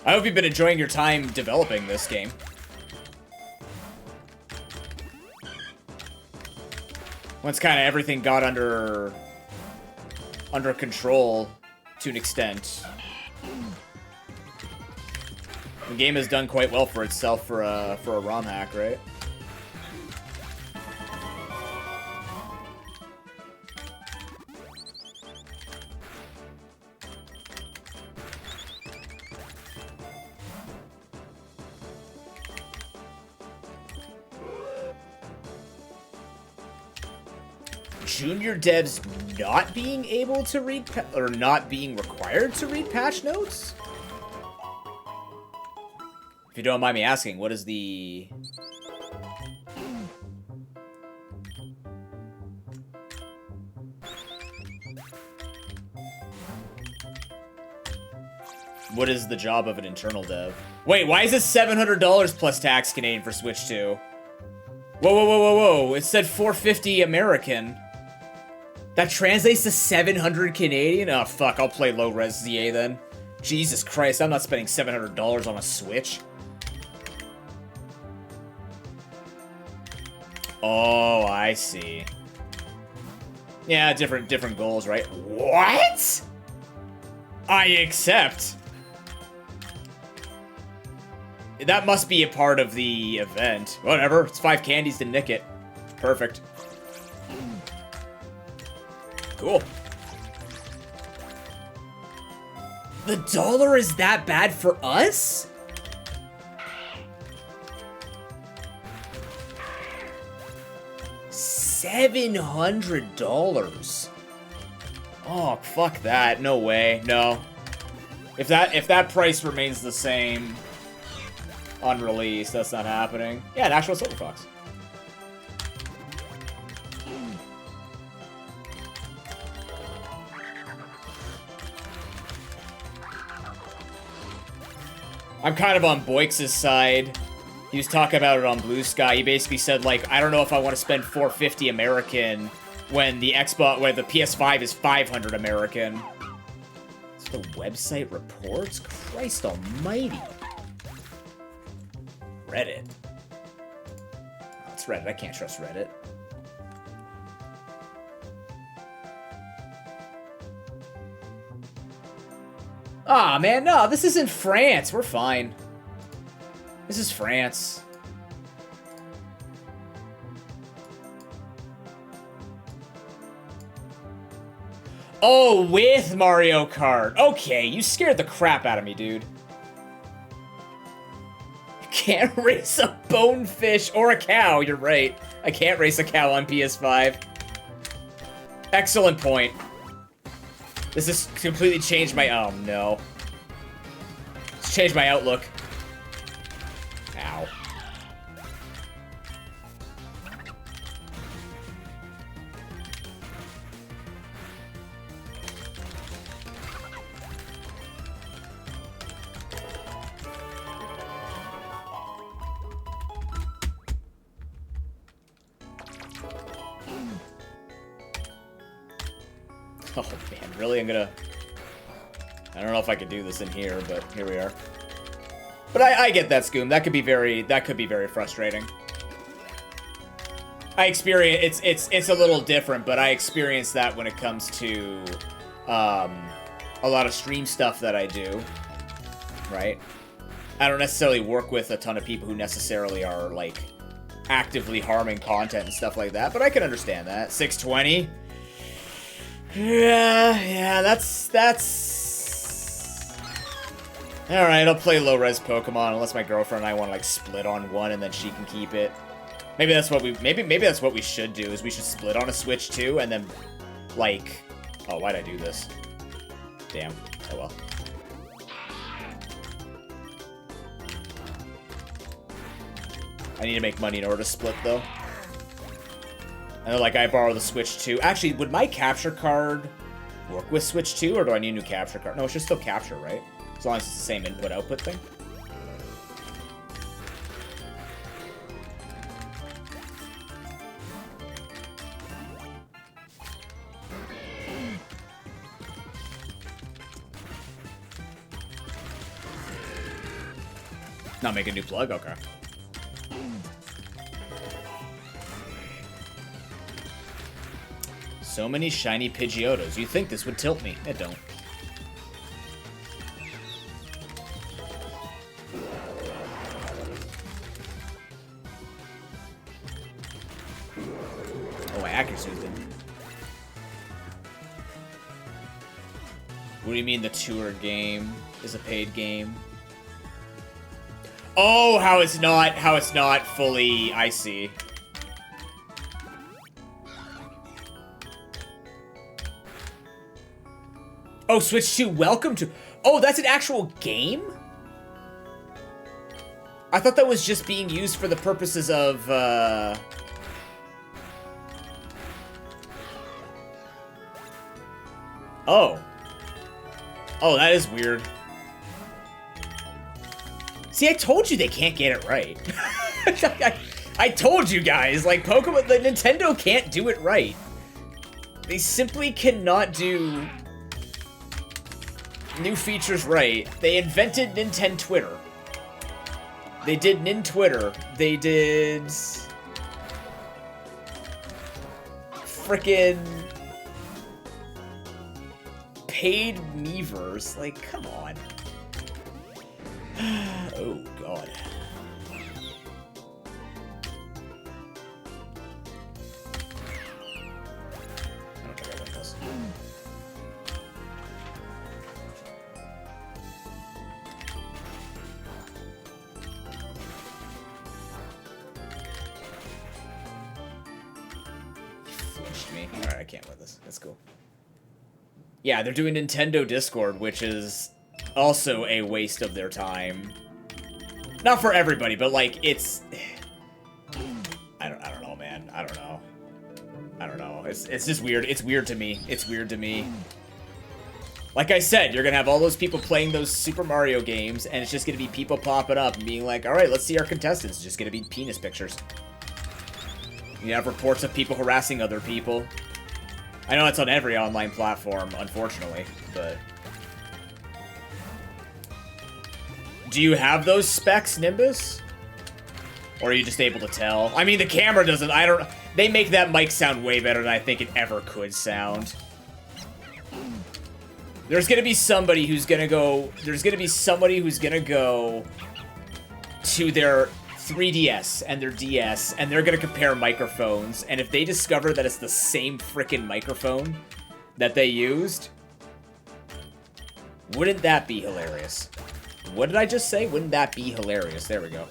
I hope you've been enjoying your time developing this game. Once kind of everything got under control to an extent, the game has done quite well for itself for a ROM hack, right? Junior devs not being able to read or not being required to read patch notes? If you don't mind me asking, what is the... What is the job of an internal dev? Wait, why is it $700 plus tax Canadian for Switch 2? Whoa, whoa, whoa, whoa, whoa. It said $450 American. That translates to 700 Canadian? Oh, fuck. I'll play low-res ZA then. Jesus Christ, I'm not spending $700 on a Switch. Oh, I see. Yeah, different goals, right? What? I accept. That must be a part of the event. Whatever. It's 5 candies to nick it. Perfect. Cool. The dollar is that bad for us? $700. Oh, fuck that. No way. No. If that price remains the same on release, that's not happening. Yeah, an actual Silver Fox. I'm kind of on Boix's side. He was talking about it on Blue Sky. He basically said, like, I don't know if I want to spend $450 American when the Xbox, where the PS5 is $500 American. It's the website reports? Christ almighty. Reddit. Oh, it's Reddit. I can't trust Reddit. Aw, man, no, this isn't France. We're fine. This is France. Oh, with Mario Kart. Okay, you scared the crap out of me, dude. You can't race a bonefish or a cow. You're right. I can't race a cow on PS5. Excellent point. This has completely changed my... Oh, no. It's changed my outlook. Ow. Oh man, really? I don't know if I could do this in here, but here we are. But I get that, Scoom. That could be very frustrating. I experience it's a little different, but I experience that when it comes to a lot of stream stuff that I do. Right? I don't necessarily work with a ton of people who necessarily are like actively harming content and stuff like that, but I can understand that. 620. Yeah, that's... Alright, I'll play low-res Pokemon unless my girlfriend and I want to, like, split on one and then she can keep it. Maybe that's what we should do, is we should split on a Switch too, and then, like... Oh, why'd I do this? Damn. Oh well. I need to make money in order to split, though. I know, like, I borrow the Switch 2. Actually, would my capture card work with Switch 2, or do I need a new capture card? No, it should still capture, right? As long as it's the same input-output thing. Not make a new plug? Okay. So many shiny Pidgeotos. You think this would tilt me? It don't. Oh, my accuracy was good. What do you mean the tour game is a paid game? Oh, how it's not fully, I see. Oh, Switch 2, welcome to... Oh, that's an actual game? I thought that was just being used for the purposes of, Oh. Oh, that is weird. See, I told you they can't get it right. I told you guys, like, Pokemon, the Nintendo can't do it right. They simply cannot do new features right. They invented Nintendo Twitter. They did Twitter. They did... frickin' paid Miiverse. Like, come on. Oh, God. I don't care about this. Flinched me. Alright, I can't with this. That's cool. Yeah, they're doing Nintendo Discord, which is also a waste of their time. Not for everybody, but like it's I don't know, man. I don't know. I don't know. It's just weird. It's weird to me. It's weird to me. Like I said, you're gonna have all those people playing those Super Mario games, and it's just gonna be people popping up and being like, alright, let's see our contestants. It's just gonna be penis pictures. You have reports of people harassing other people. I know it's on every online platform, unfortunately, but... Do you have those specs, Nimbus? Or are you just able to tell? I mean, the camera doesn't... I don't... They make that mic sound way better than I think it ever could sound. There's gonna be somebody who's gonna go... There's gonna be somebody who's gonna go to their 3DS and their DS, and they're gonna compare microphones, and if they discover that it's the same frickin' microphone that they used, wouldn't that be hilarious? What did I just say? Wouldn't that be hilarious? There we go.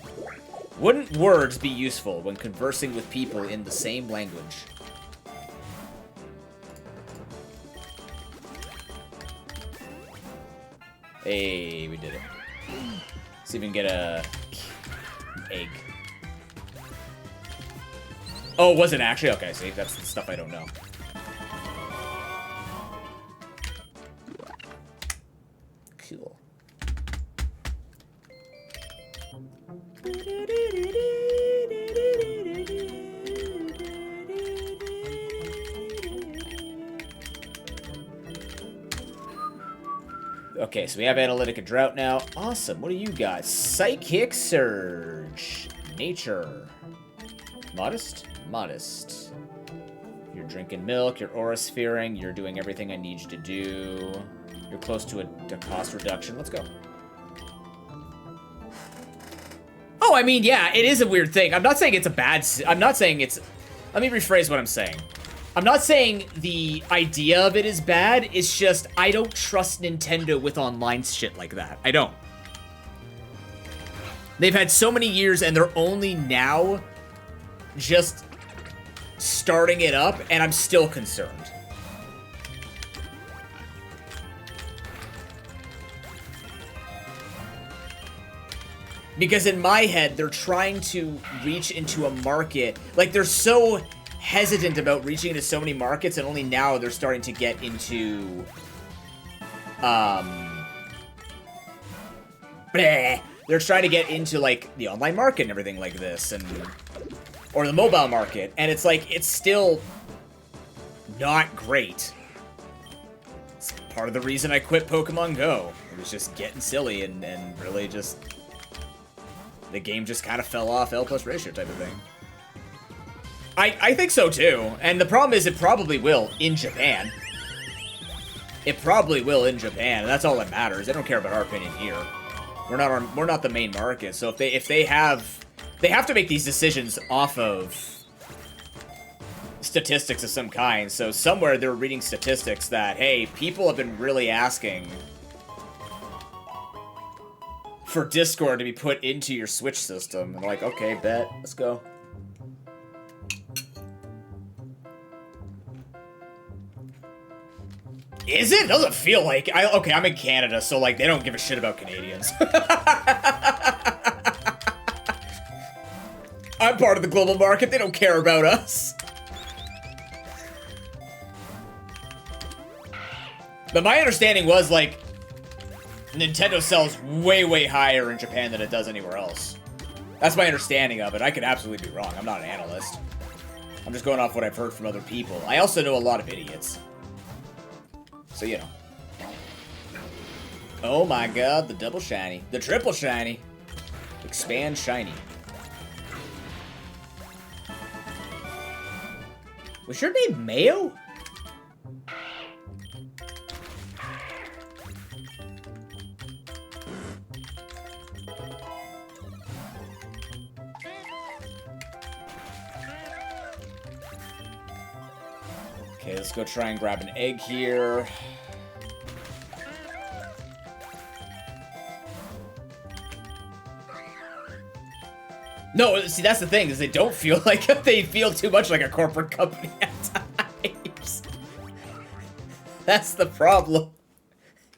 Wouldn't words be useful when conversing with people in the same language? Hey, we did it. Let's see if we can get a... egg. Oh, it wasn't actually? Okay, see, that's the stuff I don't know. Cool. Okay, so we have Analytica Drought now. Awesome. What do you got? Psychic Surge. Nature. Modest? Modest. You're drinking milk, you're aura sphering, you're doing everything I need you to do. You're close to a cost reduction. Let's go. Oh, I mean, yeah, it is a weird thing. I'm not saying it's a bad... I'm not saying it's... Let me rephrase what I'm saying. I'm not saying the idea of it is bad. It's just I don't trust Nintendo with online shit like that. I don't. They've had so many years and they're only now just starting it up, and I'm still concerned. Because in my head, they're trying to reach into a market. Like, they're so hesitant about reaching into so many markets, and only now they're starting to get into... They're trying to get into, like, the online market and everything like this, and... Or the mobile market, and it's like, it's still not great. It's part of the reason I quit Pokemon Go. It was just getting silly and really just... The game just kind of fell off L plus ratio type of thing. I think so too. And the problem is it probably will in Japan. It probably will in Japan. That's all that matters. They don't care about our opinion here. We're not the main market. So if they have to make these decisions off of statistics of some kind. So somewhere they're reading statistics that, hey, people have been really asking for Discord to be put into your Switch system. And like, okay, bet. Let's go. Is it? It doesn't feel like... Okay, I'm in Canada, so like they don't give a shit about Canadians. I'm part of the global market. They don't care about us. But my understanding was, like, Nintendo sells way, way higher in Japan than it does anywhere else. That's my understanding of it. I could absolutely be wrong. I'm not an analyst. I'm just going off what I've heard from other people. I also know a lot of idiots. So, you know. Oh my god, the double shiny. The triple shiny. Expand shiny. Was your name Mayo? Okay, let's go try and grab an egg here. No, see, that's the thing, is they don't feel like... They feel too much like a corporate company at times. That's the problem.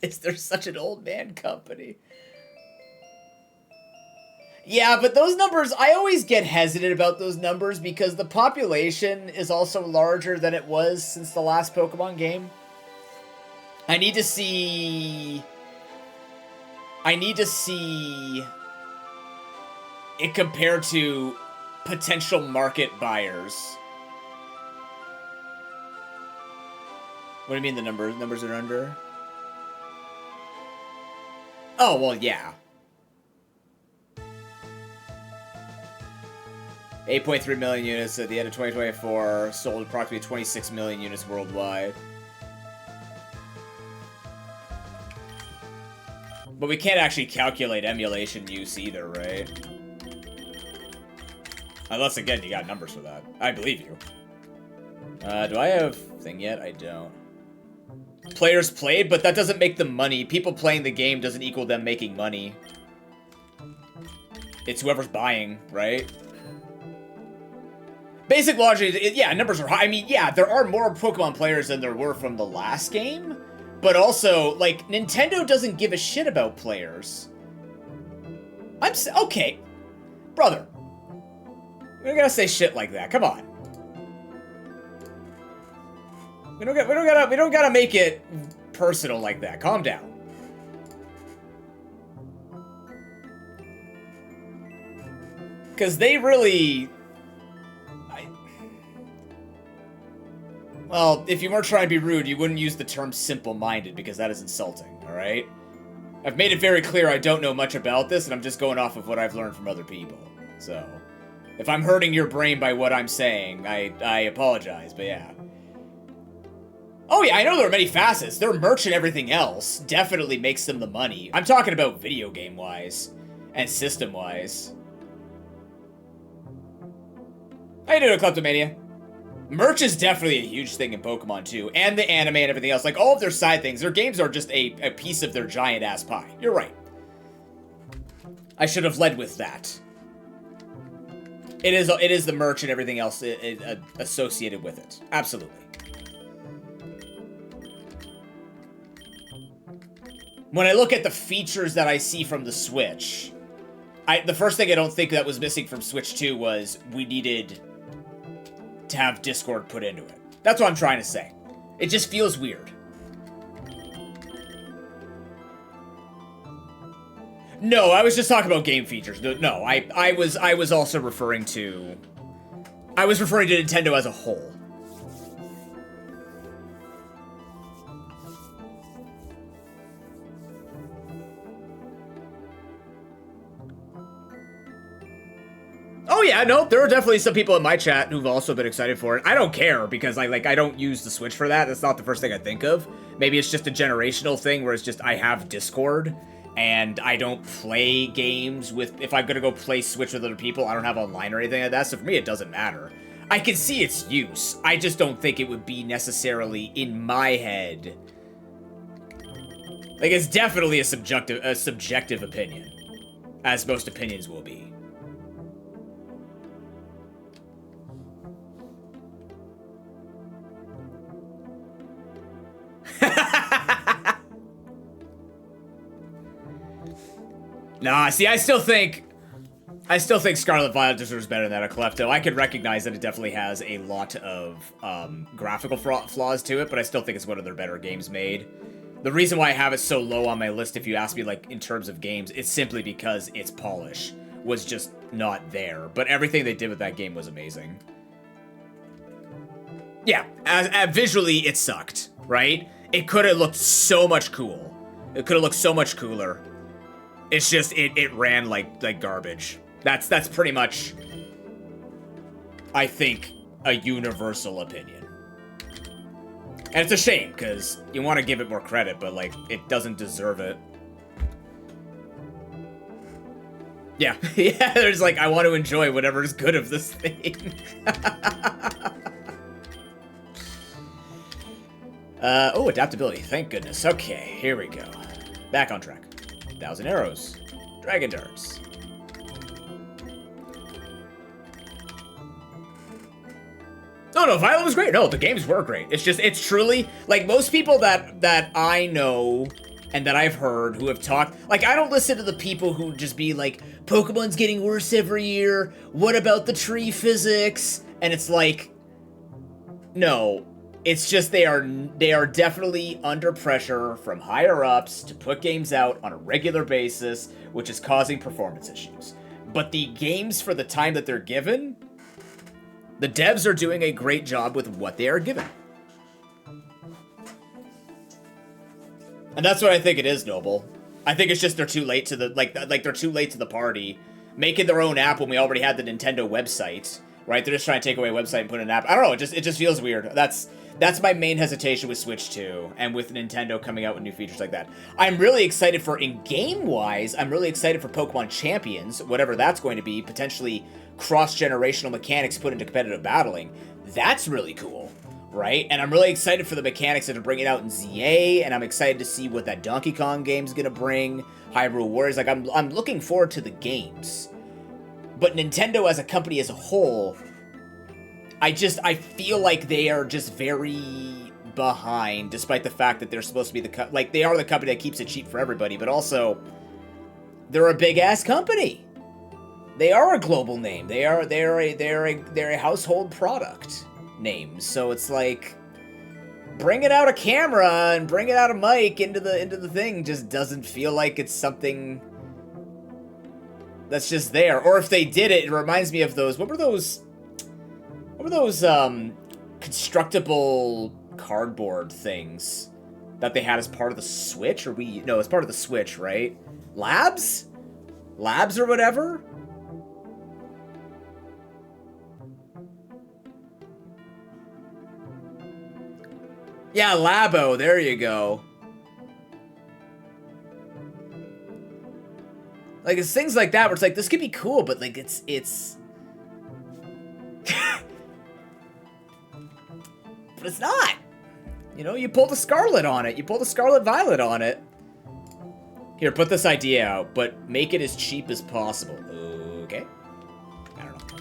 Is they're such an old man company. Yeah, but those numbers, I always get hesitant about those numbers because the population is also larger than it was since the last Pokemon game. I need to see it compared to potential market buyers. What do you mean the numbers? Numbers are under? Oh, well, yeah. 8.3 million units at the end of 2024, sold approximately 26 million units worldwide. But we can't actually calculate emulation use either, right? Unless, again, you got numbers for that. I believe you. Do I have thing yet? I don't. Players played, but that doesn't make them money. People playing the game doesn't equal them making money. It's whoever's buying, right? Basic logic, yeah, numbers are high. I mean, yeah, there are more Pokemon players than there were from the last game. But also, like, Nintendo doesn't give a shit about players. Okay. Brother. We don't gotta say shit like that. Come on. We don't gotta make it personal like that. Calm down. Cause they really... Well, if you weren't trying to be rude, you wouldn't use the term simple-minded, because that is insulting, alright? I've made it very clear I don't know much about this, and I'm just going off of what I've learned from other people. So, if I'm hurting your brain by what I'm saying, I apologize, but yeah. Oh yeah, I know there are many facets. Their merch and everything else definitely makes them the money. I'm talking about video game-wise, and system-wise. How you doing, Kleptomania? Merch is definitely a huge thing in Pokemon too, and the anime and everything else. Like, all of their side things, their games are just a piece of their giant-ass pie. You're right. I should have led with that. It is the merch and everything else associated with it. Absolutely. When I look at the features that I see from the Switch, the first thing I don't think that was missing from Switch 2 was we needed to have Discord put into it. That's what I'm trying to say. It just feels weird. No, I was just talking about game features. No, I was also referring to... I was referring to Nintendo as a whole. yeah, no, there are definitely some people in my chat who've also been excited for it. I don't care because I don't use the Switch for that. That's not the first thing I think of. Maybe it's just a generational thing where it's just I have Discord and I don't play games with, if I'm gonna go play Switch with other people, I don't have online or anything like that. So for me, it doesn't matter. I can see its use. I just don't think it would be necessarily in my head. Like, it's definitely a subjective opinion, as most opinions will be. Nah, see, I still think Scarlet Violet deserves better than that, Klepto. I could recognize that it definitely has a lot of graphical flaws to it, but I still think it's one of their better games made. The reason why I have it so low on my list, if you ask me, like, in terms of games, it's simply because its polish was just not there. But everything they did with that game was amazing. Yeah, visually, it sucked, right? It could have looked so much cool. It could have looked so much cooler. It's just, it ran like garbage. That's pretty much, I think, a universal opinion. And it's a shame, because you want to give it more credit, but, like, it doesn't deserve it. Yeah, yeah, there's, like, I want to enjoy whatever is good of this thing. Oh, adaptability, thank goodness. Okay, here we go. Back on track. 1,000 arrows. Dragon darts. No, Violet was great. No, the games were great. It's just, it's truly, like, most people that I know and that I've heard who have talked, like, I don't listen to the people who just be like, Pokemon's getting worse every year. What about the tree physics? And it's like, no, it's just they are definitely under pressure from higher ups to put games out on a regular basis, which is causing performance issues. But the games, for the time that they're given, the devs are doing a great job with what they are given. And that's what I think it is, Noble. I think it's just they're too late to the, like they're too late to the party. Making their own app when we already had the Nintendo website, right? They're just trying to take away a website and put in an app. I don't know, it just feels weird. That's my main hesitation with Switch 2 and with Nintendo coming out with new features like that. I'm really excited for, in game-wise, I'm really excited for Pokemon Champions, whatever that's going to be, potentially cross-generational mechanics put into competitive battling. That's really cool, right? And I'm really excited for the mechanics that are bringing out in ZA, and I'm excited to see what that Donkey Kong game's gonna bring, Hyrule Warriors. Like, I'm looking forward to the games. But Nintendo as a company as a whole, I feel like they are just very behind, despite the fact that they're supposed to be they are the company that keeps it cheap for everybody, but also, they're a big-ass company. They are a global name. They're a household product name. So it's like, bringing out a camera and bringing out a mic into the thing just doesn't feel like it's something that's just there. Or if they did it, it reminds me of those, what were those constructible cardboard things that they had as part of the Switch? No, as part of the Switch, right? Labs or whatever? Yeah, Labo, there you go. Like, it's things like that where it's like, this could be cool, but like, it's... But it's not. You know, you pulled a Scarlet on it. You pulled a Scarlet Violet on it. Here, put this idea out, but make it as cheap as possible. Okay. I don't know.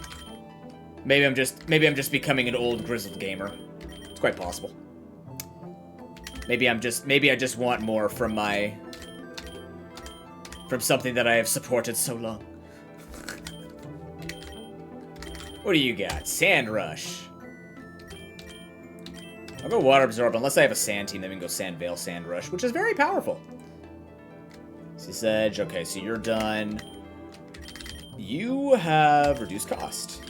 Maybe I'm just becoming an old grizzled gamer. It's quite possible. Maybe I just want more from something that I have supported so long. What do you got? Sand Rush. I'll go Water Absorb, unless I have a Sand team, then we can go Sand Veil, Sand Rush, which is very powerful. Cease Edge, okay, so you're done. You have reduced cost.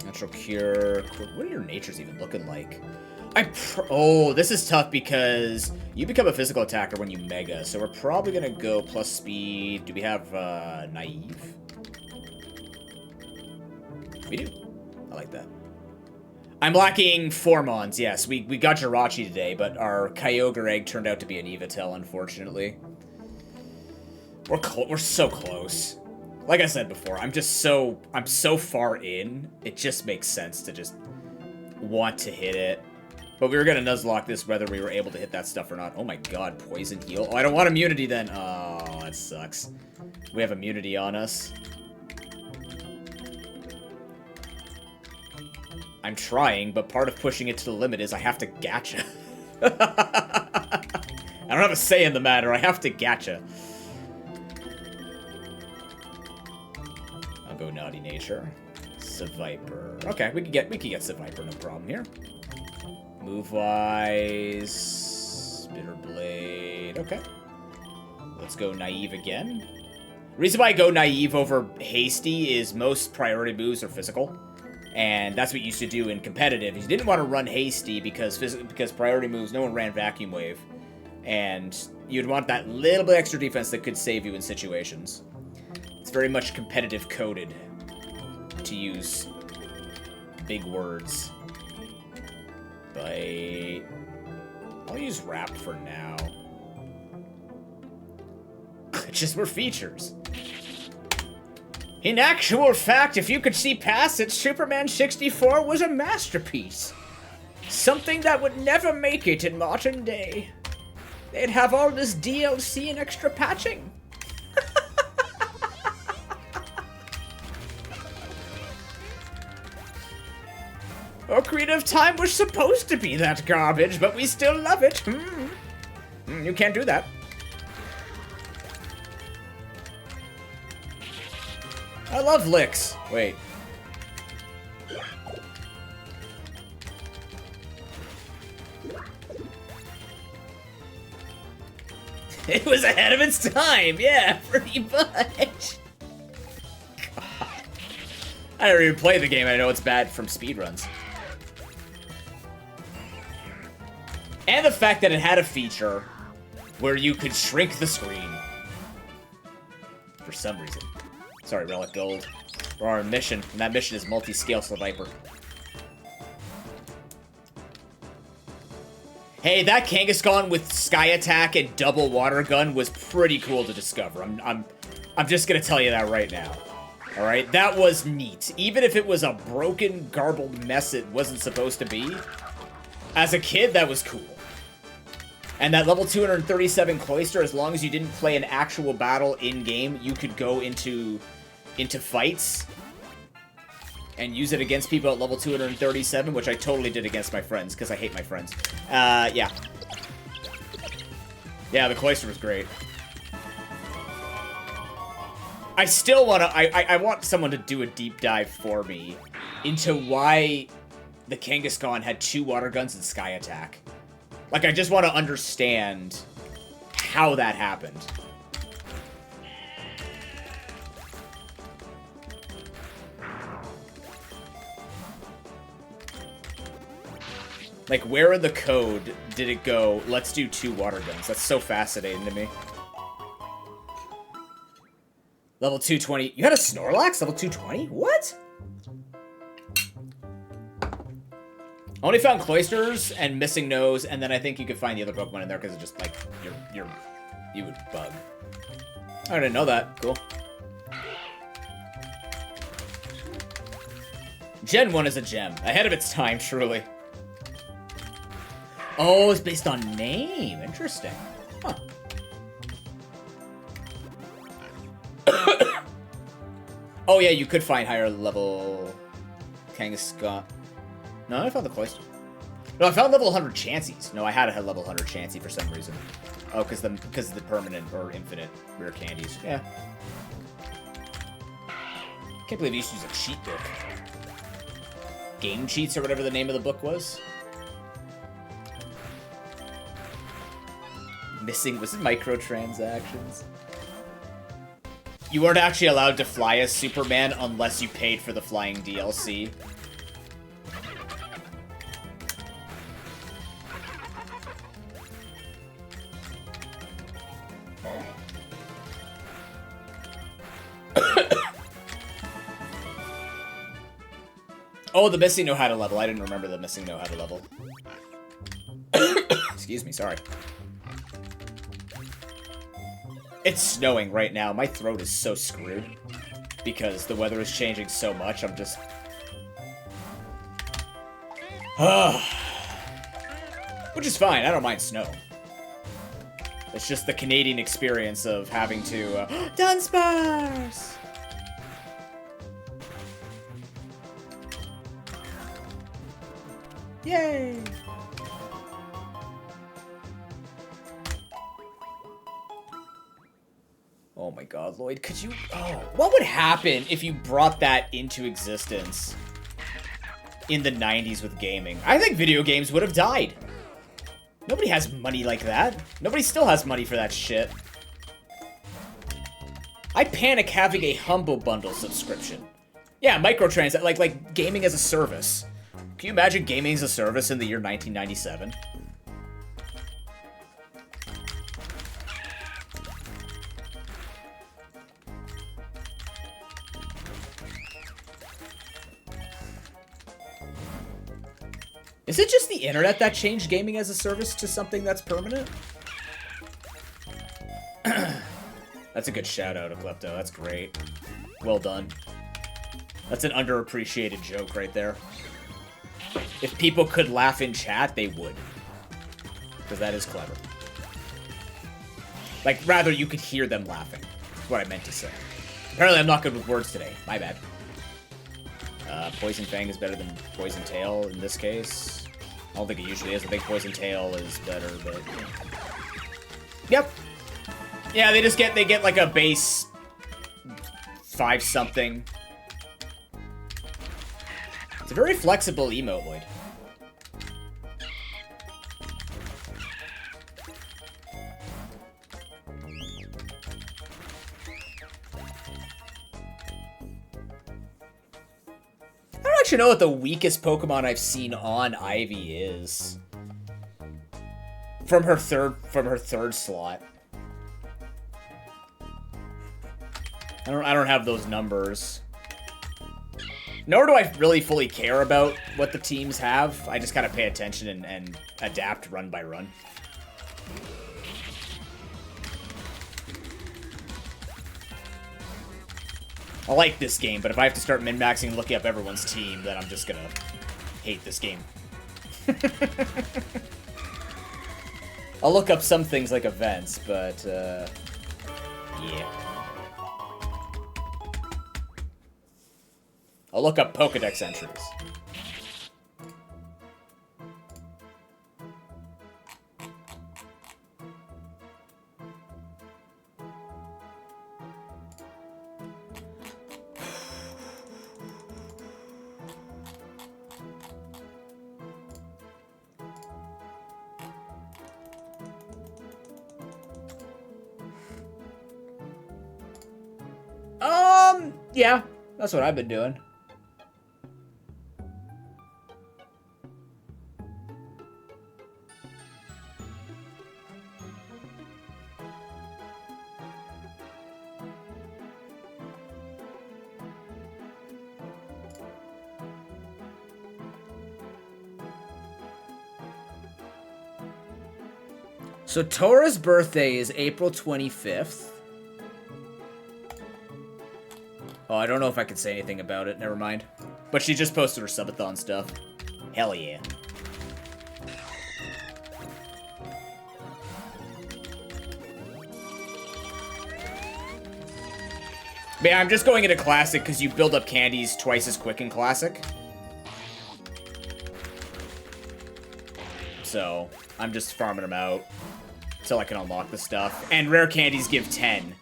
Natural Cure. What are your natures even looking like? Oh, this is tough because you become a physical attacker when you mega, so we're probably gonna go plus speed. Do we have naive? We do. I like that. I'm lacking Formons, yes. We got Jirachi today, but our Kyogre egg turned out to be an Evitel, unfortunately. We're so close. Like I said before, I'm so far in, it just makes sense to just want to hit it. But we were gonna Nuzlocke this whether we were able to hit that stuff or not. Oh my god, poison heal. Oh, I don't want immunity then. Oh, that sucks. We have immunity on us. I'm trying, but part of pushing it to the limit is I have to gacha. I don't have a say in the matter, I have to gacha. I'll go Naughty Nature. Seviper. Okay, we can get Seviper, no problem here. Move-wise... Bitter Blade... Okay. Let's go Naive again. Reason why I go Naive over Hasty is most priority moves are physical. And that's what you used to do in competitive. You didn't want to run Hasty because priority moves, no one ran Vacuum Wave. And you'd want that little bit extra defense that could save you in situations. It's very much competitive coded, to use big words. But I'll use Wrap for now. Glitches were features. In actual fact, if you could see past it, Superman 64 was a masterpiece. Something that would never make it in modern day. They'd have all this DLC and extra patching. Ocarina of Time was supposed to be that garbage, but we still love it. You can't do that. I love licks. Wait. It was ahead of its time, yeah, pretty much. God. I never even played the game, I know it's bad from speedruns. And the fact that it had a feature where you could shrink the screen. For some reason. Sorry, Relic Gold. We're on a mission, and that mission is multi-scale Seviper. Hey, that Kangaskhan with Sky Attack and double Water Gun was pretty cool to discover. I'm just gonna tell you that right now. Alright, that was neat. Even if it was a broken, garbled mess it wasn't supposed to be, as a kid, that was cool. And that level 237 Cloister, as long as you didn't play an actual battle in-game, you could go into fights and use it against people at level 237, which I totally did against my friends, because I hate my friends. Yeah. Yeah, the Cloister was great. I still want to... I want someone to do a deep dive for me into why the Kangaskhan had 2 Water Guns and Sky Attack. Like, I just want to understand how that happened. Like, where in the code did it go, let's do 2 Water Guns? That's so fascinating to me. Level 220. You had a Snorlax? Level 220? What? I only found Cloisters and Missing Nose, and then I think you could find the other Pokemon in there because it's just like you would bug. I didn't know that. Cool. Gen 1 is a gem. Ahead of its time, truly. Oh, it's based on name. Interesting. Huh. Oh yeah, you could find higher level Kangaskhan. No, I found the Cloister. No, I found level 100 Chanseys. No, I had a level 100 Chansey for some reason. Oh, because of the permanent or infinite rare candies. Yeah. Can't believe you used to use a cheat book. Game Cheats or whatever the name of the book was. Missing was microtransactions. You weren't actually allowed to fly as Superman unless you paid for the flying DLC. Oh, the missing know how to level. I didn't remember the missing know how to level. Excuse me, sorry. It's snowing right now. My throat is so screwed. Because the weather is changing so much, I'm just... Which is fine, I don't mind snow. It's just the Canadian experience of having to... Dunsparce! Yay! Oh my god, Lloyd, could you... Oh, what would happen if you brought that into existence in the 90s with gaming? I think video games would have died. Nobody has money like that. Nobody still has money for that shit. I panic having a Humble Bundle subscription. Yeah, microtrans, like gaming as a service. Can you imagine gaming as a service in the year 1997? Is it just the internet that changed gaming as a service to something that's permanent? That's a good shout out, Eclepto. That's great. Well done. That's an underappreciated joke right there. If people could laugh in chat, they would. Because that is clever. Like, rather, you could hear them laughing. That's what I meant to say. Apparently, I'm not good with words today. My bad. Poison Fang is better than Poison Tail in this case. I don't think it usually is. I think Poison Tail is better, but... Yep. Yeah, they get like a base 5-something. It's a very flexible emote, Lloyd. I don't actually know what the weakest Pokemon I've seen on Ivy is. From her third slot. I don't have those numbers. Nor do I really fully care about what the teams have. I just kind of pay attention and adapt run by run. I like this game, but if I have to start min-maxing and looking up everyone's team, then I'm just gonna hate this game. I'll look up some things like events, but, yeah. I'll look up Pokedex entries. Yeah, that's what I've been doing. So Tora's birthday is April 25th. Oh, I don't know if I can say anything about it. Never mind. But she just posted her subathon stuff. Hell yeah. But yeah, I'm just going into Classic because you build up candies twice as quick in Classic. So, I'm just farming them out until I can unlock the stuff. And rare candies give 10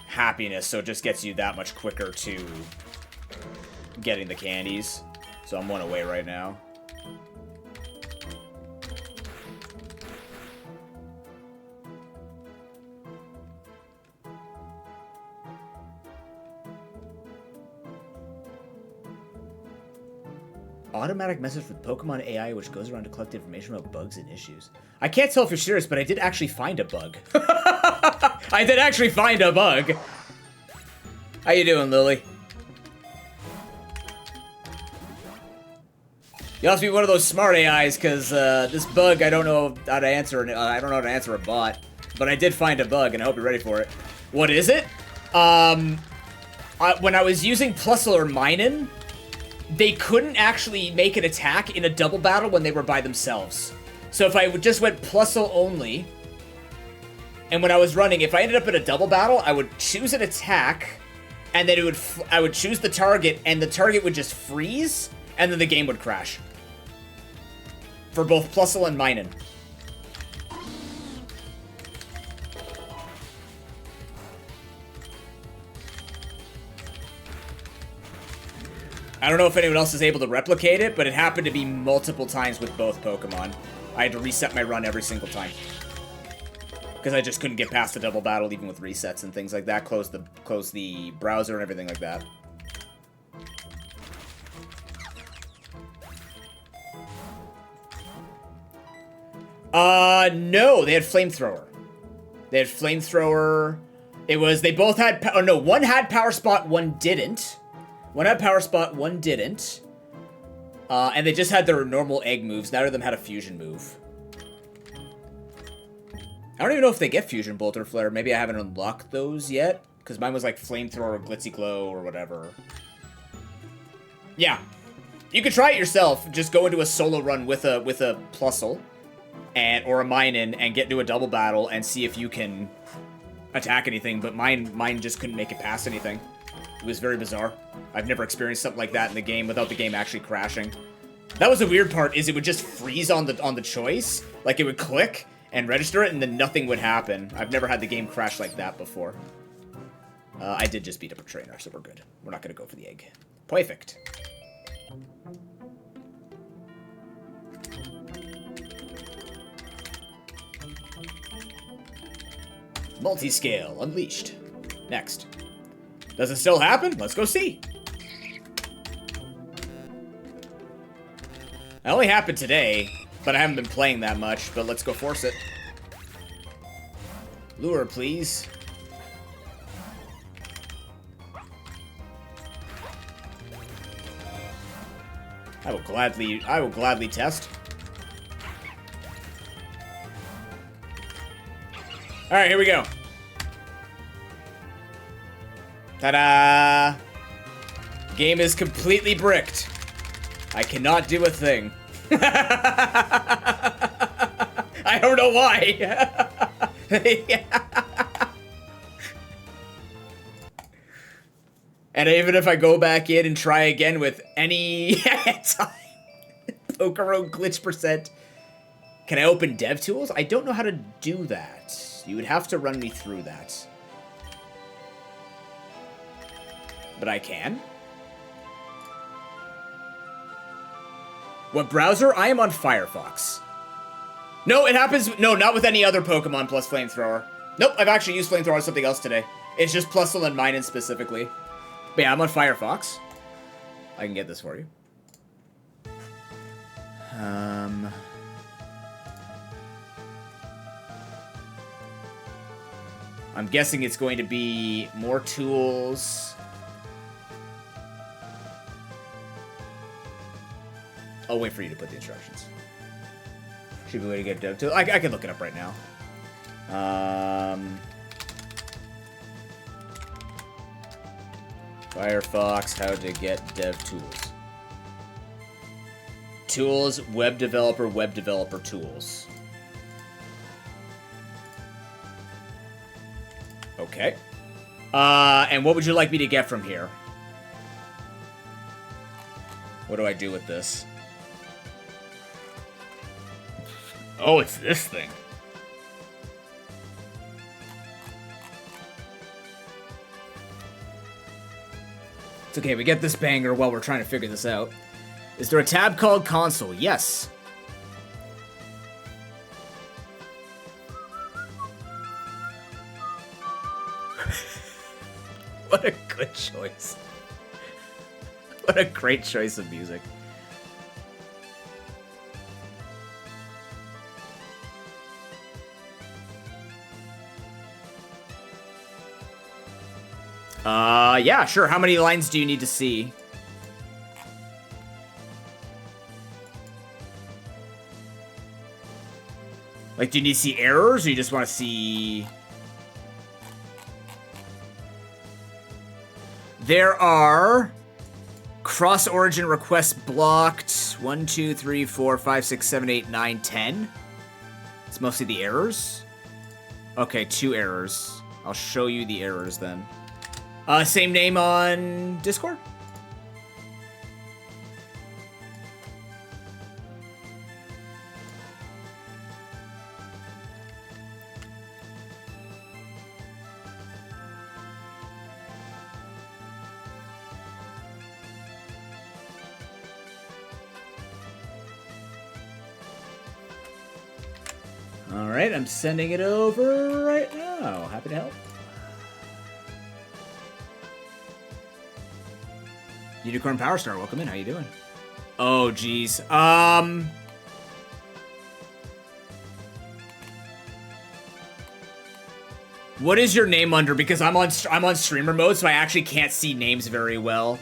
happiness, so it just gets you that much quicker to getting the candies. So I'm one away right now. Automatic message with Pokemon AI which goes around to collect information about bugs and issues. I can't tell if you're serious, but I did actually find a bug. I did actually find a bug. How you doing, Lily? You must be one of those smart AIs, because this bug, I don't know how to answer. I don't know how to answer a bot, but I did find a bug, and I hope you're ready for it. What is it? When I was using Plusle or Minen, they couldn't actually make an attack in a double battle when they were by themselves. So if I just went Plusle only, and when I was running, if I ended up in a double battle, I would choose an attack, and then I would choose the target, and the target would just freeze, and then the game would crash. For both Plusle and Minen. I don't know if anyone else is able to replicate it, but it happened to be multiple times with both Pokemon. I had to reset my run every single time. Because I just couldn't get past the double battle, even with resets and things like that. Close the browser and everything like that. No, they had Flamethrower. They had Flamethrower. It was, they both had, oh no, one had Power Spot, one didn't. One had Power Spot, one didn't. And they just had their normal egg moves. Neither of them had a fusion move. I don't even know if they get Fusion Bolt or Flare. Maybe I haven't unlocked those yet. Because mine was like Flamethrower or Glitzy Glow or whatever. Yeah. You could try it yourself. Just go into a solo run with a Plusle. Or a Minen and get into a double battle and see if you can attack anything, but mine just couldn't make it past anything. It was very bizarre. I've never experienced something like that in the game without the game actually crashing. That was the weird part, is it would just freeze on the choice, like it would click and register it and then nothing would happen. I've never had the game crash like that before. I did just beat up a trainer, so we're good. We're not gonna go for the egg. Perfect. Multi-scale unleashed. Next. Does it still happen? Let's go see. It only happened today, but I haven't been playing that much, but let's go force it. Lure, please. I will gladly test. Alright, here we go. Ta-da! Game is completely bricked. I cannot do a thing. I don't know why. And even if I go back in and try again with any time, PokeRogue glitch %, can I open DevTools? I don't know how to do that. You would have to run me through that. But I can. What browser? I am on Firefox. No, it happens. No, not with any other Pokemon plus Flamethrower. Nope, I've actually used Flamethrower on something else today. It's just Plusle and Minen specifically. But yeah, I'm on Firefox. I can get this for you. I'm guessing it's going to be more tools. I'll wait for you to put the instructions. Should be a way to get dev tools. I can look it up right now. Firefox, how to get dev tools. Tools, web developer tools. Okay. And what would you like me to get from here? What do I do with this? Oh, it's this thing. It's okay, we get this banger while we're trying to figure this out. Is there a tab called console? Yes. What a good choice. What a great choice of music. Yeah, sure. How many lines do you need to see? Like, do you need to see errors, or you just want to see... There are cross-origin requests blocked. 1, 2, 3, 4, 5, 6, 7, 8, 9, 10. It's mostly the errors. Okay, 2 errors. I'll show you the errors then. Same name on Discord? Alright, I'm sending it over right now. Happy to help. Unicorn Power Star, welcome in. How you doing? Oh, geez. What is your name under? Because I'm on streamer mode, so I actually can't see names very well.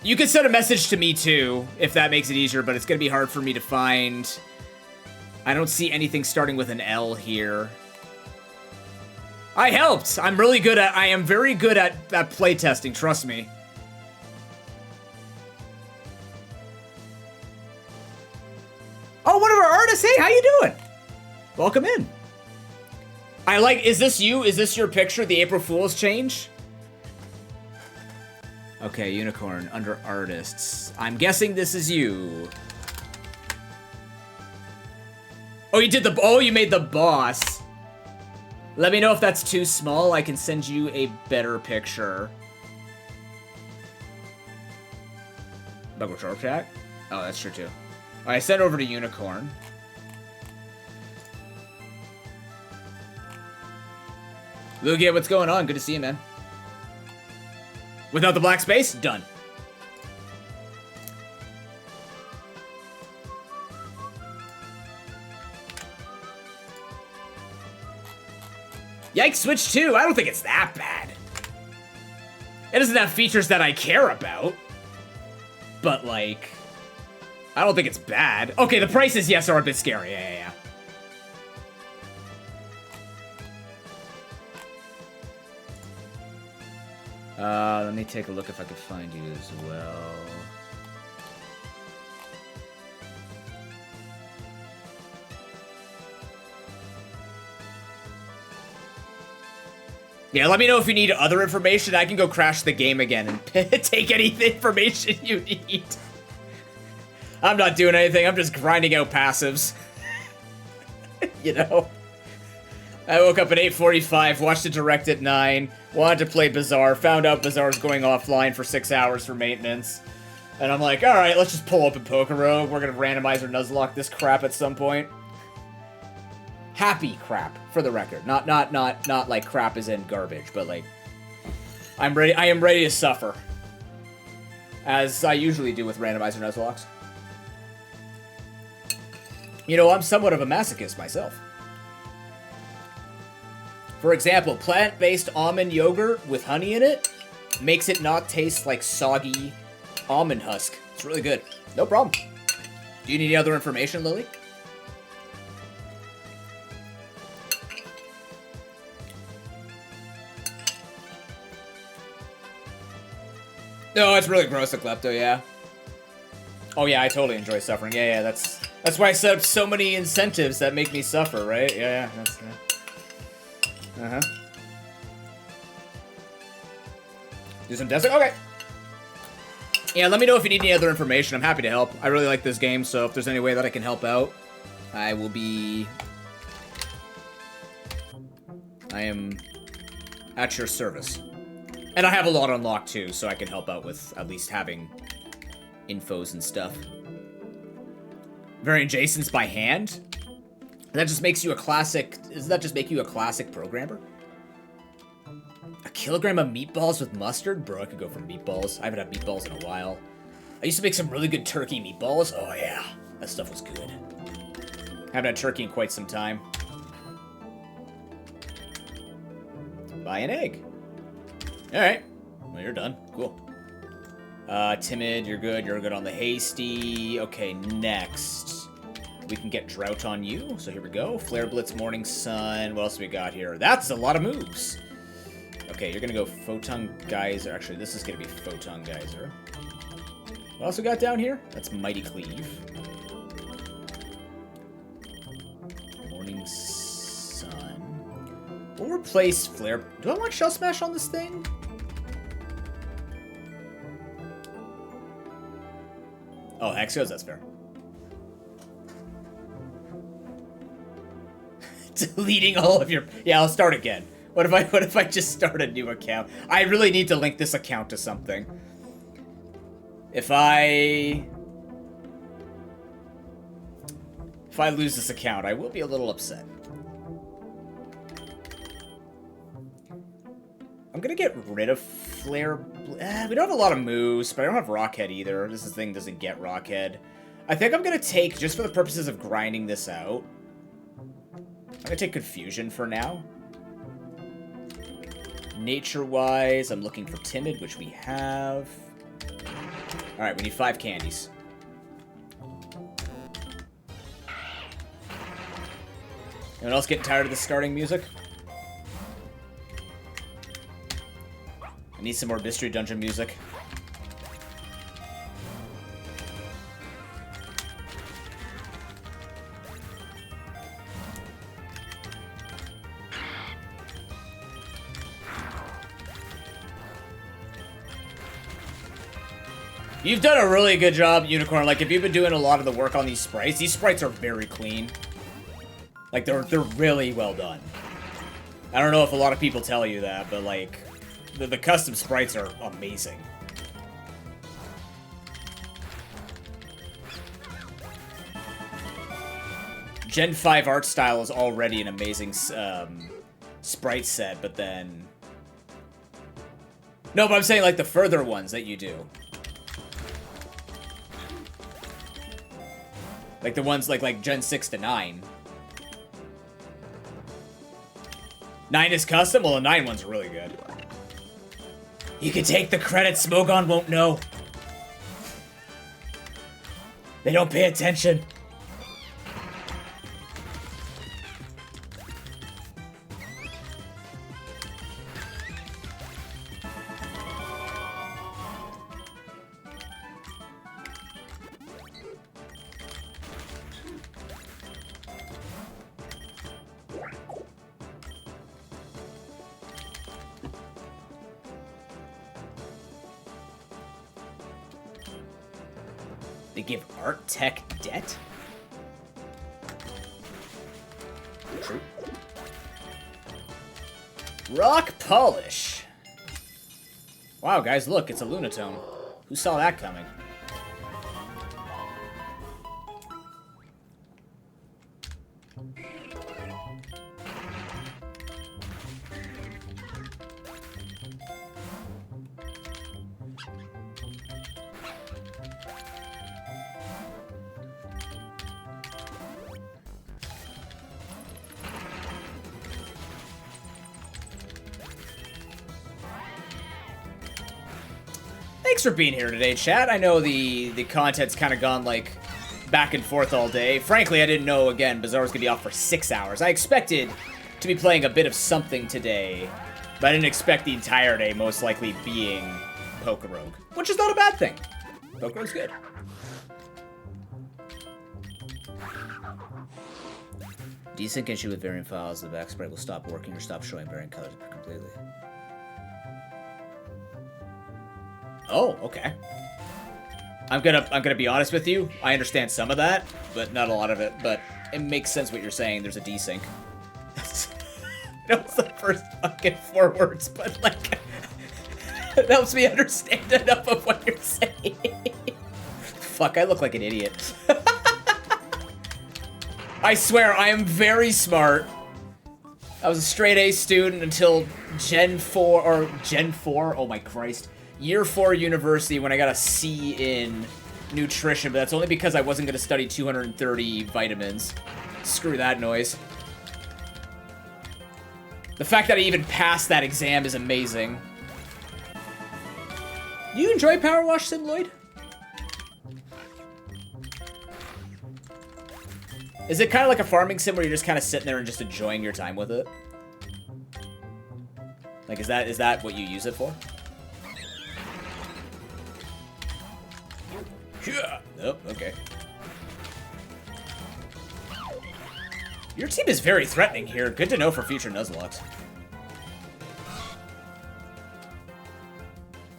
You can send a message to me too, if that makes it easier, but it's gonna be hard for me to find. I don't see anything starting with an L here. I helped! I am very good at playtesting, trust me. Oh, one of our artists! Hey, how you doing? Welcome in. I like, is this you? Is this your picture, the April Fool's change? Okay, Unicorn, under artists. I'm guessing this is you. Oh, you did the, oh, you made the boss. Let me know if that's too small. I can send you a better picture. Bugger Sharp Chat? Oh, that's true too. Alright, send over to Unicorn. Lugia, what's going on? Good to see you, man. Without the black space? Done. Yikes, Switch 2. I don't think it's that bad. It doesn't have features that I care about. But, like, I don't think it's bad. Okay, the prices, yes, are a bit scary. Yeah. Let me take a look if I can find you as well. Yeah, let me know if you need other information. I can go crash the game again and take any information you need. I'm not doing anything. I'm just grinding out passives. You know? I woke up at 8:45, watched a direct at 9, wanted to play Bazaar, found out Bazaar's going offline for 6 hours for maintenance. And I'm like, alright, let's just pull open PokeRogue. We're gonna randomize or Nuzlocke this crap at some point. Happy crap, for the record. Not like crap as in garbage, but like, I am ready to suffer. As I usually do with randomizer Nuzlocks. You know, I'm somewhat of a masochist myself. For example, plant-based almond yogurt with honey in it makes it not taste like soggy almond husk. It's really good. No problem. Do you need any other information, Lily? No, it's really gross, a klepto, yeah. Oh yeah, I totally enjoy suffering. Yeah, that's why I set up so many incentives that make me suffer, right? Yeah, that's uh-huh. Do some testing? Okay. Yeah, let me know if you need any other information. I'm happy to help. I really like this game, so if there's any way that I can help out, I will be... I am at your service. And I have a lot unlocked too, so I can help out with at least having infos and stuff. Variant Jason's by hand? That just makes you a classic... Doesn't that just make you a classic programmer? A kilogram of meatballs with mustard? Bro, I could go for meatballs. I haven't had meatballs in a while. I used to make some really good turkey meatballs. Oh yeah, that stuff was good. Haven't had turkey in quite some time. Buy an egg. Alright. Well, you're done. Cool. Timid, you're good. You're good on the hasty. Okay, next. We can get Drought on you. So here we go. Flare Blitz, Morning Sun. What else we got here? That's a lot of moves. Okay, you're gonna go Photon Geyser. Actually, this is gonna be Photon Geyser. What else we got down here? That's Mighty Cleave. Morning Sun. We'll replace Flare. Do I want Shell Smash on this thing? Oh, Hexos, that's fair. Deleting all of your... Yeah, I'll start again. What if I just start a new account? I really need to link this account to something. If I lose this account, I will be a little upset. I'm gonna get rid of Flare... we don't have a lot of moves, but I don't have Rockhead either. This thing doesn't get Rockhead. I think I'm gonna take, just for the purposes of grinding this out, I'm gonna take Confusion for now. Nature-wise, I'm looking for Timid, which we have. Alright, we need 5 candies. Anyone else getting tired of the starting music? I need some more Mystery Dungeon music. You've done a really good job, Unicorn. Like, if you've been doing a lot of the work on these sprites are very clean. Like, they're really well done. I don't know if a lot of people tell you that, but, like, the custom sprites are amazing. Gen 5 art style is already an amazing sprite set, but then... No, but I'm saying, like, the further ones that you do. Like the ones like Gen 6 to 9. 9 is custom? Well, the 9 one's really good. You can take the credit, Smogon won't know. They don't pay attention. They give Art Tech debt? True. Rock Polish. Wow, guys, look, it's a Lunatone. Who saw that coming? Thanks for being here today, chat. I know the content's kind of gone, like, back and forth all day. Frankly, I didn't know, again, Bazaar was going to be off for 6 hours. I expected to be playing a bit of something today, but I didn't expect the entire day most likely being PokeRogue, which is not a bad thing. PokeRogue's good. Desync issue with variant files. The back sprite will stop working or stop showing variant colors completely. Oh, okay. I'm gonna be honest with you. I understand some of that, but not a lot of it. But it makes sense what you're saying. There's a desync. That was the first fucking 4 words, but like, it helps me understand enough of what you're saying. Fuck, I look like an idiot. I swear, I am very smart. I was a straight A student until Gen 4, oh my Christ. Year 4 university when I got a C in nutrition, but that's only because I wasn't going to study 230 vitamins. Screw that noise. The fact that I even passed that exam is amazing. Do you enjoy Power Wash Sim, Lloyd? Is it kind of like a farming sim where you're just kind of sitting there and just enjoying your time with it? Like, is that what you use it for? Yeah. Nope, okay. Your team is very threatening here. Good to know for future Nuzlockes.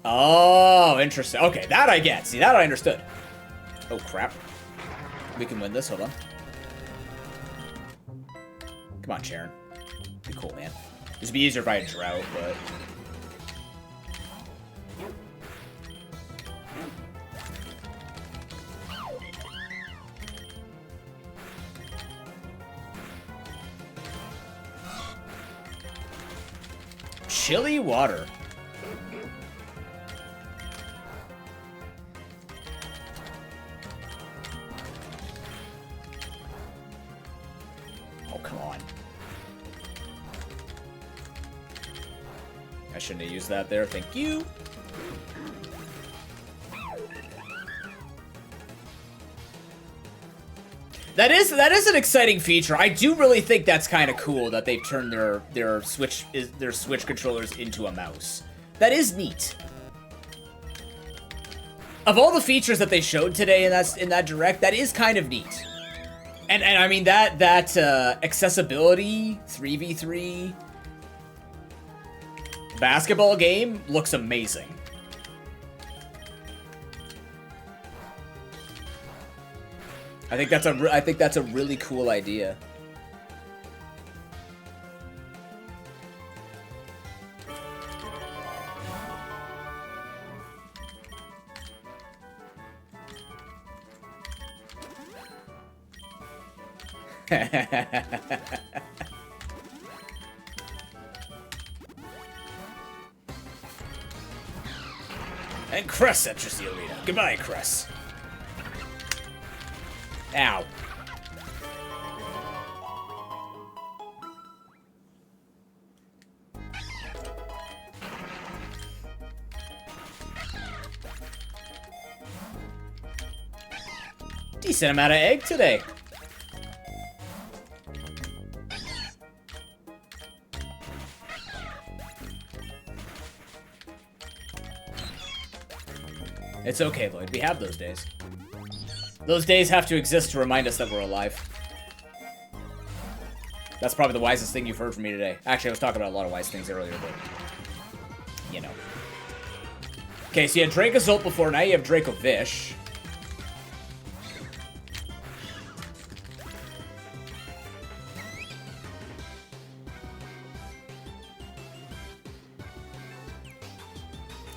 Oh, interesting. Okay, that I get. See, that I understood. Oh, crap. We can win this. Hold on. Come on, Sharon. Be cool, man. This would be easier if I had drought, but... Chilly water. Oh, come on. I shouldn't have used that there. Thank you. That is an exciting feature. I do really think that's kind of cool that they've turned their Switch controllers into a mouse. That is neat. Of all the features that they showed today in that direct, that is kind of neat. And I mean that accessibility 3v3 basketball game looks amazing. I think that's a really cool idea. And Cress enters the arena. Goodbye, Cress. Ow. Decent amount of egg today. It's okay, Lloyd. We have those days. Those days have to exist to remind us that we're alive. That's probably the wisest thing you've heard from me today. Actually, I was talking about a lot of wise things earlier, but... you know. Okay, so you had Dracozolt before, now you have Dracovish.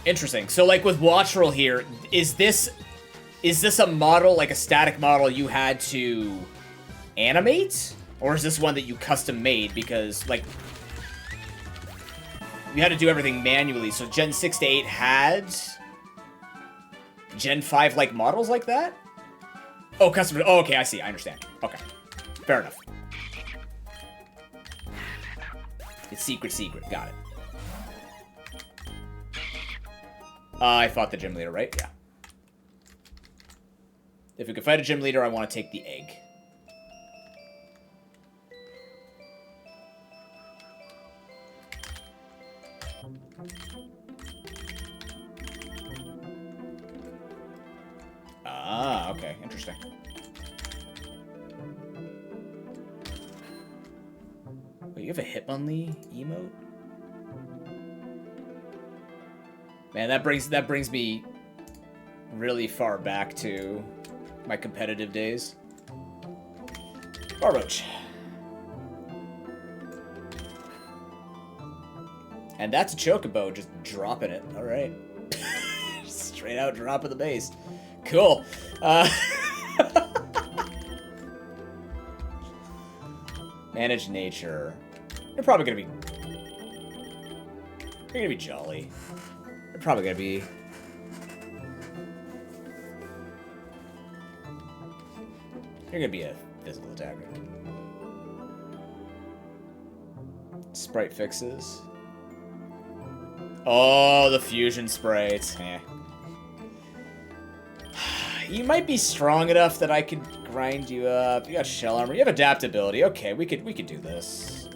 Interesting. So, like, with Watchroll here, is this a model, like a static model you had to animate? Or is this one that you custom made because, like, you had to do everything manually? So Gen 6 to 8 had Gen 5, like, models like that? Oh, custom. Oh, okay, I see. I understand. Okay. Fair enough. It's secret. Got it. I fought the gym leader, right? Yeah. If we could fight a gym leader, I want to take the egg. Ah, okay. Interesting. Wait, you have a Hitmonlee emote? Man, that brings me really far back to my competitive days. Barboach. And that's a Chocobo, just dropping it. Alright. Straight out dropping the base. Cool. Manage nature. You're probably gonna be... You're gonna be jolly. You're probably gonna be... You're gonna be a physical attacker. Sprite fixes. Oh, the fusion sprites. Eh. You might be strong enough that I could grind you up. You got shell armor. You have adaptability. Okay, we could do this.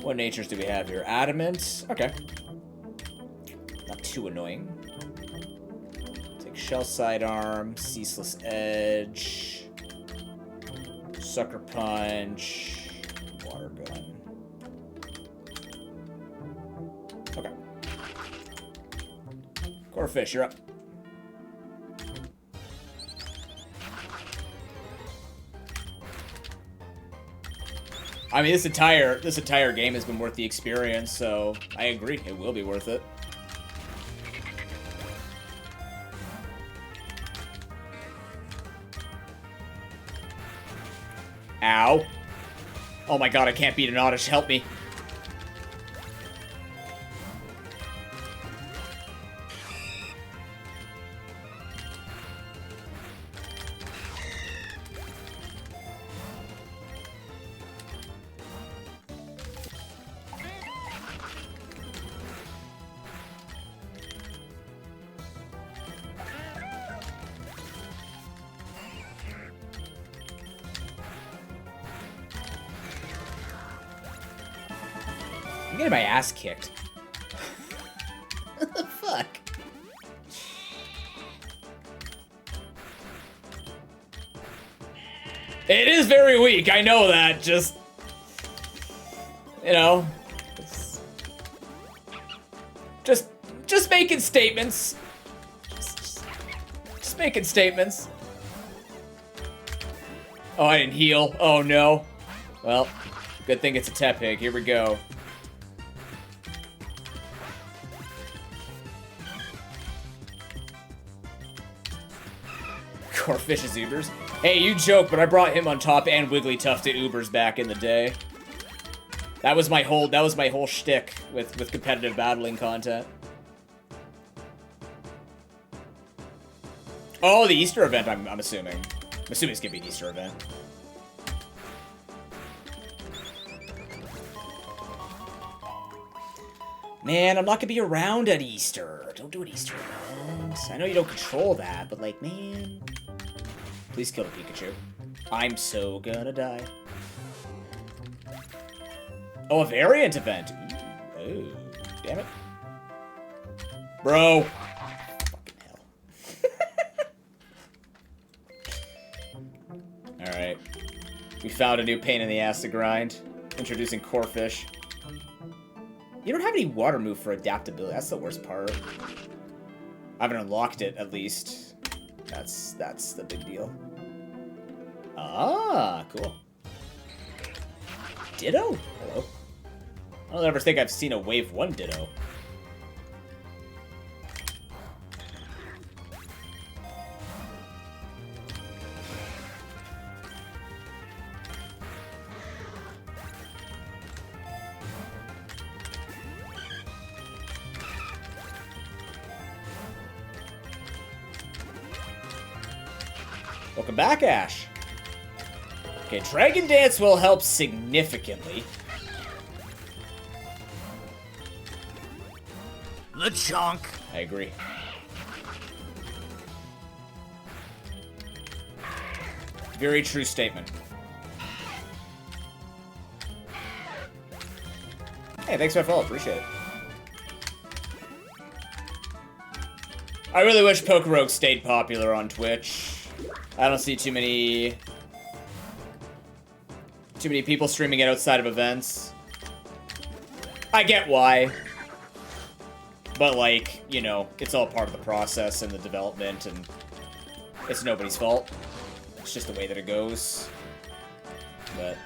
What natures do we have here? Adamant. Okay. Not too annoying. Take shell sidearm, ceaseless edge, sucker punch, water gun. Okay. Corefish, you're up. I mean, this entire game has been worth the experience, so I agree. It will be worth it. Ow. Oh my god, I can't beat an Oddish. Help me. I'm getting my ass kicked. What the fuck? It is very weak, I know that, just... You know... Just making statements. Just making statements. Oh, I didn't heal. Oh, no. Well, good thing it's a Tepig. Here we go. Corefish is Ubers. Hey, you joke, but I brought him on top and Wigglytuff to Ubers back in the day. That was my whole shtick with competitive battling content. Oh, the Easter event, I'm assuming. I'm assuming it's gonna be an Easter event. Man, I'm not gonna be around at Easter. Don't do an Easter event. I know you don't control that, but like, man. Please kill the Pikachu. I'm so gonna die. Oh, a variant event. Ooh, damn it. Bro. Fucking hell. Alright. We found a new pain in the ass to grind. Introducing Corefish. You don't have any water move for adaptability. That's the worst part. I haven't unlocked it, at least. That's the big deal. Ah, cool. Ditto? Hello. I don't ever think I've seen a Wave 1 Ditto. Welcome back, Ash. Okay, Dragon Dance will help significantly. LeChonk. I agree. Very true statement. Hey, thanks for my follow. Appreciate it. I really wish PokeRogue stayed popular on Twitch. I don't see too many people streaming it outside of events. I get why. But, like, you know, it's all part of the process and the development, and it's nobody's fault. It's just the way that it goes. But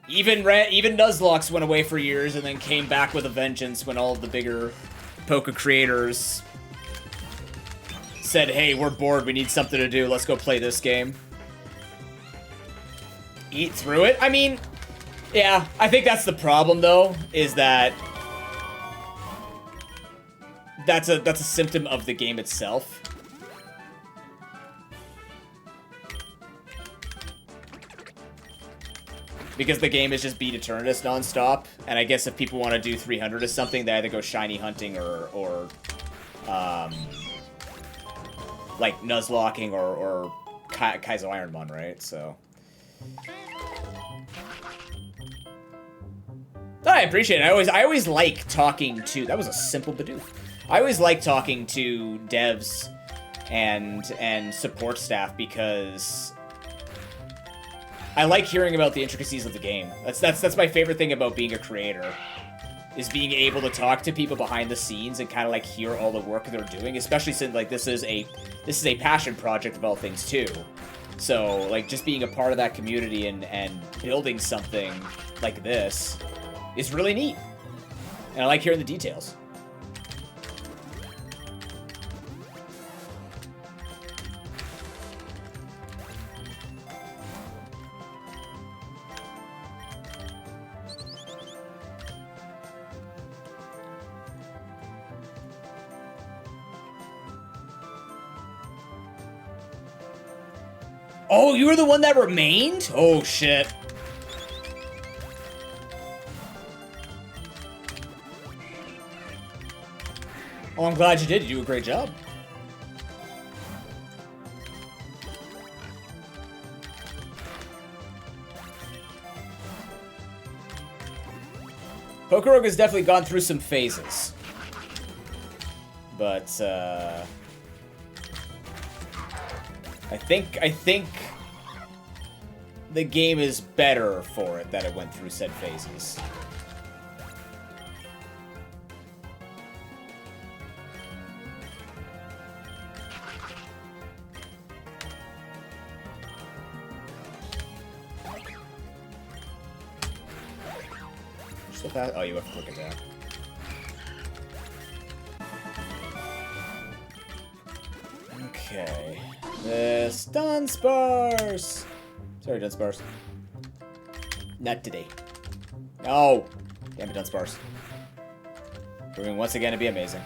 even Nuzlocke went away for years and then came back with a vengeance when all of the bigger Poke creators said, hey, we're bored, we need something to do, let's go play this game. Eat through it? I mean, yeah, I think that's the problem, though, is that that's a symptom of the game itself. Because the game is just beat Eternatus nonstop, and I guess if people want to do 300 or something, they either go shiny hunting or like Nuzlocking or Kaizo Ironmon, right? So I appreciate it. I always like talking to. That was a simple Bidoof. I always like talking to devs and support staff because I like hearing about the intricacies of the game. That's my favorite thing about being a creator, is being able to talk to people behind the scenes and kind of like hear all the work they're doing, especially since like this is a passion project of all things too. So like just being a part of that community and building something like this is really neat. And I like hearing the details. Oh, you were the one that remained? Oh, shit. Oh, I'm glad you did. You do a great job. PokeRogue has definitely gone through some phases. But, I think the game is better for it that it went through said phases. Oh, you have to look at that. Okay. This Dunsparce! Sorry, Dunsparce. Not today. No! Damn it, Dunsparce. Proving once again to be amazing.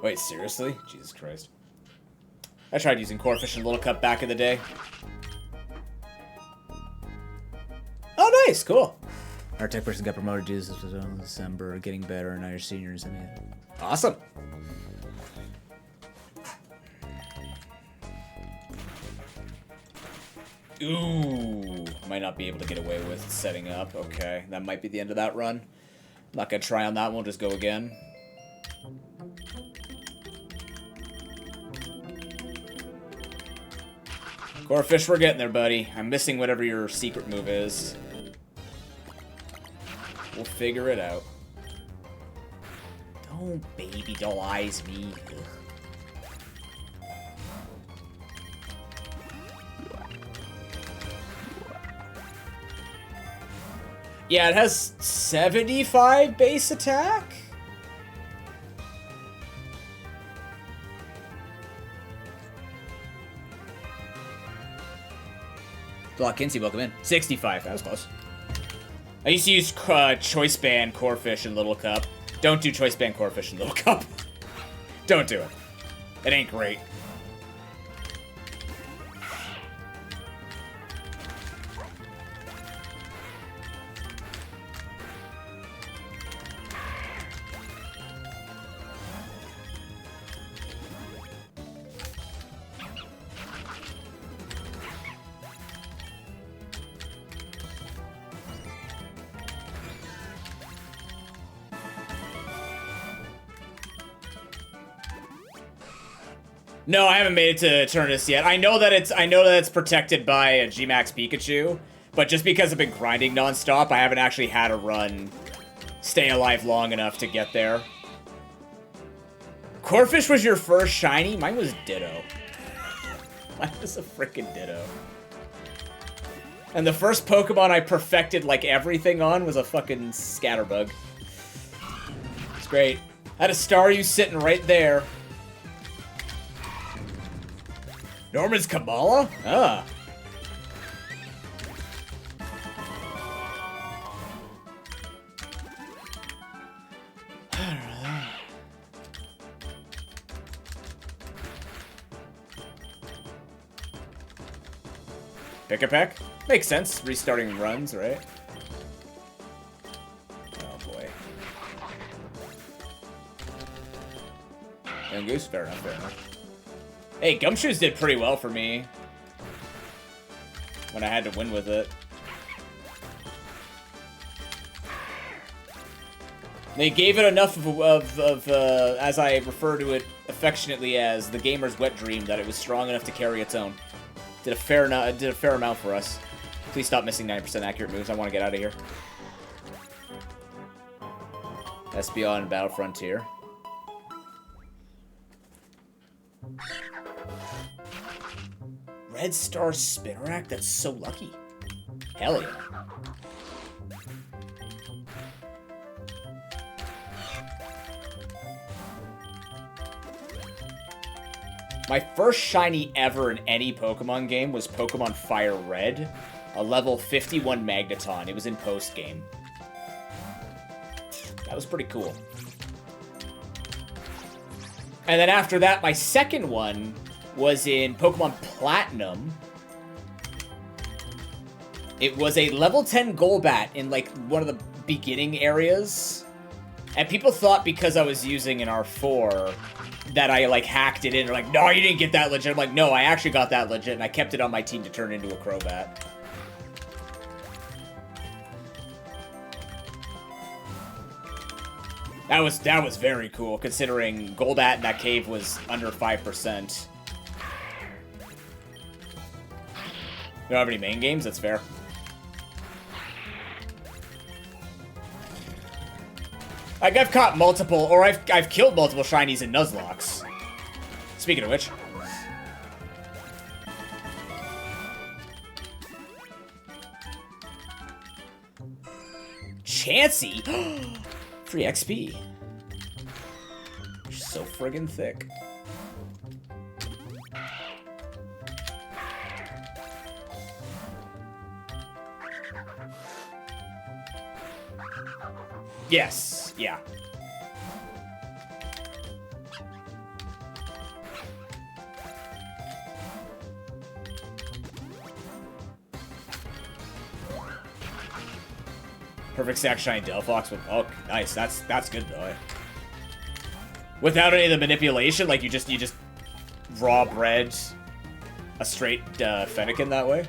Wait, seriously? Jesus Christ. I tried using Corefish and Little Cup back in the day. Oh, nice! Cool. Our tech person got promoted to this in December, getting better, and now you're seniors. I mean, awesome. Ooh, might not be able to get away with setting up. Okay, that might be the end of that run. I'm not gonna try on that one, we'll just go again. Corefish, we're getting there, buddy. I'm missing whatever your secret move is. We'll figure it out. Don't baby doll eyes me. Ugh. Yeah, it has 75 base attack? Block Kinsey, welcome in. 65, that was close. I used to use Choice Band, Corefish, and Little Cup. Don't do Choice Band, Corefish, and Little Cup. Don't do it. It ain't great. No, I haven't made it to Eternus yet. I know that it's protected by a G-Max Pikachu, but just because I've been grinding nonstop, I haven't actually had a run stay alive long enough to get there. Corefish was your first shiny? Mine was Ditto. Mine was a freaking Ditto. And the first Pokemon I perfected like everything on was a fucking Scatterbug. It's great. I had a Staryu sitting right there. Norman's Kabbalah? Ah. Pick a peck? Makes sense. Restarting runs, right? Oh boy. Young Goose, fair enough, fair enough. Hey, Gumshoes did pretty well for me when I had to win with it. They gave it enough of as I refer to it affectionately as the gamer's wet dream, that it was strong enough to carry its own. Did a fair amount for us. Please stop missing 90% accurate moves. I want to get out of here. SBO and Battle Frontier. Red Star Spinner Rack? That's so lucky. Hell yeah. My first shiny ever in any Pokemon game was Pokemon Fire Red, a level 51 Magneton. It was in post-game. That was pretty cool. And then after that, my second one was in Pokemon Platinum. It was a level 10 Golbat in, like, one of the beginning areas. And people thought because I was using an R4 that I, like, hacked it in. They're like, no, you didn't get that legit. I'm like, no, I actually got that legit, and I kept it on my team to turn into a Crobat. That was very cool, considering Golbat in that cave was under 5%. You don't have any main games? That's fair. Like, I've caught multiple, or I've killed multiple shinies in Nuzlocke. Speaking of which. Chansey? Free XP. You're so friggin' thick. Yes, yeah. Perfect stack shiny Delphox with, oh, nice. That's good though. Without any of the manipulation, like you just raw bred a straight Fennekin that way.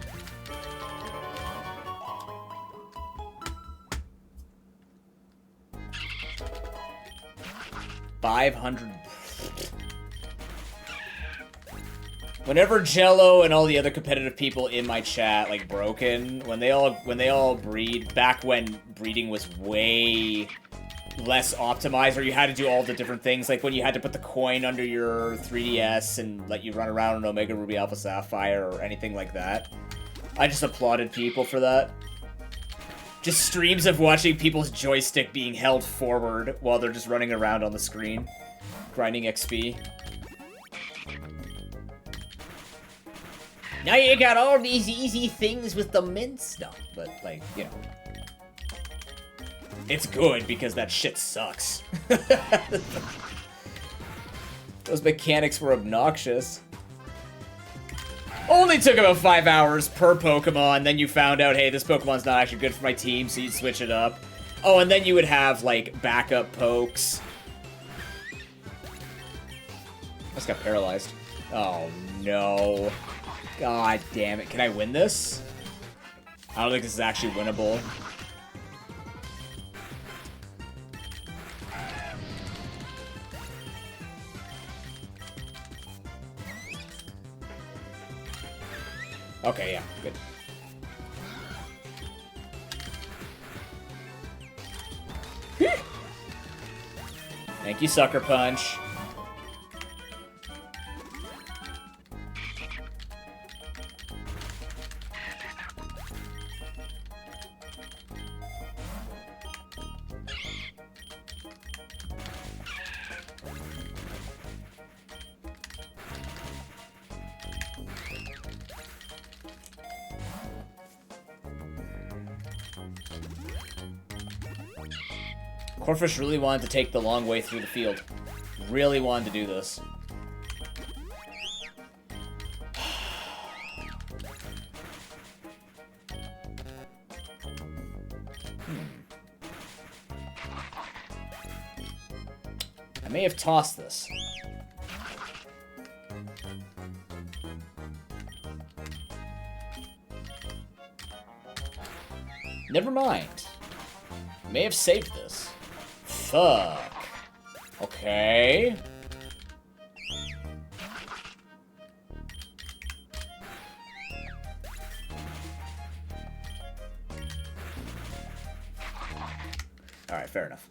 500. Whenever Jello and all the other competitive people in my chat, like Broken, when they all breed, back when breeding was way less optimized, or you had to do all the different things, like when you had to put the coin under your 3DS and let you run around an Omega Ruby Alpha Sapphire or anything like that, I just applauded people for that. Just streams of watching people's joystick being held forward while they're just running around on the screen, grinding XP. Now you got all these easy things with the mint stuff, but, like, you know. It's good because that shit sucks. Those mechanics were obnoxious. Only took about 5 hours per Pokemon, then you found out, hey, this Pokemon's not actually good for my team, so you'd switch it up. Oh, and then you would have, like, backup pokes. I just got paralyzed. Oh, no. God damn it. Can I win this? I don't think this is actually winnable. Okay, yeah, good. Thank you, Sucker Punch. Corfish really wanted to take the long way through the field. Really wanted to do this. I may have tossed this. Never mind. May have saved this. Fuck. Okay. Alright, fair enough.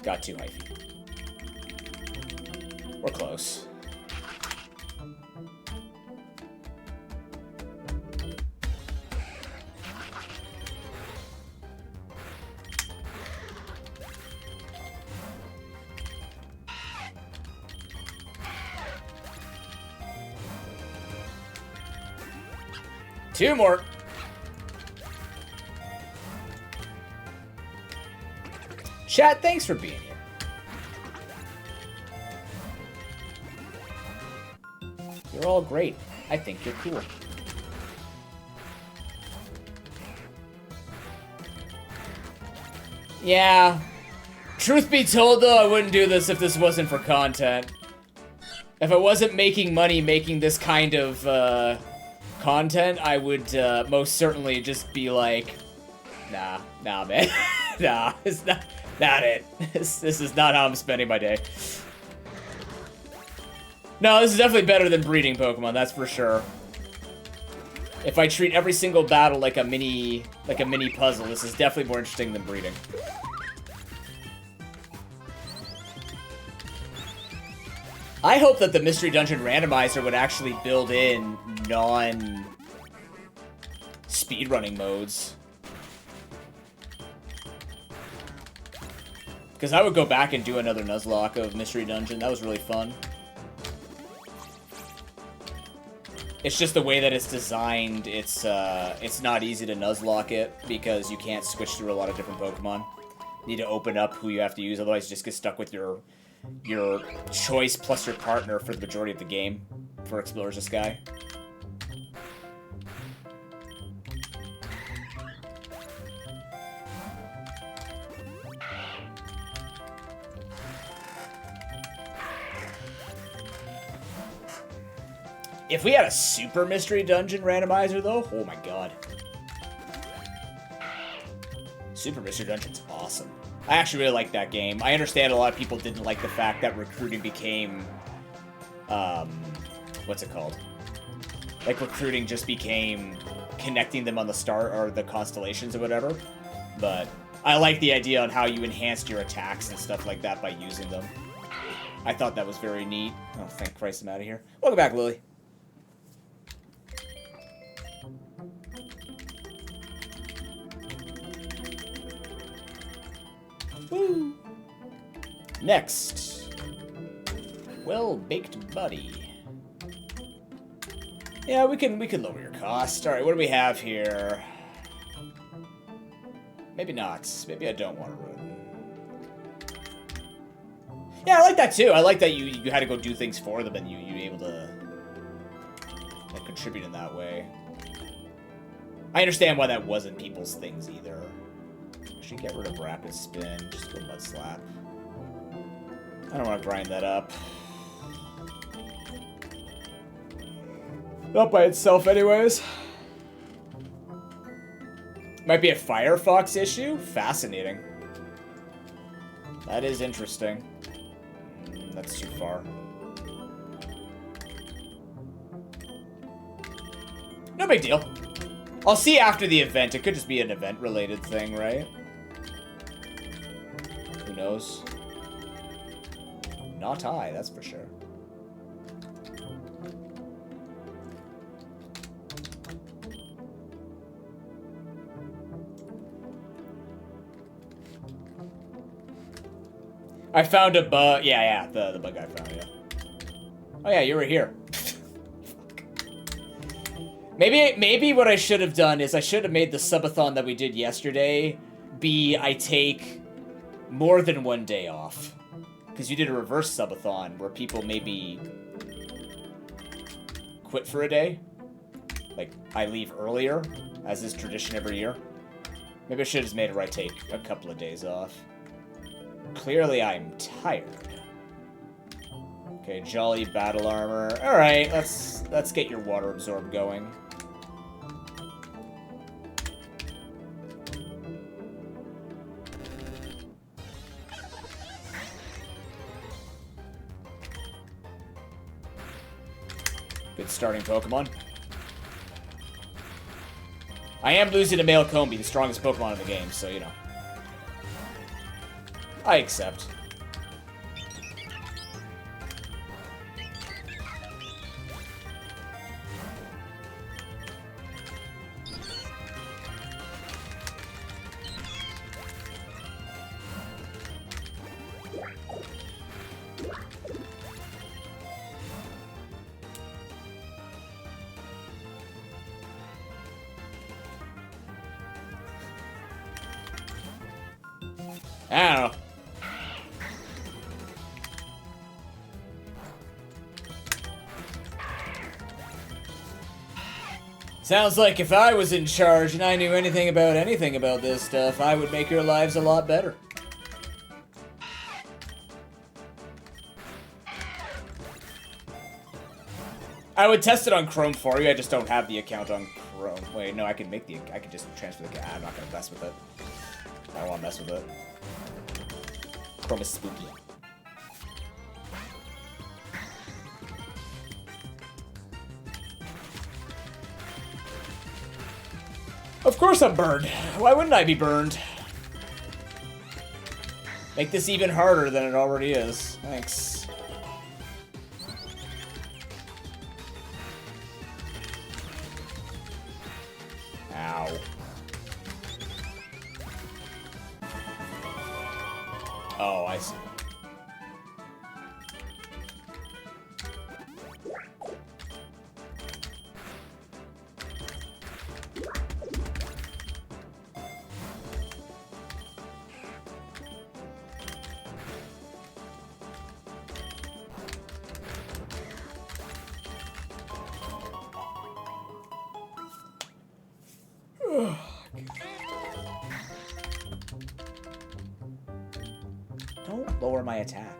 Got 2 hyphy. We're close. Two more. Chat, thanks for being here. You're all great. I think you're cool. Yeah. Truth be told, though, I wouldn't do this if this wasn't for content. If I wasn't making money making this kind of, content, I would, most certainly just be like, nah, man. Nah, it's not it. This is not how I'm spending my day. No, this is definitely better than breeding Pokemon, that's for sure. If I treat every single battle like a mini puzzle, this is definitely more interesting than breeding. I hope that the Mystery Dungeon Randomizer would actually build in non-speedrunning modes. Because I would go back and do another Nuzlocke of Mystery Dungeon. That was really fun. It's just the way that it's designed, it's not easy to Nuzlocke it because you can't switch through a lot of different Pokemon. You need to open up who you have to use, otherwise you just get stuck with your choice plus your partner for the majority of the game for Explorers of Sky. If we had a Super Mystery Dungeon Randomizer, though, oh my god. Super Mystery Dungeon's awesome. I actually really like that game. I understand a lot of people didn't like the fact that recruiting became, what's it called? Like, recruiting just became connecting them on the star, or the constellations or whatever. But I like the idea on how you enhanced your attacks and stuff like that by using them. I thought that was very neat. Oh, thank Christ I'm out of here. Welcome back, Lily. Woo. Next. Well-baked buddy. Yeah, we can lower your cost. Alright, what do we have here? Maybe not. Maybe I don't want to ruin. Yeah, I like that too. I like that you had to go do things for them and you were able to like, contribute in that way. I understand why that wasn't people's things either. Actually, get rid of Rapid Spin. Just go Mud Slap. I don't want to grind that up. Not by itself anyways. Might be a Firefox issue? Fascinating. That is interesting. That's too far. No big deal. I'll see after the event. It could just be an event-related thing, right? Who knows? Not I, that's for sure. I found a bug. Yeah, the bug I found, yeah. Oh yeah, you were here. Maybe what I should have done is I should have made the subathon that we did yesterday be I take more than one day off. Because you did a reverse subathon where people maybe quit for a day. Like, I leave earlier, as is tradition every year. Maybe I should have just made it where I take a couple of days off. Clearly I'm tired. Okay, Jolly Battle Armor. Alright, let's get your Water Absorb going. Good starting Pokemon. I am losing to Male Combi, the strongest Pokemon in the game, so, you know. I accept. I don't know. Sounds like if I was in charge and I knew anything about this stuff, I would make your lives a lot better. I would test it on Chrome for you, I just don't have the account on Chrome. Wait, no, I can just transfer the account. I'm not gonna mess with it. I don't wanna mess with it. Chrome is spooky. Of course I'm burned. Why wouldn't I be burned? Make this even harder than it already is. Thanks. Ow. Oh, I see. Don't lower my attack.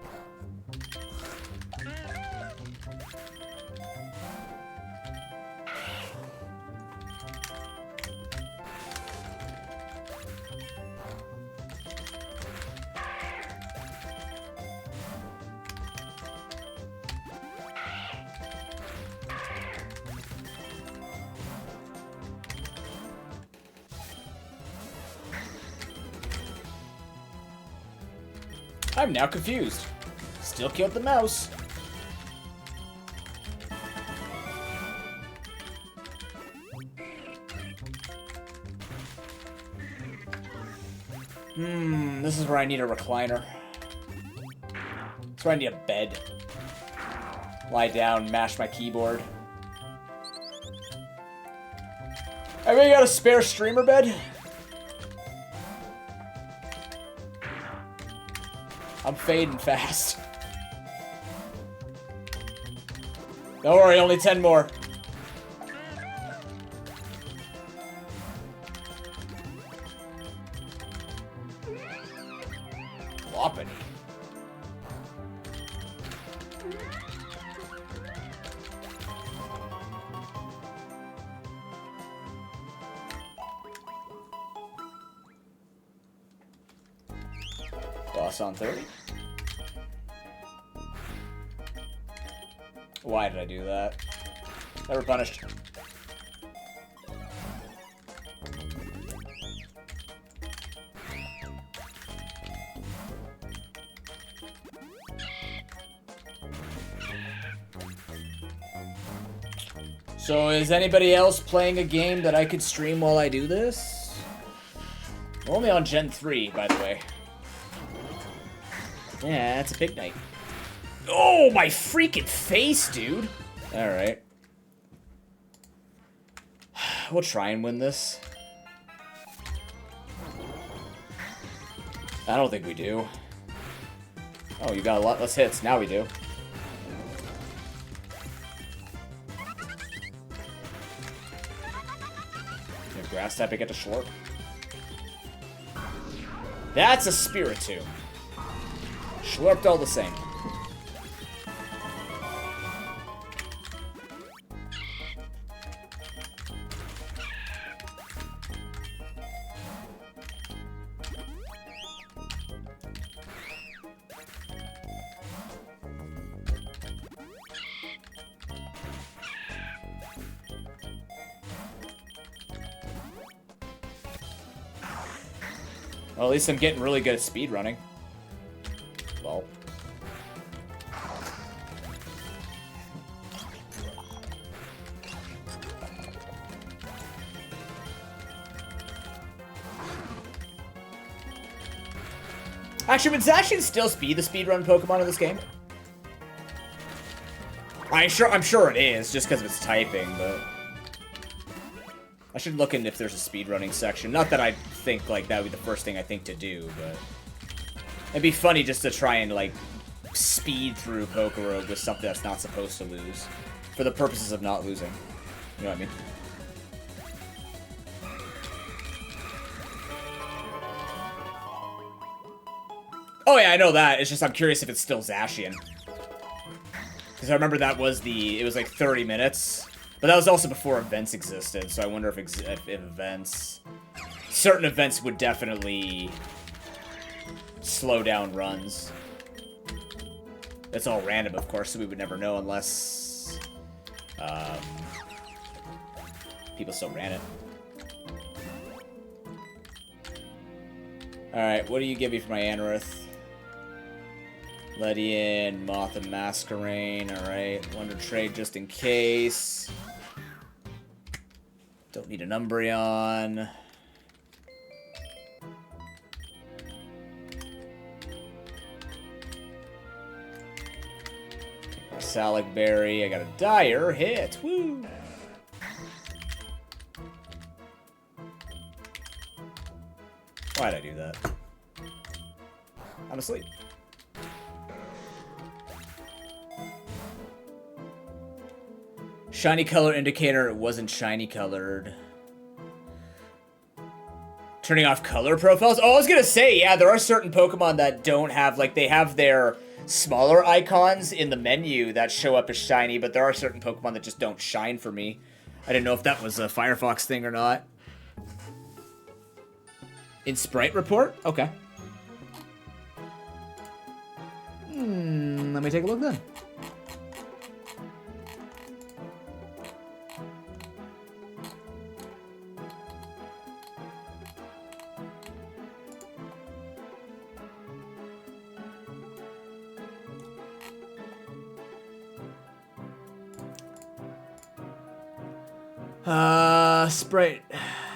I'm now confused. Still killed the mouse. This is where I need a recliner. That's where I need a bed. Lie down, mash my keyboard. Anybody got a spare streamer bed? I'm fading fast. Don't worry, only 10 more. Loppany. Boss on 30. Why did I do that? Never punished. So is anybody else playing a game that I could stream while I do this? We're only on Gen 3, by the way. Yeah, it's a big night. Oh, my freaking face, dude. Alright. We'll try and win this. I don't think we do. Oh, you got a lot less hits. Now we do. Grass type to get to Schlorp. That's a Spiritomb. Schlorped all the same. Well, at least I'm getting really good at speedrunning. Well. Actually, would Zacian still be the speedrun Pokemon in this game? I'm sure it is, just because of its typing, but... I should look in if there's a speedrunning section. Not that I think, like, that would be the first thing I think to do, but... It'd be funny just to try and, like, speed through PokeRogue with something that's not supposed to lose. For the purposes of not losing. You know what I mean? Oh yeah, I know that. It's just I'm curious if it's still Zacian. Because I remember that was it was like 30 minutes. But that was also before events existed, so I wonder if events... Certain events would definitely slow down runs. It's all random, of course, so we would never know unless... people still ran it. Alright, what do you give me for my Anorith? Ledian, Moth and Masquerain, alright. Wonder Trade just in case. Don't need an Umbreon. Salic Berry, I got a dire hit, woo! Why'd I do that? I'm asleep. Shiny color indicator, it wasn't shiny colored. Turning off color profiles? Oh, I was gonna say, yeah, there are certain Pokemon that don't have, like, they have their smaller icons in the menu that show up as shiny, but there are certain Pokemon that just don't shine for me. I didn't know if that was a Firefox thing or not. In Sprite Report? Okay. Let me take a look then. Sprite.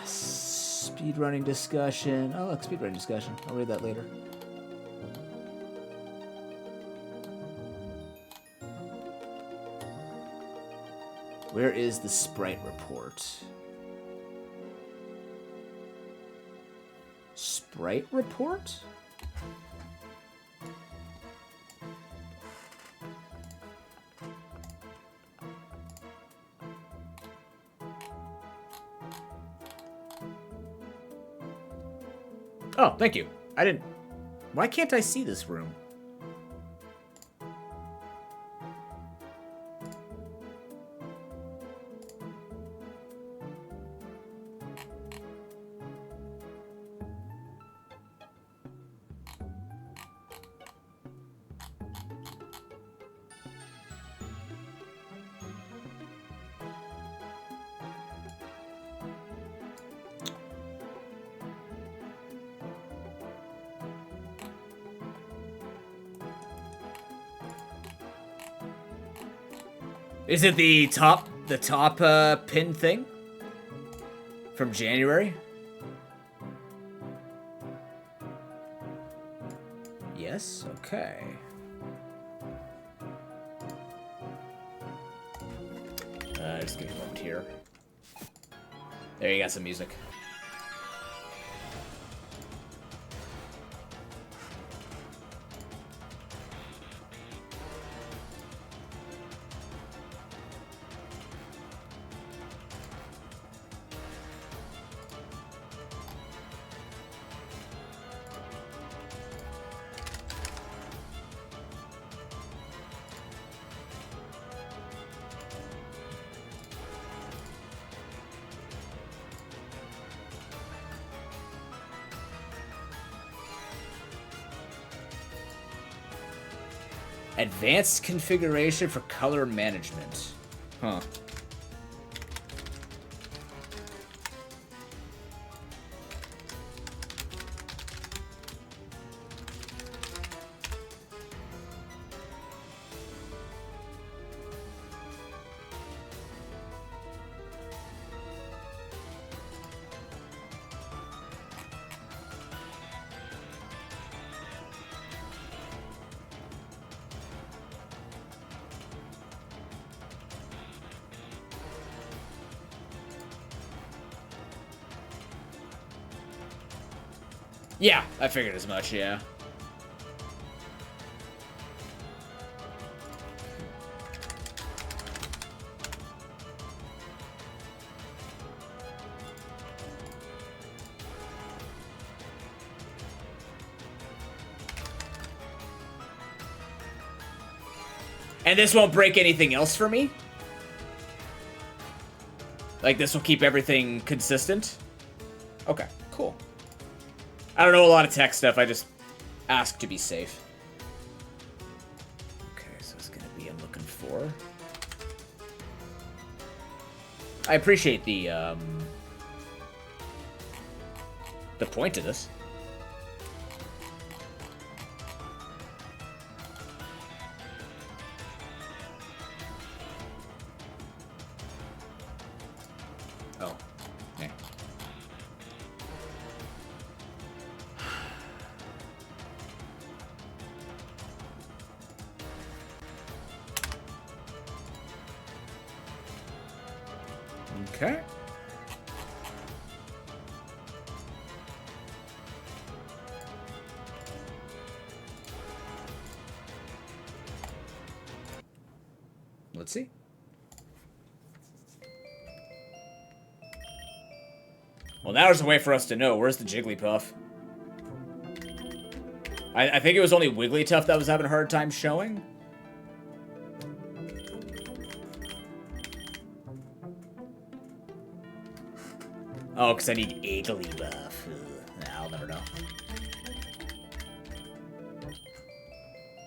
Speedrunning discussion. Oh, look, speedrunning discussion. I'll read that later. Where is the Sprite Report? Sprite Report? Oh, thank you. I didn't... Why can't I see this room? Is it the top pin thing? From January? Yes, okay. Just give me a moment here. There, you got some music. Advanced configuration for color management. Huh. Yeah, I figured as much, yeah. And this won't break anything else for me? Like, this will keep everything consistent? Okay, cool. I don't know a lot of tech stuff, I just ask to be safe. Okay, so it's gonna be I'm looking for. I appreciate the point of this. Oh, yeah. Okay. Let's see. Well, now there's a way for us to know. Where's the Jigglypuff? I think it was only Wigglytuff that was having a hard time showing. Oh, because I need Igglybuff. I'll never know.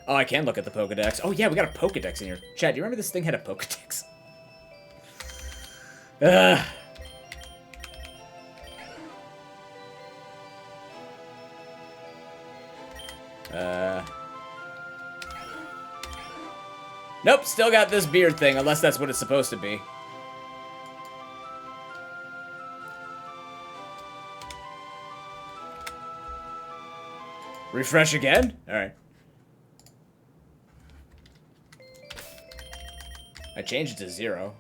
Oh, I can look at the Pokedex. Oh, yeah, we got a Pokedex in here. Chad, do you remember this thing had a Pokedex? Ugh. Nope, still got this beard thing, unless that's what it's supposed to be. Refresh again? Alright. I changed it to 0.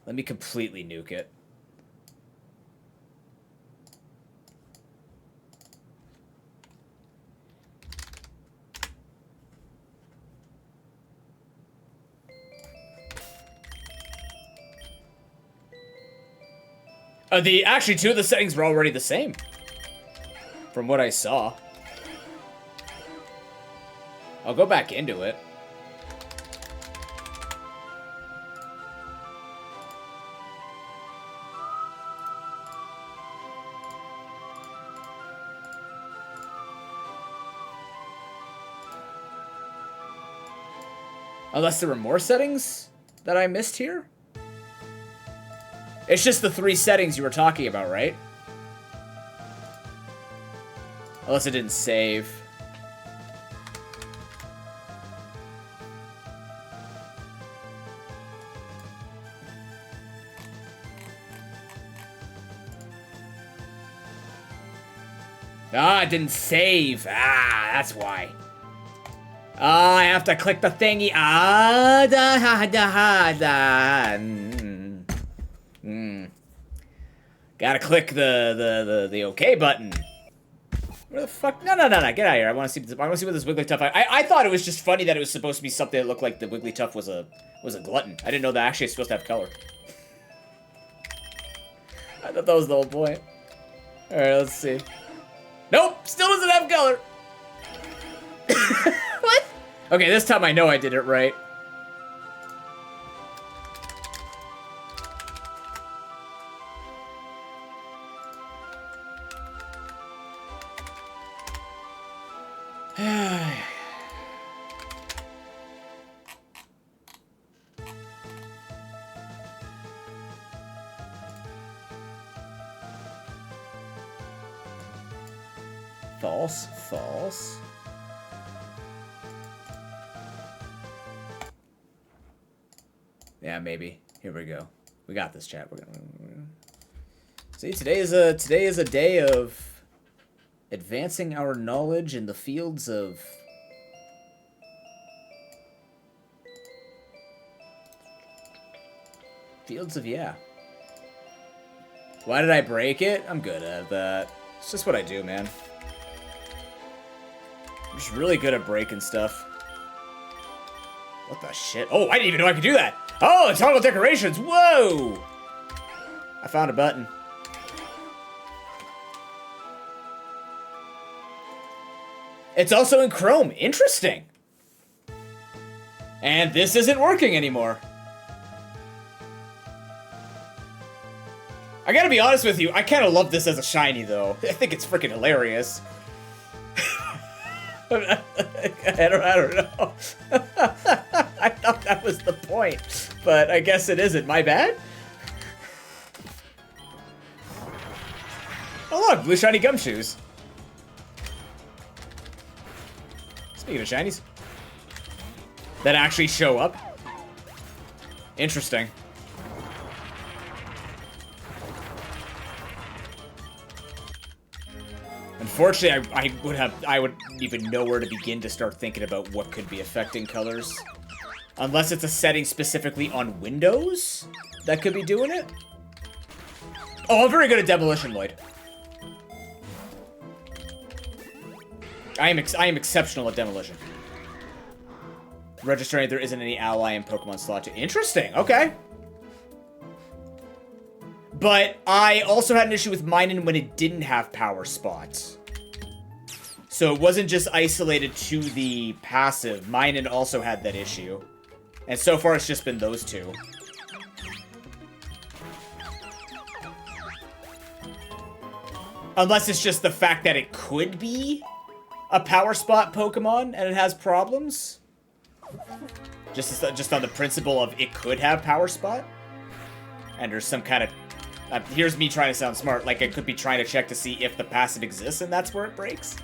Let me completely nuke it. Actually, 2 of the settings were already the same. From what I saw. I'll go back into it. Unless there were more settings that I missed here? It's just the 3 settings you were talking about, right? Unless it didn't save. Ah, it didn't save. Ah, that's why. Ah, I have to click the thingy. Ah, da da da. Gotta click the OK button. Where the fuck? No, get out of here. I want to see what this Wigglytuff. I thought it was just funny that it was supposed to be something that looked like the Wigglytuff was a glutton. I didn't know that actually it's supposed to have color. I thought that was the whole point. All right, let's see. Nope, still doesn't have color. What? Okay, this time I know I did it right. False, false. Yeah, maybe. Here we go. We got this, chat. We're gonna... See, today is a day of advancing our knowledge in the fields of Fields of yeah. Why did I break it? I'm good at that. It's just what I do, man. I'm just really good at breaking stuff. What the shit? Oh, I didn't even know I could do that. Oh, it's toggle decorations. Whoa! I found a button. It's also in Chrome. Interesting. And this isn't working anymore. I gotta be honest with you, I kind of love this as a shiny, though. I think it's freaking hilarious. I don't know. I thought that was the point, but I guess it isn't. My bad? Oh look, blue shiny gumshoes. Speaking of shinies. That actually show up. Interesting. Unfortunately, I wouldn't even know where to begin to start thinking about what could be affecting colors. Unless it's a setting specifically on Windows that could be doing it. Oh, I'm very good at Demolition, Lloyd. I am exceptional at Demolition. Registering there isn't any ally in Pokemon slot 2. Interesting, okay. But I also had an issue with Minun when it didn't have power spots. So it wasn't just isolated to the passive. Minun also had that issue. And so far it's just been those two. Unless it's just the fact that it could be a power spot Pokemon and it has problems. Just on the principle of it could have power spot. And there's some kind of... here's me trying to sound smart. Like I could be trying to check to see if the passive exists and that's where it breaks.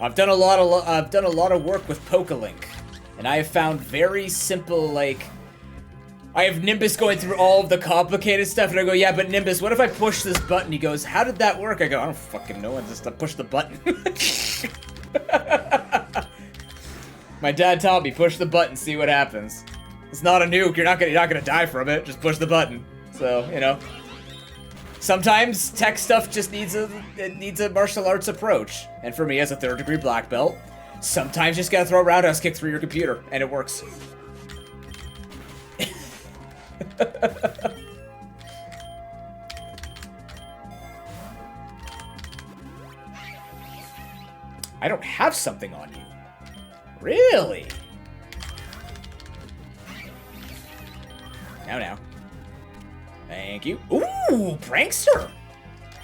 I've done a lot of work with PokeLink, and I have found very simple, like, I have Nimbus going through all of the complicated stuff, and I go, yeah, but Nimbus, what if I push this button? He goes, how did that work? I go, I don't fucking know, I just push the button. My dad taught me, push the button, see what happens. It's not a nuke, you're not gonna die from it, just push the button. So, you know. Sometimes tech stuff just needs a martial arts approach. And for me as a 3rd degree black belt, sometimes you just gotta throw a roundhouse kick through your computer, and it works. I don't have something on you. Really? Now. Thank you. Ooh, prankster.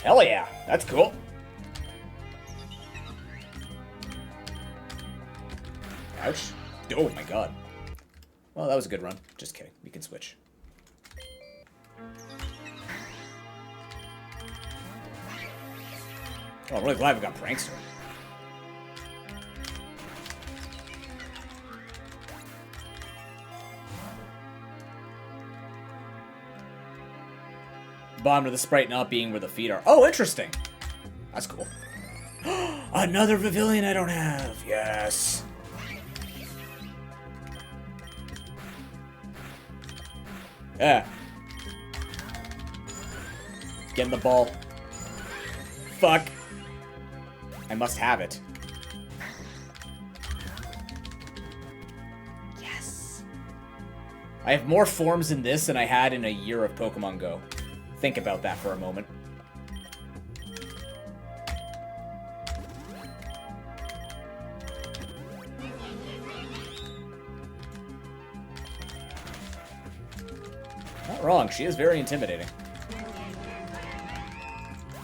Hell yeah, that's cool. Ouch. Oh my god. Well, that was a good run. Just kidding. We can switch. Oh, I'm really glad we got prankster. Bottom of the sprite not being where the feet are. Oh, interesting. That's cool. Another pavilion I don't have. Yes. Yeah. Getting the ball. Fuck. I must have it. Yes. I have more forms in this than I had in a year of Pokemon Go. Think about that for a moment. Not wrong, she is very intimidating.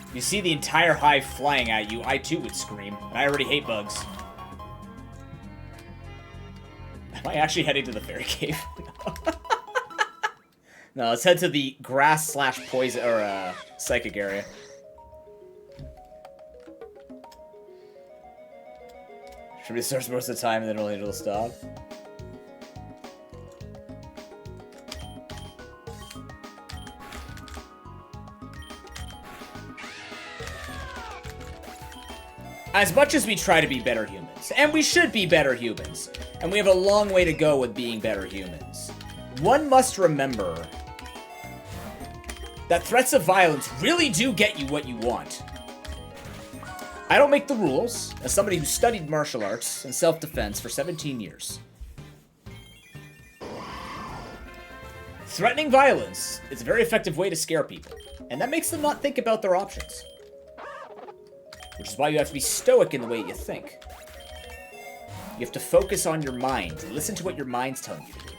If you see the entire hive flying at you, I too would scream, and I already hate bugs. Am I actually heading to the fairy cave? No, let's head to the grass/poison or psychic area. Should we search most of the time and then only it'll stop? as much as we try to be better humans, and we should be better humans, and we have a long way to go with being better humans, one must remember that threats of violence really do get you what you want. I don't make the rules, as somebody who studied martial arts and self-defense for 17 years. Threatening violence is a very effective way to scare people, and that makes them not think about their options. Which is why you have to be stoic in the way you think. You have to focus on your mind. Listen to what your mind's telling you to do.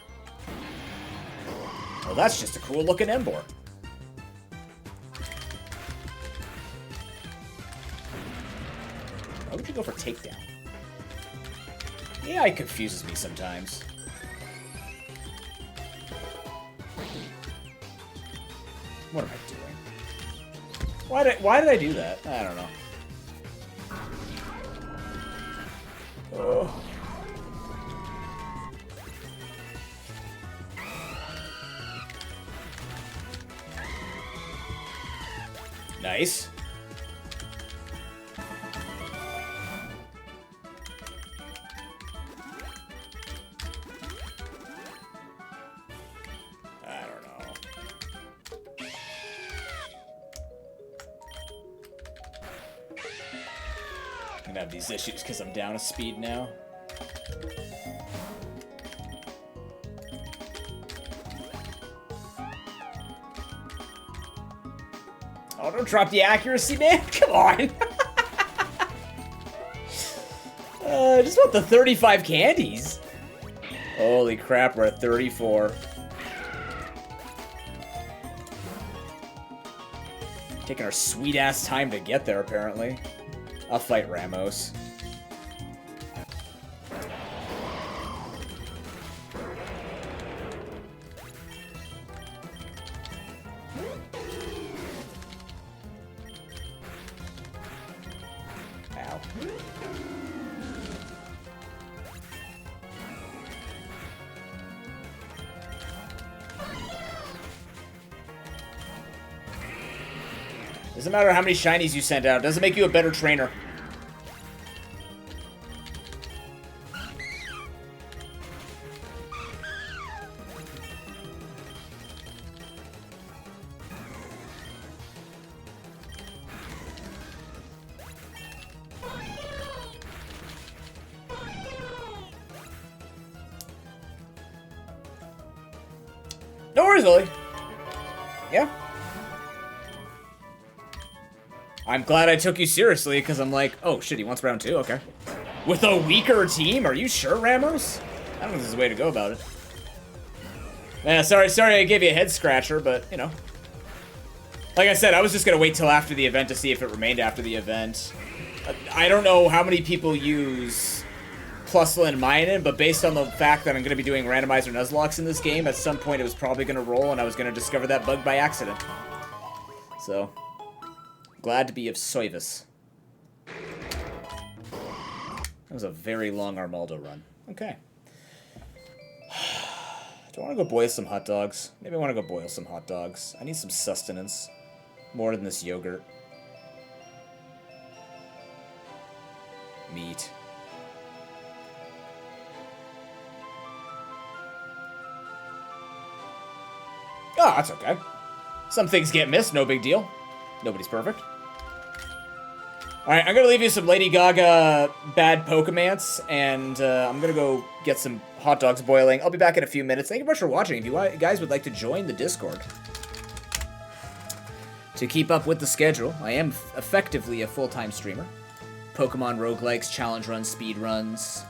Well, that's just a cool looking Embor. Why would you go for takedown? Yeah, it confuses me sometimes. What am I doing? Why did I do that? I don't know. Oh. Nice. I don't know. I'm gonna have these issues because I'm down a speed now. Oh, don't drop the accuracy, man. Come on. Just want the 35 candies. Holy crap, we're at 34. Taking our sweet-ass time to get there, apparently. I'll fight Ramos. Ow. Doesn't matter how many shinies you send out. Doesn't make you a better trainer. No worries, Lily. Yeah. I'm glad I took you seriously, because I'm like, oh shit, he wants round 2, okay. With a weaker team? Are you sure, Ramos? I don't think there's a way to go about it. Yeah, sorry I gave you a head scratcher, but, you know. Like I said, I was just going to wait till after the event to see if it remained after the event. I don't know how many people use Plusle and Minun, but based on the fact that I'm going to be doing randomizer Nuzlockes in this game, at some point it was probably going to roll, and I was going to discover that bug by accident. So, glad to be of service. That was a very long Armaldo run. Okay. Do I want to go boil some hot dogs? Maybe I want to go boil some hot dogs. I need some sustenance. More than this yogurt. Meat. Oh, that's okay. Some things get missed, no big deal. Nobody's perfect. Alright, I'm gonna leave you some Lady Gaga bad Pokemance, and I'm gonna go get some hot dogs boiling. I'll be back in a few minutes. Thank you much for watching. If you guys would like to join the Discord to keep up with the schedule, I am effectively a full-time streamer. Pokemon roguelikes, challenge runs, speed runs.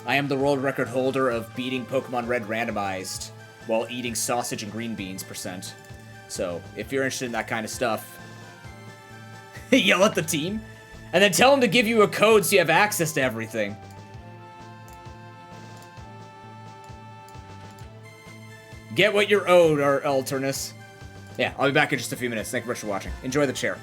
I am the world record holder of beating Pokemon Red randomized while eating sausage and green beans %. So, if you're interested in that kind of stuff, yell at the team, and then tell them to give you a code so you have access to everything. Get what you're owed, our Alternus. Yeah, I'll be back in just a few minutes. Thank you much for watching. Enjoy the chair.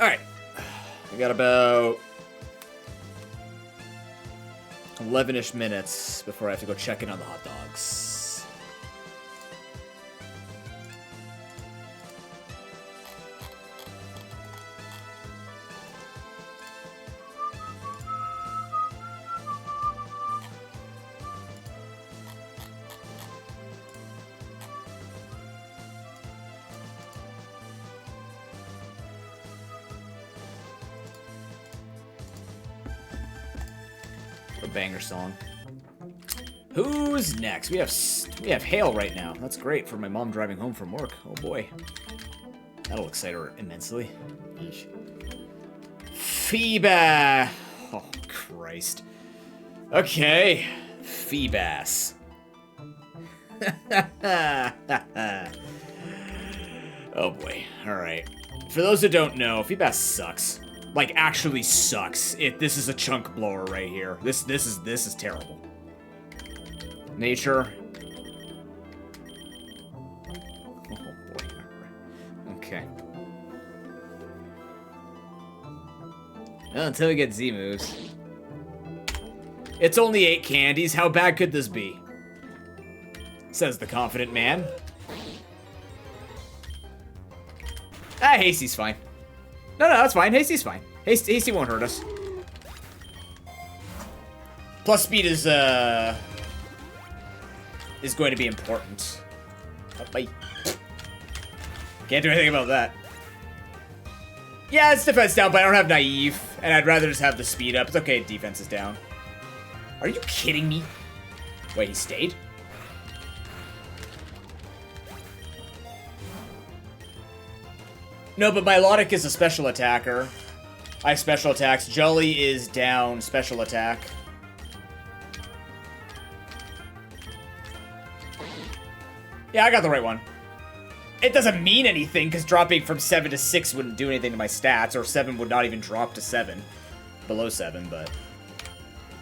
Alright. We got about 11-ish minutes before I have to go check in on the hot dogs. A banger song. Who's next? We have Hale right now. That's great for my mom driving home from work. Oh boy. That'll excite her immensely. Eesh. Feebass. Oh, Christ. Okay. Feebass. Oh boy. Alright. For those who don't know, Feebass sucks. Like, actually sucks. This is a chunk blower right here. This is terrible. Nature. Oh boy. Okay. Well, until we get Z moves. It's only 8 candies. How bad could this be? Says the confident man. Ah, Hasty's fine. No, that's fine. Hasty's fine. Hasty won't hurt us. Plus speed is going to be important. Oh, bye. Can't do anything about that. Yeah, it's defense down, but I don't have naive, and I'd rather just have the speed up. It's okay, defense is down. Are you kidding me? Wait, he stayed? No, but Milotic is a special attacker. I special attacks. Jolly is down special attack. Yeah, I got the right one. It doesn't mean anything, because dropping from 7 to 6 wouldn't do anything to my stats, or 7 would not even drop to 7. Below 7, but...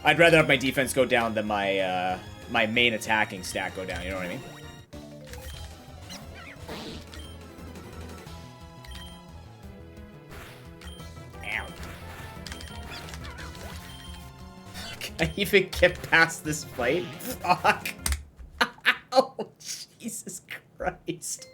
I'd rather have my defense go down than my, my main attacking stat go down, you know what I mean? I even get past this fight? Fuck. Oh, Jesus Christ.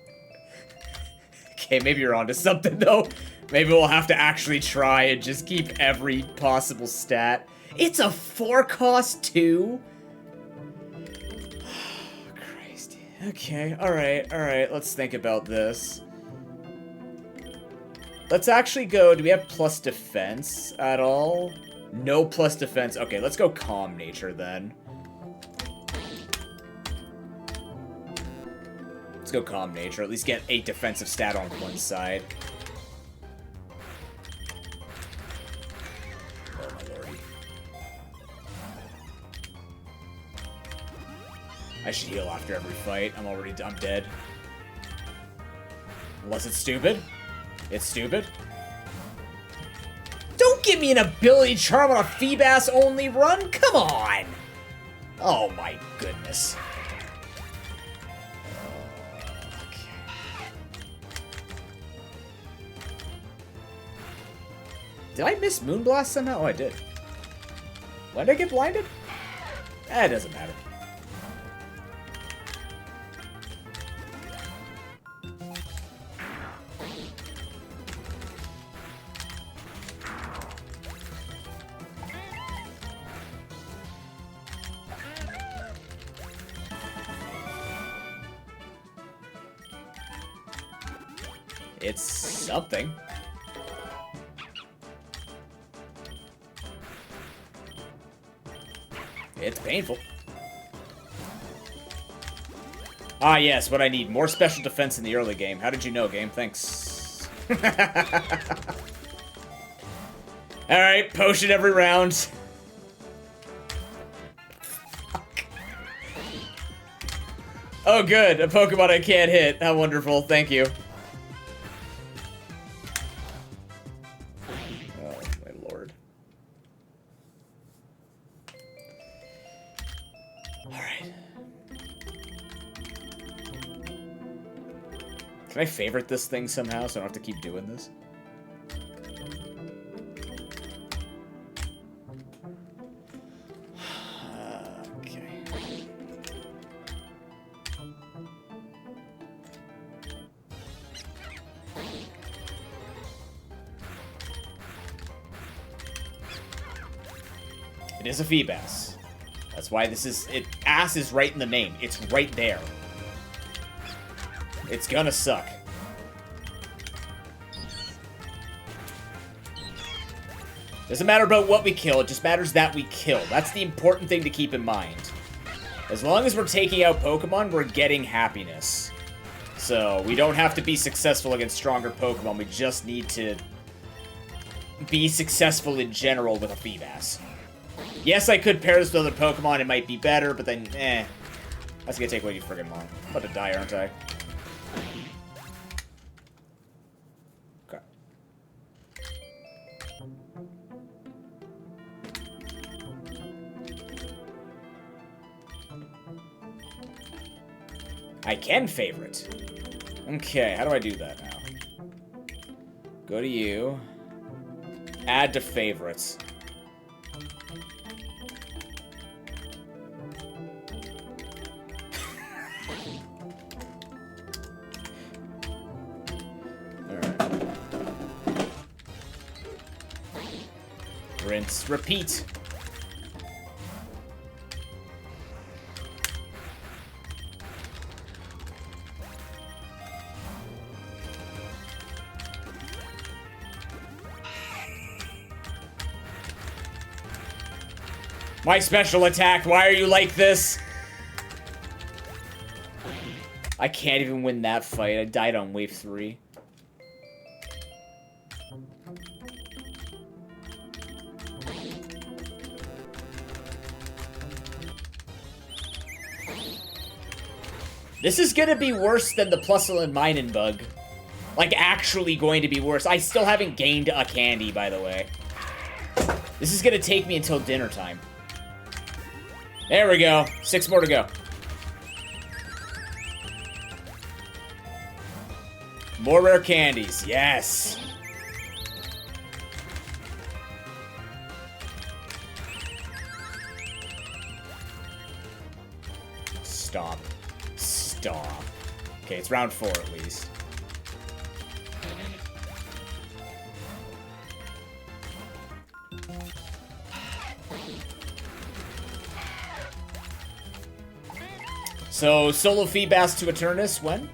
Okay, maybe you're onto something, though. Maybe we'll have to actually try and just keep every possible stat. It's a 4-cost, too? Christ. Okay, alright. Let's think about this. Let's actually go... Do we have plus defense at all? No plus defense. Okay, let's go calm nature then. Let's go calm nature. At least get 8 defensive stat on one side. Oh my lordy. I should heal after every fight. I'm dead. Unless it's stupid. It's stupid. Don't give me an ability charm on a Feebass only run. Come on. Oh my goodness. Okay. Did I miss Moonblast somehow? Oh, I did. When did I get blinded? It doesn't matter. It's something. It's painful. Ah, yes, what I need. More special defense in the early game. How did you know, game? Thanks. Alright, potion every round. Fuck. Oh, good. A Pokemon I can't hit. How wonderful. Thank you. Can I favorite this thing somehow so I don't have to keep doing this? It is a Feebas. That's why this is... Ass is right in the name. It's right there. It's gonna suck. Doesn't matter about what we kill, it just matters that we kill. That's the important thing to keep in mind. As long as we're taking out Pokemon, we're getting happiness. So, we don't have to be successful against stronger Pokemon, we just need to be successful in general with a Feebas. Yes, I could pair this with other Pokemon, it might be better, but then, that's gonna take way too friggin' long. I'm about to die, aren't I? Okay. I can favorite. Okay, how do I do that now? Go to you. Add to favorites. Alright. Rinse, repeat. My special attack, why are you like this? I can't even win that fight. I died on wave 3. This is gonna be worse than the Plusle and Minen bug. Like, actually going to be worse. I still haven't gained a candy, by the way. This is gonna take me until dinner time. There we go. 6 more to go. More rare candies. Yes. Stop. Stop. Okay, it's round 4 at least. So, solo Feebas to Eternus, when?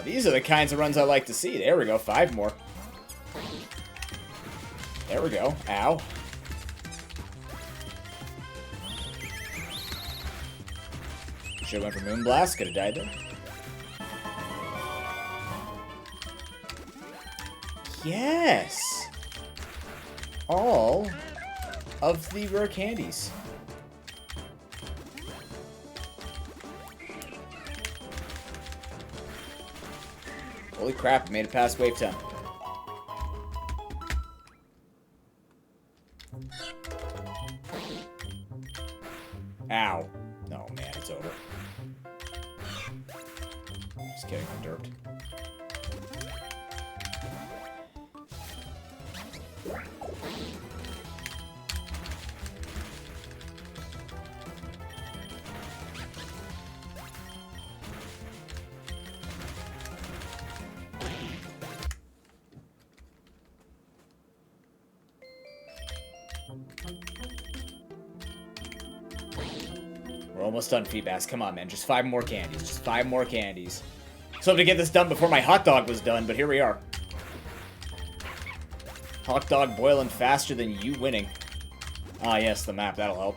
These are the kinds of runs I like to see. There we go, 5 more. There we go. Ow. Should've went for Moonblast, could've died there. Yes! All of the rare candies. Holy crap, I made it past wave 10. Ow. No, man, it's over. Just kidding, I'm derped. We're almost done, Feebas. Come on, man. Just 5 more candies. Just 5 more candies. So to get this done before my hot dog was done, but here we are. Hot dog boiling faster than you winning. Ah, yes, the map. That'll help.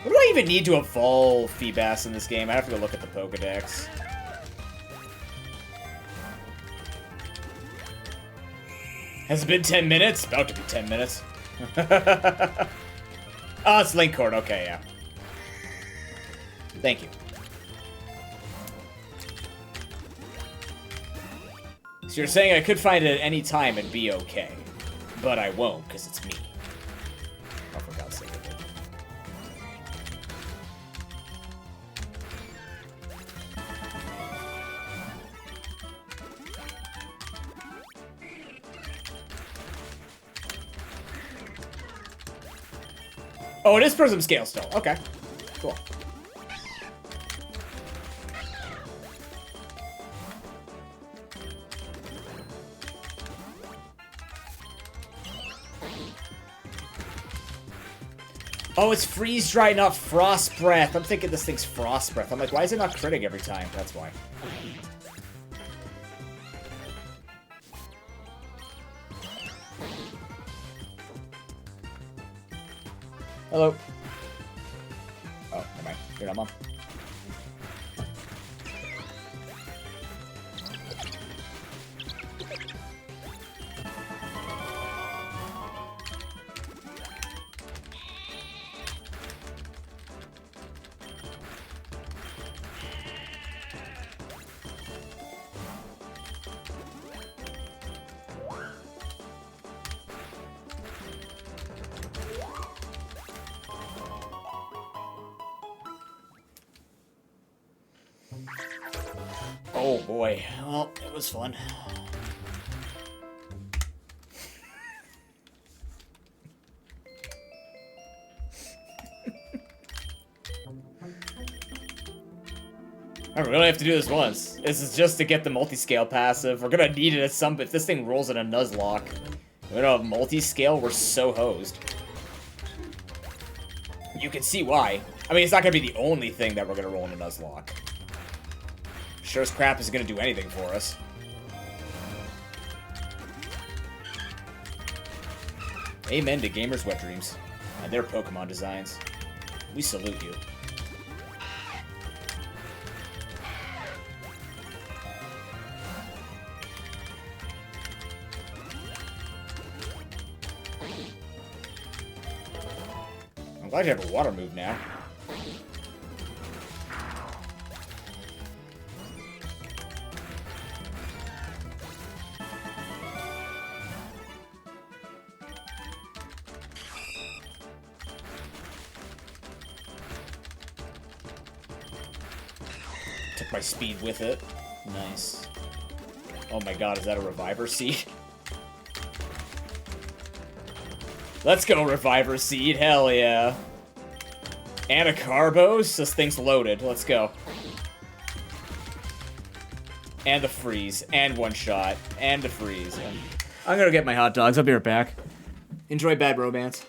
What do I even need to evolve Feebas in this game? I have to go look at the Pokedex. Has it been 10 minutes? About to be 10 minutes. Oh, it's Link Cord. Okay, yeah. Thank you. So you're saying I could find it at any time and be okay. But I won't, because it's me. Oh, for God's sake. Oh, it is prism scale still. Okay. Cool. Oh, it's freeze dry, not frost breath. I'm thinking this thing's frost breath. I'm like, why is it not critting every time? That's why. Hello. Oh, never mind. You're not mom. Oh boy. Well, it was fun. Alright, we only have to do this once. This is just to get the multi-scale passive. We're gonna need it at some... If this thing rolls in a Nuzlocke, we don't have multi-scale, we're so hosed. You can see why. I mean, it's not gonna be the only thing that we're gonna roll in a Nuzlocke. Sure as crap is gonna do anything for us. Amen to gamers' wet dreams and their Pokemon designs. We salute you. I'm glad you have a water move now. Took my speed with it. Nice. Oh my god, is that a Reviver Seed? Let's go, Reviver Seed. Hell yeah. And a Carbos? This thing's loaded. Let's go. And a freeze. And one shot. And a freeze. And I'm gonna get my hot dogs. I'll be right back. Enjoy Bad Romance.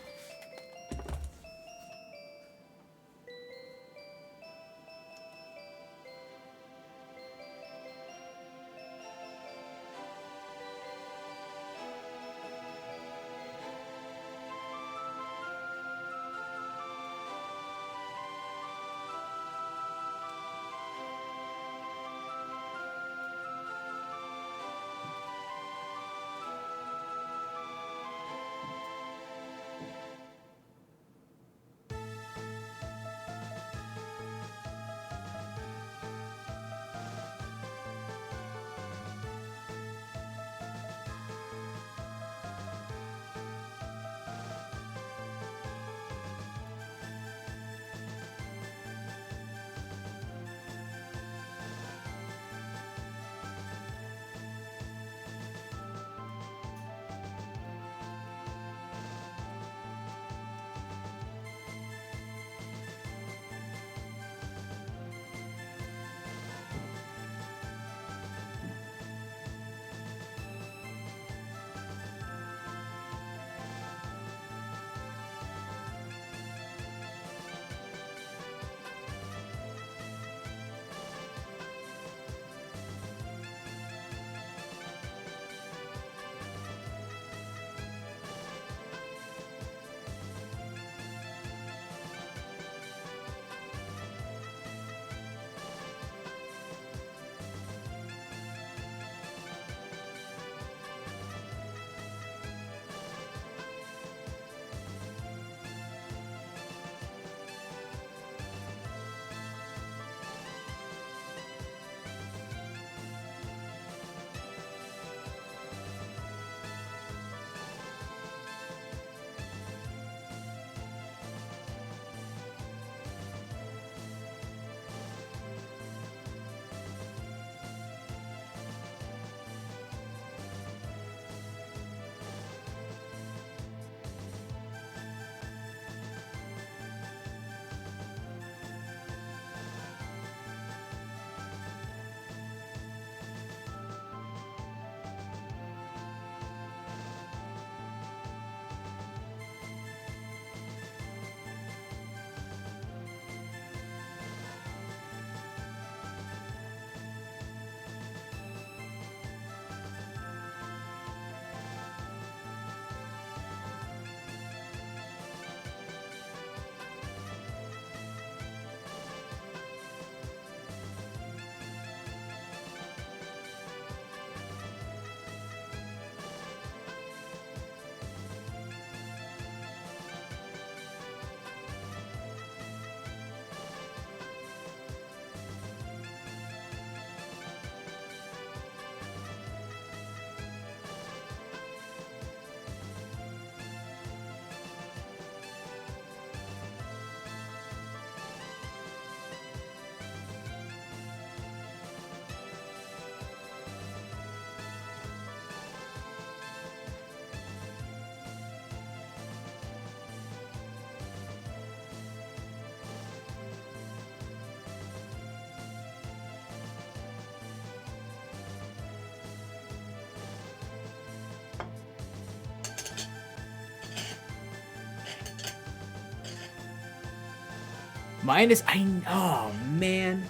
Oh, man.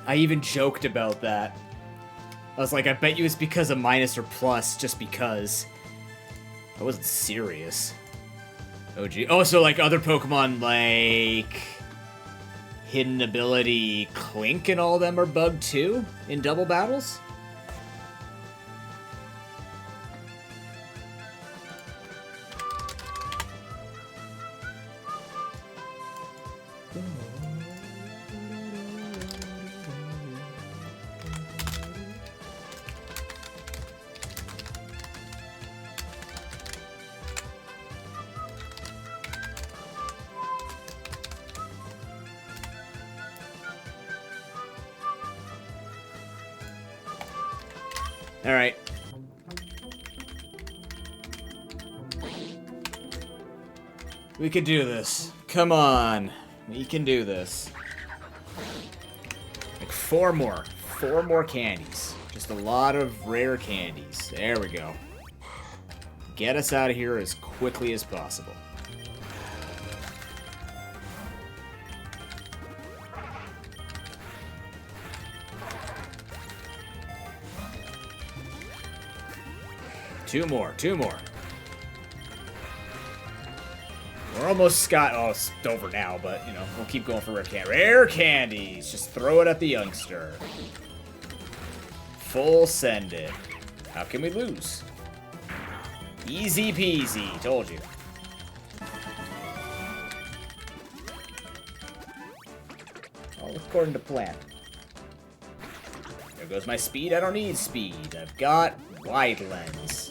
I even joked about that. I was like, I bet you it's because of minus or plus, just because. I wasn't serious. Oh, gee. Oh, so like other Pokemon, like Hidden Ability, Clink, and all of them are bugged too in double battles? All right. We can do this. Come on. We can do this. Like 4 more. 4 more candies. Just a lot of rare candies. There we go. Get us out of here as quickly as possible. Two more. We're almost got. Oh, it's over now, but you know we'll keep going for rare candies. Just throw it at the youngster. Full send it. How can we lose? Easy peasy. Told you. All according to plan. There goes my speed. I don't need speed. I've got wide lens.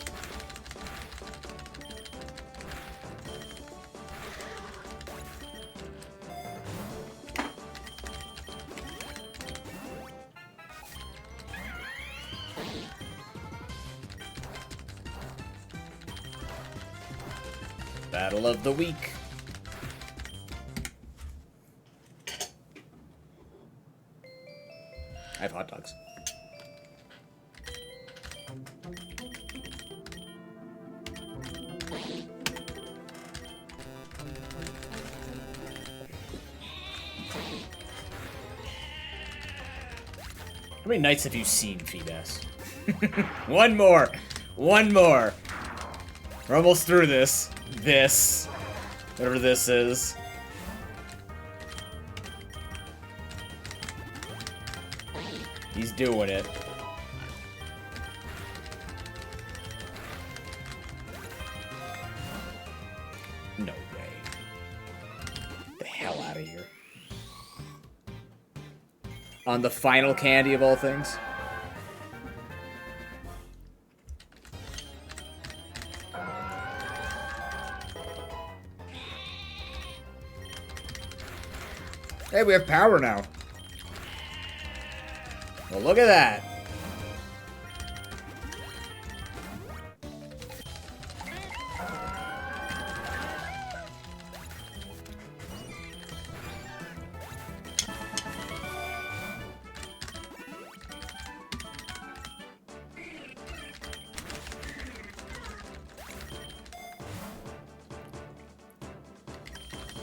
Battle of the week. I have hot dogs. How many nights have you seen, Feebass? One more! One more! We're almost through this. Whatever this is. He's doing it. No way. Get the hell out of here. On the final candy of all things. Hey, we have power now. Well, look at that.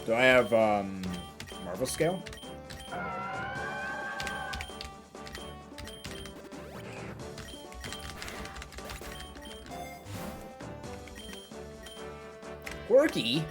Do I have, Marvel Scale? Quirky?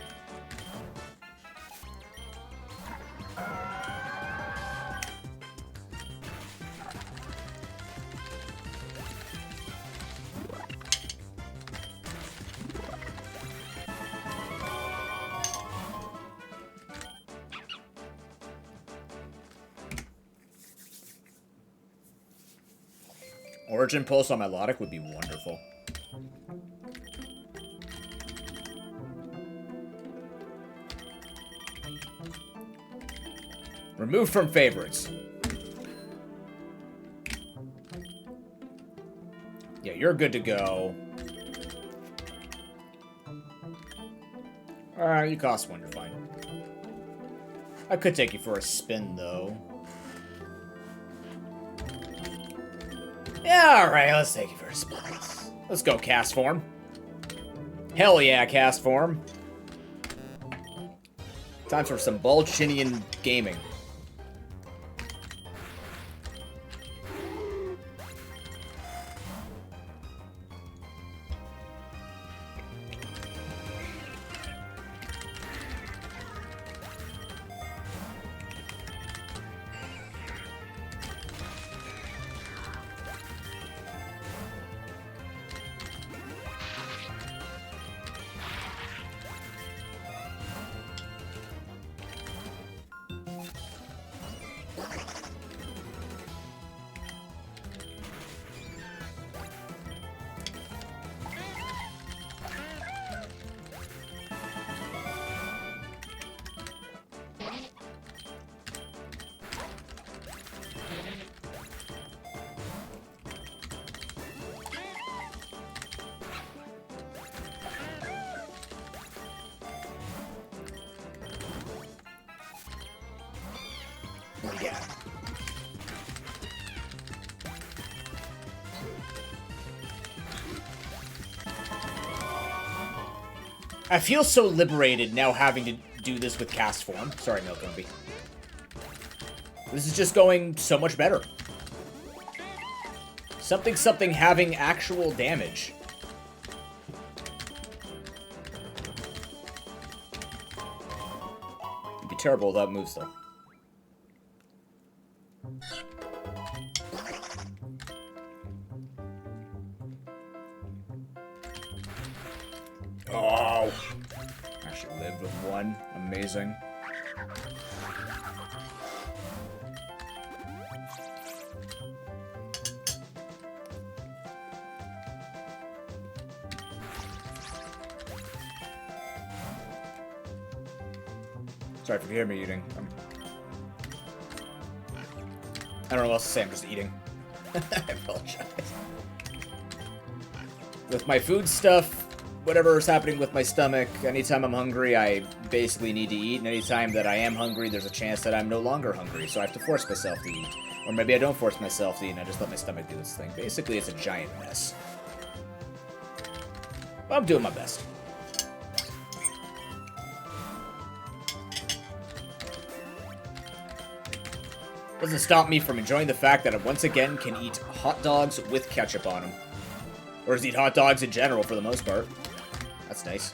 Origin Pulse on Melodic would be wonderful. Remove from favorites. Yeah, you're good to go. Alright, you cost 1, you're fine. I could take you for a spin, though. Yeah, alright, let's take you for a spin. Let's go, cast form. Hell yeah, cast form. Time for some Balchinian gaming. Yeah. I feel so liberated now having to do this with cast form. Sorry, Milk Rumpy. This is just going so much better. Something having actual damage. It'd be terrible without moves, though. Oh! Actually lived with one. Amazing. Sorry if you hear me eating. I don't know what else to say, I'm just eating. I apologize. With my food stuff, whatever is happening with my stomach, anytime I'm hungry, I basically need to eat, and anytime that I am hungry, there's a chance that I'm no longer hungry, so I have to force myself to eat. Or maybe I don't force myself to eat, and I just let my stomach do its thing. Basically, it's a giant mess. But I'm doing my best. Doesn't stop me from enjoying the fact that I once again can eat hot dogs with ketchup on them. Or just eat hot dogs in general for the most part. That's nice.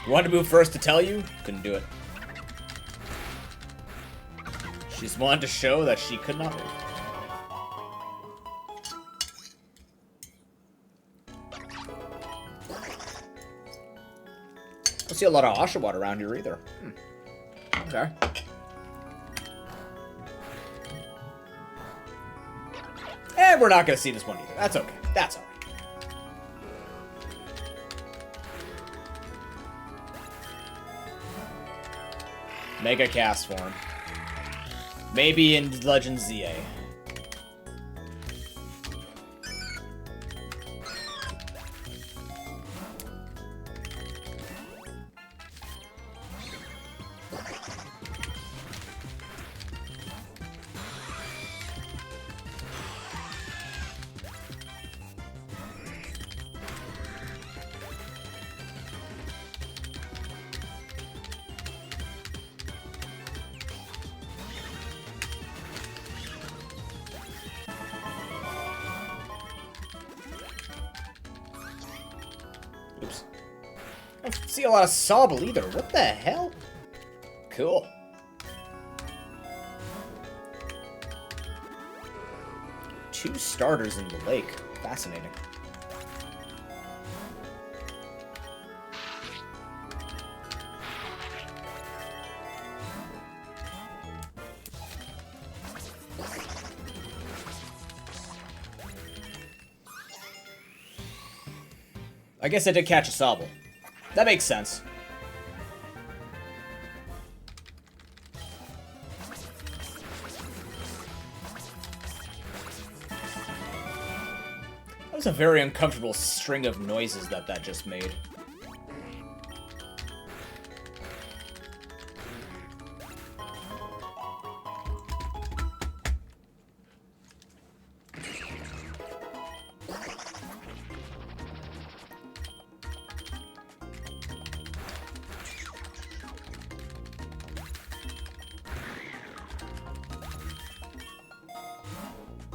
You wanted to move first to tell you? Couldn't do it. She just wanted to show that she could not move. I don't see a lot of Oshawott around here either. Okay. And we're not going to see this one either. That's okay. That's alright. Mega cast form. Maybe in Legend ZA. Oops. I don't see a lot of Sobble either. What the hell? Cool. Two starters in the lake. Fascinating. I guess I did catch a Sobble. That makes sense. That was a very uncomfortable string of noises that just made.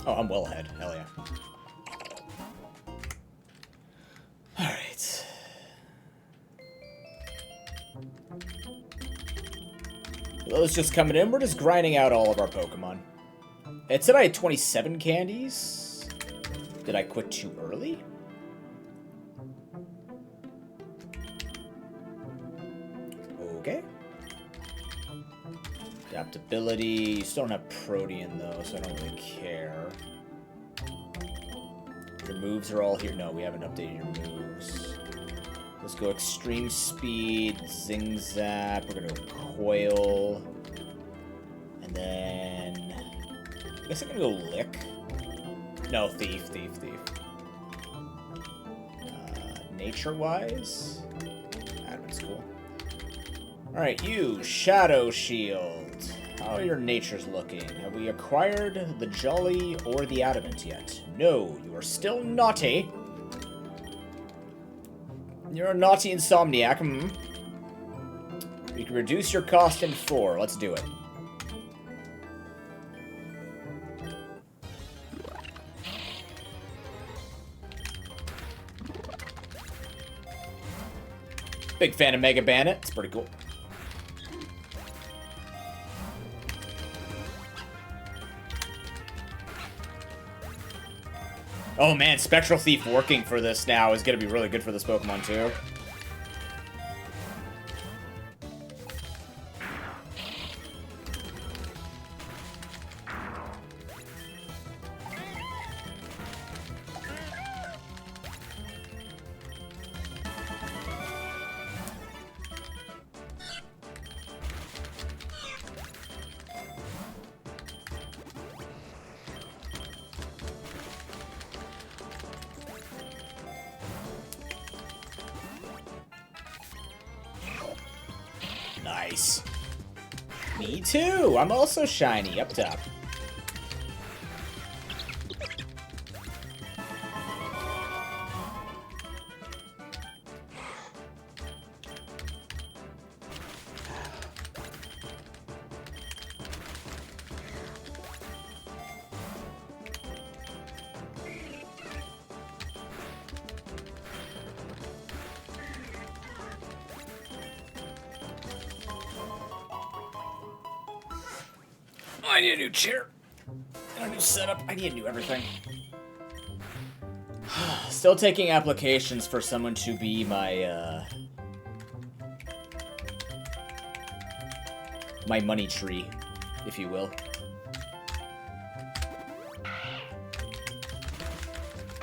Oh, I'm well ahead. Hell yeah. Alright. Those just coming in. We're just grinding out all of our Pokemon. It said I had 27 candies. Did I quit too early? Okay. Adaptability. You still don't have Protean, though, so I don't really care. Your moves are all here. No, we haven't updated your moves. Let's go Extreme Speed, Zing Zap. We're going to go Coil. And then... I guess I'm going to go Lick. No, Thief. Nature-wise? Adamant's cool. Alright, you, Shadow Shield. How are your natures looking? Have we acquired the Jolly or the Adamant yet? No, you are still naughty. You're a naughty insomniac, We can reduce your cost in 4. Let's do it. Big fan of Mega Bandit. It's pretty cool. Oh man, Spectral Thief working for this now is going to be really good for this Pokemon too. Nice. Me too. I'm also shiny up top. I need a new chair. And a new setup. I need a new everything. Still taking applications for someone to be my, my money tree, if you will.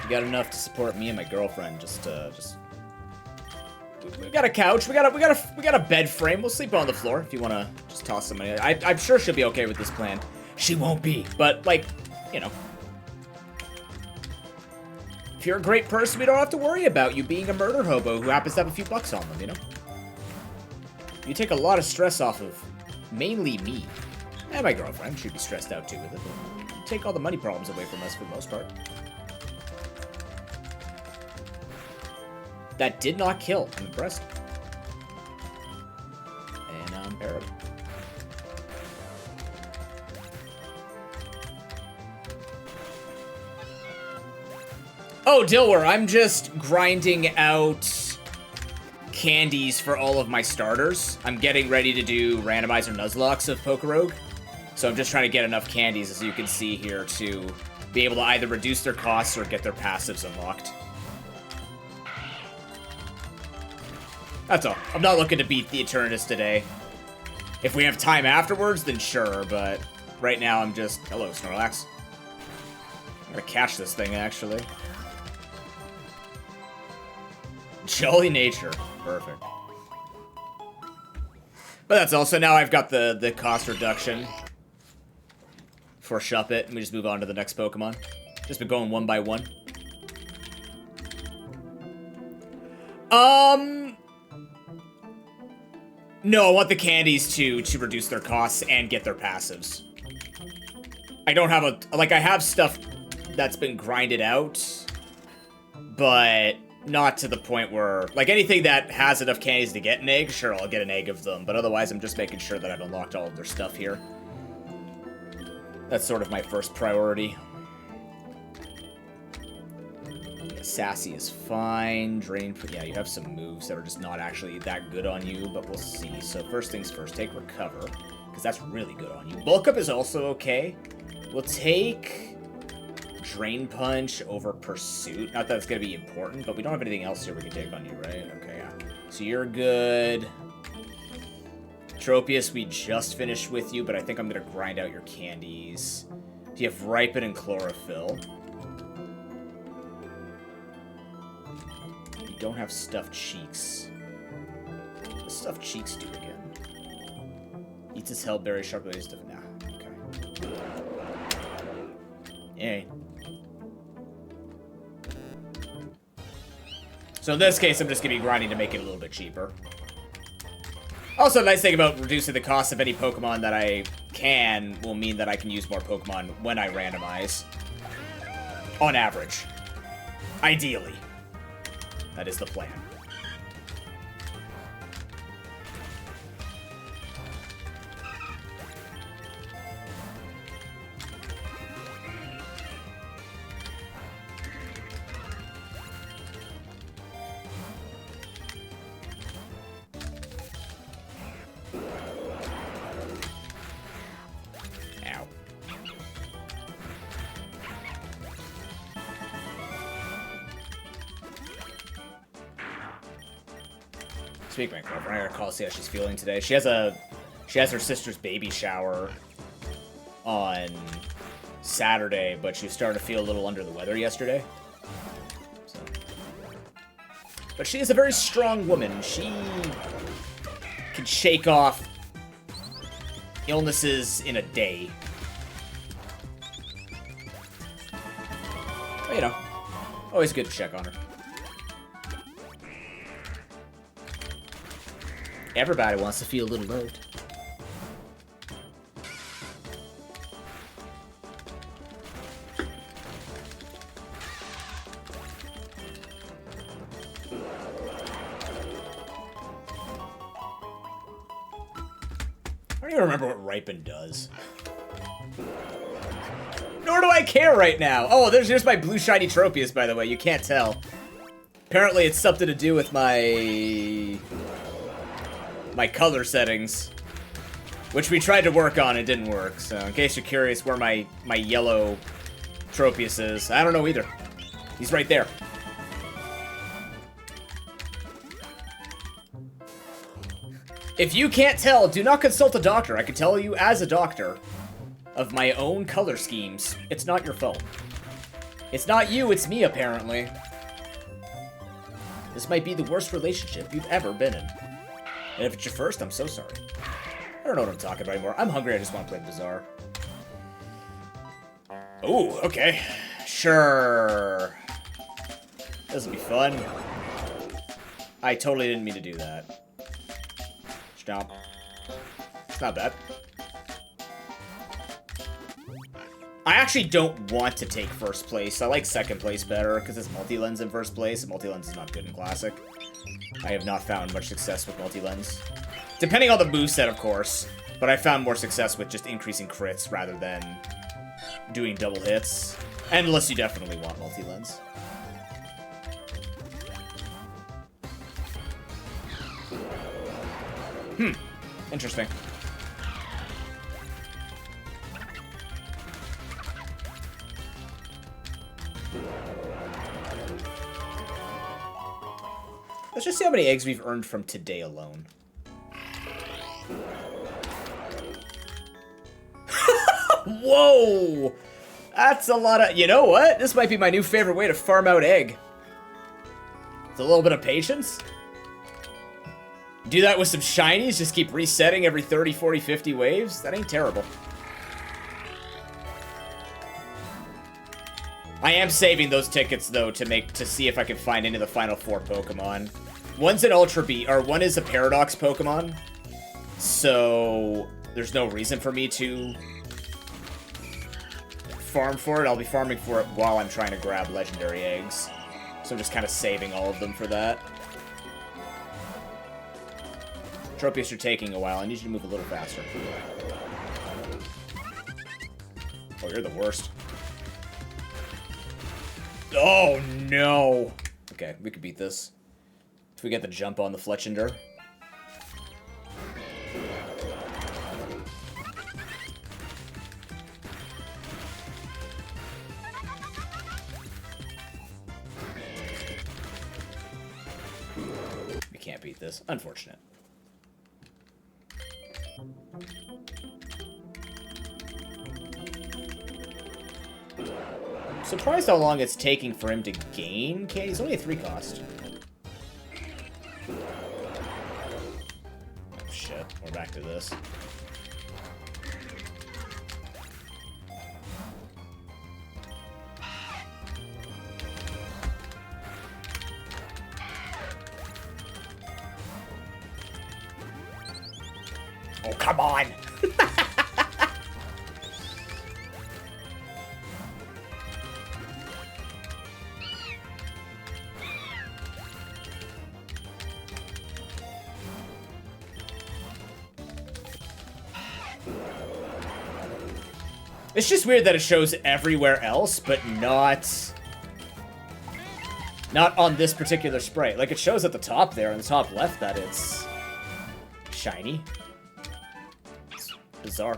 You got enough to support me and my girlfriend. We got a couch. We got a bed frame. We'll sleep on the floor if you want to just toss some money. I'm sure she'll be okay with this plan. She won't be, but like, you know, if you're a great person, we don't have to worry about you being a murder hobo who happens to have a few bucks on them. You know, you take a lot of stress off of mainly me and my girlfriend. She'd be stressed out too with it. But you take all the money problems away from us for the most part. That did not kill. I'm impressed. And I'm parried. Oh, Dilwer, I'm just grinding out candies for all of my starters. I'm getting ready to do randomizer Nuzlocke of PokeRogue. So I'm just trying to get enough candies, as you can see here, to be able to either reduce their costs or get their passives unlocked. That's all. I'm not looking to beat the Eternatus today. If we have time afterwards, then sure, but right now I'm just... Hello, Snorlax. I'm gonna catch this thing, actually. Jolly nature. Perfect. But that's all. So now I've got the cost reduction for Shuppet, and we just move on to the next Pokemon. Just been going one by one. No, I want the candies to reduce their costs and get their passives. I don't have I have stuff that's been grinded out, but not to the point where, like, anything that has enough candies to get an egg, sure, I'll get an egg of them, but otherwise I'm just making sure that I've unlocked all of their stuff here. That's sort of my first priority. Sassy is fine. Drain, yeah, you have some moves that are just not actually that good on you, but we'll see. So first things first, take Recover, because that's really good on you. Bulk Up is also okay. We'll take Drain Punch over Pursuit. Not that it's going to be important, but we don't have anything else here we can take on you, right? Okay, yeah. So you're good. Tropius, we just finished with you, but I think I'm going to grind out your candies. You have Ripen and Chlorophyll. You don't have Stuffed Cheeks. What does Stuffed Cheeks do again? Eats his Hellberry, sharply stuff. Nah, okay. Yay. So in this case, I'm just going to be grinding to make it a little bit cheaper. Also, the nice thing about reducing the cost of any Pokemon that I can will mean that I can use more Pokemon when I randomize. On average. Ideally. That is the plan. Speak my girlfriend. I gotta call see how she's feeling today. She has her sister's baby shower on Saturday, but she was starting to feel a little under the weather yesterday. So. But she is a very strong woman. She can shake off illnesses in a day. But, you know, always good to check on her. Everybody wants to feel a little loved. I don't even remember what Ripen does. Nor do I care right now. Oh, there's my blue shiny Tropius, by the way. You can't tell. Apparently it's something to do with my color settings, which we tried to work on and didn't work. So in case you're curious where my yellow Tropius is, I don't know either. He's right there. If you can't tell, do not consult a doctor. I can tell you as a doctor of my own color schemes. It's not your fault. It's not you, it's me, apparently. This might be the worst relationship you've ever been in. And if it's your first, I'm so sorry. I don't know what I'm talking about anymore. I'm hungry, I just want to play Bazaar. Ooh, okay. Sure. This'll be fun. I totally didn't mean to do that. Stomp. It's not bad. I actually don't want to take first place. I like second place better, because it's multi-lens in first place, and multi-lens is not good in Classic. I have not found much success with multi-lens. Depending on the moveset, of course. But I found more success with just increasing crits rather than doing double hits. Unless you definitely want multi-lens. Interesting. Let's just see how many eggs we've earned from today alone. Whoa! That's a lot of... You know what? This might be my new favorite way to farm out egg. It's a little bit of patience. Do that with some shinies, just keep resetting every 30, 40, 50 waves. That ain't terrible. I am saving those tickets though to see if I can find any of the final 4 Pokemon. One's an Ultra Beast, or one is a Paradox Pokemon. So there's no reason for me to farm for it. I'll be farming for it while I'm trying to grab legendary eggs. So I'm just kind of saving all of them for that. Tropius, you're taking a while. I need you to move a little faster. Oh, you're the worst. Oh, no. Okay, we could beat this. If we get the jump on the Fletchender. We can't beat this. Unfortunate. Surprised how long it's taking for him to gain. Okay, he's only a 3 cost. Oh shit, we're back to this. Oh, come on! It's just weird that it shows everywhere else, but not on this particular sprite. Like, it shows at the top there, on the top left, that it's shiny. It's bizarre.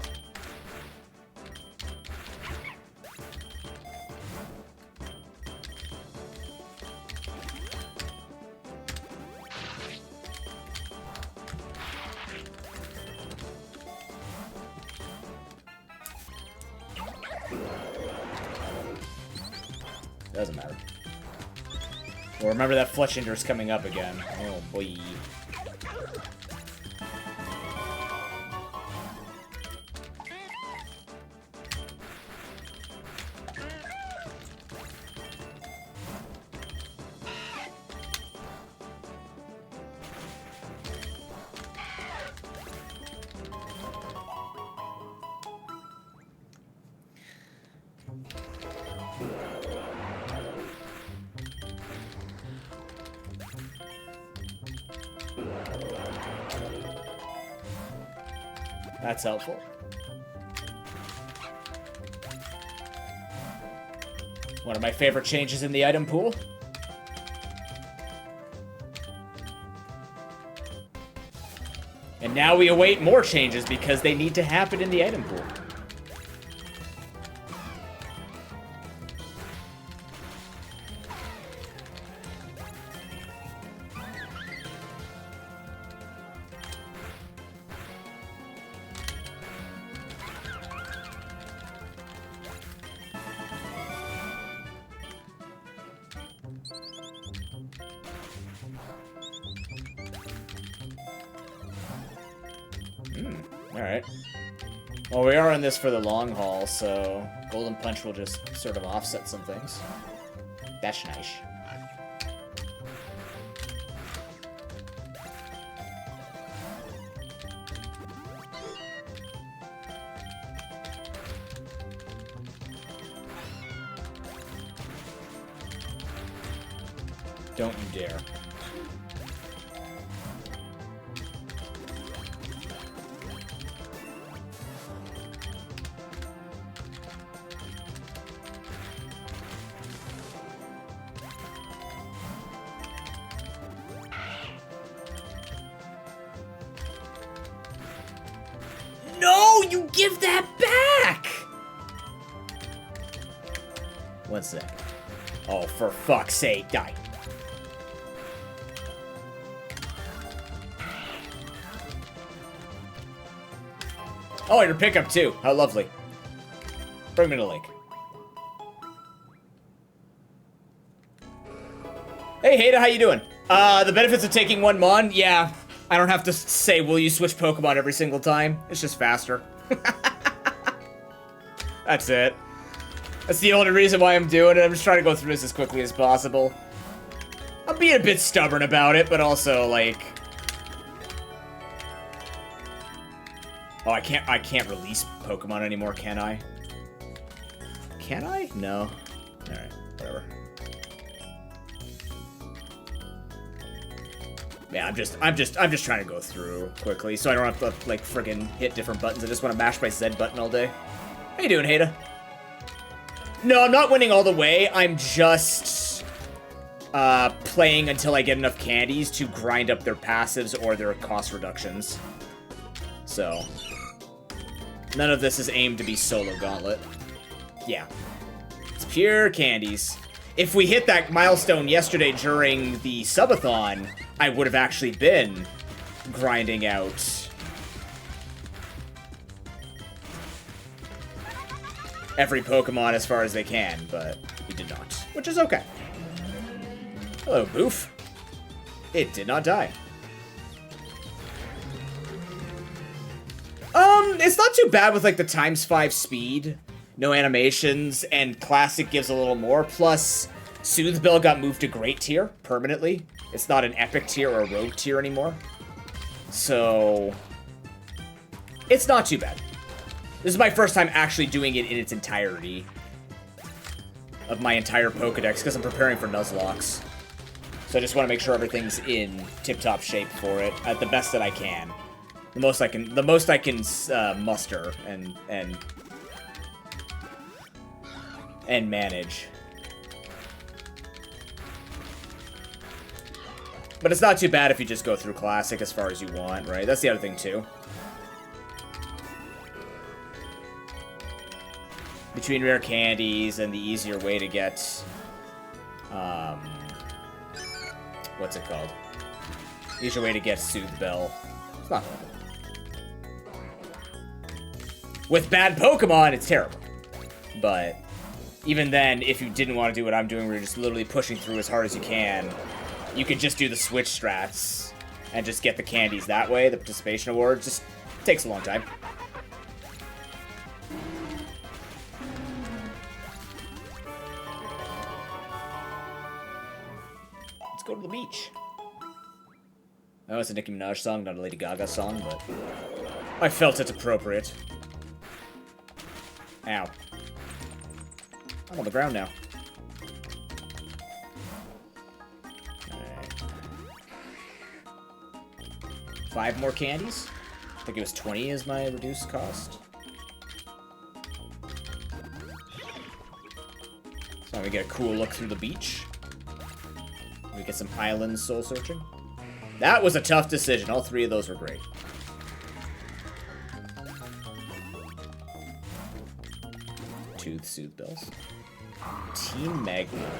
Doesn't matter. Well, remember that Fletchender's coming up again. Oh, boy. That's helpful. One of my favorite changes in the item pool. And now we await more changes because they need to happen in the item pool. Alright. Well, we are in this for the long haul, so Golden Punch will just sort of offset some things. That's nice. Don't you dare. No, you give that back! 1 sec. Oh, for fuck's sake, die. Oh, and your pickup too. How lovely. Bring me to Link. Hey, Hada, how you doing? The benefits of taking 1 Mon? Yeah. I don't have to say, will you switch Pokemon every single time? It's just faster. That's it. That's the only reason why I'm doing it. I'm just trying to go through this as quickly as possible. I'm being a bit stubborn about it, but also, like... Oh, I can't release Pokemon anymore, can I? Can I? No. Alright, whatever. Yeah, I'm just trying to go through quickly, so I don't have to, like, friggin' hit different buttons. I just want to mash my Z button all day. How you doing, Hada? No, I'm not winning all the way. I'm just playing until I get enough candies to grind up their passives or their cost reductions. So, none of this is aimed to be solo gauntlet. Yeah. It's pure candies. If we hit that milestone yesterday during the subathon, I would have actually been grinding out every Pokemon as far as they can, but we did not, which is okay. Hello, Boof. It did not die. It's not too bad with, like, the ×5 speed. No animations, and Classic gives a little more. Plus, Soothe Bell got moved to Great Tier permanently. It's not an Epic Tier or a Rogue Tier anymore. So, it's not too bad. This is my first time actually doing it in its entirety. Of my entire Pokedex, because I'm preparing for Nuzlocke. So I just want to make sure everything's in tip-top shape for it, at the best that I can. The most I can muster and manage. But it's not too bad if you just go through Classic as far as you want, right? That's the other thing, too. Between rare candies and the easier way to get, what's it called? Easier way to get Soothe Bell. It's not horrible. With bad Pokemon, it's terrible. But even then, if you didn't want to do what I'm doing, where you're just literally pushing through as hard as you can, you could just do the switch strats and just get the candies that way. The participation award just takes a long time. Let's go to the beach. I know it's a Nicki Minaj song, not a Lady Gaga song, but I felt it appropriate. Ow. I'm on the ground now. Alright. 5 more candies? I think it was 20 is my reduced cost. So now we get a cool look through the beach. We get some island soul searching. That was a tough decision. All 3 of those were great. Tooth Soothe Bells. Team Magma.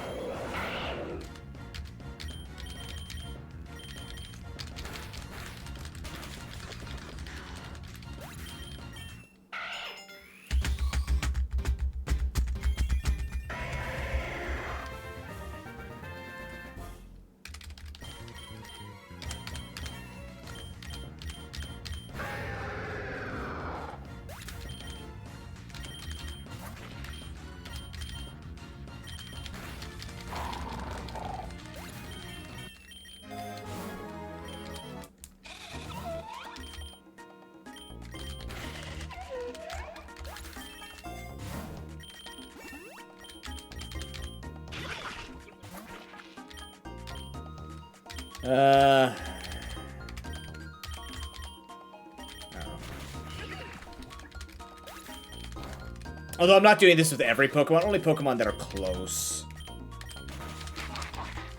Although I'm not doing this with every Pokemon, only Pokemon that are close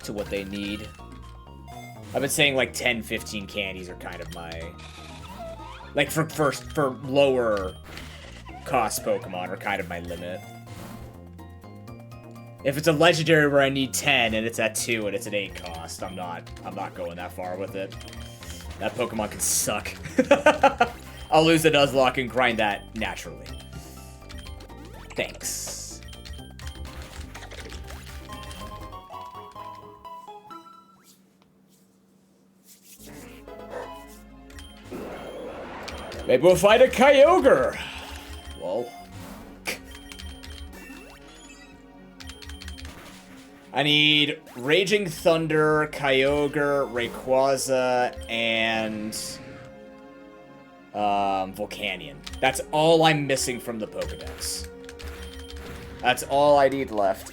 to what they need. I've been saying like 10, 15 candies are kind of my... Like for lower cost Pokemon are kind of my limit. If it's a legendary where I need 10 and it's at 2 and it's an 8 cost, I'm not going that far with it. That Pokemon can suck. I'll lose the Nuzlocke and grind that naturally. Thanks. Maybe we'll fight a Kyogre. Whoa. I need Raging Thunder, Kyogre, Rayquaza, and Volcanion. That's all I'm missing from the Pokedex. That's all I need left.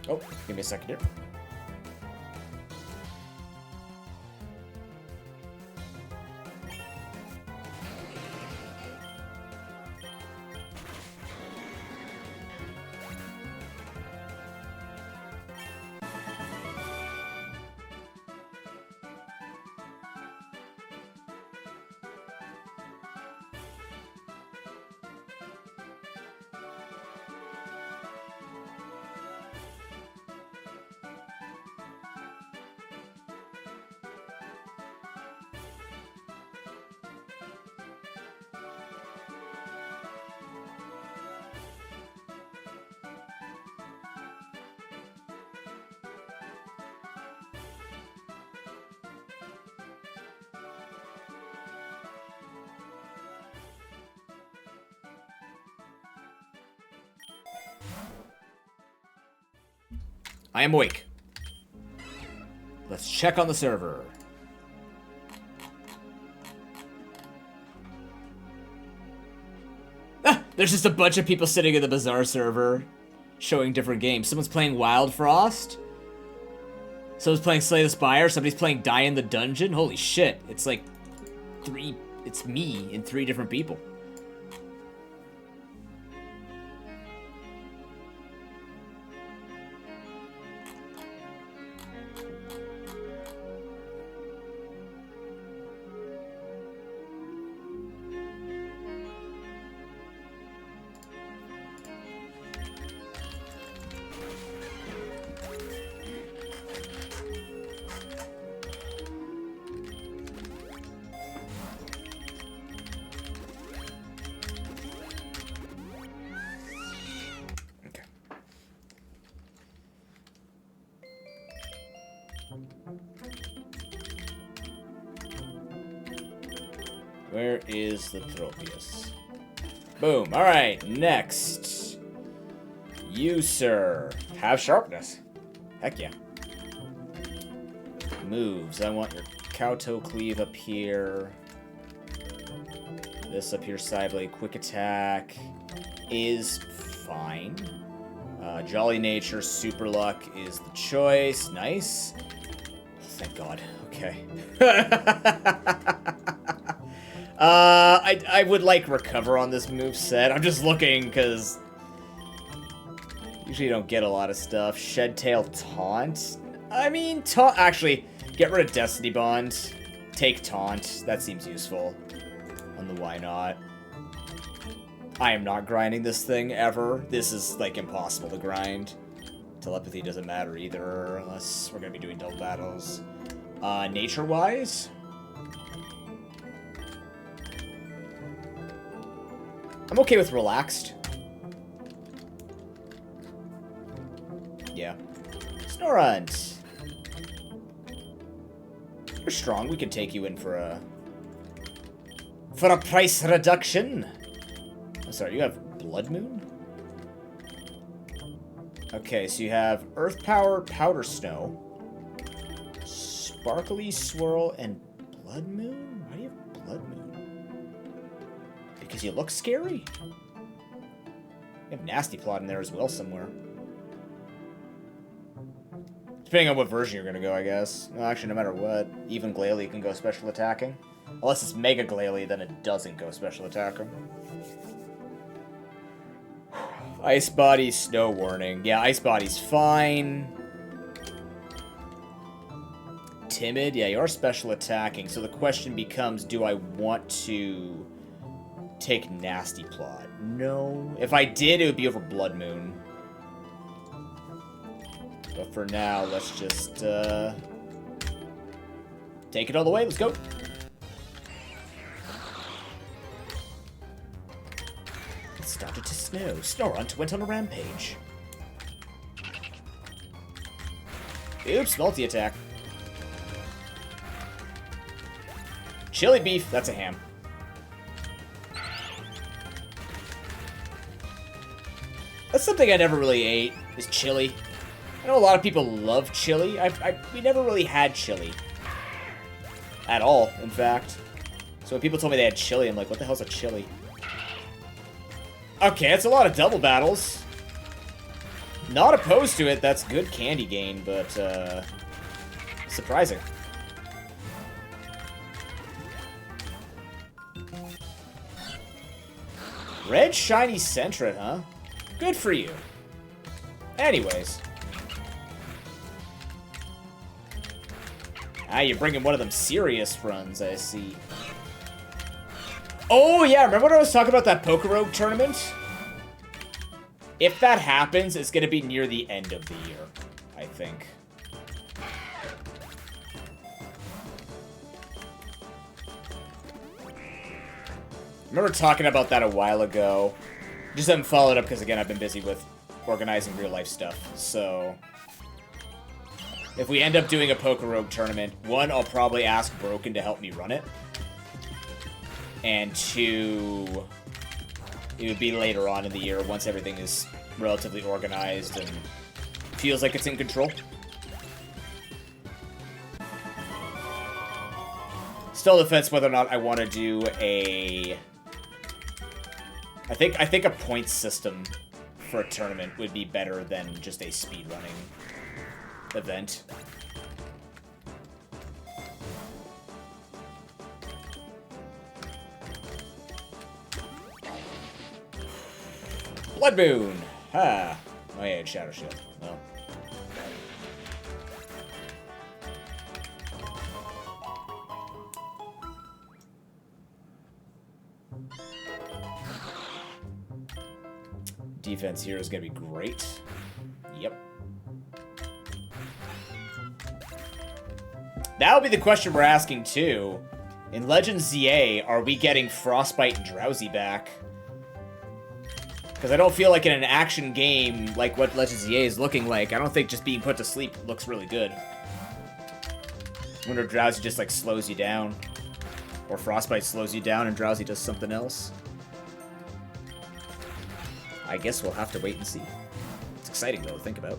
Oh, give me a second here. I am awake. Let's check on the server. Ah, there's just a bunch of people sitting in the Bazaar server showing different games. Someone's playing Wild Frost. Someone's playing Slay the Spire. Somebody's playing Die in the Dungeon. Holy shit. It's like it's me and 3 different people. Where is the Tropius? Boom. Alright, next. You, sir, have sharpness. Heck yeah. Moves. I want your Kowtow Cleave up here. This up here, Sideblade. Quick attack is fine. Jolly Nature, Super Luck is the choice. Nice. Thank God. Okay. I would like Recover on this moveset. I'm just looking because usually don't get a lot of stuff. Shedtail Taunt. I mean, Taunt. Actually, get rid of Destiny Bond. Take Taunt. That seems useful. On the why not. I am not grinding this thing ever. This is like impossible to grind. Telepathy doesn't matter either unless we're gonna be doing double battles. Nature-wise. I'm okay with Relaxed. Yeah. Snorunt. You're strong. We can take you in for a price reduction. I'm sorry, you have Blood Moon? Okay, so you have Earth Power, Powder Snow, Sparkly Swirl, and Blood Moon? Why do you have Blood Moon? Because you look scary? You have Nasty Plot in there as well somewhere. Depending on what version you're going to go, I guess. No, actually, no matter what. Even Glalie can go special attacking. Unless it's Mega Glalie, then it doesn't go special attacking. Ice Body, Snow Warning. Yeah, Ice Body's fine. Timid? Yeah, you are special attacking. So the question becomes, do I want to take Nasty Plot? No. If I did, it would be over Blood Moon. But for now, let's just take it all the way. Let's go. It started to snow. Snorunt went on a rampage. Oops, multi-attack. Chili beef. That's a ham. That's something I never really ate, is chili. I know a lot of people love chili. We never really had chili. At all, in fact. So when people told me they had chili, I'm like, what the hell's a chili? Okay, it's a lot of double battles. Not opposed to it. That's good candy gain, but surprising. Red shiny Sentret, huh? Good for you. Anyways. Ah, you're bringing one of them serious runs, I see. Oh, yeah, remember when I was talking about that PokeRogue tournament? If that happens, it's going to be near the end of the year, I think. I remember talking about that a while ago. Just haven't followed up because, again, I've been busy with organizing real-life stuff. So, if we end up doing a PokeRogue tournament, one, I'll probably ask Broken to help me run it. And two, it would be later on in the year once everything is relatively organized and feels like it's in control. Still on the fence whether or not I want to do a... I think a point system for a tournament would be better than just a speedrunning event. Blood Moon! Ha! Oh yeah, it's Shadow Shield. No. Defense here is gonna be great. Yep. That would be the question we're asking too. In Legends ZA, are we getting Frostbite and Drowsy back? Because I don't feel like in an action game like what Legends ZA is looking like, I don't think just being put to sleep looks really good. I wonder if Drowsy just like slows you down. Or Frostbite slows you down and Drowsy does something else. I guess we'll have to wait and see. It's exciting though to think about.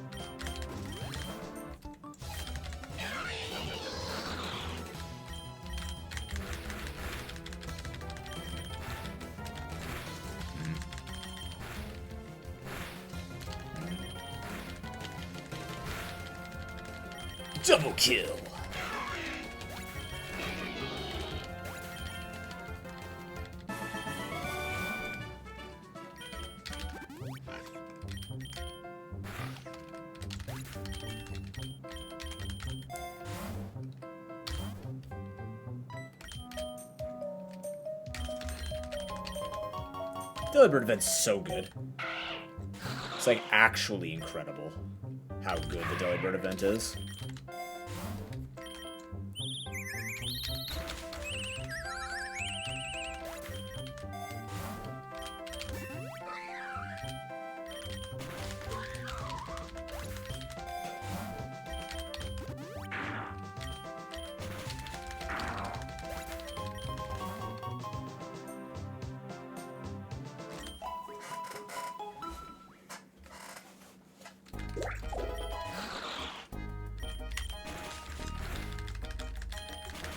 Double kill. Deliberate event's so good. It's like actually incredible how good the Delibird event is.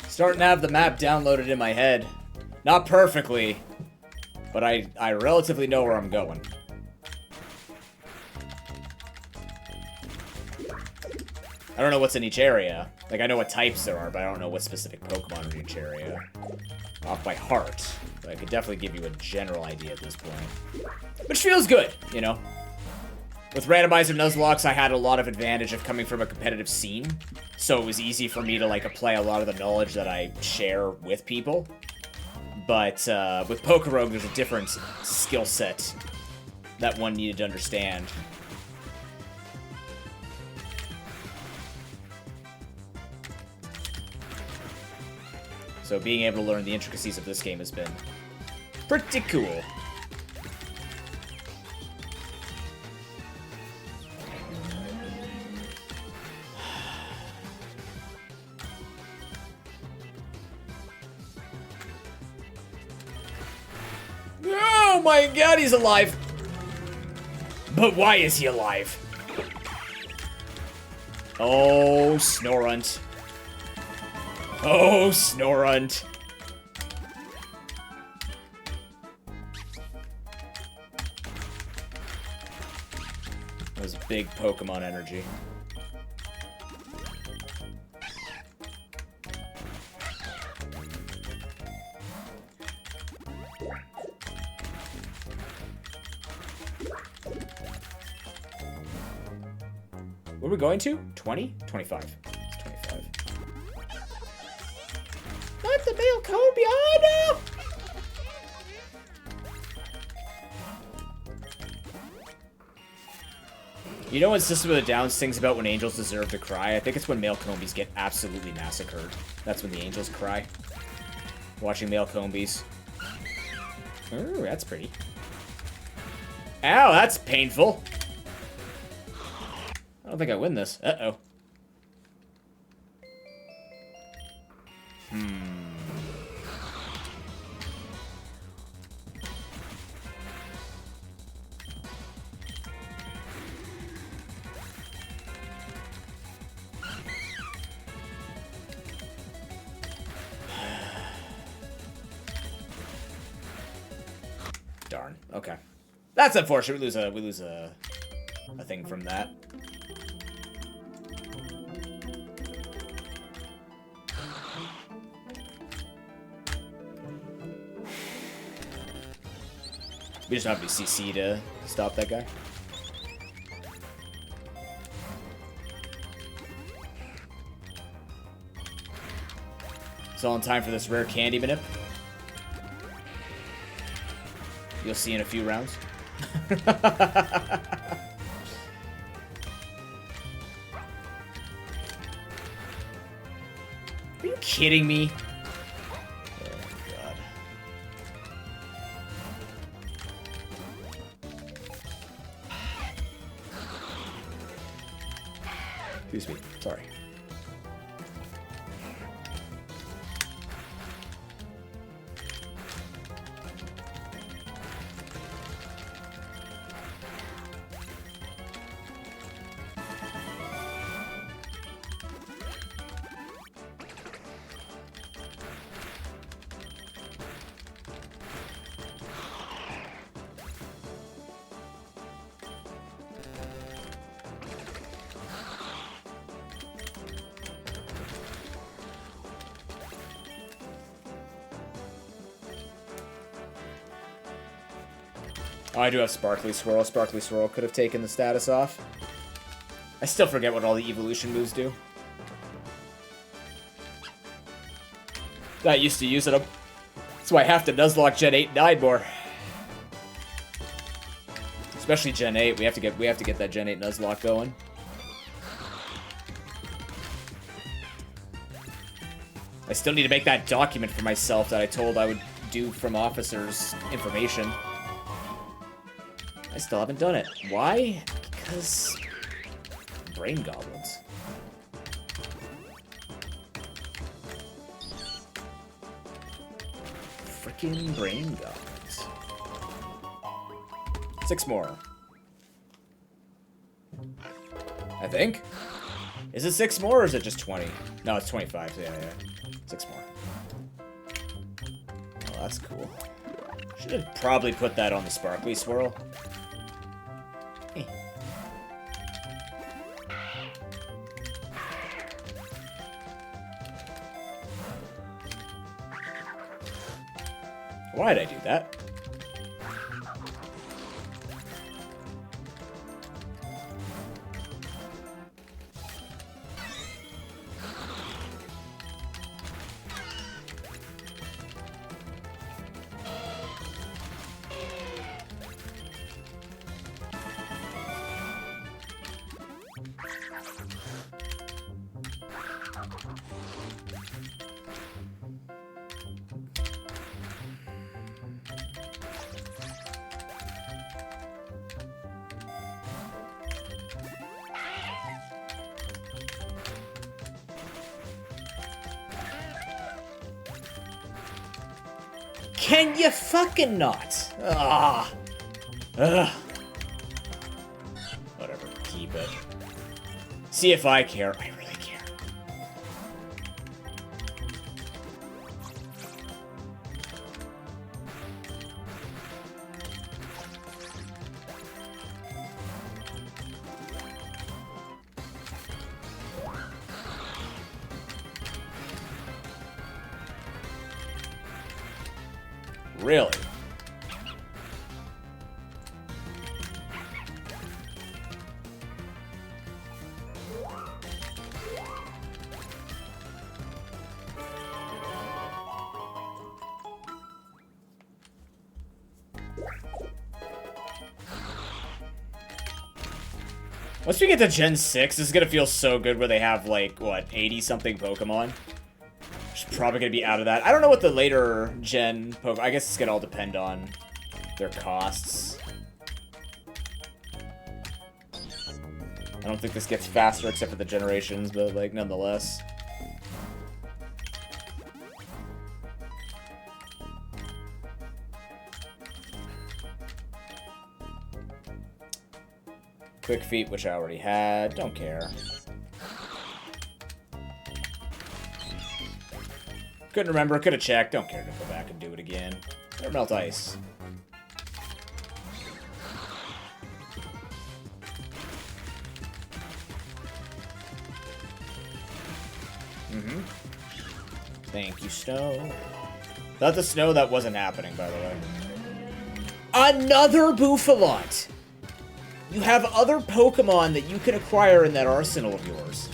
Starting to have the map downloaded in my head. Not perfectly, but I relatively know where I'm going. I don't know what's in each area. Like, I know what types there are, but I don't know what specific Pokemon are in each area. Off by heart. But I could definitely give you a general idea at this point. Which feels good, you know? With Randomizer Nuzlocke, I had a lot of advantage of coming from a competitive scene. So it was easy for me to, like, apply a lot of the knowledge that I share with people. But with PokeRogue, there's a different skill set that one needed to understand. So being able to learn the intricacies of this game has been pretty cool. Oh my god, he's alive! But why is he alive? Oh, Snorunt. Oh, Snorunt. That was big Pokemon energy. Where are we going to? 20? 25. It's 25. Not the male Kobe! Oh no! You know what System of the Down sings about when angels deserve to cry? I think it's when male Combies get absolutely massacred. That's when the angels cry. Watching male Combies. Ooh, that's pretty. Ow, that's painful. I don't think I win this. Uh-oh. Darn. Okay. That's unfortunate. We lose a thing from that. We just don't have to CC to stop that guy. It's all in time for this rare candy manip. You'll see in a few rounds. Are you kidding me? Excuse me. Sorry. Oh, I do have Sparkly Swirl. Sparkly Swirl could have taken the status off. I still forget what all the evolution moves do. Not used to using them. That's why I have to Nuzlocke Gen 8 and 9 more. Especially Gen 8. We have to get that Gen 8 Nuzlocke going. I still need to make that document for myself that I told I would do from officers' information. I still haven't done it. Why? Because brain goblins. Freaking brain goblins. 6 more. I think. Is it 6 more or is it just 20? No, it's 25. Yeah. 6 more. Oh, that's cool. Should have probably put that on the Sparkly Swirl. Why'd I do that? Can you fucking not? Ah. Ugh. Whatever, keep it. See if I care. I really care. Really? Once we get to Gen 6, this is gonna feel so good where they have, like, what, 80-something Pokemon? Which is probably gonna be out of that. I don't know what the later gen Pokemon... I guess it's gonna all depend on their costs. I don't think this gets faster except for the generations, but, like, nonetheless. Quick Feet, which I already had. Don't care. Couldn't remember. Could have checked. Don't care to go back and do it again. Or Melt Ice. Mm-hmm. Thank you, Snow. Thought the Snow that wasn't happening, by the way. Another Bouffalont! You have other Pokemon that you can acquire in that arsenal of yours.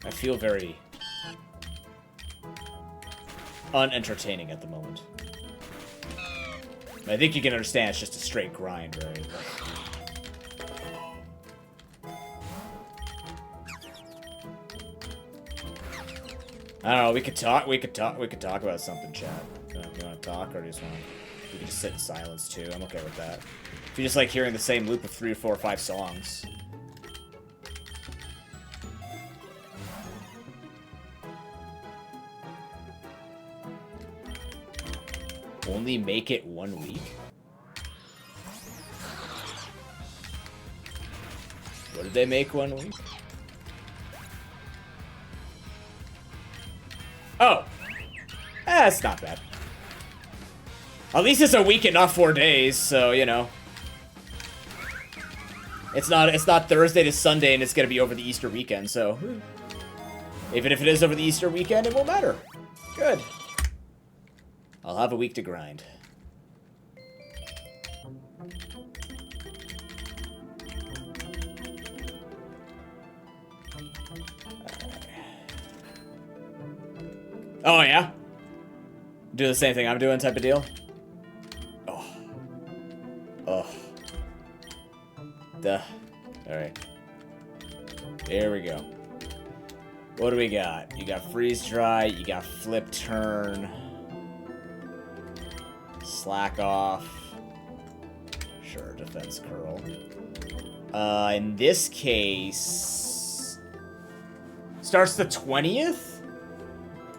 I feel very unentertaining at the moment. I think you can understand it's just a straight grind, right? I don't know, we could talk about something, chat. You wanna talk, or do you just wanna... We can just sit in silence, too. I'm okay with that. If you just like hearing the same loop of 3 or 4 or 5 songs. Only make it 1 week? What did they make 1 week? Oh! That's not bad. At least it's a week and not 4 days, so, you know. It's not Thursday to Sunday and it's gonna be over the Easter weekend, so... Even if it is over the Easter weekend, it won't matter. Good. I'll have a week to grind. Oh, yeah? Do the same thing I'm doing type of deal? Oh. Oh. Duh. Alright. Here we go. What do we got? You got Freeze Dry, you got Flip Turn. Slack Off. Sure, Defense Curl. In this case... Starts the 20th?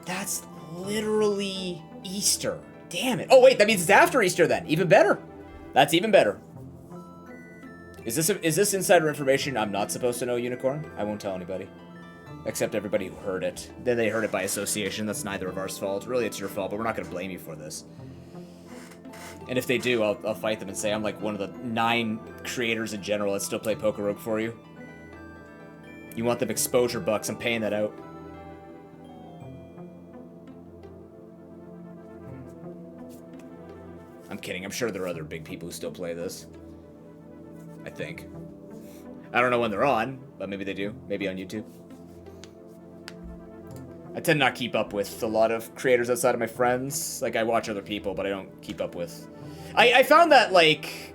That's literally Easter. Damn it. Oh, wait, that means it's after Easter then. Even better. That's even better. Is this insider information I'm not supposed to know, Unicorn? I won't tell anybody. Except everybody who heard it. Then they heard it by association. That's neither of ours fault. Really, it's your fault, but we're not going to blame you for this. And if they do, I'll fight them and say I'm like one of the 9 creators in general that still play PokeRogue for you. You want them exposure bucks, I'm paying that out. I'm kidding, I'm sure there are other big people who still play this. think. I don't know when they're on, but maybe they do. Maybe on YouTube. I tend not keep up with a lot of creators outside of my friends. Like, I watch other people, but I don't keep up with... I found that, like...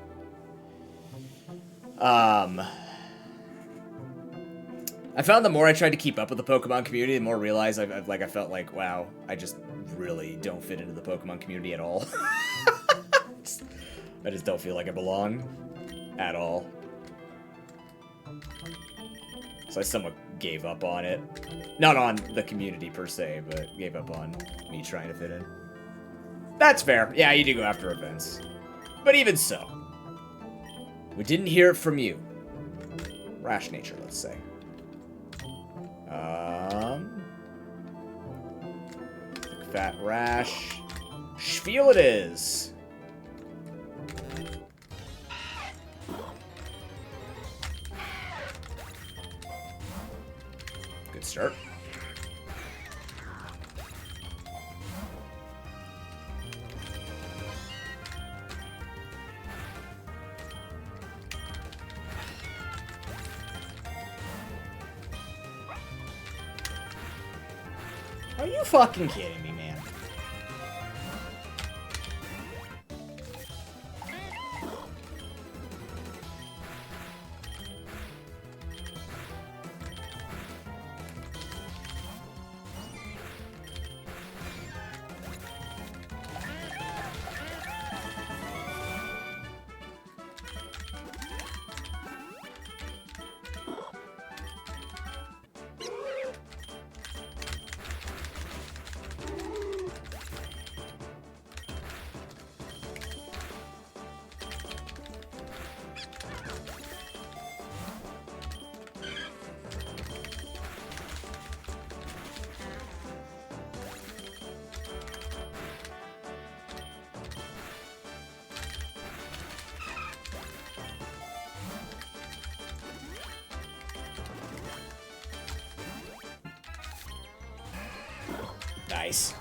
I found the more I tried to keep up with the Pokemon community, the more I realized I felt like, wow, I just really don't fit into the Pokemon community at all. I just don't feel like I belong at all. So I somewhat gave up on it. Not on the community per se, but gave up on me trying to fit in. That's fair. Yeah, you do go after events. But even so, we didn't hear it from you. Rash nature, let's say. Fat Rash. Spiel it is. Good start. Are you fucking kidding me, man? Nice.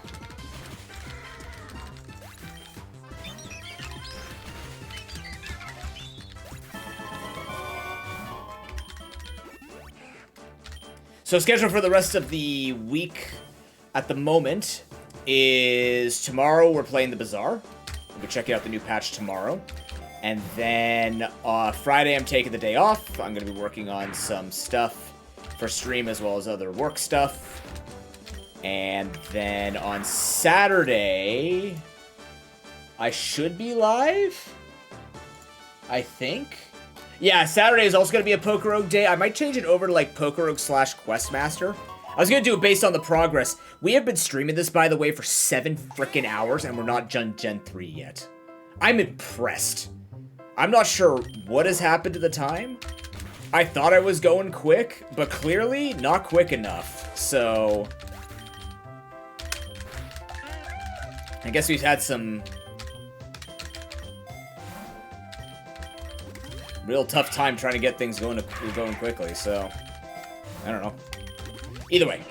So schedule for the rest of the week at the moment is tomorrow we're playing the Bazaar. We'll be checking out the new patch tomorrow. And then Friday I'm taking the day off. I'm going to be working on some stuff for stream as well as other work stuff. And then on Saturday, I should be live, I think. Yeah, Saturday is also going to be a PokeRogue day. I might change it over to like PokeRogue / Questmaster. I was going to do it based on the progress. We have been streaming this, by the way, for 7 freaking hours, and we're not Gen 3 yet. I'm impressed. I'm not sure what has happened to the time. I thought I was going quick, but clearly not quick enough. So... I guess we've had some real tough time trying to get things going quickly, so I don't know. Either way.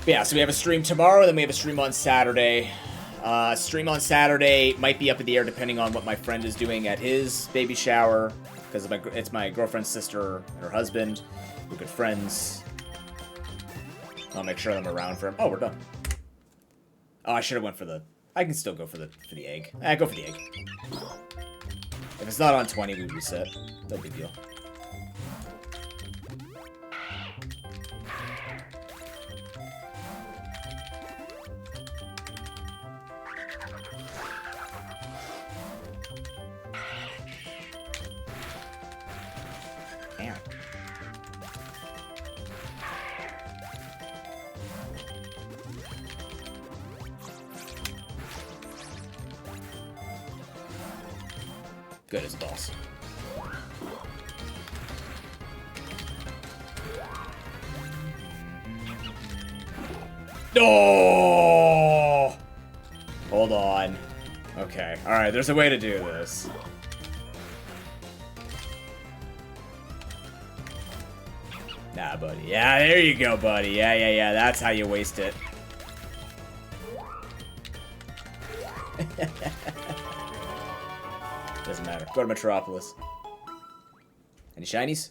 But yeah, so we have a stream tomorrow, then we have a stream on Saturday. Stream on Saturday might be up in the air depending on what my friend is doing at his baby shower, because it's my girlfriend's sister and her husband. We're good friends. I'll make sure I'm around for him. Oh, we're done. Oh, I should have went for the... I can still go for the egg. Go for the egg. If it's not on 20, we reset. No big deal. Damn. Good as a boss. Oh! Hold on. Okay. Alright, there's a way to do this. Nah, buddy. Yeah, there you go, buddy. Yeah. That's how you waste it. Doesn't matter. Go to Metropolis. Any shinies?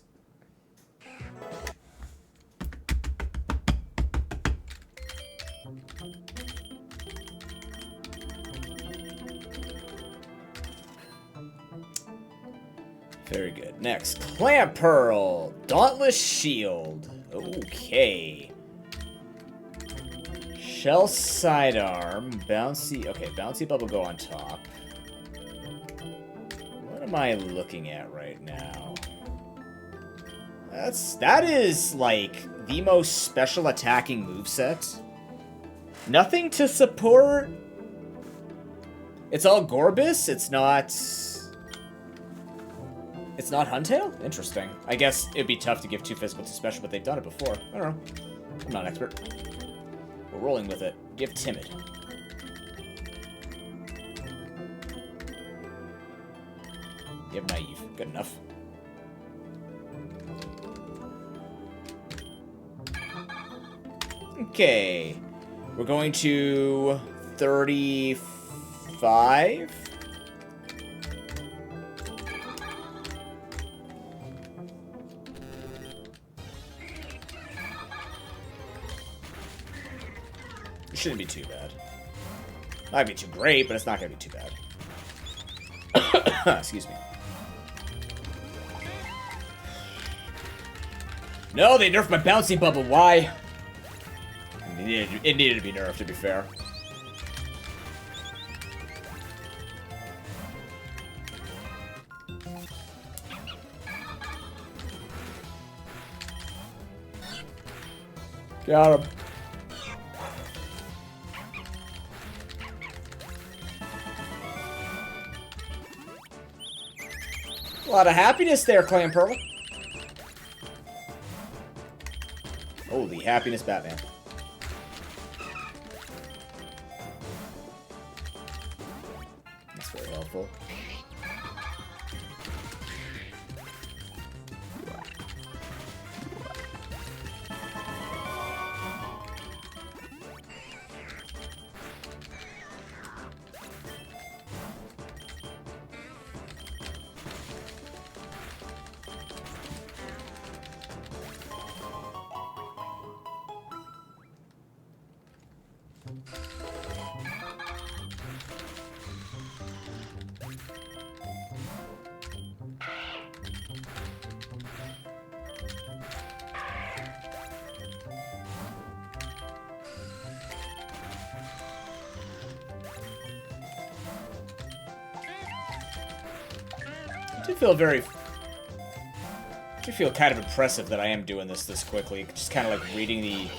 Very good. Next, Clamp Pearl, Dauntless Shield. Okay. Shell Sidearm, Bouncy. Okay, Bouncy Bubble go on top. What am I looking at right now? That is like the most special attacking moveset. Nothing to support. It's all Gorbis. It's not Huntail? Interesting. I guess it'd be tough to give 2 physical to special, but they've done it before. I don't know. I'm not an expert. We're rolling with it. Give Timid. Give Naive. Good enough. Okay. We're going to 35. It shouldn't be too bad. Not gonna be too great, but it's not gonna be too bad. Excuse me. No, they nerfed my bouncy bubble. Why? It needed to be nerfed, to be fair. Got him. A lot of happiness there, Clan Pearl. Holy happiness, Batman. That's very helpful. I feel kind of impressive that I am doing this quickly. Just kind of like reading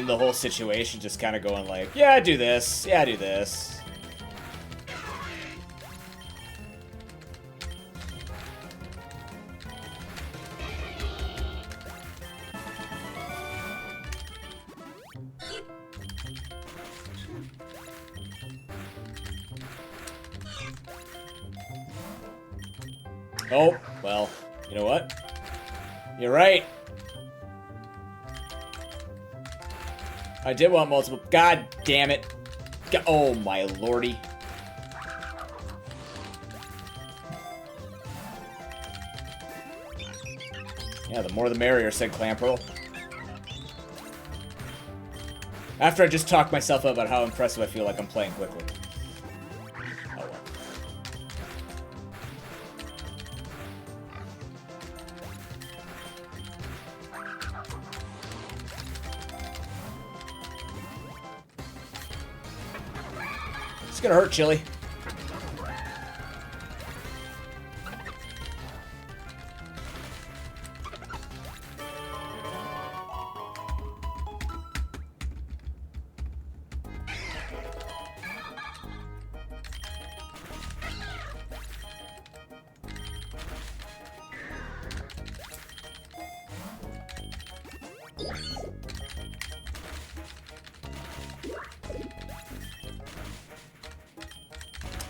the whole situation, just kind of going like, yeah, do this. Yeah, do this. Oh, well, you know what? You're right. I did want multiple. God damn it. Oh, my lordy. Yeah, the more the merrier, said Clan Pearl. After I just talked myself up about how impressive I feel like I'm playing quickly. Oh, well. It's gonna hurt, Chili.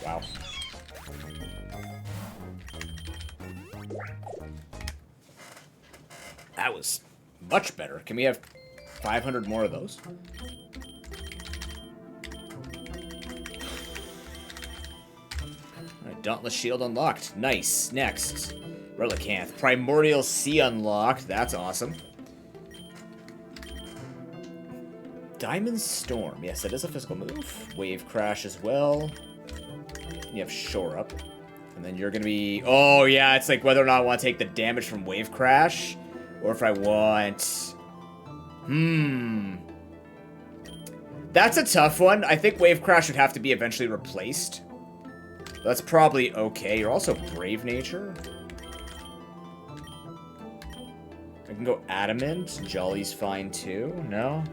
Wow. That was much better. Can we have 500 more of those? Alright, Dauntless Shield unlocked. Nice. Next, Relicanth. Primordial Sea unlocked. That's awesome. Diamond Storm. Yes, that is a physical move. Wave Crash as well. You have Shore Up. And then you're going to be... Oh, yeah, it's like whether or not I want to take the damage from Wave Crash. Or if I want... That's a tough one. I think Wave Crash would have to be eventually replaced. That's probably okay. You're also Brave Nature. I can go Adamant. Jolly's fine too. No?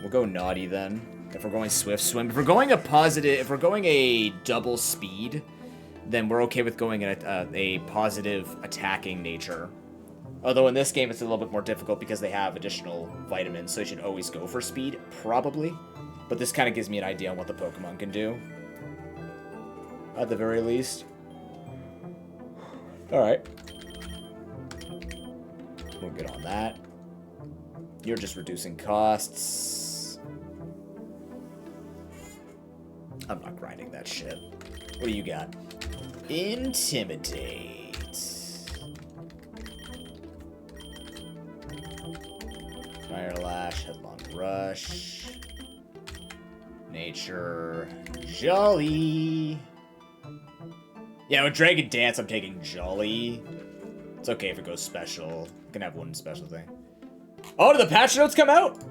We'll go Naughty then. If we're going Swift Swim. If we're going a positive... If we're going a double speed, then we're okay with going a positive attacking nature. Although in this game it's a little bit more difficult because they have additional vitamins, so you should always go for speed, probably. But this kind of gives me an idea on what the Pokemon can do. At the very least. Alright. We'll get on that. You're just reducing costs. I'm not grinding that shit. What do you got? Intimidate. Fire Lash, Headlong Rush. Nature. Jolly. Yeah, with Dragon Dance, I'm taking Jolly. It's okay if it goes special. I can have one special thing. Oh, did the patch notes come out?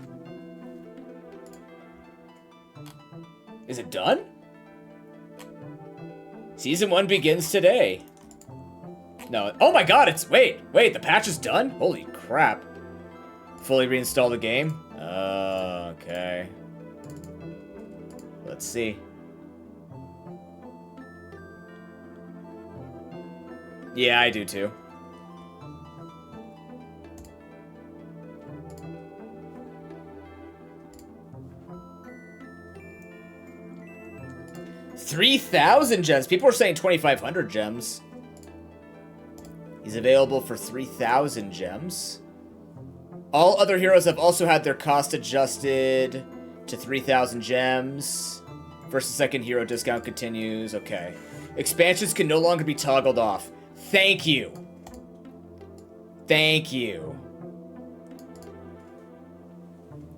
Is it done? Season 1 begins today. No. Oh my god, it's... Wait, the patch is done? Holy crap. Fully reinstall the game? Okay. Let's see. Yeah, I do too. $3,000 gems. People are saying 2,500 gems. He's available for 3,000 gems. All other heroes have also had their cost adjusted to 3,000 gems. First and second hero discount continues. Okay. Expansions can no longer be toggled off. Thank you. Thank you.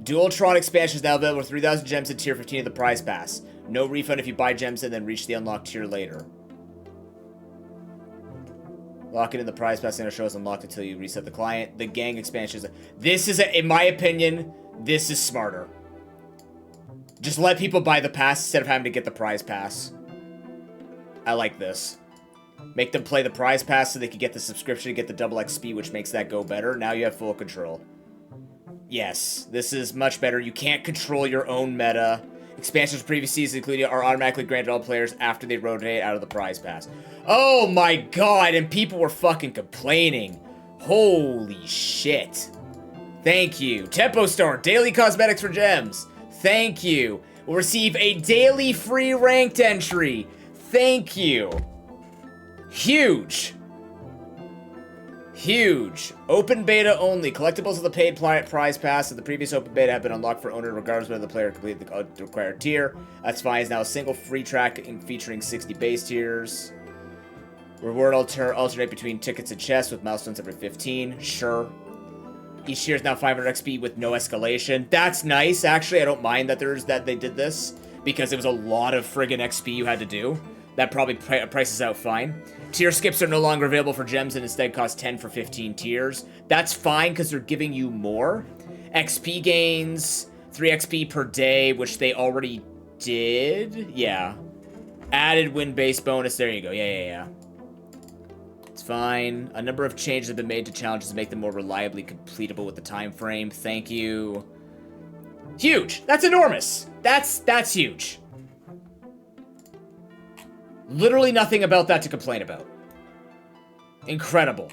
Dualtron expansion is now available with 3,000 gems in tier 15 of the prize pass. No refund if you buy gems and then reach the unlocked tier later. Lock it in the prize pass center show is unlocked until you reset the client. The gang expansion is... This is, in my opinion, this is smarter. Just let people buy the pass instead of having to get the prize pass. I like this. Make them play the prize pass so they can get the subscription and get the double XP, which makes that go better. Now you have full control. Yes, this is much better. You can't control your own meta. Expansions from previous seasons including are automatically granted all players after they rotate out of the prize pass. Oh my god, and people were fucking complaining. Holy shit. Thank you. Tempo Store, daily cosmetics for gems. Thank you. We'll receive a daily free ranked entry. Thank you. Huge. Huge. Open beta only. Collectibles of the paid prize pass of the previous open beta have been unlocked for owner regardless of whether the player completed the required tier. That's fine. It's now a single free track featuring 60 base tiers. Reward alternate between tickets and chests with milestones every 15. Sure. Each tier is now 500 XP with no escalation. That's nice, actually. I don't mind that they did this because it was a lot of friggin' XP you had to do. That probably prices out fine. Tier skips are no longer available for gems and instead cost 10 for 15 tiers. That's fine because they're giving you more. XP gains, 3 XP per day, which they already did. Yeah. Added win-based bonus. There you go. Yeah. It's fine. A number of changes have been made to challenges to make them more reliably completable with the time frame. Thank you. Huge. That's enormous. That's huge. Literally nothing about that to complain about. Incredible.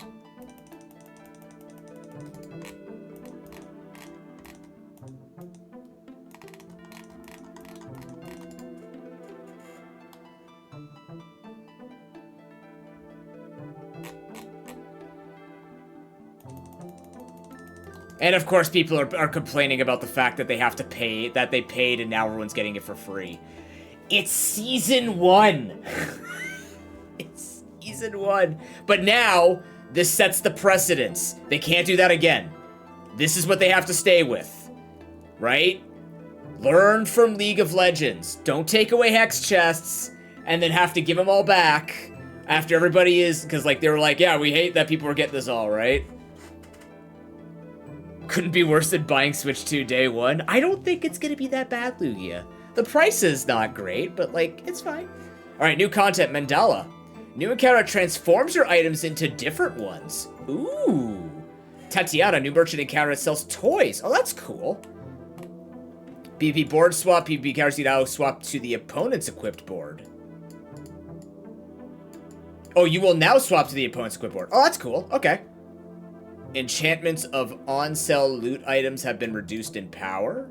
And of course people are complaining about the fact that they have to pay, that they paid and now everyone's getting it for free. It's season 1. It's Season 1. But now, this sets the precedence. They can't do that again. This is what they have to stay with. Right? Learn from League of Legends. Don't take away hex chests and then have to give them all back after everybody is... Because, like, they were like, yeah, we hate that people are getting this all, right? Couldn't be worse than buying Switch 2 day one. I don't think it's going to be that bad, Lugia. The price is not great, but, like, it's fine. All right, new content, Mandala. New encounter transforms your items into different ones. Ooh. Tatiana, new merchant encounter that sells toys. Oh, that's cool. PvP board swap. PvP characters you now swap to the opponent's equipped board. Oh, you will now swap to the opponent's equipped board. Oh, that's cool. Okay. Enchantments of on-sale loot items have been reduced in power.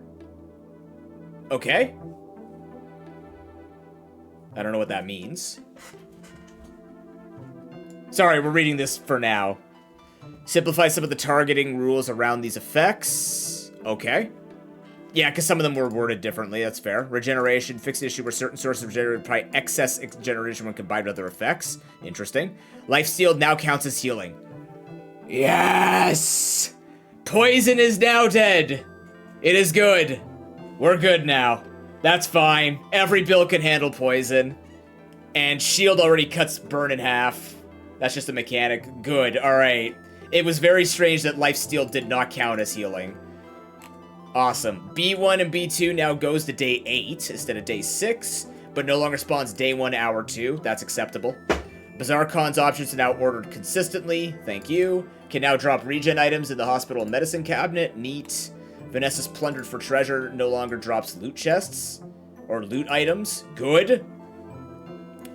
Okay. I don't know what that means. Sorry, we're reading this for now. Simplify some of the targeting rules around these effects. Okay. Yeah, because some of them were worded differently. That's fair. Regeneration. Fix the issue where certain sources of regeneration probably excess generation when combined with other effects. Interesting. Lifesteal now counts as healing. Yes! Poison is now dead. It is good. We're good now. That's fine. Every build can handle poison. And shield already cuts burn in half. That's just a mechanic. Good. Alright. It was very strange that lifesteal did not count as healing. Awesome. B1 and B2 now goes to day 8 instead of day 6, but no longer spawns day 1, hour 2. That's acceptable. Bazaar Con's options are now ordered consistently. Thank you. Can now drop regen items in the hospital medicine cabinet. Neat. Vanessa's plundered for treasure no longer drops loot chests or loot items. Good.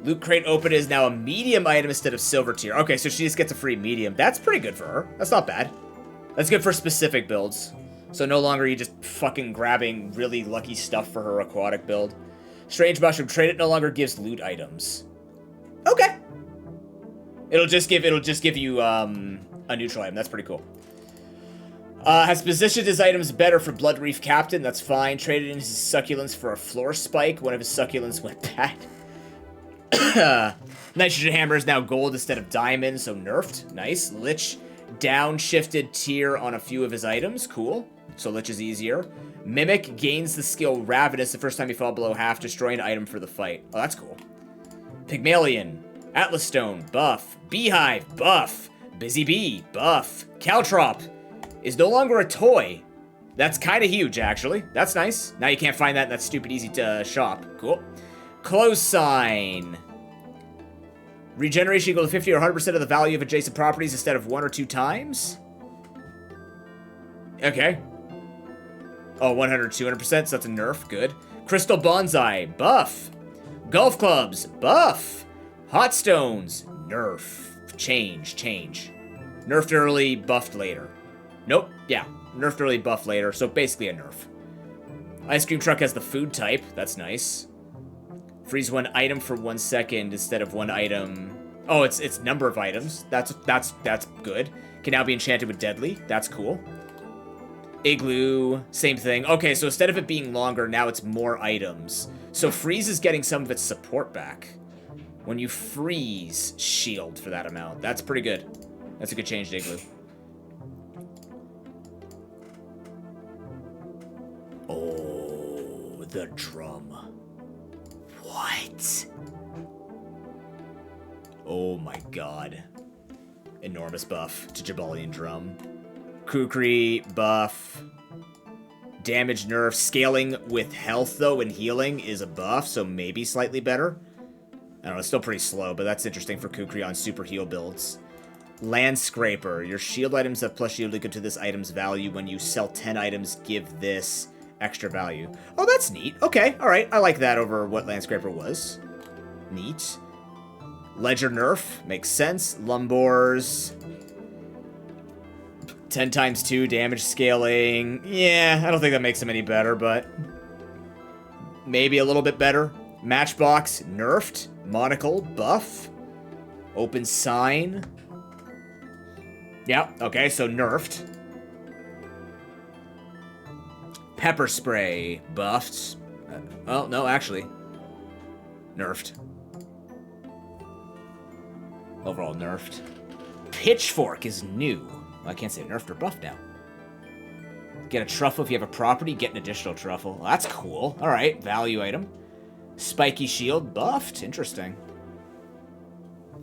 Loot crate open is now a medium item instead of silver tier. Okay, so she just gets a free medium. That's pretty good for her. That's not bad. That's good for specific builds. So no longer are you just fucking grabbing really lucky stuff for her aquatic build. Strange mushroom. Trade it no longer gives loot items. Okay. It'll just give you a neutral item. That's pretty cool. Has positioned his items better for Blood Reef Captain. That's fine. Traded in his succulents for a floor spike. One of his succulents went bad. Nitrogen hammer is now gold instead of diamond, so nerfed. Nice. Lich downshifted tier on a few of his items. Cool. So Lich is easier. Mimic gains the skill Ravenous the first time you fall below half, destroy an item for the fight. Oh, that's cool. Pygmalion. Atlas Stone. Buff. Beehive. Buff. Busy Bee. Buff. Caltrop is no longer a toy. That's kind of huge, actually. That's nice. Now you can't find that in that stupid easy shop. Cool. Close sign. Regeneration equal to 50 or 100% of the value of adjacent properties instead of 1 or 2 times. Okay. Oh, 100 or 200%, so that's a nerf. Good. Crystal Bonsai. Buff. Golf clubs. Buff. Hot stones. Nerf. Change. Nerfed early, buffed later. Nope. Yeah. Nerfed early, buffed later. So basically a nerf. Ice cream truck has the food type. That's nice. Freeze 1 item for 1 second instead of 1 item. Oh, it's number of items. That's good. Can now be enchanted with deadly. That's cool. Igloo, same thing. Okay, so instead of it being longer, now it's more items. So freeze is getting some of its support back. When you freeze, shield for that amount. That's pretty good. That's a good change to Igloo. Oh, the drum. What? Oh my god. Enormous buff to Jabalian Drum. Kukri buff. Damage nerf. Scaling with health, though, and healing is a buff, so maybe slightly better. I don't know, it's still pretty slow, but that's interesting for Kukri on super heal builds. Landscraper. Your shield items have plus shield equal to this item's value. When you sell 10 items, give this extra value. Oh, that's neat. Okay, alright. I like that over what Landscraper was. Neat. Ledger nerf. Makes sense. Lumbors. 10 times 2 damage scaling. Yeah, I don't think that makes them any better, but maybe a little bit better. Matchbox nerfed. Monocle buff. Open sign. Yeah, okay, so nerfed. Pepper spray buffed. Well, no, actually. Nerfed. Overall nerfed. Pitchfork is new. Well, I can't say nerfed or buffed now. Get a truffle if you have a property. Get an additional truffle. Well, that's cool. All right, value item. Spiky shield buffed. Interesting.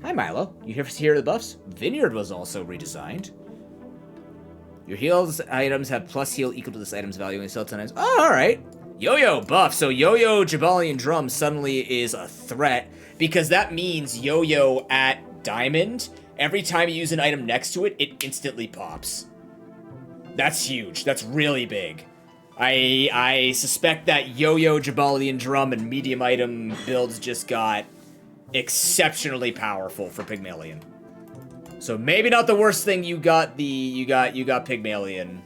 Hi, Milo. You hear the buffs? Vineyard was also redesigned. Your heals items have plus heal equal to this item's value and sell 10 items. Oh, all right. Yo-yo buff. So Yo-yo Jabalian Drum suddenly is a threat because that means Yo-yo at Diamond, every time you use an item next to it, it instantly pops. That's huge. That's really big. I suspect that Yo-yo Jabalian Drum and medium item builds just got exceptionally powerful for Pygmalion. So maybe not the worst thing you got Pygmalion.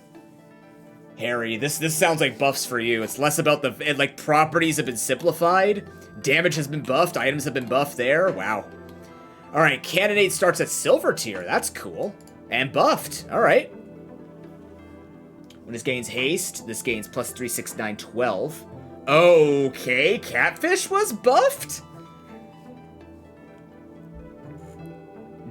Harry, this sounds like buffs for you. It's less about like properties have been simplified, damage has been buffed, items have been buffed there. Wow. All right, candidate starts at silver tier. That's cool. And buffed. All right. When this gains haste, this gains plus 3, 6, 9, 12. Okay, catfish was buffed?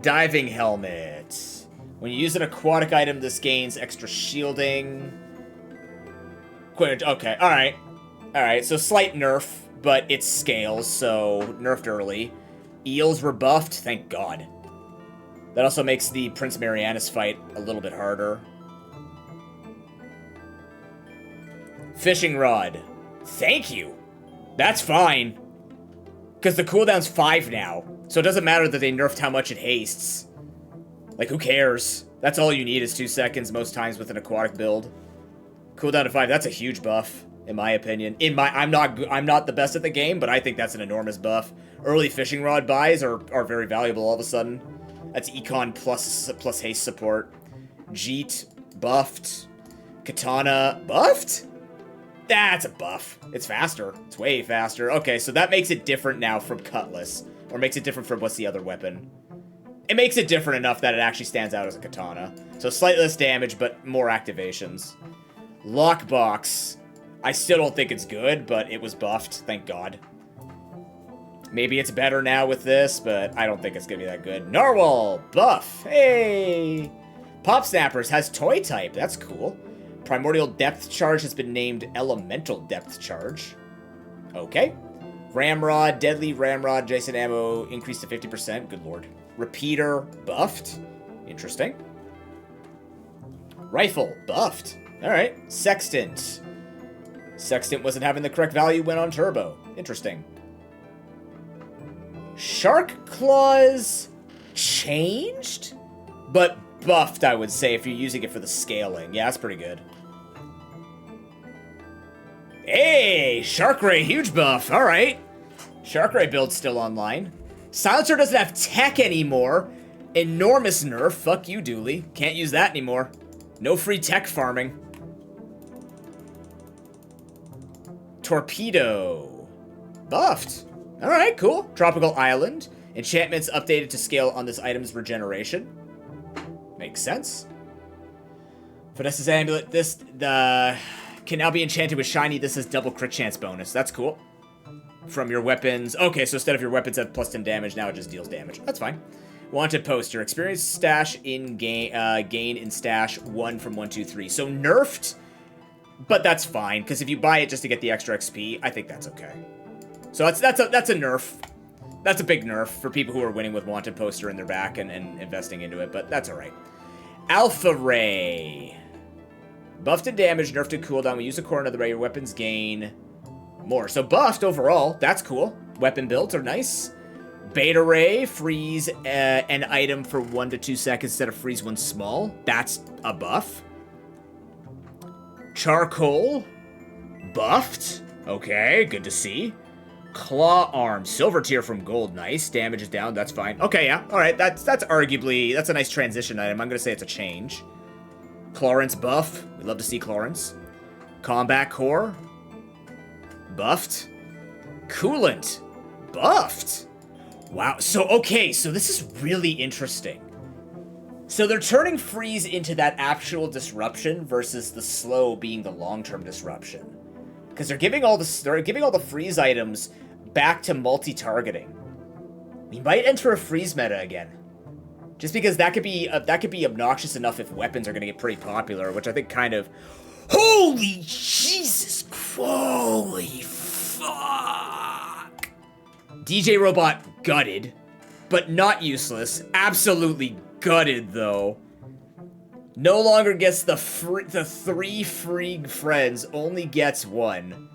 Diving helmet. When you use an aquatic item, this gains extra shielding. Okay, alright. Alright, so slight nerf, but it scales, so nerfed early. Eels were buffed, thank God. That also makes the Prince Marianus fight a little bit harder. Fishing rod. Thank you. That's fine. Because the cooldown's 5 now. So it doesn't matter that they nerfed how much it hastes. Like, who cares? That's all you need is 2 seconds most times with an aquatic build. Cooldown to 5, that's a huge buff, in my opinion. I'm not the best at the game, but I think that's an enormous buff. Early fishing rod buys are very valuable all of a sudden. That's econ plus haste support. Jeet, buffed. Katana, buffed? That's a buff. It's faster. It's way faster. Okay, so that makes it different now from Cutlass. Or makes it different from what's the other weapon. It makes it different enough that it actually stands out as a katana. So slightly less damage, but more activations. Lockbox. I still don't think it's good, but it was buffed. Thank God. Maybe it's better now with this, but I don't think it's going to be that good. Narwhal. Buff. Hey. Pop Snappers has toy type. That's cool. Primordial Depth Charge has been named Elemental Depth Charge. Okay. Ramrod, Deadly Ramrod, Jason ammo increased to 50%. Good lord. Repeater, buffed. Interesting. Rifle, buffed. Alright. Sextant. Sextant wasn't having the correct value, went on turbo. Interesting. Shark Claws changed? But buffed, I would say, if you're using it for the scaling. Yeah, that's pretty good. Hey, Shark Ray, huge buff. All right. Shark Ray build's still online. Silencer doesn't have tech anymore. Enormous nerf. Fuck you, Dooley. Can't use that anymore. No free tech farming. Torpedo. Buffed. All right, cool. Tropical Island. Enchantments updated to scale on this item's regeneration. Makes sense. Vanessa's Amulet. This can now be enchanted with shiny. This is double crit chance bonus. That's cool. From your weapons. Okay, so instead of your weapons have plus 10 damage, now it just deals damage. That's fine. Wanted poster. Experience stash in gain in stash 1 from 1, 2, 3. So nerfed, but that's fine because if you buy it just to get the extra XP, I think that's okay. So that's a nerf. That's a big nerf for people who are winning with Wanted poster in their back and investing into it, but that's all right. Alpha Ray. Buffed and damage, nerfed and cooldown. We use a core another ray. Your weapons gain more. So buffed overall. That's cool. Weapon builds are nice. Beta Ray. Freeze an item for 1 to 2 seconds instead of freeze one small. That's a buff. Charcoal. Buffed. Okay, good to see. Claw Arm. Silver tier from gold. Nice. Damage is down. That's fine. Okay, yeah. All right. That's arguably... That's a nice transition item. I'm going to say it's a change. Clarence buff. We love to see Clarence. Combat Core. Buffed. Coolant. Buffed. Wow. So, okay. So this is really interesting. So they're turning freeze into that actual disruption versus the slow being the long-term disruption. Because they're giving all the freeze items back to multi-targeting. We might enter a freeze meta again. Just because that could be obnoxious enough if weapons are gonna get pretty popular, which I think kind of. Holy Jesus! Holy fuck! DJ Robot gutted, but not useless. Absolutely gutted though. No longer gets the 3 free friends. Only gets 1.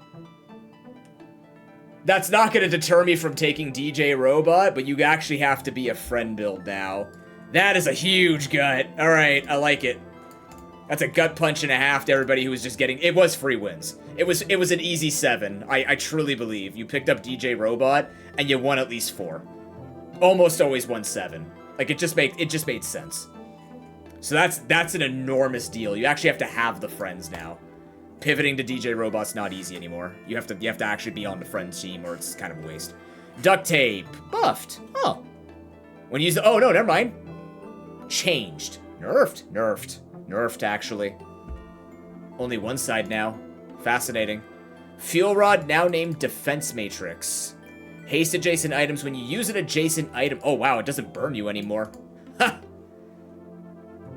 That's not going to deter me from taking DJ Robot, but you actually have to be a friend build now. That is a huge gut. All right, I like it. That's a gut punch and a half to everybody who was just getting... It was free wins. It was an easy 7. I truly believe. You picked up DJ Robot, and you won at least 4. Almost always won 7. Like, it just made sense. So that's an enormous deal. You actually have to have the friends now. Pivoting to DJ Robot's not easy anymore. You have to actually be on the friends team, or it's kind of a waste. Duct tape. Buffed. Oh. When you use the... Oh, no, never mind. Changed. Nerfed. Nerfed, actually. Only one side now. Fascinating. Fuel Rod now named Defense Matrix. Haste adjacent items when you use an adjacent item. Oh, wow, it doesn't burn you anymore. Ha!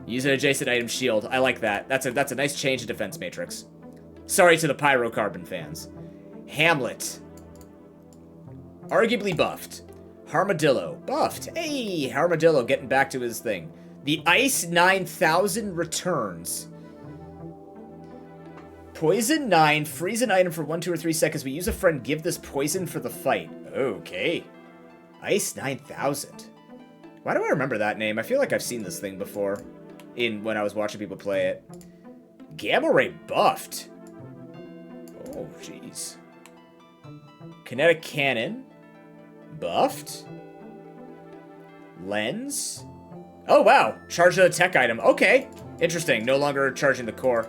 Use an adjacent item shield. I like that. That's a nice change to Defense Matrix. Sorry to the Pyrocarbon fans. Hamlet. Arguably buffed. Armadillo. Buffed. Hey, Armadillo getting back to his thing. The Ice 9000 returns. Poison 9. Freeze an item for 1, 2, or 3 seconds. We use a friend. Give this poison for the fight. Okay. Ice 9000. Why do I remember that name? I feel like I've seen this thing before. When I was watching people play it. Gamma Ray buffed. Oh, jeez. Kinetic Cannon. Buffed. Lens. Oh, wow. Charge a tech item. Okay. Interesting. No longer charging the core.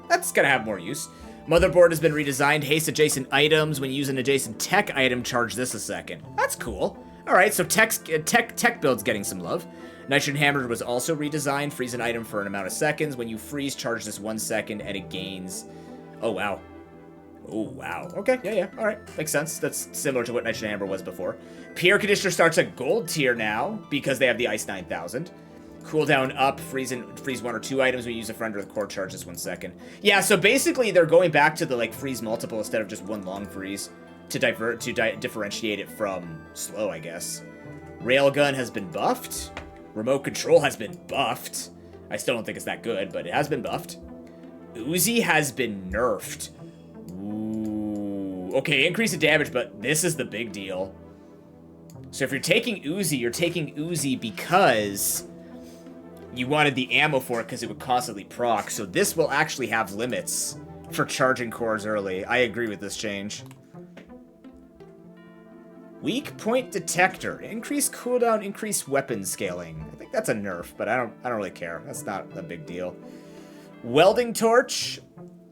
That's gonna have more use. Motherboard has been redesigned. Haste adjacent items. When you use an adjacent tech item, charge this a second. That's cool. Alright, so tech build's getting some love. Nitrogen Hammer was also redesigned. Freeze an item for an amount of seconds. When you freeze, charge this 1 second, and it gains... Oh, wow. Oh, wow. Okay, yeah. Alright, makes sense. That's similar to what Nitrogen Hammer was before. Pierre Conditioner starts at gold tier now, because they have the Ice 9000. Cooldown up, freeze 1 or 2 items when you use a friend or the core, charge this 1 second. Yeah, so basically they're going back to the, like, freeze multiple instead of just 1 long freeze to differentiate it from slow, I guess. Railgun has been buffed. Remote control has been buffed. I still don't think it's that good, but it has been buffed. Uzi has been nerfed. Ooh. Okay, increase in damage, but this is the big deal. So if you're taking Uzi, you're taking Uzi because you wanted the ammo for it because it would constantly proc. So this will actually have limits for charging cores early. I agree with this change. Weak point detector. Increased cooldown, increased weapon scaling. I think that's a nerf, but I don't really care. That's not a big deal. Welding torch.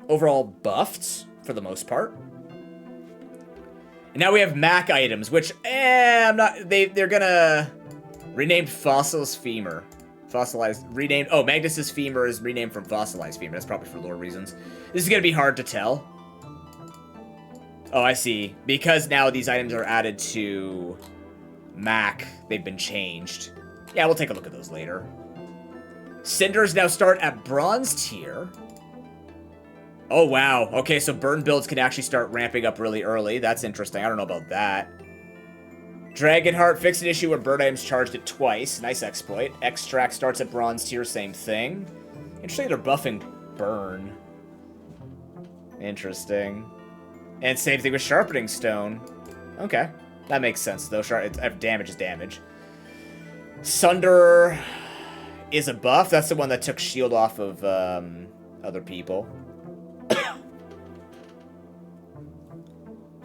Overall buffed for the most part. And now we have Mac items, which they're gonna renamed Fossil's Femur. Fossilized renamed. Oh, Magnus's Femur is renamed from Fossilized Femur. That's probably for lore reasons. This is gonna be hard to tell. Oh, I see. Because now these items are added to Mac, they've been changed. Yeah, we'll take a look at those later. Cinders now start at bronze tier. Oh, wow. Okay, so burn builds can actually start ramping up really early. That's interesting. I don't know about that. Dragonheart fixed an issue where burn items charged it twice. Nice exploit. Extract starts at bronze tier, same thing. Interesting they're buffing burn. Interesting. And same thing with Sharpening Stone. Okay. That makes sense, though. Damage is damage. Sunder is a buff. That's the one that took shield off of other people.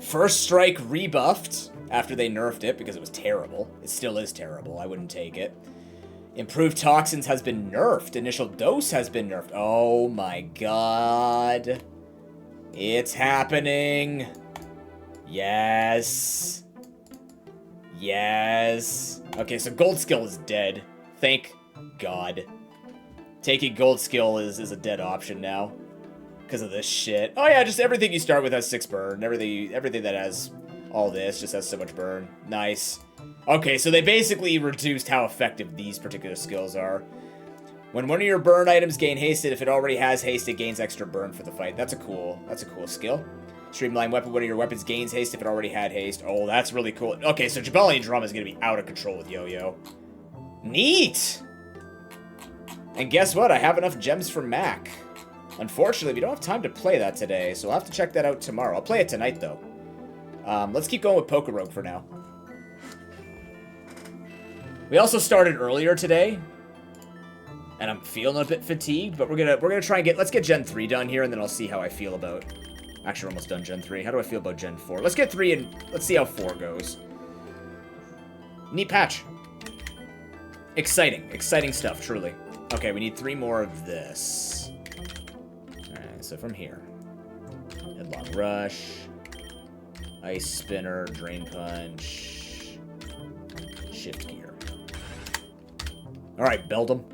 First Strike rebuffed after they nerfed it because it was terrible. It still is terrible. I wouldn't take it. Improved Toxins has been nerfed. Initial Dose has been nerfed. Oh my god. It's happening. Yes. Yes. Okay, so Gold Skill is dead. Thank God. Taking Gold Skill is a dead option now. Because of this shit. Oh yeah, just everything you start with has 6 burn. Everything that has All this just has so much burn. Nice. Okay, so they basically reduced how effective these particular skills are. When one of your burn items gain hasted, if it already has haste, it gains extra burn for the fight. That's a cool skill. Streamline weapon, one of your weapons gains haste if it already had haste. Oh, that's really cool. Okay, so Jabalian Drum is going to be out of control with Yo-Yo. Neat! And guess what? I have enough gems for Mac. Unfortunately, we don't have time to play that today, so I'll have to check that out tomorrow. I'll play it tonight, though. Let's keep going with PokeRogue for now. We also started earlier today, and I'm feeling a bit fatigued, but we're gonna try and let's get Gen 3 done here, and then I'll see how I feel about... Actually, we're almost done Gen 3. How do I feel about Gen 4? Let's get 3 and let's see how 4 goes. Neat patch. Exciting stuff, truly. Okay, we need 3 more of this. Alright, so from here. Headlong Rush. Ice Spinner, Drain Punch. Shift Gear. Alright, build them.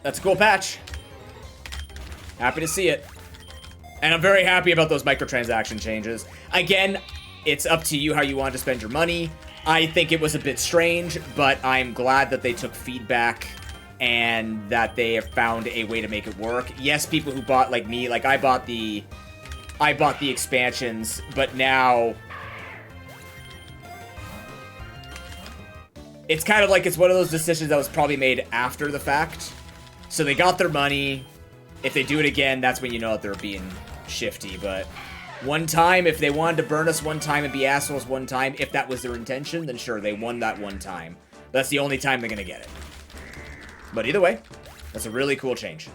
That's a cool patch. Happy to see it. And I'm very happy about those microtransaction changes. Again, it's up to you how you want to spend your money. I think it was a bit strange, but I'm glad that they took feedback and that they have found a way to make it work. Yes, people who bought, like me, like I bought the expansions, but now it's kind of like it's one of those decisions that was probably made after the fact. So they got their money. If they do it again, that's when you know that they're being shifty. But one time, if they wanted to burn us one time and be assholes one time, if that was their intention, then sure, they won that one time. That's the only time they're going to get it. But either way, that's a really cool change.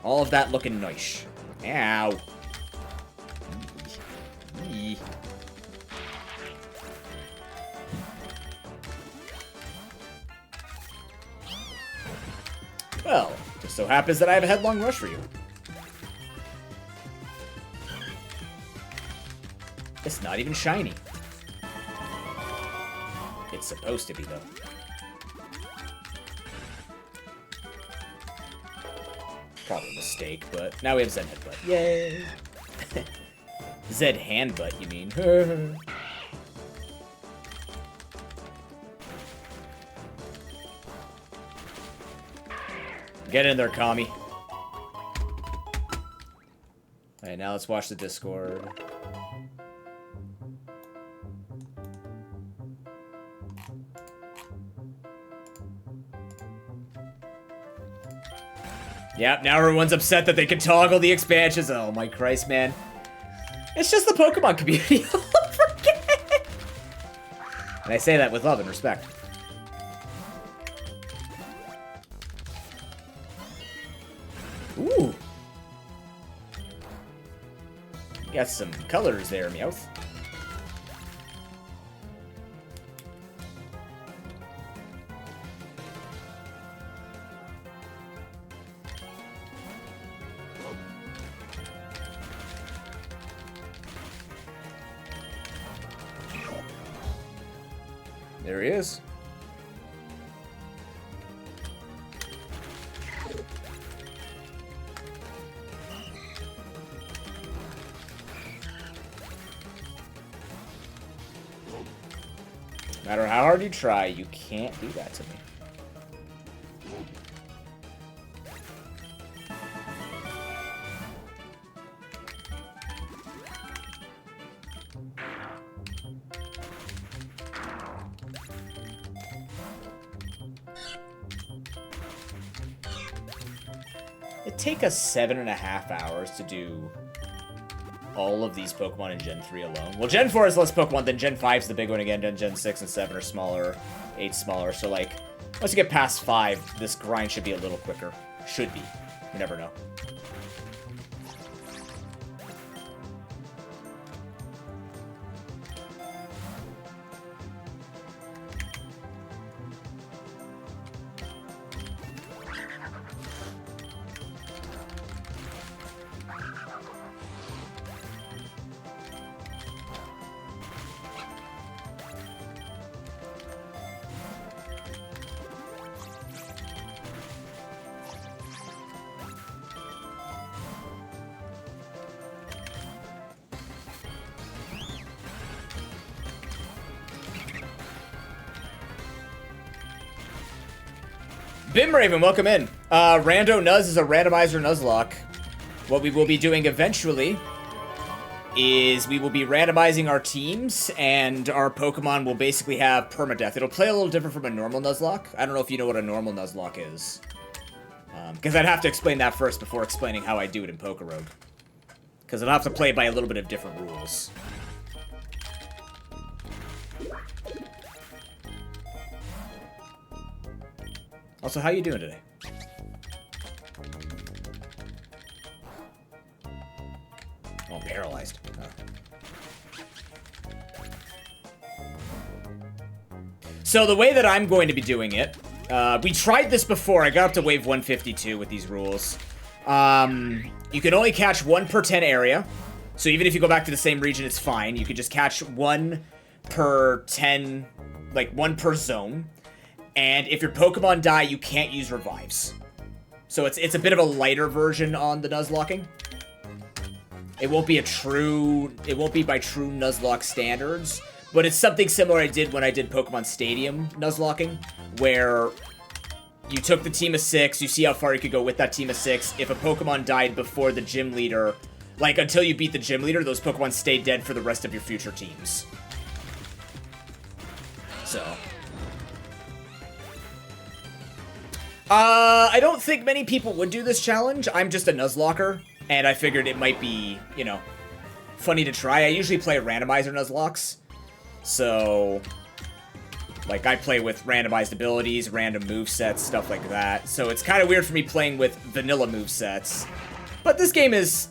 All of that looking nice. Ow. Eee. Well, just so happens that I have a Headlong Rush for you. It's not even shiny. It's supposed to be, though. Probably a mistake, but now we have Zed Headbutt. Yay! Zed Handbutt, you mean? Get in there, Kami. Alright, now let's watch the Discord. Yep, now everyone's upset that they can toggle the expansions. Oh my Christ, man. It's just the Pokemon community all over again. And I say that with love and respect. Ooh. Got some colors there, Meowth. There he is. No matter how hard you try, you can't do that to me. It'd take us 7.5 hours to do all of these Pokemon in Gen 3 alone. Well, Gen 4 is less Pokemon, then Gen 5 is the big one again, then Gen 6 and 7 are smaller, 8's smaller, so like, once you get past 5, this grind should be a little quicker. Should be. You never know. Bimraven, welcome in. Rando Nuzz is a randomizer Nuzlocke. What we will be doing eventually is we will be randomizing our teams, and our Pokemon will basically have permadeath. It'll play a little different from a normal Nuzlocke. I don't know if you know what a normal Nuzlocke is. Because I'd have to explain that first before explaining how I do it in PokeRogue. Because I'll have to play by a little bit of different rules. Also, how you doing today? Oh, I'm paralyzed. Oh. So the way that I'm going to be doing it, we tried this before. I got up to wave 152 with these rules. You can only catch 1 per 10 area. So even if you go back to the same region, it's fine. You can just catch 1 per 10, like 1 per zone. And if your Pokemon die, you can't use revives. So it's a bit of a lighter version on the Nuzlocking. It won't be by true Nuzlocke standards, but it's something similar I did when I did Pokemon Stadium Nuzlocking, where you took the team of 6, you see how far you could go with that team of 6. If a Pokemon died before the gym leader, like until you beat the gym leader, those Pokemon stay dead for the rest of your future teams. So I don't think many people would do this challenge. I'm just a Nuzlocker, and I figured it might be, you know, funny to try. I usually play randomizer Nuzlocks, so, like, I play with randomized abilities, random movesets, stuff like that. So it's kind of weird for me playing with vanilla movesets. But this game is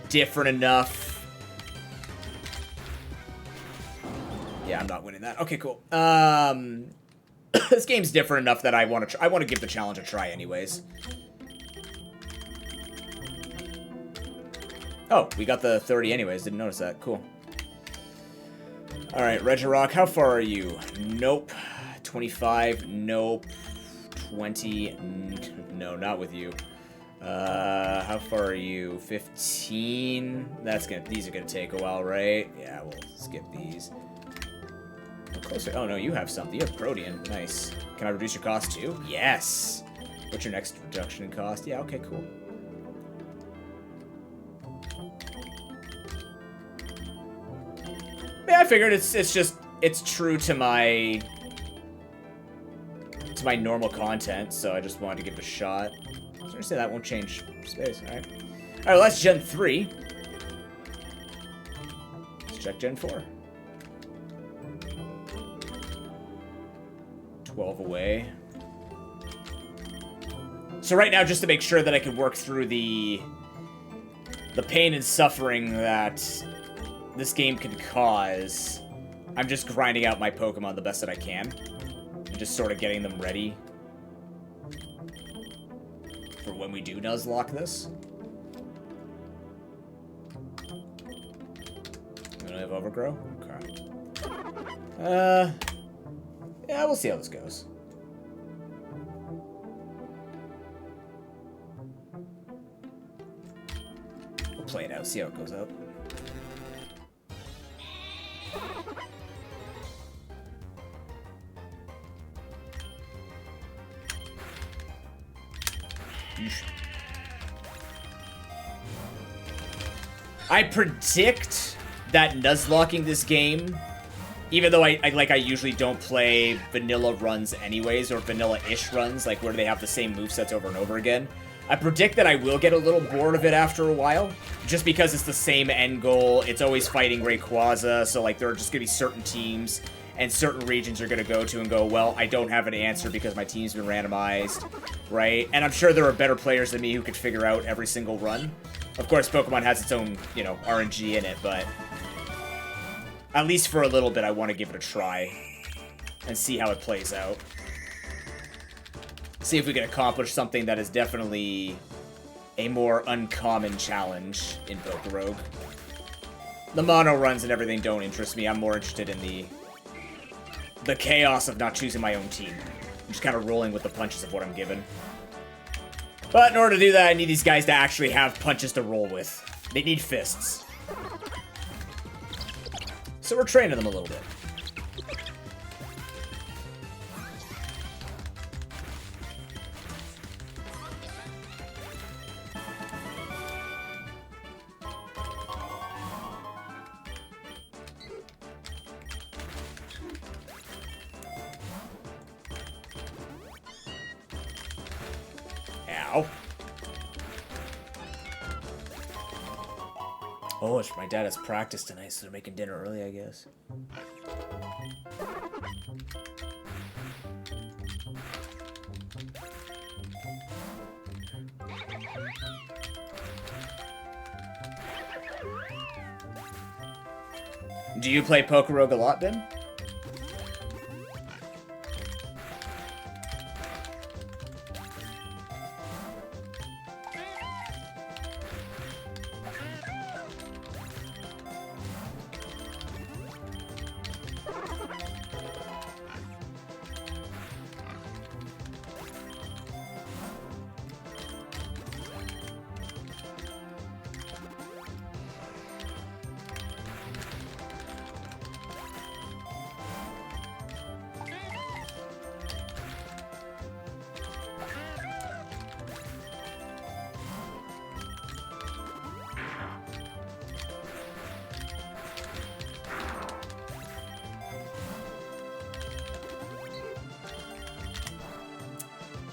different enough. Yeah, I'm not winning that. Okay, cool. This game's different enough that I want to give the challenge a try anyways. Oh, we got the 30 anyways. Didn't notice that. Cool. Alright, Regirock, how far are you? Nope. 25, nope. 20, no, not with you. How far are you? 15? These are gonna take a while, right? Yeah, we'll skip these. Closer. Oh no, you have something. You have Protean. Nice. Can I reduce your cost too? Yes. What's your next reduction in cost? Yeah, okay, cool. Yeah, I figured it's true to my normal content, so I just wanted to give it a shot. I was gonna say that won't change space. Alright. Alright, well, that's Gen 3. Let's check Gen 4. 12 away. So right now, just to make sure that I can work through the pain and suffering that this game can cause, I'm just grinding out my Pokemon the best that I can. And just sort of getting them ready for when we do Nuzlocke this. I'm gonna have Overgrow? Okay. Yeah, we'll see how this goes. We'll play it out, see how it goes out. I predict that Nuzlocking this game, even though I usually don't play vanilla runs anyways, or vanilla-ish runs, like where they have the same movesets over and over again, I predict that I will get a little bored of it after a while, just because it's the same end goal. It's always fighting Rayquaza, so like there are just gonna be certain teams and certain regions you're gonna go to and go, well, I don't have an answer because my team's been randomized, right? And I'm sure there are better players than me who could figure out every single run. Of course, Pokemon has its own, you know, RNG in it, but at least for a little bit, I want to give it a try and see how it plays out. See if we can accomplish something that is definitely a more uncommon challenge in PokeRogue. The mono runs and everything don't interest me. I'm more interested in the chaos of not choosing my own team. I'm just kind of rolling with the punches of what I'm given. But in order to do that, I need these guys to actually have punches to roll with. They need fists. So we're training them a little bit. Ow. Oh, my dad has practice tonight, so they're making dinner early, I guess. Do you play PokeRogue a lot, Ben?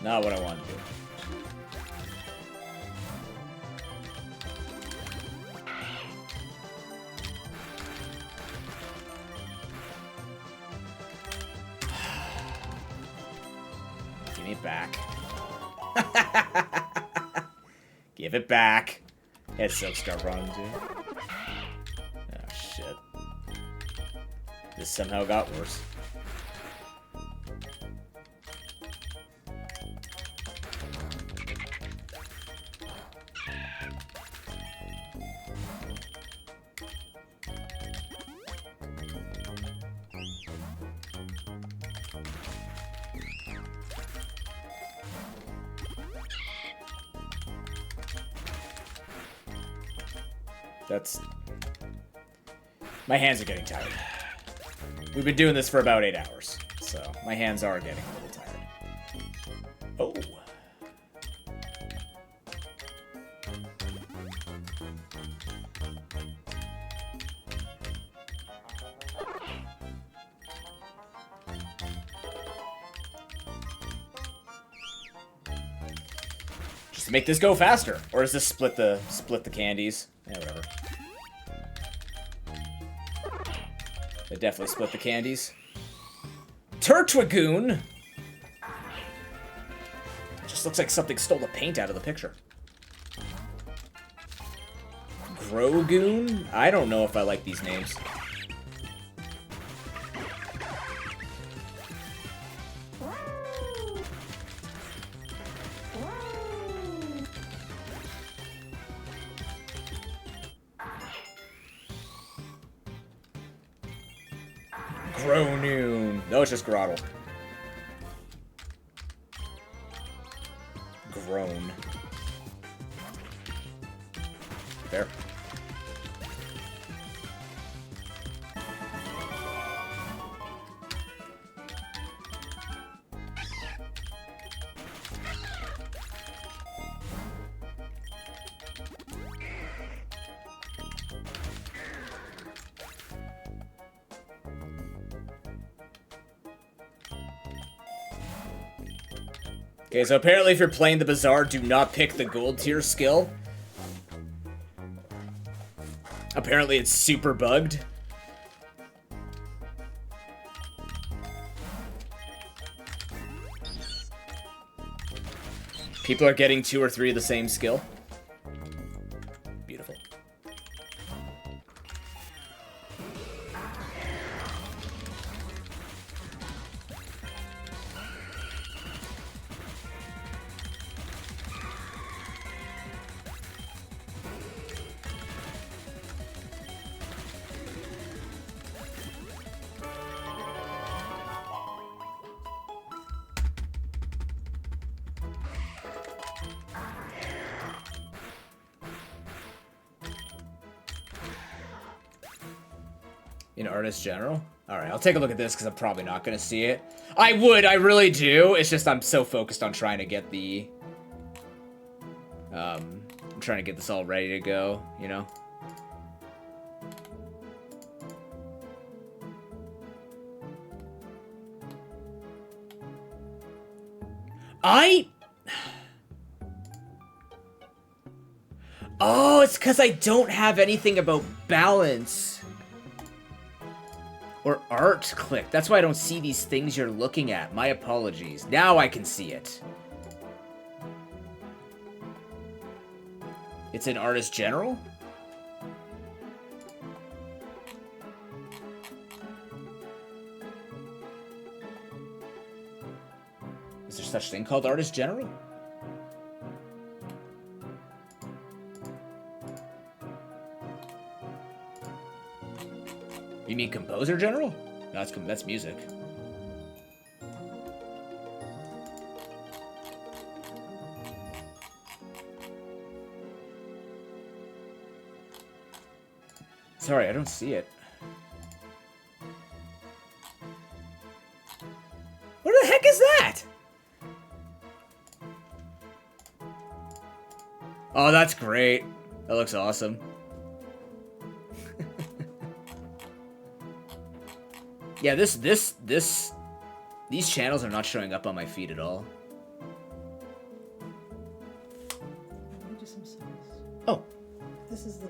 Not what I want to do. Give me it back. Give it back. It's Silkstar Run, dude. Oh, shit. This somehow got worse. That's... My hands are getting tired. We've been doing this for about 8 hours, so my hands are getting a little tired. Oh. Just to make this go faster, or does this split the candies? Yeah, whatever. They definitely split the candies. Turtwagoon! Just looks like something stole the paint out of the picture. Grogoon? I don't know if I like these names. Gronoon. No, it's just Groddle. Groan. There. Okay, so apparently if you're playing the Bazaar, do not pick the gold tier skill. Apparently it's super bugged. People are getting 2 or 3 of the same skill. Beautiful. In Artist General? Alright, I'll take a look at this because I'm probably not going to see it. I would, I really do. It's just I'm so focused on trying to get the... I'm trying to get this all ready to go, you know? Oh, it's because I don't have anything about balance. Or art click. That's why I don't see these things you're looking at. My apologies. Now I can see it. It's an artist general? Is there such thing called artist general? You mean composer general? No, that's music. Sorry, I don't see it. What the heck is that? Oh, that's great. That looks awesome. Yeah, these channels are not showing up on my feed at all. Oh. This is the...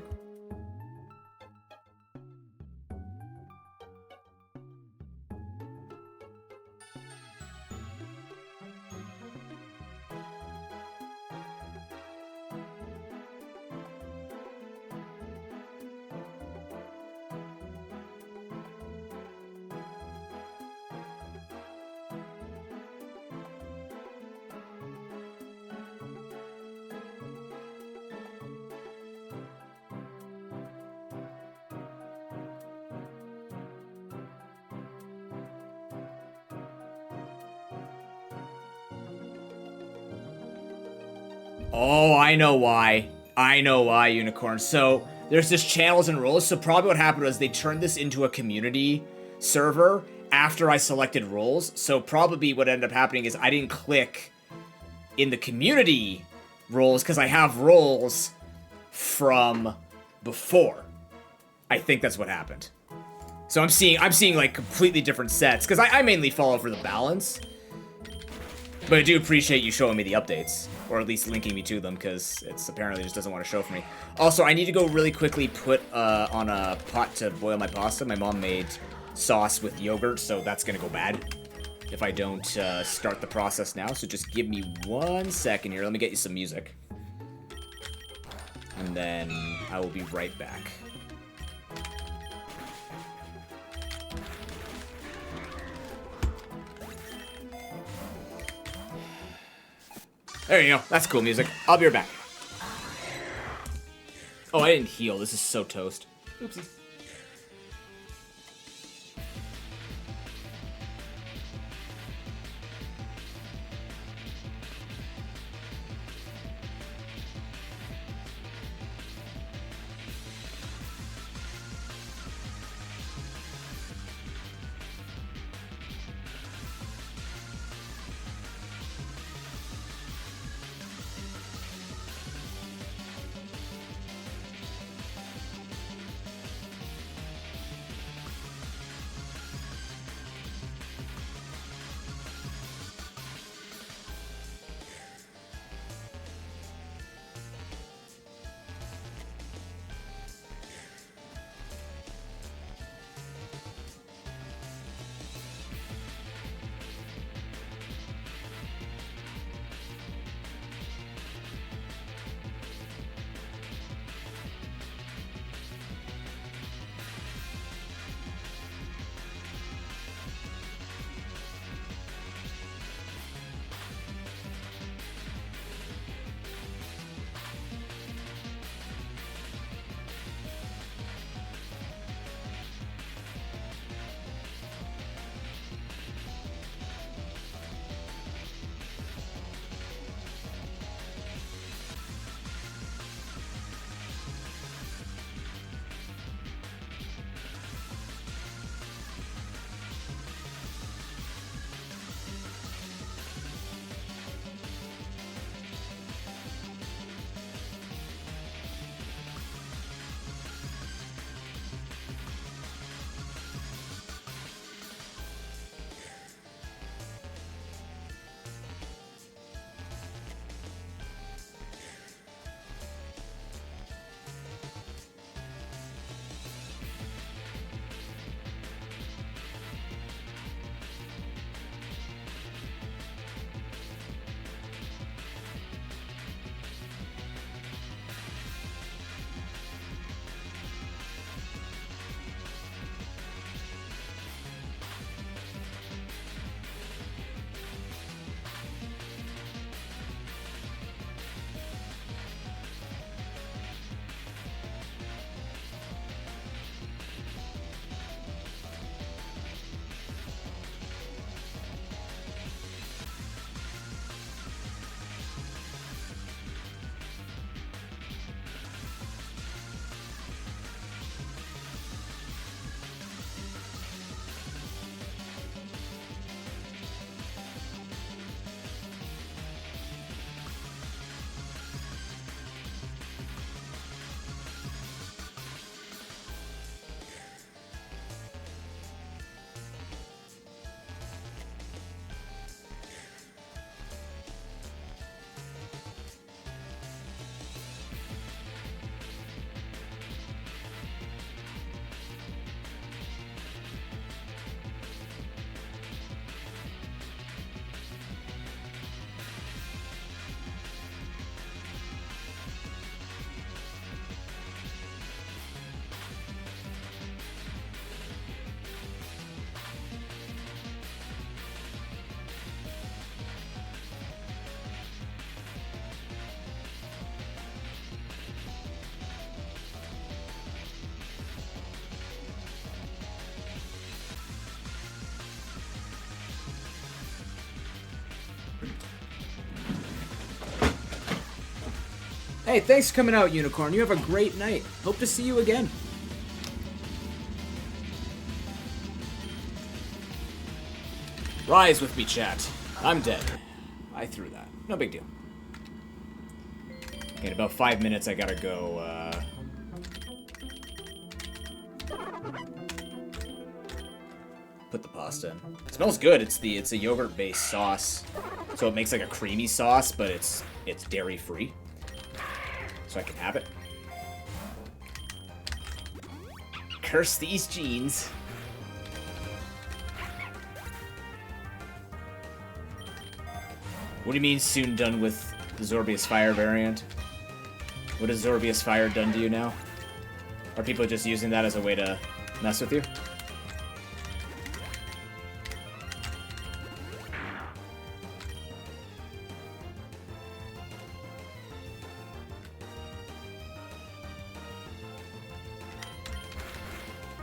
Oh, I know why. I know why, Unicorn. So, there's this channels and roles, so probably what happened was they turned this into a community server after I selected roles. So probably what ended up happening is I didn't click in the community roles because I have roles from before. I think that's what happened. So I'm seeing like completely different sets because I mainly follow for the balance. But I do appreciate you showing me the updates, or at least linking me to them, because it's apparently just doesn't want to show for me. Also, I need to go really quickly put on a pot to boil my pasta. My mom made sauce with yogurt, so that's gonna go bad if I don't start the process now. So just give me 1 second here. Let me get you some music, and then I will be right back. There you go. That's cool music. I'll be right back. Oh, I didn't heal. This is so toast. Oopsie. Hey, thanks for coming out, Unicorn. You have a great night. Hope to see you again. Rise with me, chat. I'm dead. I threw that. No big deal. Okay, in about 5 minutes, I gotta go, put the pasta in. It smells good. It's a yogurt-based sauce. So it makes like a creamy sauce, but it's dairy-free. So I can have it. Curse these genes. What do you mean soon done with the Zorbius Fire variant? What has Zorbius Fire done to you now? Are people just using that as a way to mess with you?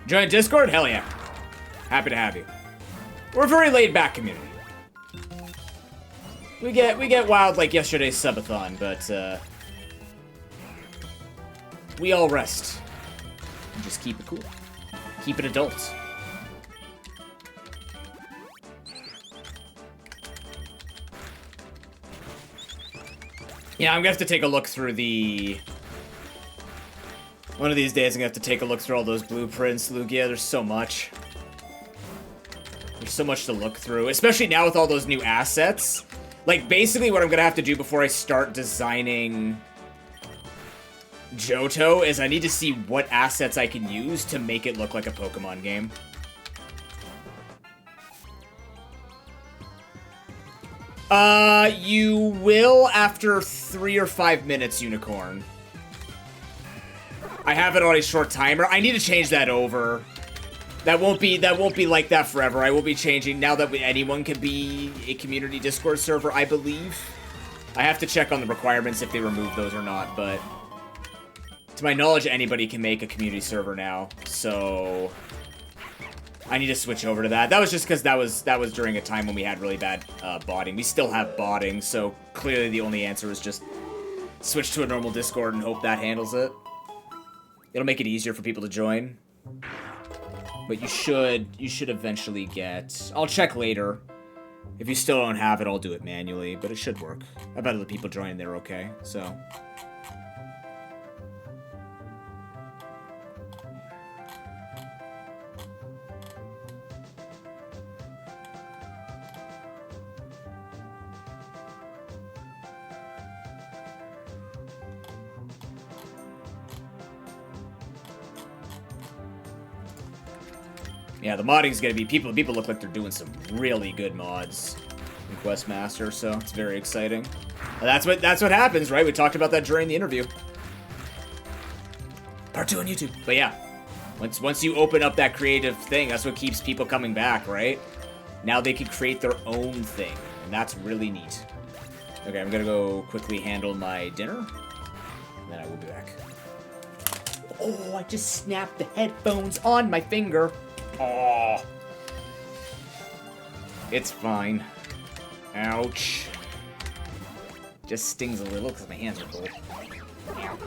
Join Discord? Hell yeah. Happy to have you. We're a very laid-back community. We get wild like yesterday's subathon, but we all rest. And just keep it cool. Keep it adult. Yeah, I'm gonna have to take a look through the... One of these days I'm gonna have to take a look through all those blueprints, Lugia. There's so much. There's so much to look through, especially now with all those new assets. Like, basically what I'm gonna have to do before I start designing Johto is I need to see what assets I can use to make it look like a Pokemon game. You will after 3 or 5 minutes, Unicorn. I have it on a short timer. I need to change that over. That won't be like that forever. I will be changing now that anyone can be a community Discord server, I believe. I have to check on the requirements if they remove those or not, but to my knowledge, anybody can make a community server now. So I need to switch over to that. That was just because that was during a time when we had really bad botting. We still have botting, so clearly the only answer is just switch to a normal Discord and hope that handles it. It'll make it easier for people to join. But you should eventually get... I'll check later. If you still don't have it, I'll do it manually, but it should work. I bet the people joining there okay, so... Yeah, the modding's gonna be people look like they're doing some really good mods in Questmaster, so it's very exciting. And that's what happens, right? We talked about that during the interview. Part 2 on YouTube. But yeah, once you open up that creative thing, that's what keeps people coming back, right? Now they can create their own thing, and that's really neat. Okay, I'm gonna go quickly handle my dinner, and then I will be back. Oh, I just snapped the headphones on my finger. Oh, it's fine. Ouch. Just stings a little because my hands are cold. Ow.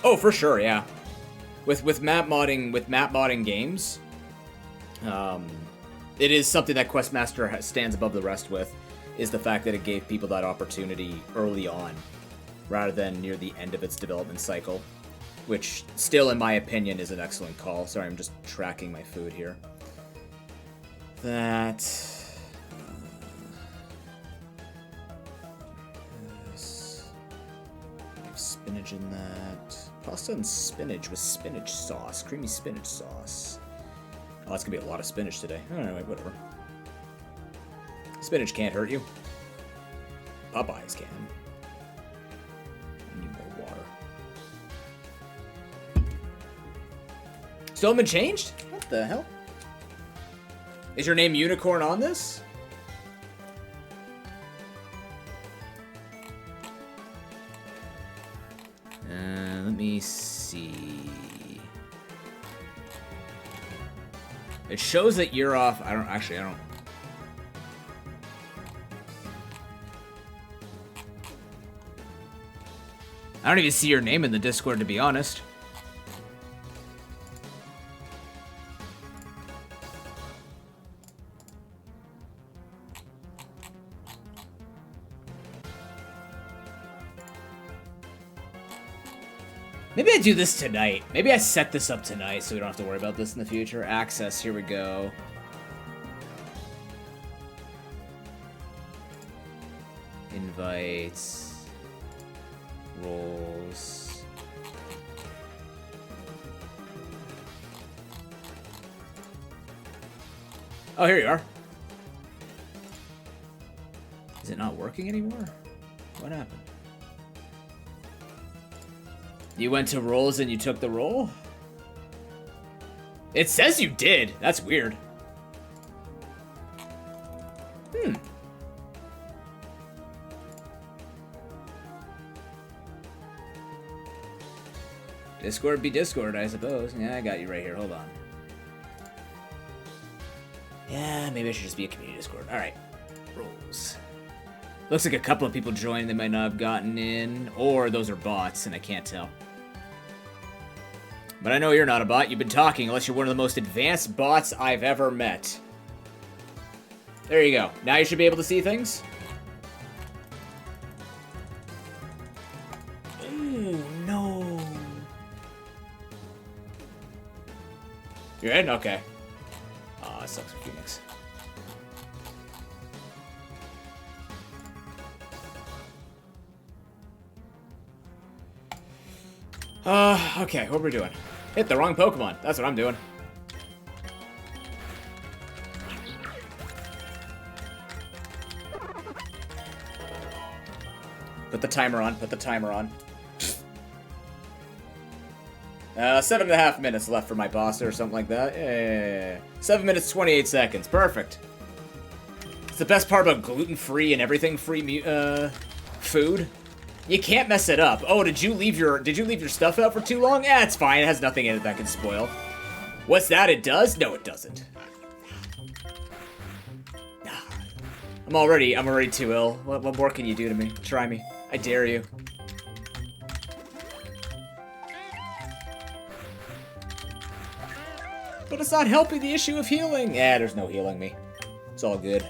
Oh, for sure, yeah. With map modding games, it is something that Questmaster stands above the rest with, is the fact that it gave people that opportunity early on, rather than near the end of its development cycle, which still, in my opinion, is an excellent call. Sorry, I'm just tracking my food here. That... spinach in that. Pasta and spinach with spinach sauce. Creamy spinach sauce. Oh, that's gonna be a lot of spinach today. Anyway, whatever. Spinach can't hurt you. Popeyes can. I need more water. Still haven't changed? What the hell? Is your name Unicorn on this? Let me see. It shows that you're off. I don't. I don't even see your name in the Discord, to be honest. Maybe I do this tonight. Maybe I set this up tonight so we don't have to worry about this in the future. Access, here we go. Invites. Roles. Oh, here you are. Is it not working anymore? What happened? You went to roles and you took the role? It says you did. That's weird. Discord be Discord, I suppose. Yeah, I got you right here. Hold on. Yeah, maybe I should just be a community Discord. Alright. Roles. Looks like a couple of people joined. They might not have gotten in. Or those are bots, and I can't tell. But I know you're not a bot. You've been talking, unless you're one of the most advanced bots I've ever met. There you go. Now you should be able to see things. Ooh, no. You're in? Okay. Aw, it sucks for Phoenix. Okay, what are we doing? Hit the wrong Pokemon. That's what I'm doing. Put the timer on. Put the timer on. 7.5 minutes left for my boss or something like that. Yeah. 7 minutes, 28 seconds. Perfect. It's the best part about gluten-free and everything-free food. You can't mess it up. Oh, did you leave your stuff out for too long? Eh, it's fine. It has nothing in it that can spoil. What's that? It does? No, it doesn't. I'm already too ill. What more can you do to me? Try me. I dare you. But it's not helping the issue of healing. Yeah, there's no healing me. It's all good.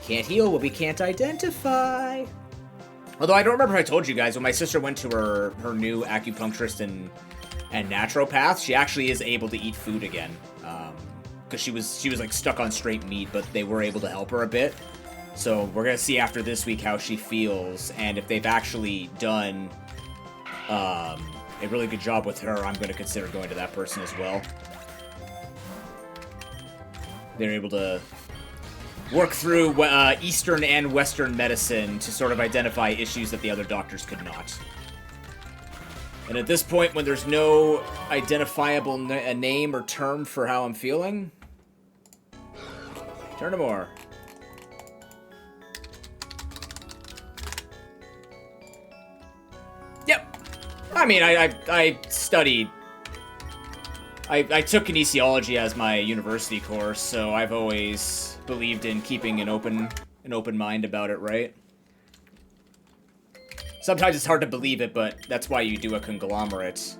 Can't heal what we can't identify. Although I don't remember if I told you guys, when my sister went to her new acupuncturist and naturopath, she actually is able to eat food again. Because she was like stuck on straight meat, but they were able to help her a bit. So we're gonna see after this week how she feels, and if they've actually done a really good job with her, I'm gonna consider going to that person as well. They're able to work through Eastern and Western medicine to sort of identify issues that the other doctors could not. And at this point, when there's no identifiable name or term for how I'm feeling, turn to more. Yep. I mean, I studied. I took kinesiology as my university course, so I've always believed in keeping an open an open mind about it, right? Sometimes it's hard to believe it, but that's why you do a conglomerate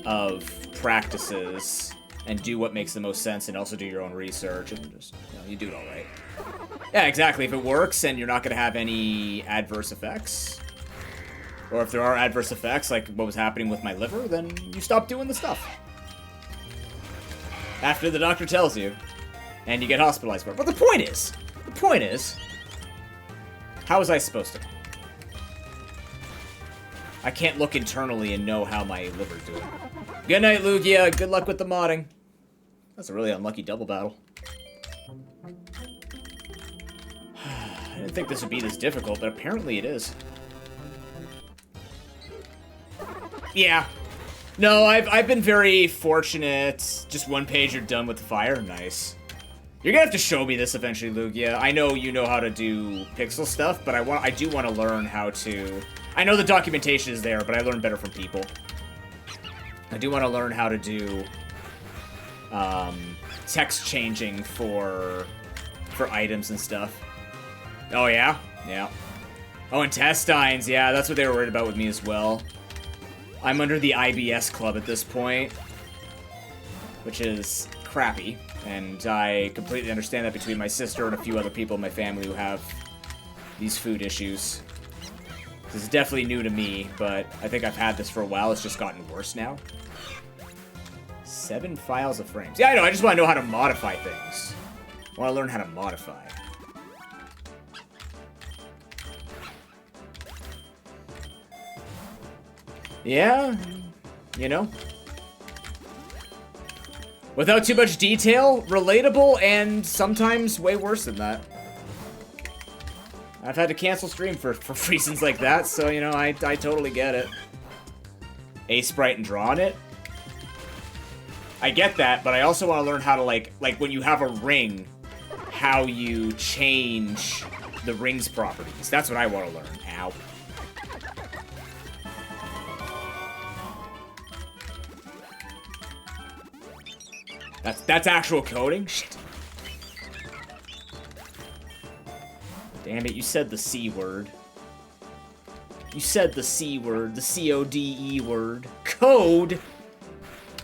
of practices and do what makes the most sense and also do your own research and just, you do it all right. Yeah, exactly. If it works and you're not going to have any adverse effects, or if there are adverse effects, like what was happening with my liver, then you stop doing the stuff. After the doctor tells you, and you get hospitalized for it. But the point is, how was I supposed to? I can't look internally and know how my liver's doing. Good night, Lugia. Good luck with the modding. That's a really unlucky double battle. I didn't think this would be this difficult, but apparently it is. Yeah. No, I've been very fortunate. Just one page, you're done with the fire. Nice. You're gonna have to show me this eventually, Lugia. I know you know how to do pixel stuff, but I do want to learn how to... I know the documentation is there, but I learn better from people. I do want to learn how to do text changing for items and stuff. Oh, yeah? Yeah. Oh, intestines. Yeah, that's what they were worried about with me as well. I'm under the IBS club at this point, which is crappy. And I completely understand that between my sister and a few other people in my family who have these food issues. This is definitely new to me, but I think I've had this for a while. It's just gotten worse now. 7 files of frames. Yeah, I know. I just want to know how to modify things. I want to learn how to modify. Yeah, you know. Without too much detail, relatable, and sometimes way worse than that. I've had to cancel stream for reasons like that, so, you know, I totally get it. A sprite and draw on it? I get that, but I also want to learn how to, like when you have a ring, how you change the ring's properties. That's what I want to learn. Ow. That's actual coding? Shit. Damn it, you said the C word. You said the C word, the C-O-D-E word. Code?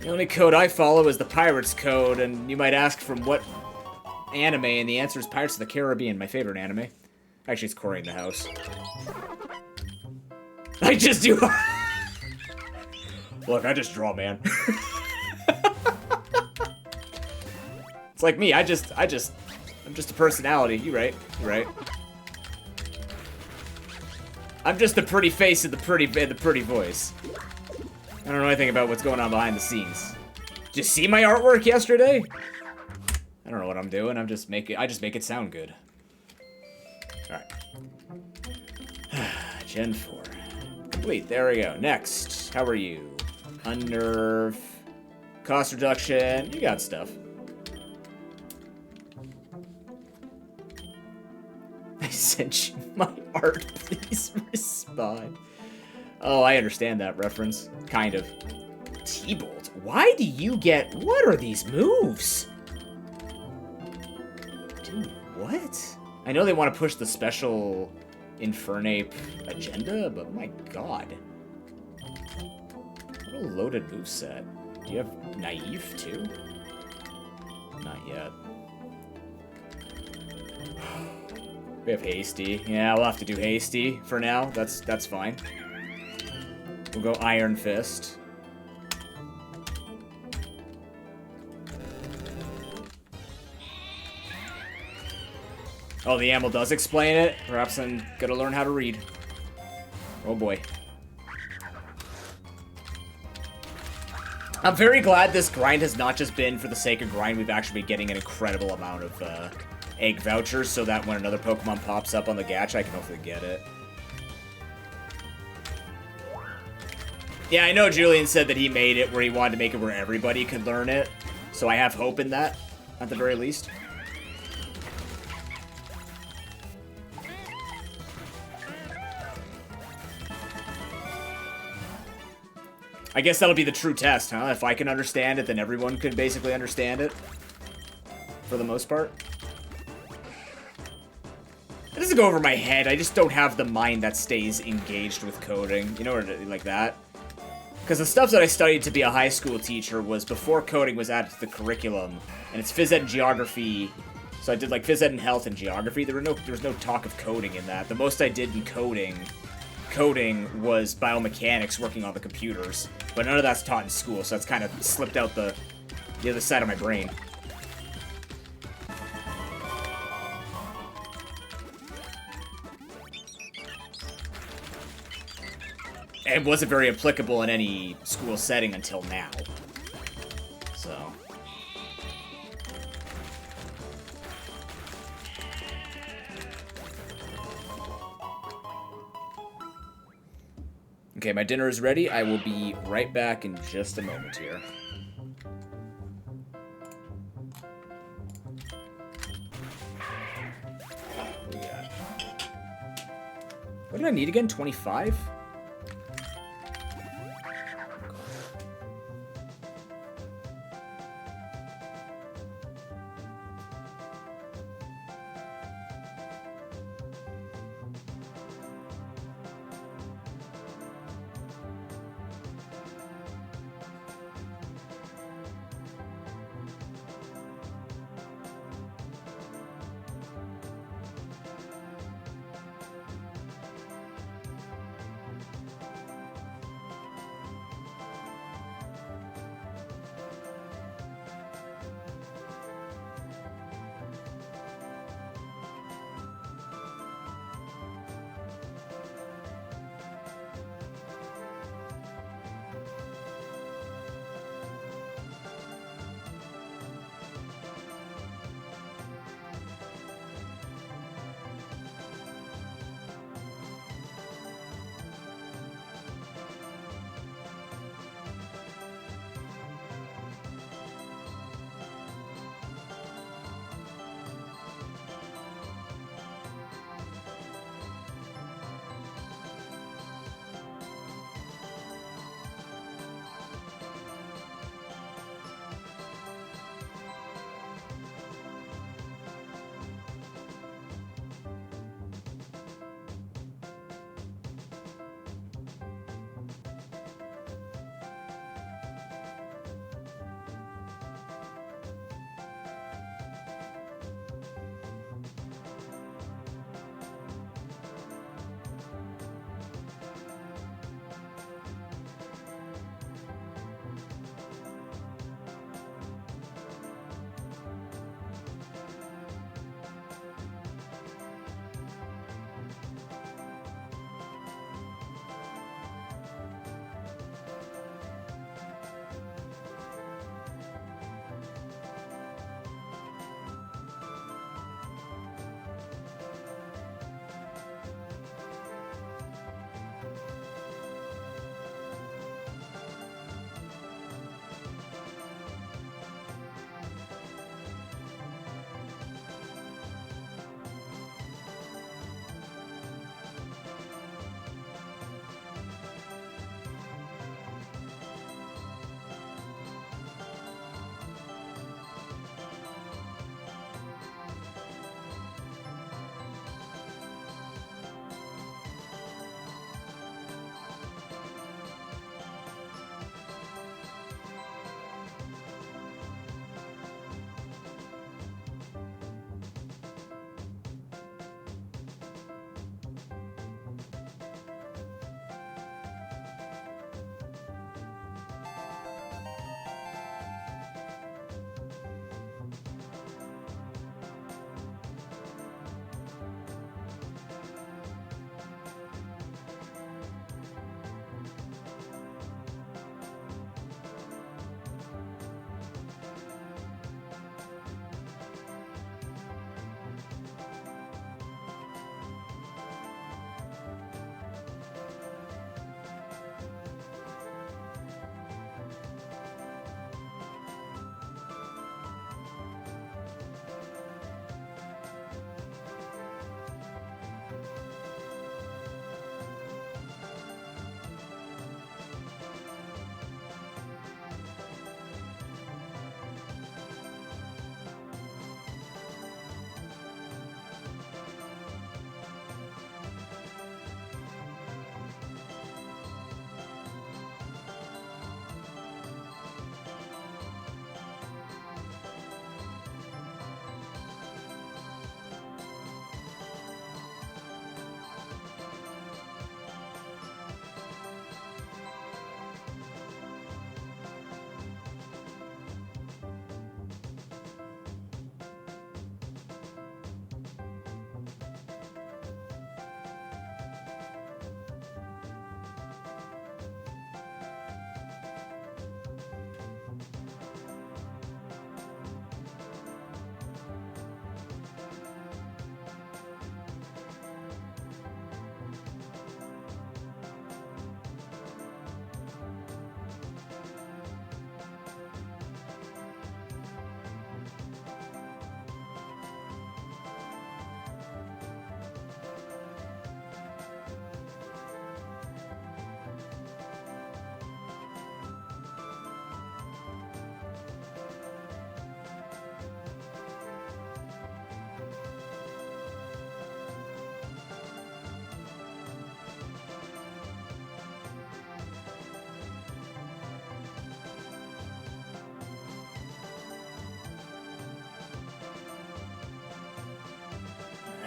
The only code I follow is the Pirates code, and you might ask from what anime, and the answer is Pirates of the Caribbean, my favorite anime. Actually, it's Cory in the House. I just do... Look, I just draw, man. It's like me, I'm just a personality. You're right. I'm just the pretty face and the pretty voice. I don't know anything about what's going on behind the scenes. Did you see my artwork yesterday? I don't know what I'm doing. I just make it sound good. All right. Gen 4. Complete. There we go. Next. How are you? Unnerve. Cost reduction. You got stuff. I sent you my art, please respond. Oh, I understand that reference. Kind of. T-Bolt, why do you get... What are these moves? Dude, what? I know they want to push the special Infernape agenda, but my god. What a loaded moveset. Do you have Naive, too? Not yet. We have Hasty. Yeah, we'll have to do Hasty for now. That's fine. We'll go Iron Fist. Oh, the ammo does explain it? Perhaps I'm gonna learn how to read. Oh boy. I'm very glad this grind has not just been for the sake of grind. We've actually been getting an incredible amount of egg vouchers so that when another Pokemon pops up on the gacha, I can hopefully get it. Yeah, I know Julian said that he made it where he wanted to make it where everybody could learn it. So I have hope in that, at the very least. I guess that'll be the true test, huh? If I can understand it, then everyone could basically understand it. For the most part. It go over my head. I just don't have the mind that stays engaged with coding. You know, like that. Because the stuff that I studied to be a high school teacher was before coding was added to the curriculum, and it's phys ed and geography. So I did like phys ed and health and geography. There was no talk of coding in that. The most I did in coding was biomechanics, working on the computers. But none of that's taught in school, so that's kind of slipped out the other side of my brain. It wasn't very applicable in any school setting until now. So. Okay, my dinner is ready. I will be right back in just a moment here. What did I need again? 25?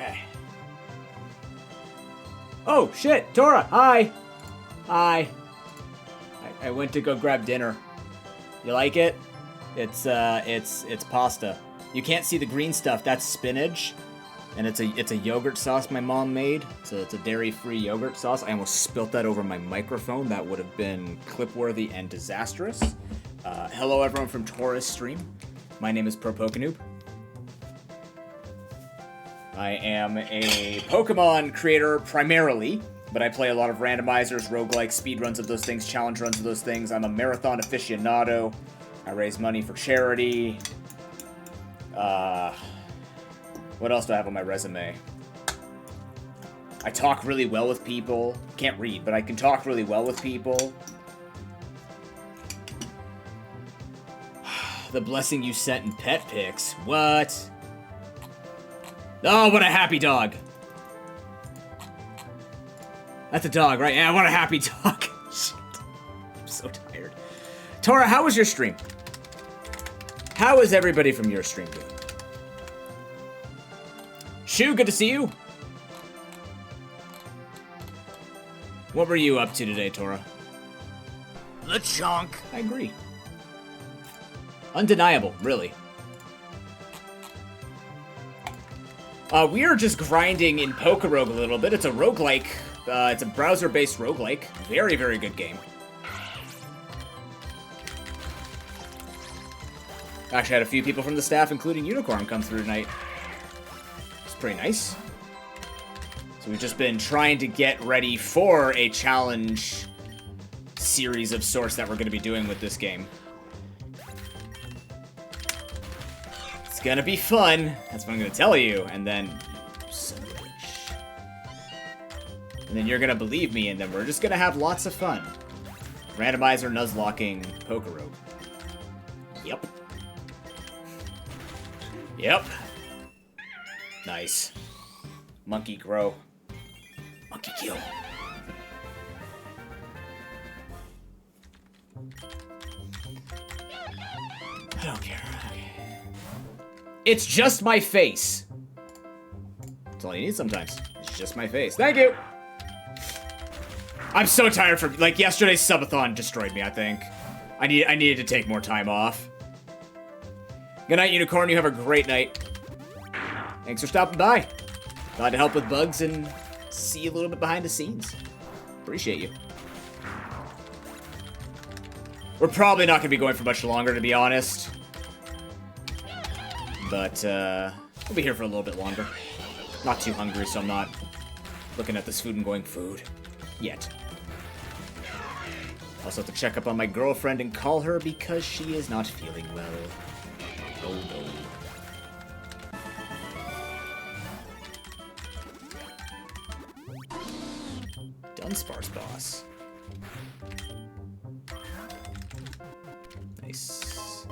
Okay. Oh, shit! Tora, hi! Hi. I went to go grab dinner. You like it? It's pasta. You can't see the green stuff. That's spinach. And it's a yogurt sauce my mom made. It's a dairy-free yogurt sauce. I almost spilt that over my microphone. That would have been clip-worthy and disastrous. Hello, everyone from Taurus Stream. My name is PokeRogue. I am a Pokemon creator primarily, but I play a lot of randomizers, roguelikes, speedruns of those things, challenge runs of those things. I'm a marathon aficionado. I raise money for charity. What else do I have on my resume? I talk really well with people. Can't read, but I can talk really well with people. The blessing you sent in pet pics. What? Oh, what a happy dog. That's a dog, right? Yeah, what a happy dog. Shit. I'm so tired. Tora, how was your stream? How is everybody from your stream doing? Shu, good to see you. What were you up to today, Tora? The chunk. I agree. Undeniable, really. We are just grinding in PokeRogue a little bit. It's a roguelike. It's a browser-based roguelike. Very, very good game. Actually, I had a few people from the staff, including Unicorn, come through tonight. It's pretty nice. So we've just been trying to get ready for a challenge series of sorts that we're going to be doing with this game. It's gonna be fun. That's what I'm gonna tell you. And then... And then you're gonna believe me, and then we're just gonna have lots of fun. Randomizer nuzlocking PokeRogue. Yep. Yep. Nice. Monkey grow. Monkey kill. I don't care. It's just my face. That's all you need sometimes. It's just my face. Thank you. I'm so tired from, like, yesterday's subathon destroyed me, I think. I needed to take more time off. Good night, Unicorn. You have a great night. Thanks for stopping by. Glad to help with bugs and see a little bit behind the scenes. Appreciate you. We're probably not going to be going for much longer, to be honest. But, we'll be here for a little bit longer. Not too hungry, so I'm not looking at this food and going, food. Yet. Also have to check up on my girlfriend and call her because she is not feeling well. Oh, no. Dunsparce boss. Nice.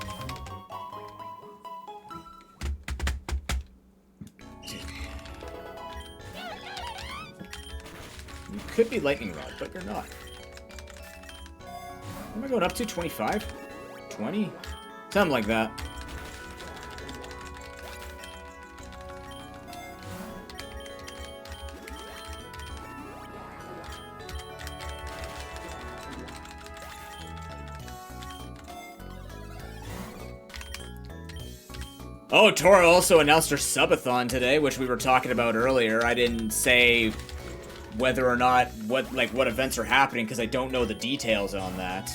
You could be Lightning Rod, but you're not. What am I going up to? 25? 20? Something like that. Oh, Tora also announced her subathon today, which we were talking about earlier. I didn't say whether or not what events are happening because I don't know the details on that.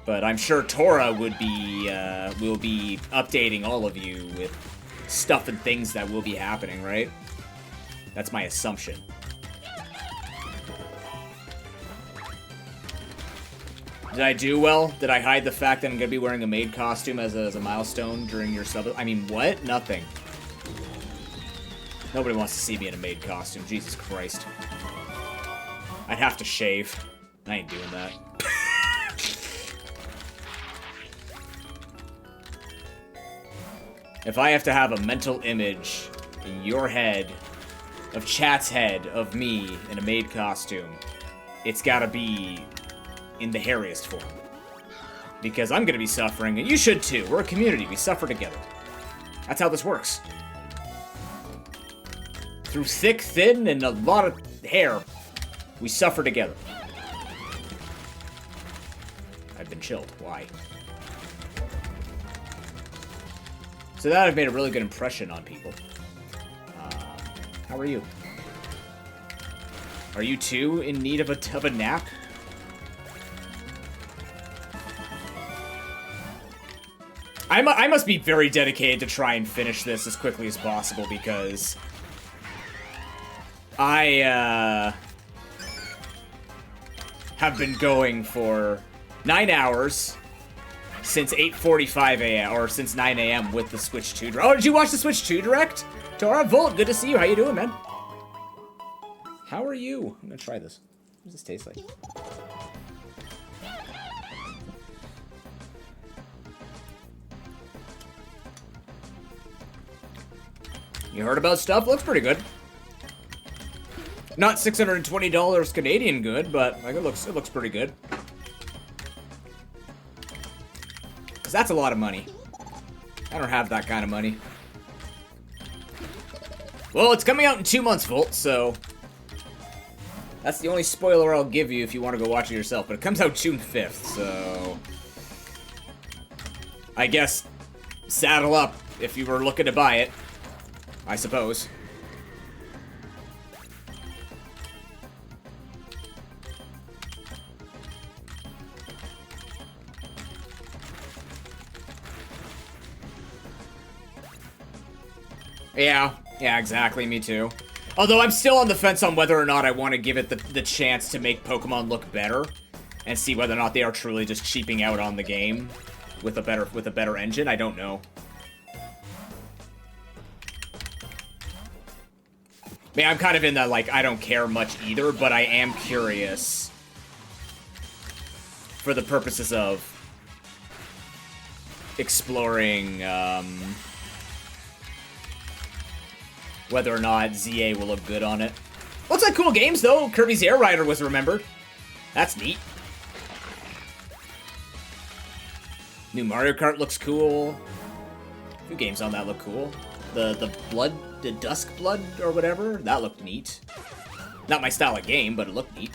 But I'm sure Tora would be will be updating all of you with stuff and things that will be happening, right? That's my assumption. Did I do well? Did I hide the fact that I'm gonna be wearing a maid costume as a milestone during your sub? I mean, what? Nothing. Nobody wants to see me in a maid costume. Jesus Christ. I'd have to shave. I ain't doing that. If I have to have a mental image in your head, of chat's head, of me in a maid costume, it's gotta be in the hairiest form. Because I'm gonna be suffering, and you should too. We're a community. We suffer together. That's how this works. Through thick, thin, and a lot of hair, we suffer together. I've been chilled. Why? So that I've made a really good impression on people. How are you? Are you too in need of a nap? I must be very dedicated to try and finish this as quickly as possible because I have been going for 9 hours since 8:45 a.m. or since 9 a.m. with the Switch 2 Direct. Oh, did you watch the Switch 2 Direct? Tora, Volt, good to see you. How you doing, man? How are you? I'm gonna try this. What does this taste like? You heard about stuff? Looks pretty good. Not $620 Canadian good, but like it looks pretty good. Cause that's a lot of money. I don't have that kind of money. Well, it's coming out in 2 months, Volt, so that's the only spoiler I'll give you if you want to go watch it yourself. But it comes out June 5th, so I guess saddle up if you were looking to buy it, I suppose. Yeah, exactly, me too. Although I'm still on the fence on whether or not I want to give it the chance to make Pokemon look better and see whether or not they are truly just cheaping out on the game with a better engine. I don't know. I mean, I'm kind of in that, like, I don't care much either, but I am curious for the purposes of exploring, whether or not ZA will look good on it. Looks like cool games, though. Kirby's Air Rider was remembered. That's neat. New Mario Kart looks cool. A few games on that look cool. The Dusk Blood or whatever, that looked neat. Not my style of game, but it looked neat.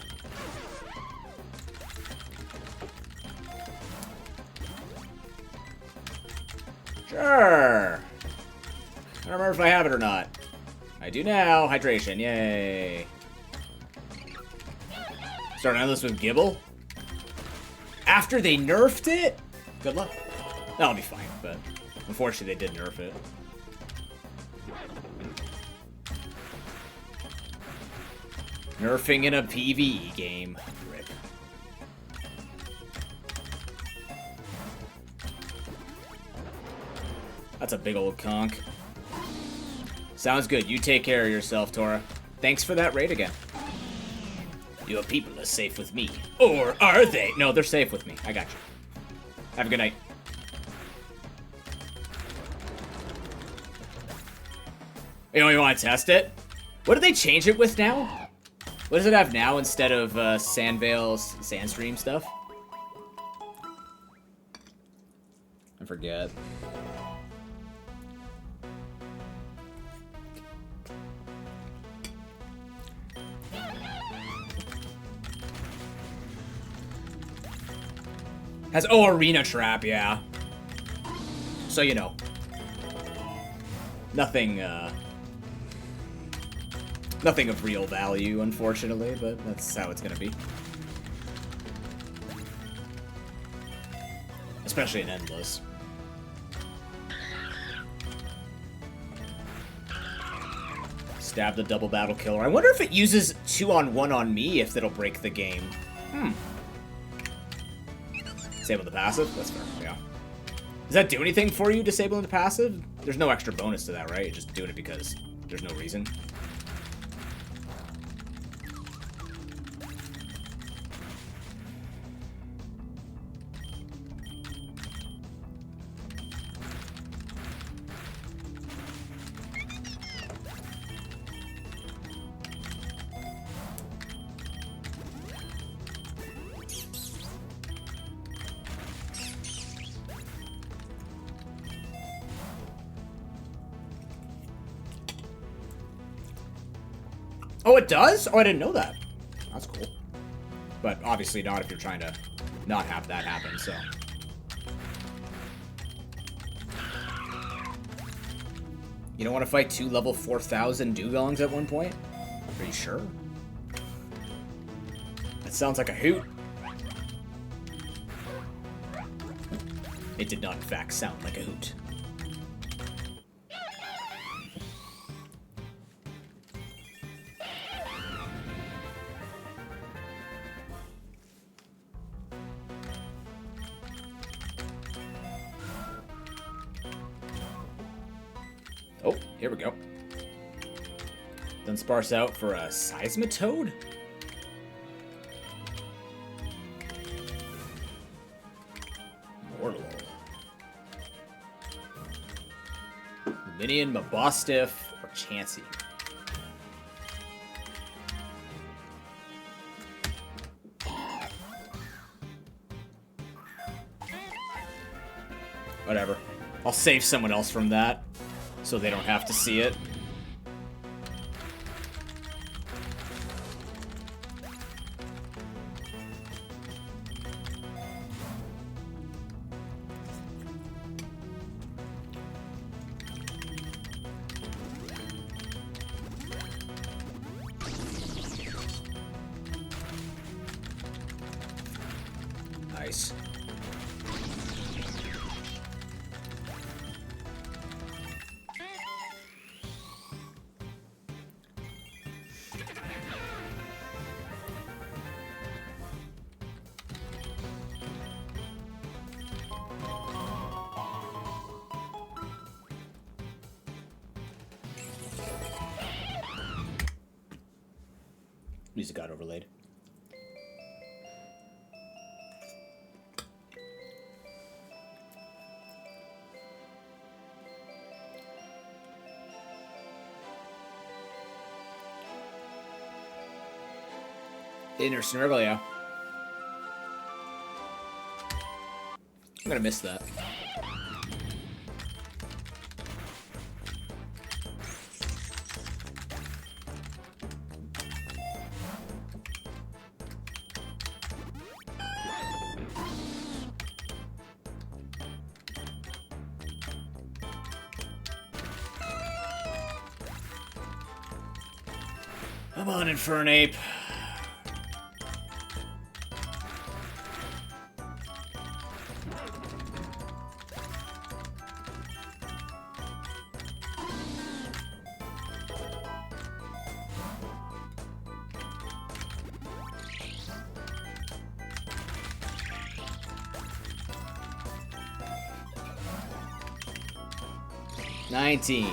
Sure. I don't remember if I have it or not. I do now. Hydration, yay. Starting on this with Gibble. After they nerfed it? Good luck. That'll be fine, but unfortunately they did nerf it. Nerfing in a PvE game. Rip. That's a big old conch. Sounds good. You take care of yourself, Tora. Thanks for that raid again. Your people are safe with me. Or are they? No, they're safe with me. I got you. Have a good night. You want to test it? What did they change it with now? What does it have now instead of Sandvale's Sandstream stuff? I forget. Has Arena Trap, yeah. So you know. Nothing nothing of real value, unfortunately, but that's how it's gonna be. Especially in Endless. Stab the double battle killer. I wonder if it uses 2-on-1 on me, if it'll break the game. Disable the passive? That's fair, yeah. Does that do anything for you, disabling the passive? There's no extra bonus to that, right? You're just doing it because there's no reason. Oh, it does? Oh, I didn't know that. That's cool. But obviously not if you're trying to not have that happen, so. You don't want to fight 2 level 4000 dugongs at one point? Are you sure? That sounds like a hoot. It did not, in fact, sound like a hoot. Oh, here we go. Then sparse out for a seismitoad? Mortal. Minion, Mabostiff, or Chansey. Whatever. I'll save someone else from that, so they don't have to see it. Nice. Music got overlaid. Inner Snorvelio. I'm gonna miss that. Come on, Infernape. $19.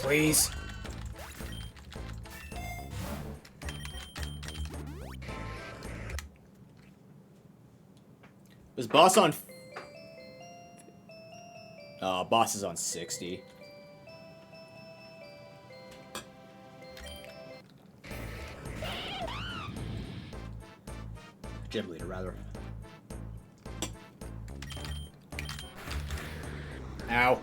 Please. Was boss on... boss is on 60. Gym leader, rather. Ow.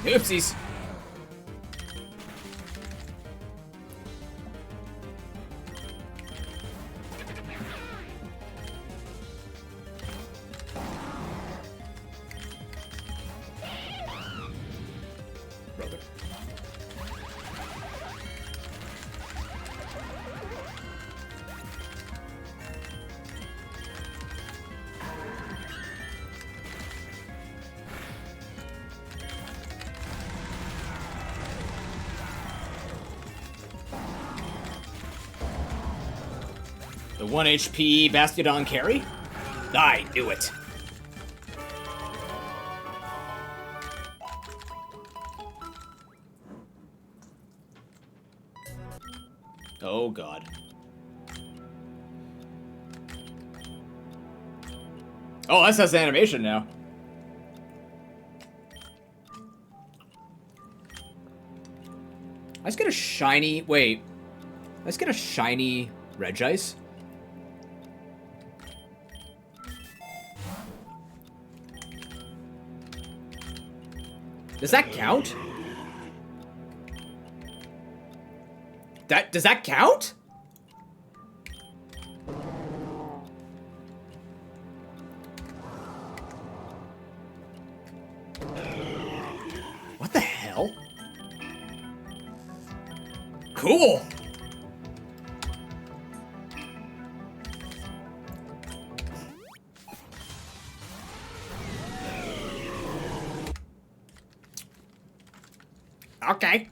Oopsies. Brother. The 1 HP Bastiodon carry? I knew it. Oh god. Oh, this has animation now. Let's get a shiny... Wait. Let's get a shiny Regice. Does that count? Does that count? What the hell? Cool. Okay.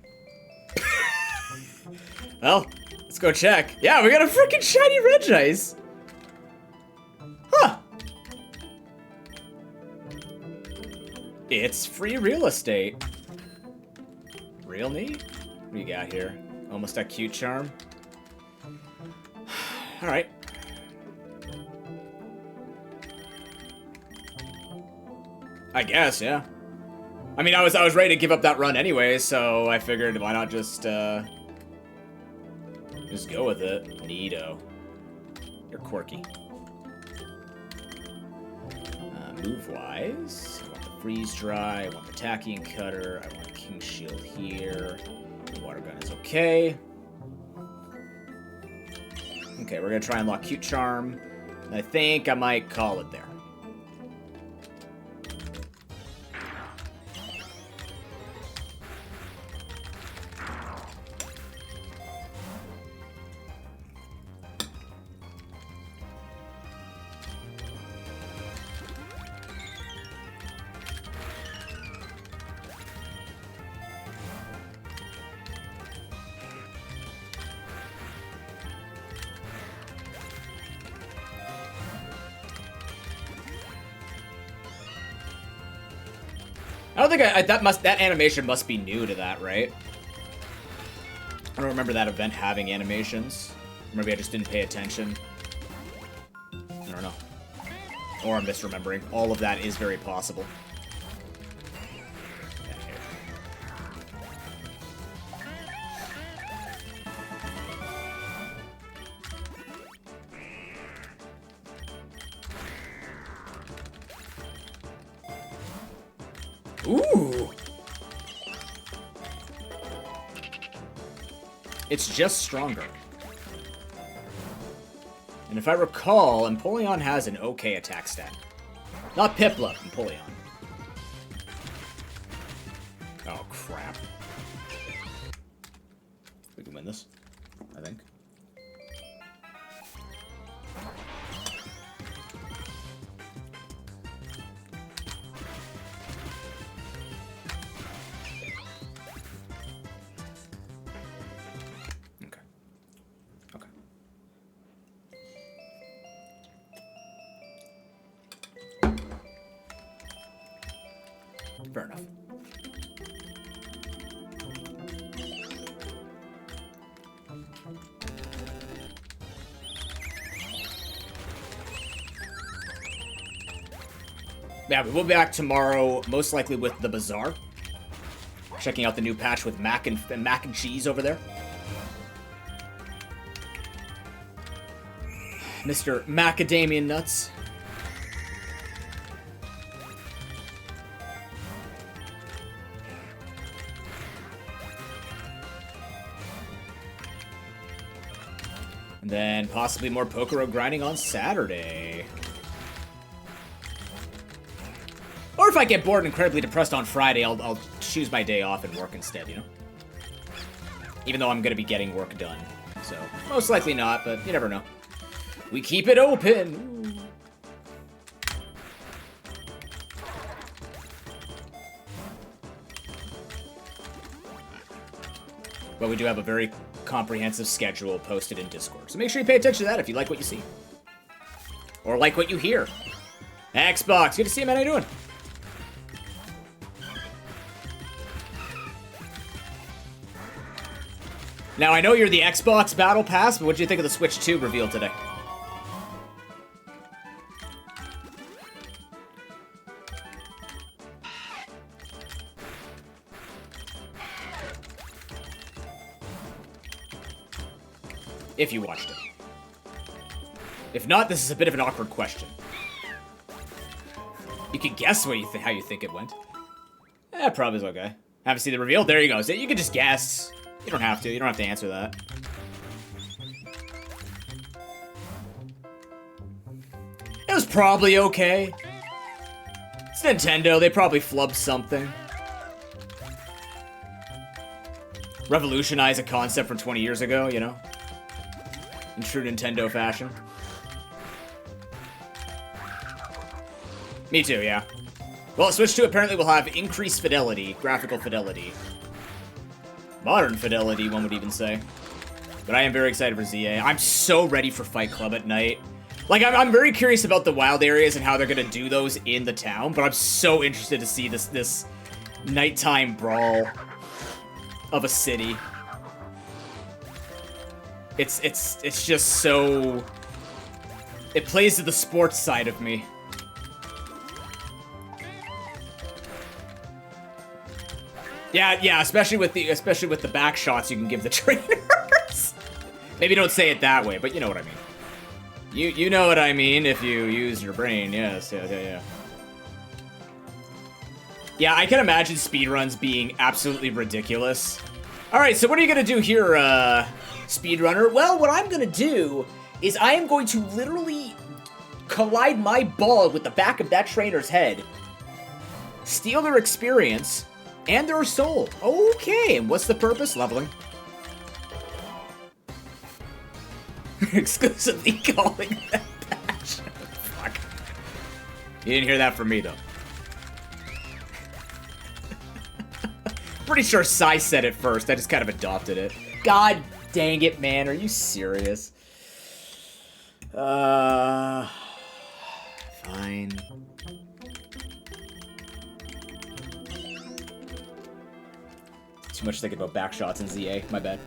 Well, let's go check. Yeah, we got a freaking shiny Regice. Huh. It's free real estate. Real neat. What do you got here? Almost a cute charm. All right. I guess, yeah. I mean, I was ready to give up that run anyway, so I figured why not just go with it. Neato. You're quirky. Move-wise, I want the freeze dry, I want the tacking cutter, I want a king shield here. The water gun is okay. Okay, we're gonna try and lock cute charm. And I think I might call it there. I don't think that animation must be new to that, right? I don't remember that event having animations. Or maybe I just didn't pay attention. I don't know. Or I'm misremembering. All of that is very possible. Ooh! It's just stronger. And if I recall, Empoleon has an okay attack stat. Not Piplup, Empoleon. Oh, crap. We can win this, I think. Fair enough. Yeah, we'll be back tomorrow, most likely with the Bazaar. Checking out the new patch with mac and cheese over there. Mr. Macadamia Nuts. And then possibly more PokeRogue grinding on Saturday. Or if I get bored and incredibly depressed on Friday, I'll choose my day off and work instead, you know? Even though I'm going to be getting work done. So, most likely not, but you never know. We keep it open! But we do have a very comprehensive schedule posted in Discord. So make sure you pay attention to that if you like what you see. Or like what you hear. Xbox, good to see you, man. How you doing? Now, I know you're the Xbox Battle Pass, but what do you think of the Switch 2 reveal today? If you watched it. If not, this is a bit of an awkward question. You can guess what how you think it went. Probably is okay. Haven't seen the reveal? There you go. So you can just guess. You don't have to. You don't have to answer that. It was probably okay. It's Nintendo. They probably flubbed something. Revolutionize a concept from 20 years ago, you know? In true Nintendo fashion. Me too, yeah. Well, Switch 2 apparently will have increased fidelity, graphical fidelity. Modern fidelity, one would even say. But I am very excited for ZA. I'm so ready for Fight Club at night. Like, I'm very curious about the wild areas and how they're gonna do those in the town, but I'm so interested to see this nighttime brawl of a city. It's just so... It plays to the sports side of me. Yeah, especially with the back shots you can give the trainers. Maybe don't say it that way, but you know what I mean. You know what I mean if you use your brain. Yes, yeah. Yeah, I can imagine speedruns being absolutely ridiculous. All right, so what are you gonna do here, speedrunner? Well, what I'm gonna do is I am going to literally collide my ball with the back of that trainer's head, steal their experience. And their soul. Okay, and what's the purpose? Leveling. Exclusively calling that passion. Fuck. You didn't hear that from me, though. Pretty sure Sai said it first. I just kind of adopted it. God dang it, man. Are you serious? Fine. Too much thinking about back shots in ZA. My bad.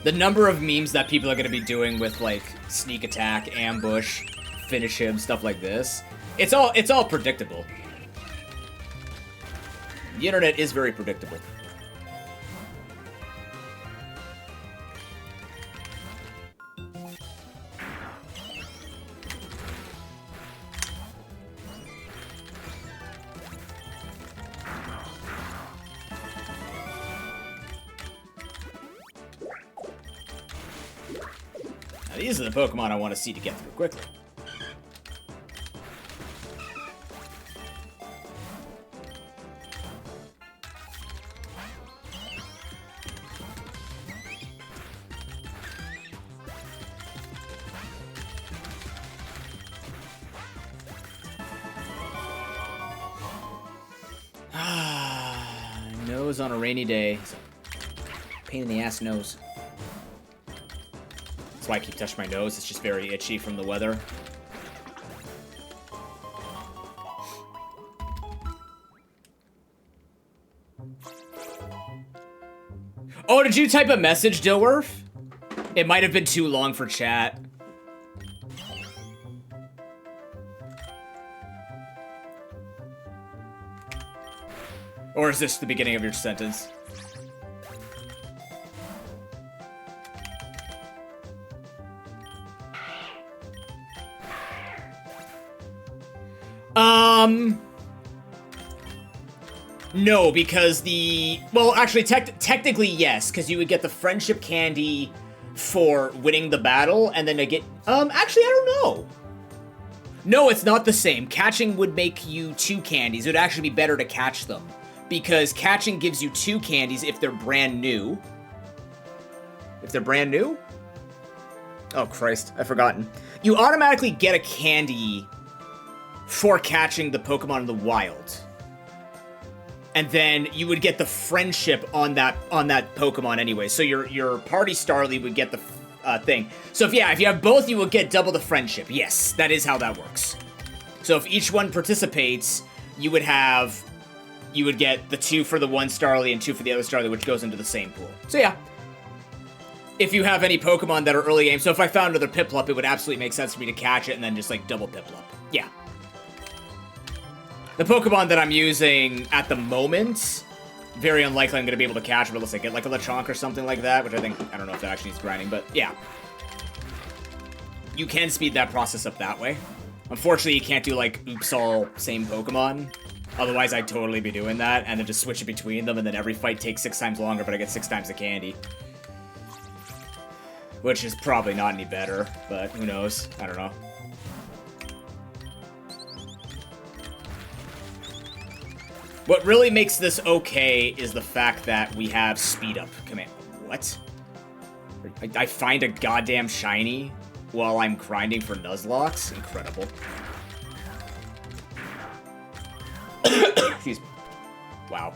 The number of memes that people are going to be doing with, like, sneak attack, ambush, finish him, stuff like this. It's all predictable. The internet is very predictable. Now, these are the Pokemon I want to see to get through quickly. Nose on a rainy day. Pain in the ass nose. That's why I keep touching my nose. It's just very itchy from the weather. Oh, did you type a message, Dilworth? It might have been too long for chat. Or is this the beginning of your sentence? No, because well, actually, technically, yes, because you would get the friendship candy for winning the battle, and then I get, actually, I don't know. No, it's not the same. Catching would make you 2 candies. It would actually be better to catch them, because catching gives you 2 candies if they're brand new. If they're brand new? Oh, Christ, I've forgotten. You automatically get a candy for catching the Pokemon in the wild. And then you would get the friendship on that Pokemon anyway. So your party Starly would get the thing. So if you have both, you will get double the friendship. Yes, that is how that works. So if each one participates, you would get the 2 for the one Starly and 2 for the other Starly, which goes into the same pool. So yeah. If you have any Pokemon that are early game, so if I found another Piplup, it would absolutely make sense for me to catch it and then just like double Piplup. Yeah. The Pokemon that I'm using at the moment, very unlikely I'm going to be able to catch, but let's say get like a Lechonk or something like that, which I don't know if that actually needs grinding, but yeah. You can speed that process up that way. Unfortunately, you can't do like oops all same Pokemon. Otherwise, I'd totally be doing that, and then just switch it between them, and then every fight takes 6 times longer, but I get 6 times the candy. Which is probably not any better, but who knows? I don't know. What really makes this okay is the fact that we have speed up command. What? I find a goddamn shiny while I'm grinding for Nuzlocke? Incredible. Excuse me. Wow.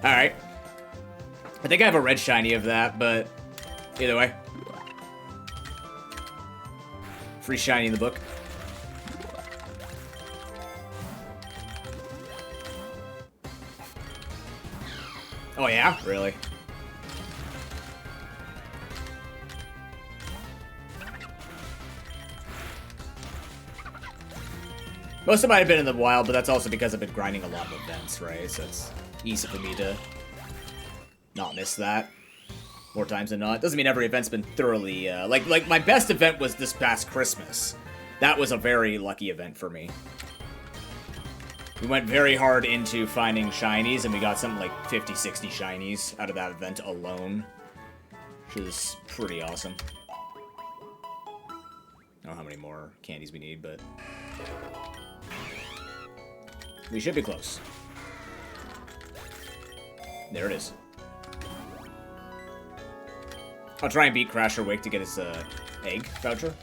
Alright. I think I have a red shiny of that, but either way. Free shiny in the book. Oh yeah? Really? Most of mine have been in the wild, but that's also because I've been grinding a lot of events, right? So it's easy for me to not miss that more times than not. Doesn't mean every event's been thoroughly, like my best event was this past Christmas. That was a very lucky event for me. We went very hard into finding shinies, and we got something like 50, 60 shinies out of that event alone, which is pretty awesome. I don't know how many more candies we need, but we should be close. There it is. I'll try and beat Crasher Wake to get his egg voucher.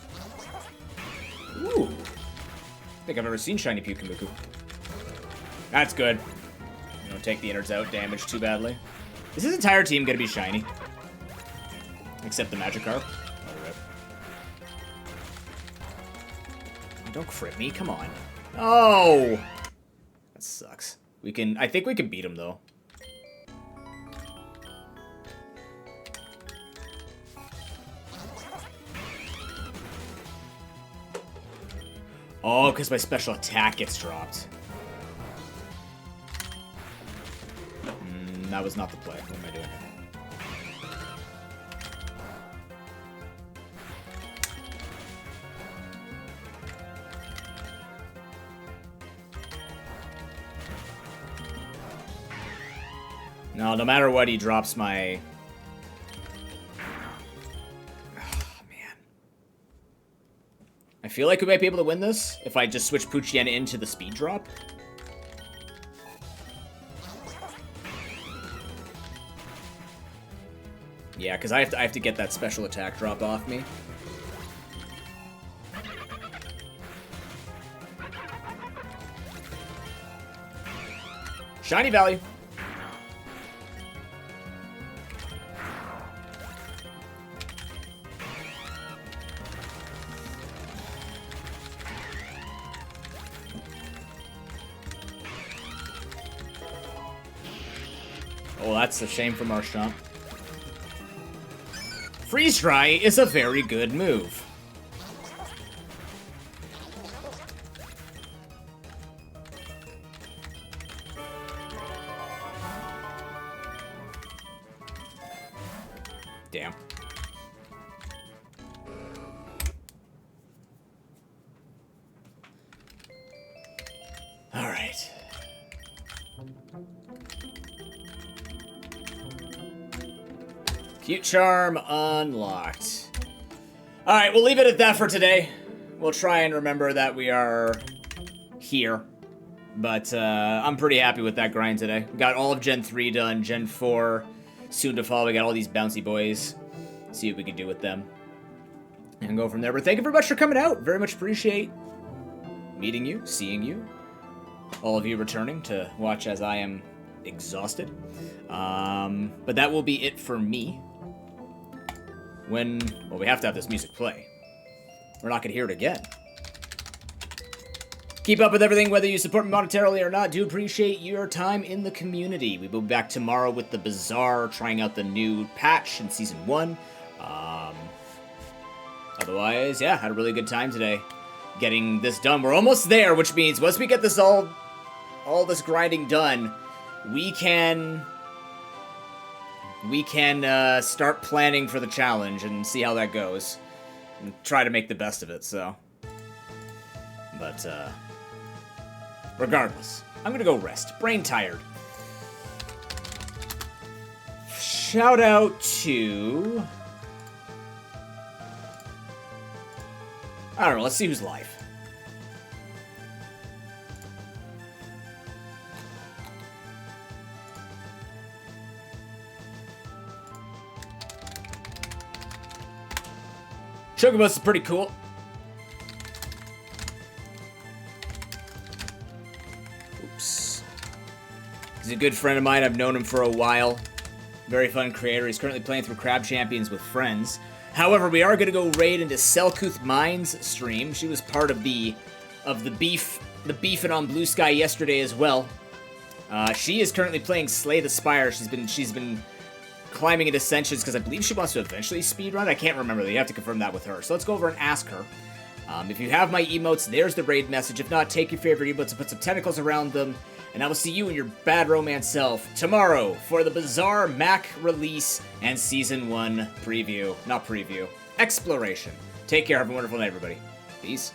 Ooh. I think I've never seen shiny Pyukumuku. That's good. You don't take the innards out damage too badly. Is his entire team gonna be shiny? Except the Magikarp? Oh, rip. Don't crit me, come on. Oh! That sucks. I think we can beat him, though. Oh, because my special attack gets dropped. That was not the play. What am I doing? No matter what, he drops my... Oh, man. I feel like we might be able to win this if I just switch Poochyena into the speed drop. Yeah, because I have to get that special attack drop off me. Shiny value. Oh, that's a shame from Marchand. Freeze Dry is a very good move. Damn. All right. Cute Charm unlocked. All right, we'll leave it at that for today. We'll try and remember that we are here. But I'm pretty happy with that grind today. We got all of Gen 3 done, Gen 4 soon to follow. We got all these bouncy boys. See what we can do with them. And go from there. But thank you very much for coming out. Very much appreciate meeting you, seeing you. All of you returning to watch as I am exhausted. But that will be it for me. Well, we have to have this music play. We're not going to hear it again. Keep up with everything, whether you support me monetarily or not. Do appreciate your time in the community. We will be back tomorrow with the Bazaar, trying out the new patch in Season 1. Otherwise, yeah, had a really good time today getting this done. We're almost there, which means once we get this all this grinding done, we can start planning for the challenge and see how that goes. And try to make the best of it, so. But, regardless, I'm gonna go rest. Brain tired. Shout out to... I don't know, let's see who's live. Sugar is pretty cool. Oops. He's a good friend of mine. I've known him for a while. Very fun creator. He's currently playing through Crab Champions with friends. However, we are going to go raid into Selkuth Mines stream. She was part of the beefing on Blue Sky yesterday as well. She is currently playing Slay the Spire. She's been climbing into Ascensions because I believe she wants to eventually speedrun. I can't remember. You have to confirm that with her. So let's go over and ask her. If you have my emotes, there's the raid message. If not, take your favorite emotes and put some tentacles around them. And I will see you and your bad romance self tomorrow for the Bazaar Mac release and Season 1 preview. Not preview. Exploration. Take care. Have a wonderful night, everybody. Peace.